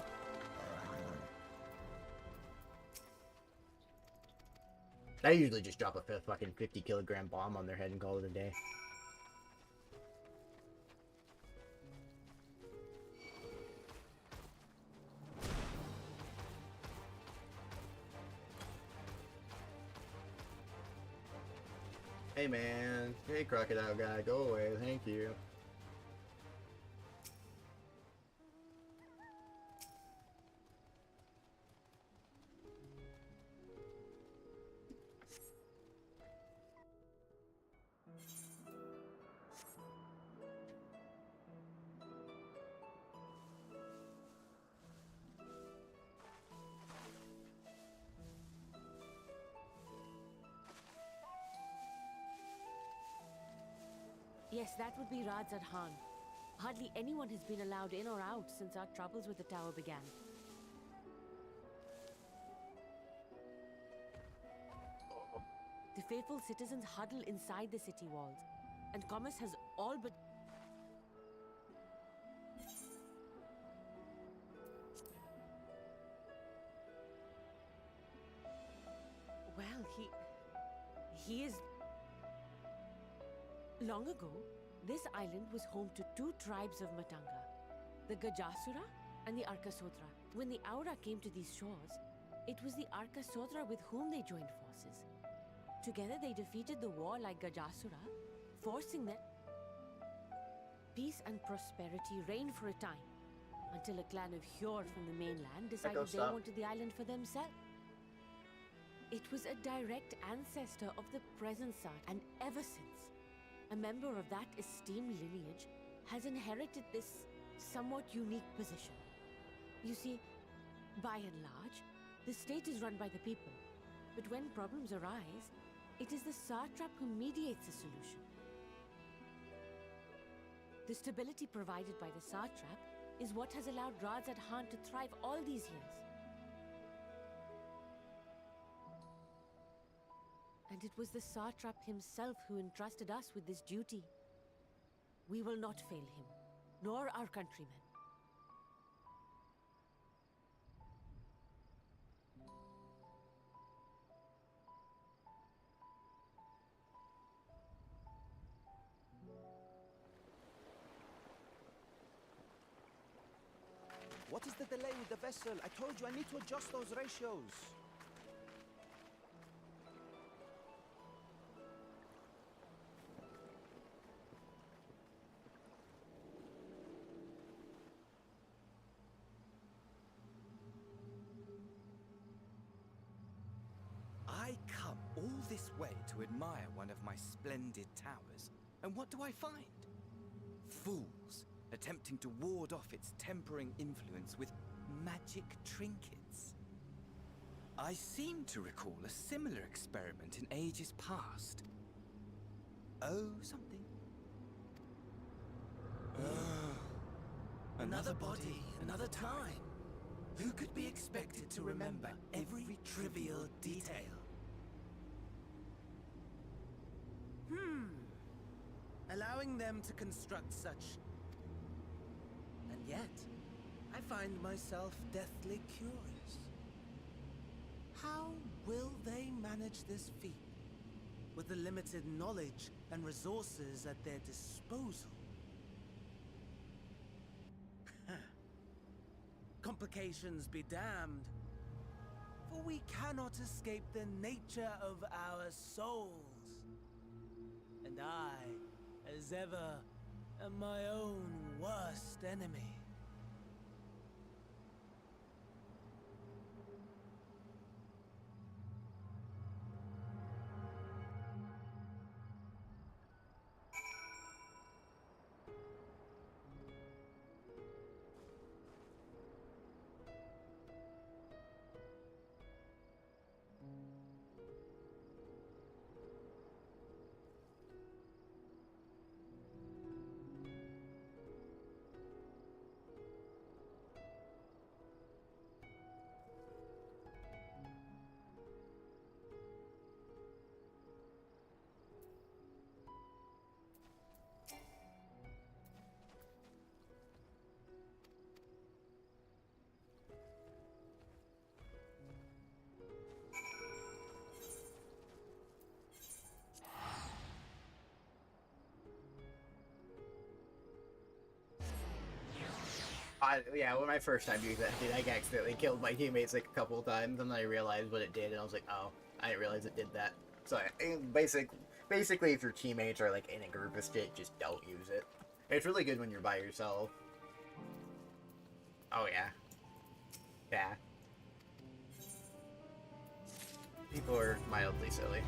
I usually just drop a fucking 50-kilogram bomb on their head and call it a day. Hey man, hey crocodile guy, go away, thank you. Yes, that would be Radz at Han. Hardly anyone has been allowed in or out since our troubles with the tower began. The faithful citizens huddle inside the city walls, and commerce has all but... Well, he is... Long ago, this island was home to 2 tribes of Matanga, the Gajasura and the Arkasodra. When the Aura came to these shores, it was the Arkasodra with whom they joined forces. Together they defeated the warlike Gajasura, forcing them... Peace and prosperity reigned for a time, until a clan of Hjor from the mainland decided they wanted the island for themselves. It was a direct ancestor of the present Sat, and ever since, a member of that esteemed lineage has inherited this somewhat unique position. You see, by and large, the state is run by the people. But when problems arise, it is the satrap who mediates the solution. The stability provided by the satrap is what has allowed Radz at Han to thrive all these years. And it was the satrap himself who entrusted us with this duty. We will not fail him, nor our countrymen. What is the delay with the vessel? I told you I need to adjust those ratios. I come all this way to admire one of my splendid towers, and what do I find? Fools attempting to ward off its tempering influence with magic trinkets. I seem to recall a similar experiment in ages past. Oh, something. Another body, another time. Who could be expected to remember every trivial detail? Allowing them to construct such... And yet, I find myself deathly curious. How will they manage this feat with the limited knowledge and resources at their disposal? Complications be damned, for we cannot escape the nature of our souls. And I, as ever, am my own worst enemy. yeah, when my first time using that, dude, I accidentally killed my teammates like a couple of times, and then I realized what it did, and I was like, oh, I didn't realize it did that. So, basically, if your teammates are like in a group of shit, just don't use it. It's really good when you're by yourself. Oh yeah. Yeah. People are mildly silly.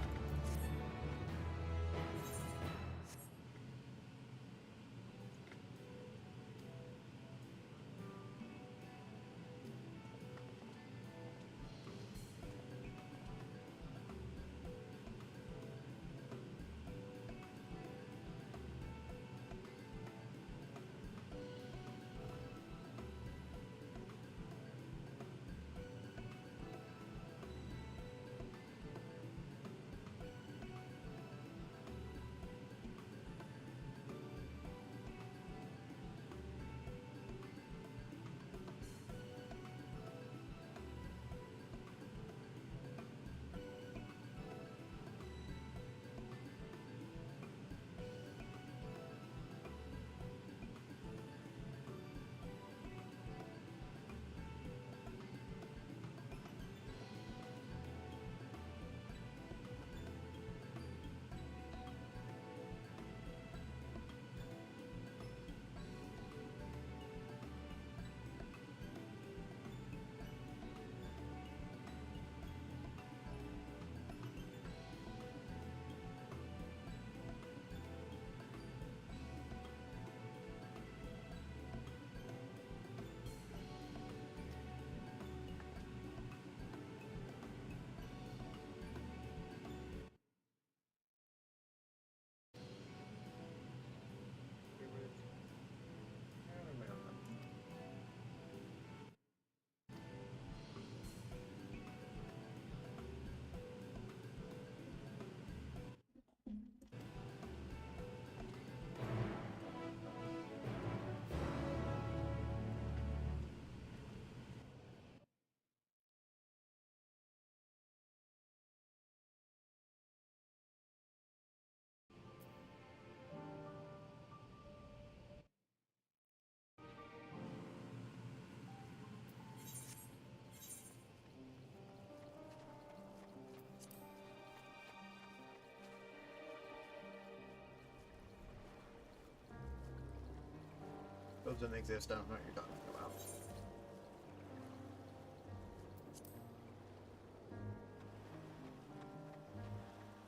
Those didn't exist, I don't know what you're talking about.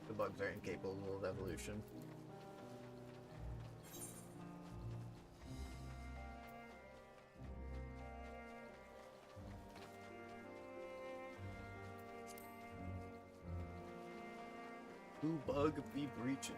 The bugs are incapable of evolution. Who bug be breaching?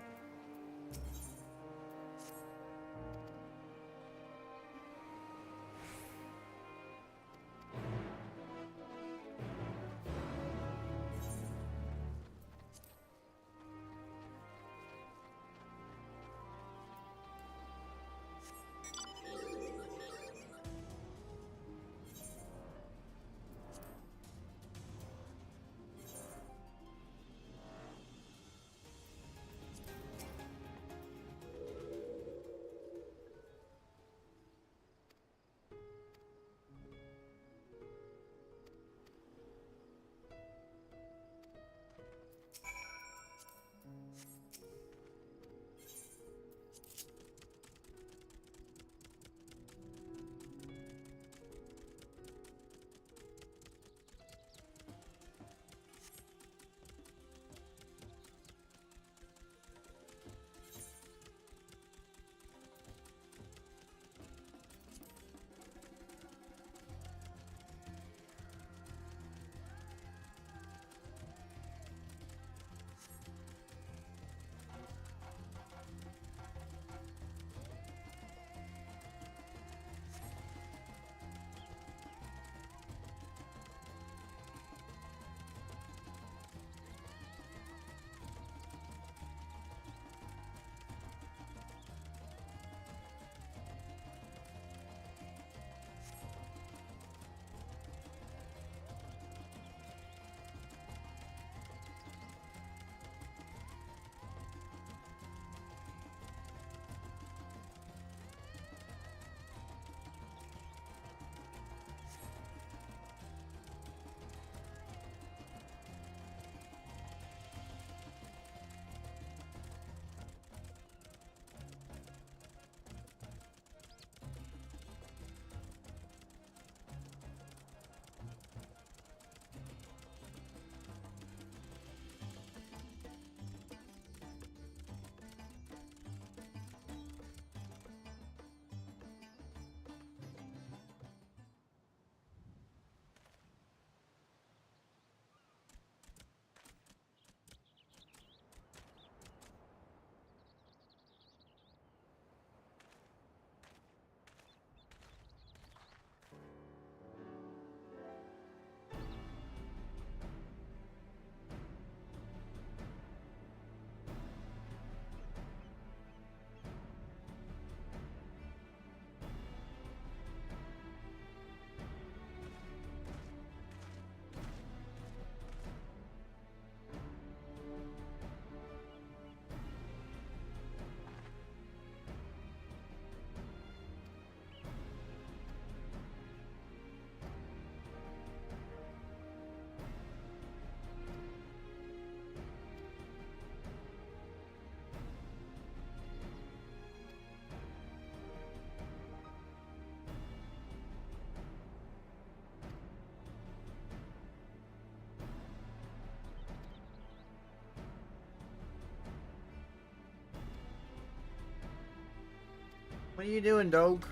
What are you doing, dog?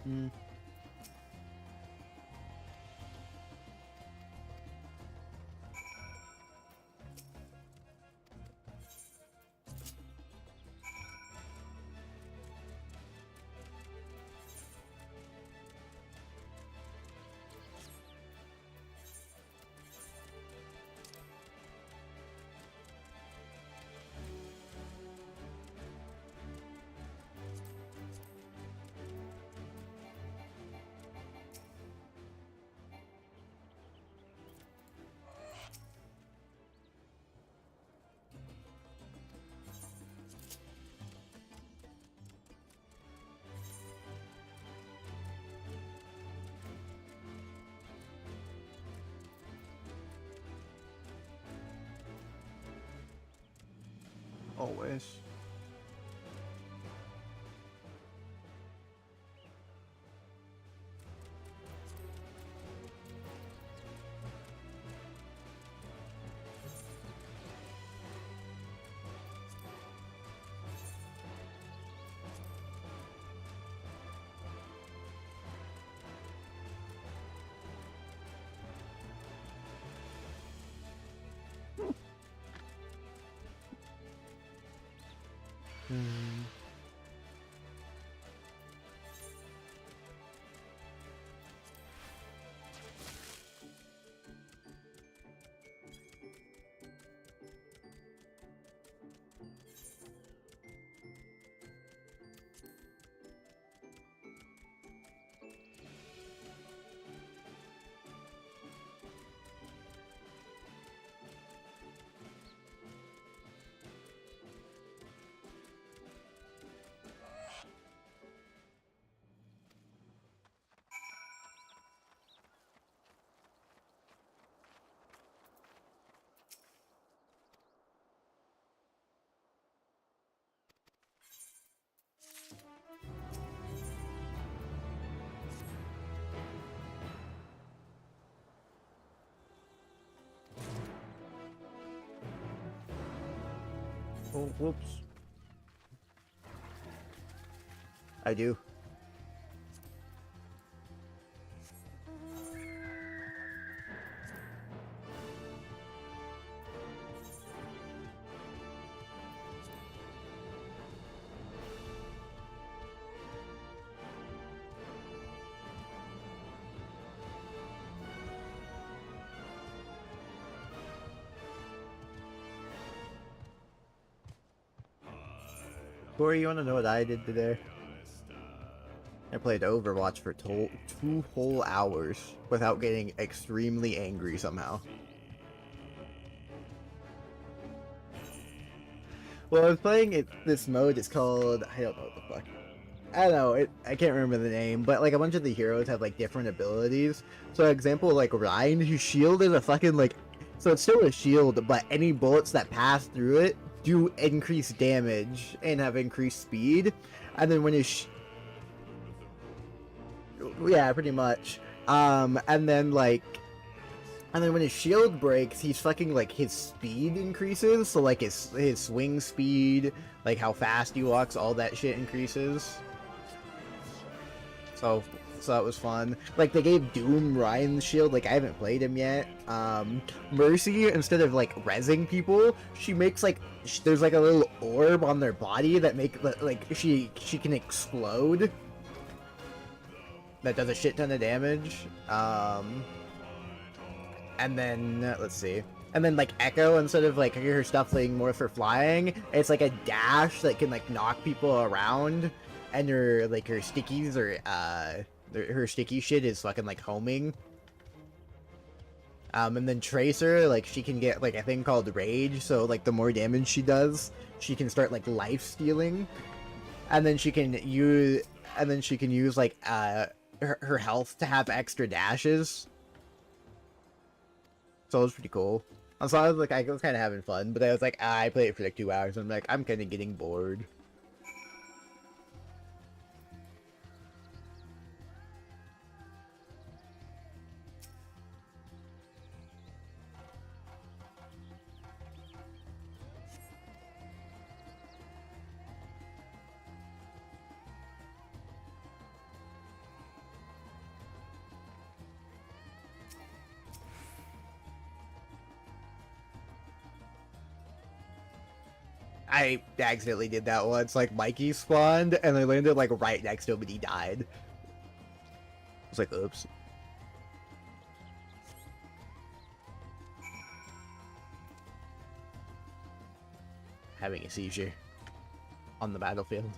Mm. Always. Oh, whoops. I do. Corey, you want to know what I did today? I played Overwatch for 2 whole hours without getting extremely angry somehow. Well, I was playing this mode, it's called, I don't know what the fuck. I don't know, I can't remember the name, but like a bunch of the heroes have like different abilities. So example, like Ryan, whose shield is a fucking like, so it's still a shield, but any bullets that pass through it do increase damage and have increased speed. And then when his yeah, pretty much. And then when his shield breaks, he's fucking like his speed increases. So like his swing speed, like how fast he walks, all that shit increases. So that was fun. Like they gave Doom Ryan's shield. Like I haven't played him yet. Mercy, instead of like rezzing people, she makes like there's like a little orb on their body that make like she can explode. That does a shit ton of damage. And then let's see. And then like Echo, instead of like her stuff being more for flying, it's like a dash that can like knock people around. And her stickies or her sticky shit is fucking like homing. And then Tracer, like she can get like a thing called Rage, so like the more damage she does, she can start like life stealing. And then she can use like her health to have extra dashes. So it was pretty cool. So I was kind of having fun, but I was like, I played it for like 2 hours and I'm like, I'm kind of getting bored. I accidentally did that once. Like Mikey spawned and I landed like right next to him and he died. I was like, oops. Having a seizure on the battlefield.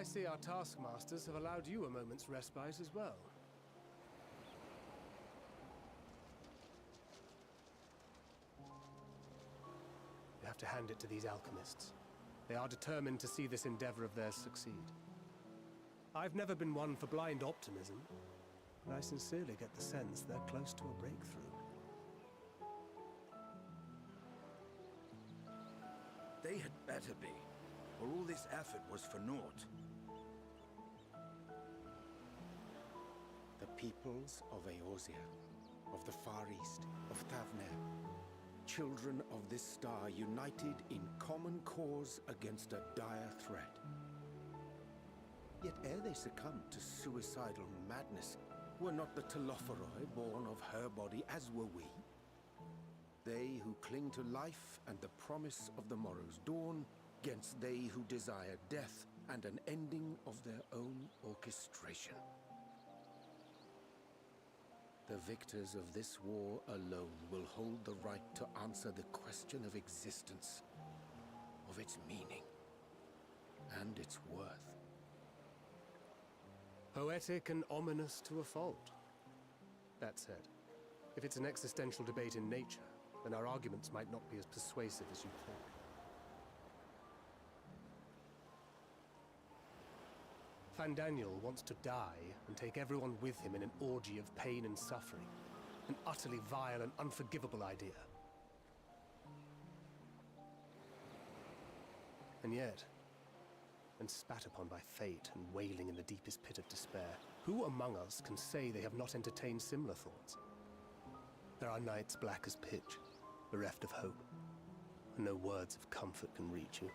see our taskmasters have allowed you a moment's respite as well. You have to hand it to these alchemists. They are determined to see this endeavor of theirs succeed. I've never been one for blind optimism, but I sincerely get the sense they're close to a breakthrough. They had better be, or all this effort was for naught. The peoples of Eorzea, of the Far East, of Thavner, children of this star united in common cause against a dire threat. Yet ere they succumbed to suicidal madness, were not the Telophoroi born of her body as were we? They who cling to life and the promise of the morrow's dawn, against they who desire death and an ending of their own orchestration. The victors of this war alone will hold the right to answer the question of existence, of its meaning, and its worth. Poetic and ominous to a fault. That said, if it's an existential debate in nature, then our arguments might not be as persuasive as you thought. Fandaniel wants to die and take everyone with him in an orgy of pain and suffering. An utterly vile and unforgivable idea. And yet, when spat upon by fate and wailing in the deepest pit of despair, who among us can say they have not entertained similar thoughts? There are nights black as pitch, bereft of hope, and no words of comfort can reach you.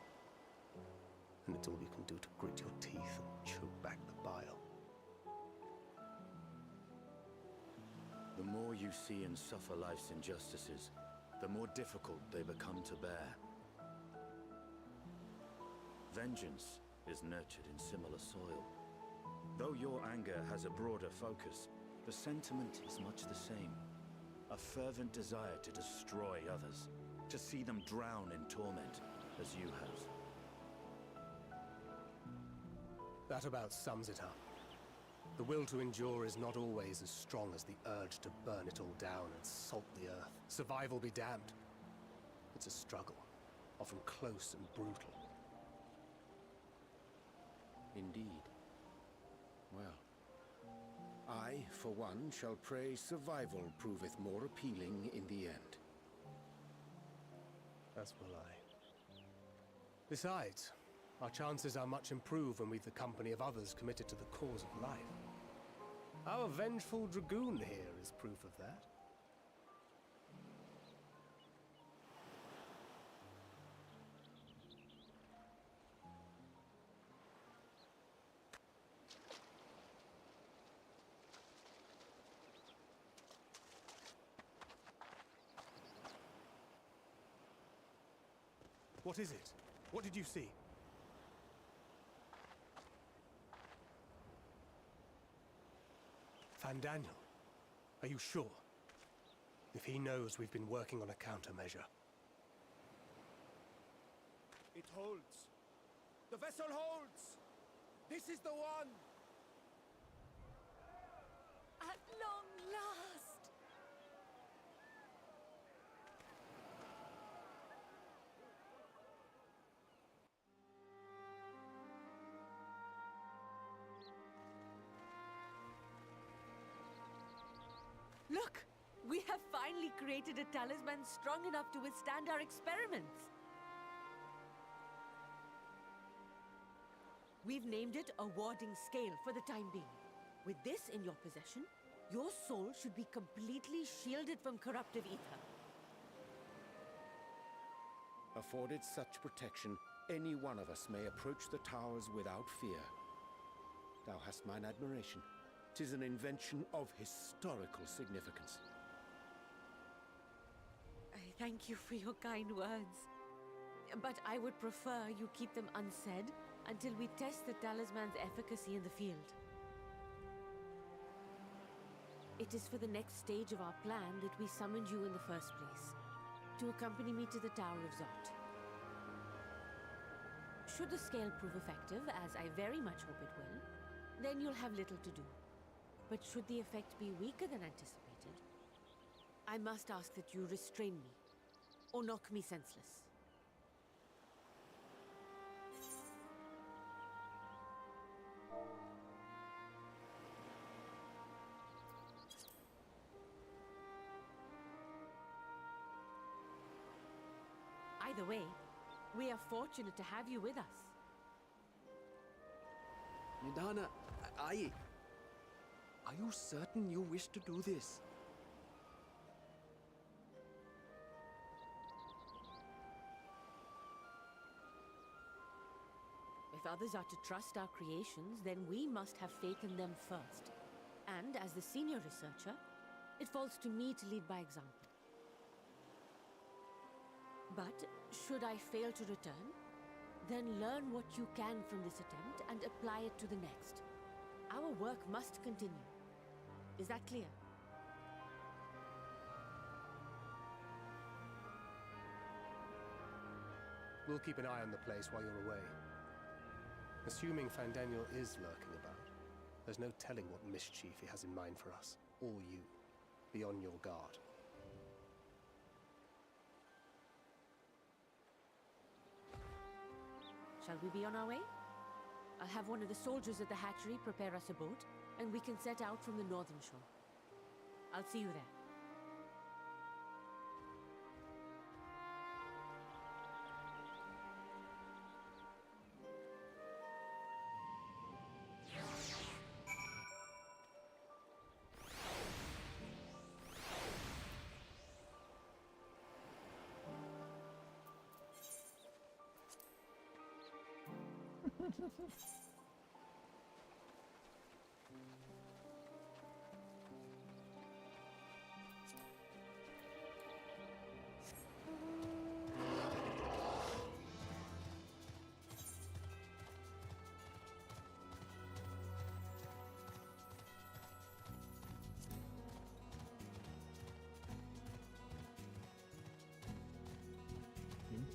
And it's all you can do to grit your teeth and choke back the bile. The more you see and suffer life's injustices, the more difficult they become to bear. Vengeance is nurtured in similar soil. Though your anger has a broader focus, the sentiment is much the same. A fervent desire to destroy others, to see them drown in torment, as you have. That about sums it up. The will to endure is not always as strong as the urge to burn it all down and salt the earth. Survival be damned. It's a struggle, often close and brutal. Indeed. Well, I, for one, shall pray survival proveth more appealing in the end. As will I. Besides, our chances are much improved when we've the company of others committed to the cause of life. Our vengeful dragoon here is proof of that. What is it? What did you see? Fandaniel, are you sure? If he knows we've been working on a countermeasure. It holds. The vessel holds! This is the one! At long last! Look! We have finally created a talisman strong enough to withstand our experiments! We've named it a warding scale for the time being. With this in your possession, your soul should be completely shielded from corruptive ether. Afforded such protection, any one of us may approach the towers without fear. Thou hast mine admiration. 'Tis an invention of historical significance. I thank you for your kind words. But I would prefer you keep them unsaid until we test the talisman's efficacy in the field. It is for the next stage of our plan that we summoned you in the first place, to accompany me to the Tower of Zot. Should the scale prove effective, as I very much hope it will, then you'll have little to do. But should the effect be weaker than anticipated, I must ask that you restrain me, or knock me senseless. Either way, we are fortunate to have you with us. Nidana, are you certain you wish to do this? If others are to trust our creations, then we must have faith in them first. And as the senior researcher, it falls to me to lead by example. But should I fail to return, then learn what you can from this attempt and apply it to the next. Our work must continue. Is that clear? We'll keep an eye on the place while you're away. Assuming Fandaniel is lurking about, there's no telling what mischief he has in mind for us, or you. Be on your guard. Shall we be on our way? I'll have one of the soldiers at the hatchery prepare us a boat, and we can set out from the northern shore. I'll see you there.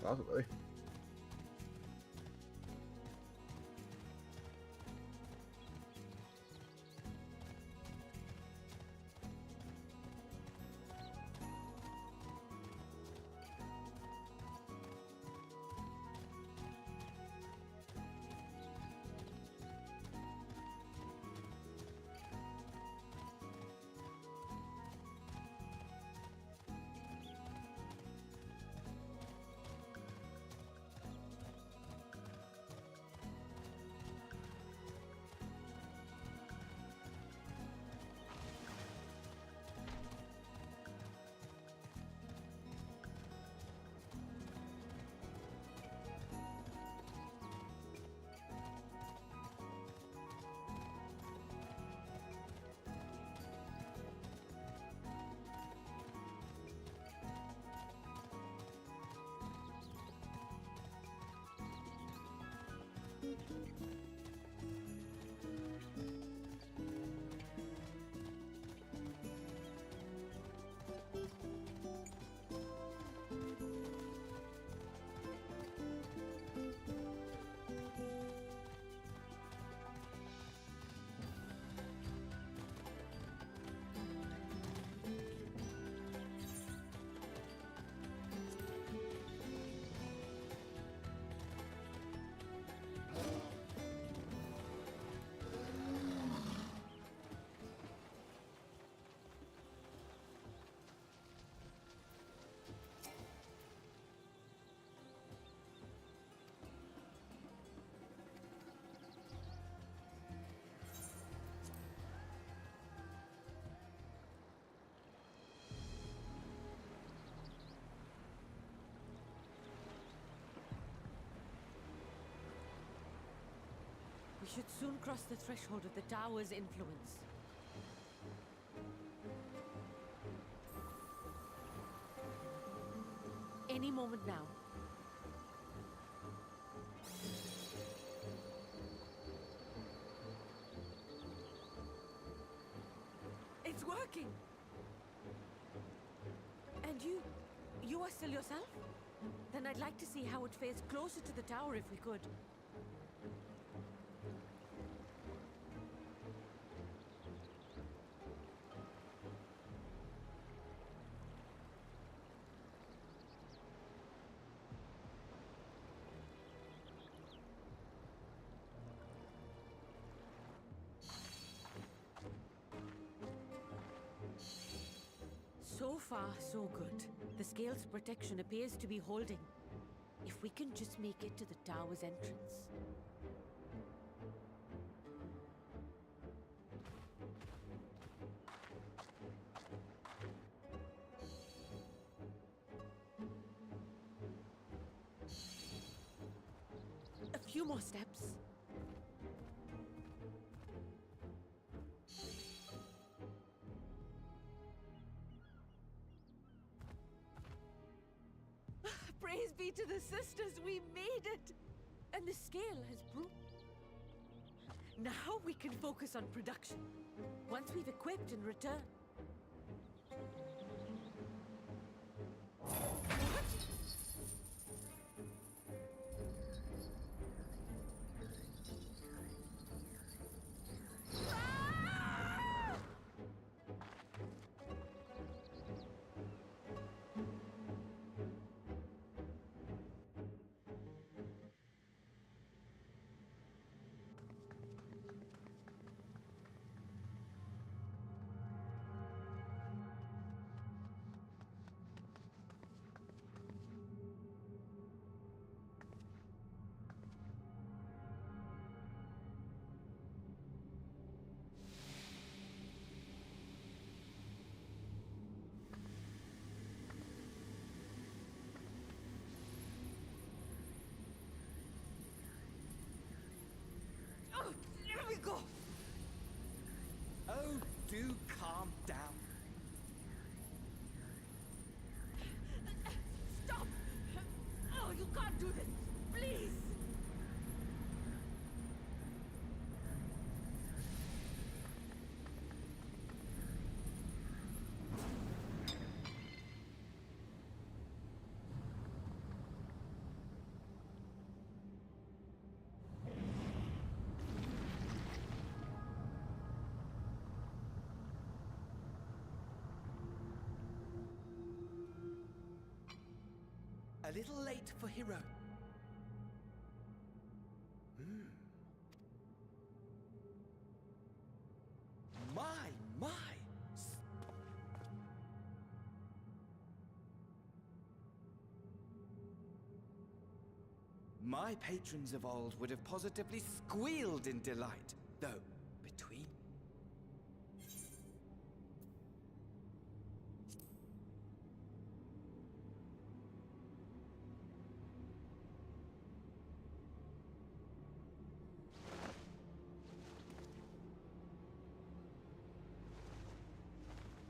Possibly. We should soon cross the threshold of the tower's influence. Any moment now. It's working! And you are still yourself? Then I'd like to see how it fares closer to the tower if we could. So far, so good. The scale's protection appears to be holding. If we can just make it to the tower's entrance. A few more steps. Praise be to the sisters, we made it! And the scale has broken. Now we can focus on production. Once we've equipped and returned. Oh, there we go! Oh, do calm down. Stop! Oh, you can't do this! Please! A little late for Hero. My! My patrons of old would have positively squealed in delight, though between...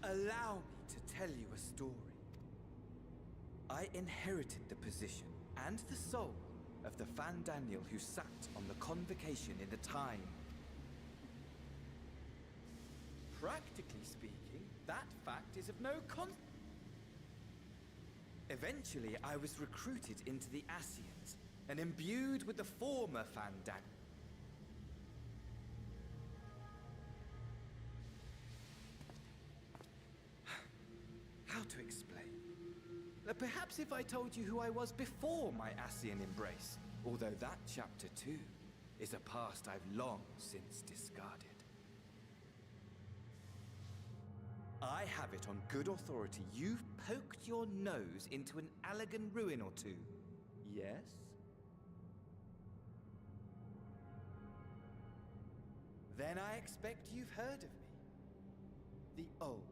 Allow me to tell you a story. I inherited the position and the soul of the Fandaniel who sat on the convocation in the time. Practically speaking, that fact is of no Eventually, I was recruited into the Ascians and imbued with the former Fandaniel. How to explain? Perhaps if I told you who I was before my Ascian embrace, although that chapter too is a past I've long since discarded. I have it on good authority you've poked your nose into an Allagan ruin or two. Yes? Then I expect you've heard of me. The old me.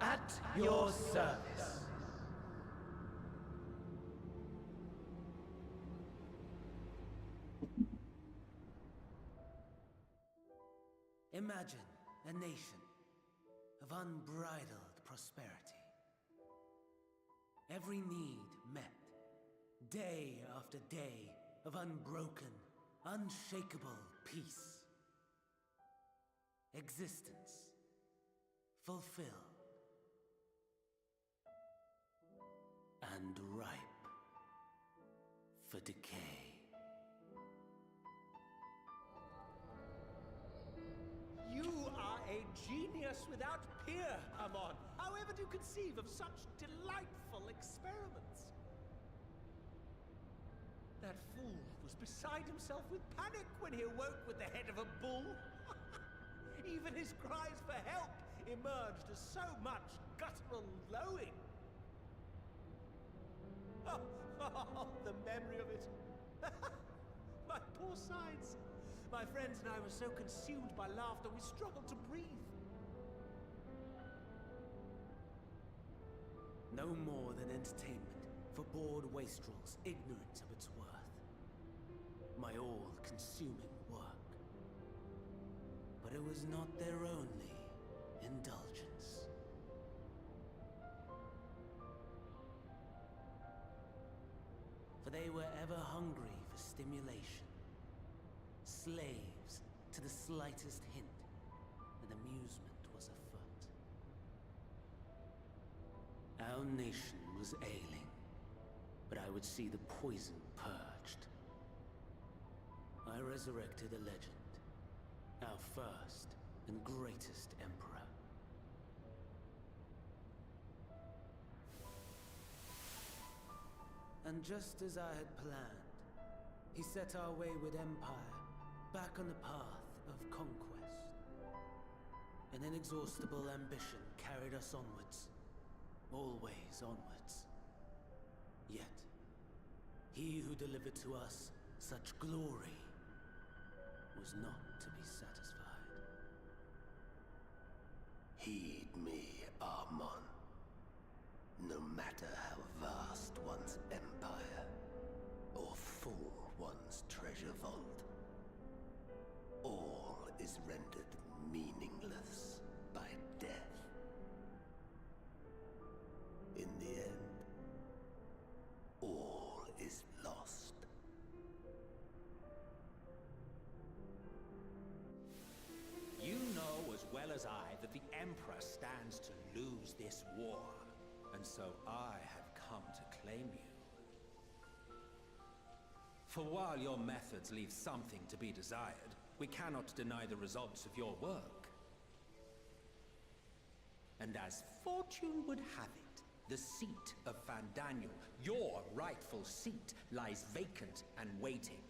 At your service. Imagine a nation of unbridled prosperity. Every need met, day after day of unbroken, unshakable peace. Existence fulfilled and ripe for decay. You are a genius without peer, Amon. However do you conceive of such delightful experiments? That fool was was beside himself with panic when he awoke with the head of a bull. Even his cries for help emerged as so much guttural lowing. Oh, the memory of it. My poor sides. My friends and I were so consumed by laughter we struggled to breathe. No more than entertainment for bored wastrels ignorant of its worth. My all-consuming work. But it was not their only indulgence. For they were ever hungry for stimulation, slaves to the slightest hint that amusement was afoot. Our nation was ailing, but I would see the poison purged. I resurrected a legend, our first and greatest emperor. And just as I had planned, he set our wayward empire back on the path of conquest. An inexhaustible ambition carried us onwards, always onwards. Yet, he who delivered to us such glory was not to be satisfied. Heed me, Armon. No matter how vast one's empire, or full one's treasure vault, all is rendered meaningless by death. In the end, all is lost. You know as well as I that the Emperor stands to lose this war, and so I have come to claim you. For while your methods leave something to be desired, we cannot deny the results of your work. And as fortune would have it, the seat of Fandaniel, your rightful seat, lies vacant and waiting.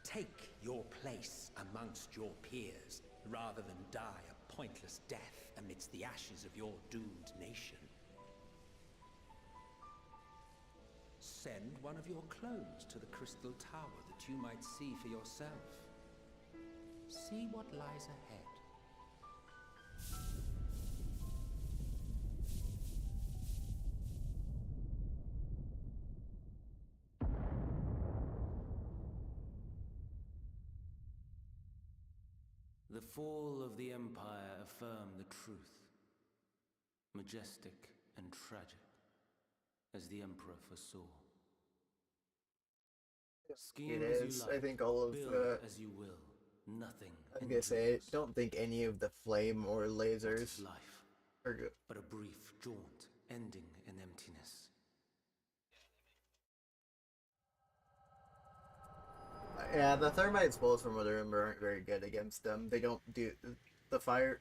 Take your place amongst your peers, rather than die a pointless death amidst the ashes of your doomed nation. Send one of your clones to the Crystal Tower that you might see for yourself. See what lies ahead. The fall of the Empire affirmed the truth, majestic and tragic, as the Emperor foresaw. Scheme It as is. you like, I think all of build the. as you will, nothing. I'm gonna say, I endures. don't think any of the flame or What lasers is life? are good. But a brief jaunt, ending in emptiness. Yeah, the thermite spells from what I remember aren't very good against them. They don't do the fire.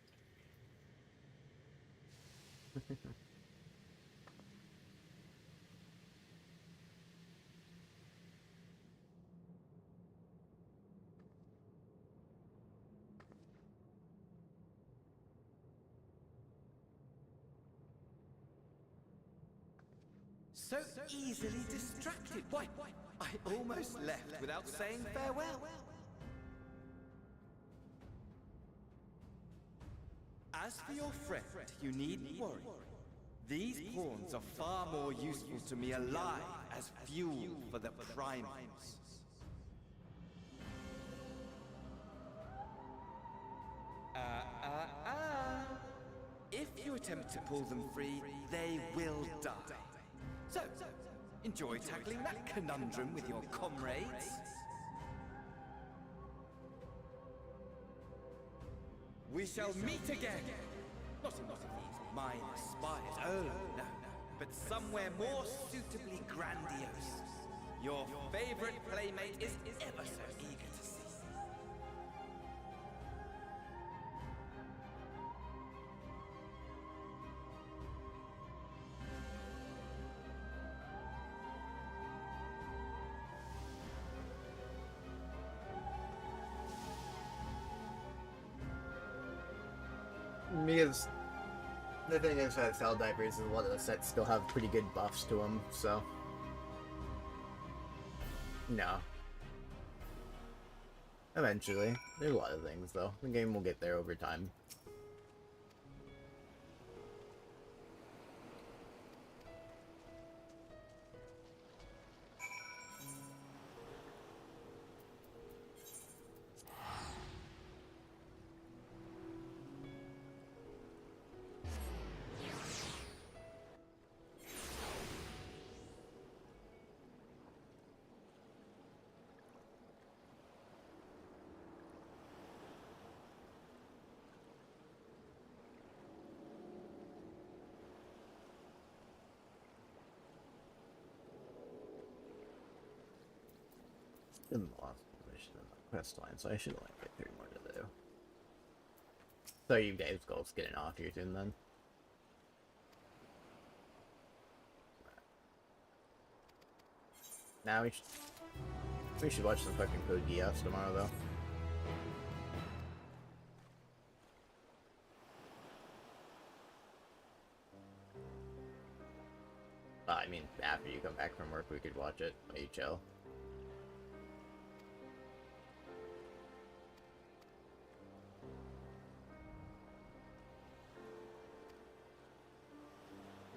So easily distracted. Why, I almost left without saying farewell. As for your friend, you needn't worry. These pawns are far more useful to me alive as fuel for the primals. If you attempt to pull them free, they will die. So, enjoy tackling that conundrum with your comrades. We shall meet again! Not in one of these minor spires, oh no, but somewhere more suitably grandiose. Your favorite playmate is ever so eager to see. Because the thing is that Helldivers is a lot of the sets still have pretty good buffs to them, so no. Eventually. There's a lot of things though. The game will get there over time. In the last position in the quest line, so I should like get 3 more to do. So you guys goals getting off here soon then. Now we should watch some fucking Code Geass tomorrow though. I mean, after you come back from work, we could watch it while you chill.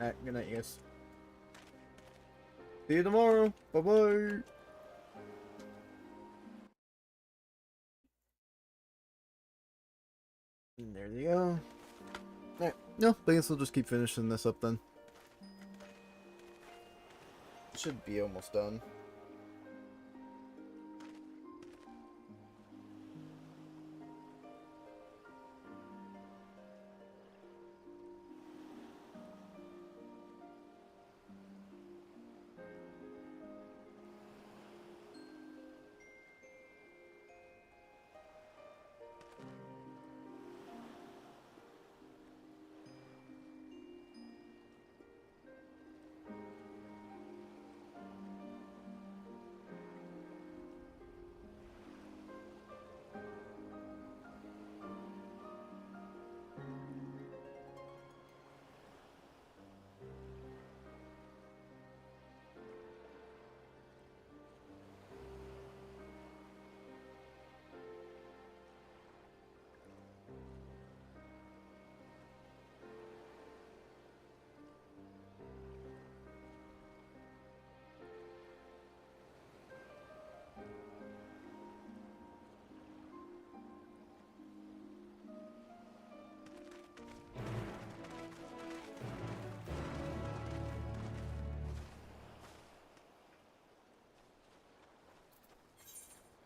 Alright, good night, you guys. See you tomorrow. Bye-bye. And there they go. Alright, no, I guess we'll just keep finishing this up then. Should be almost done.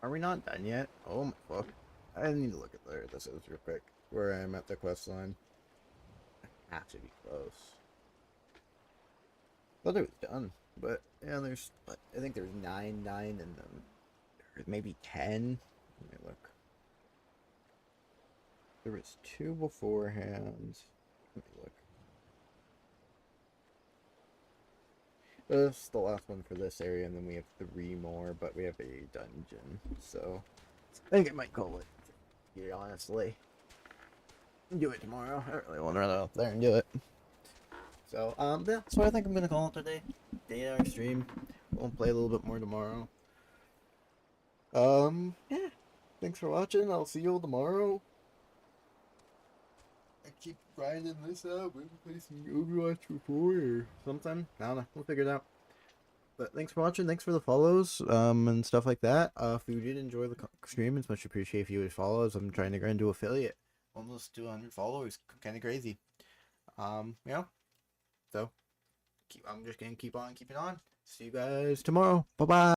Are we not done yet? Oh my fuck. I need to look at where this is real quick. Where I am at the quest line. I have to be close. Thought it was done. But yeah, there's I think there's 9 and then maybe 10. Let me look. There was 2 beforehand. Let me look. This is the last one for this area, and then we have 3 more, but we have a dungeon, so I think I might call it here, honestly. Do it tomorrow. I really want to run out there and do it. So, yeah, so I think I'm gonna call it today. Day-hour stream. We'll play a little bit more tomorrow. Yeah. Thanks for watching. I'll see you all tomorrow. I keep grinding this out. We'll play some Overwatch before or sometime. I don't know. We'll figure it out. But thanks for watching. Thanks for the follows, and stuff like that. If you did enjoy the stream, it's much appreciated if you would follow us. I'm trying to grind to affiliate. Almost 200 followers. Kind of crazy. Yeah. So, I'm just gonna keep on keeping on. See you guys tomorrow. Bye-bye.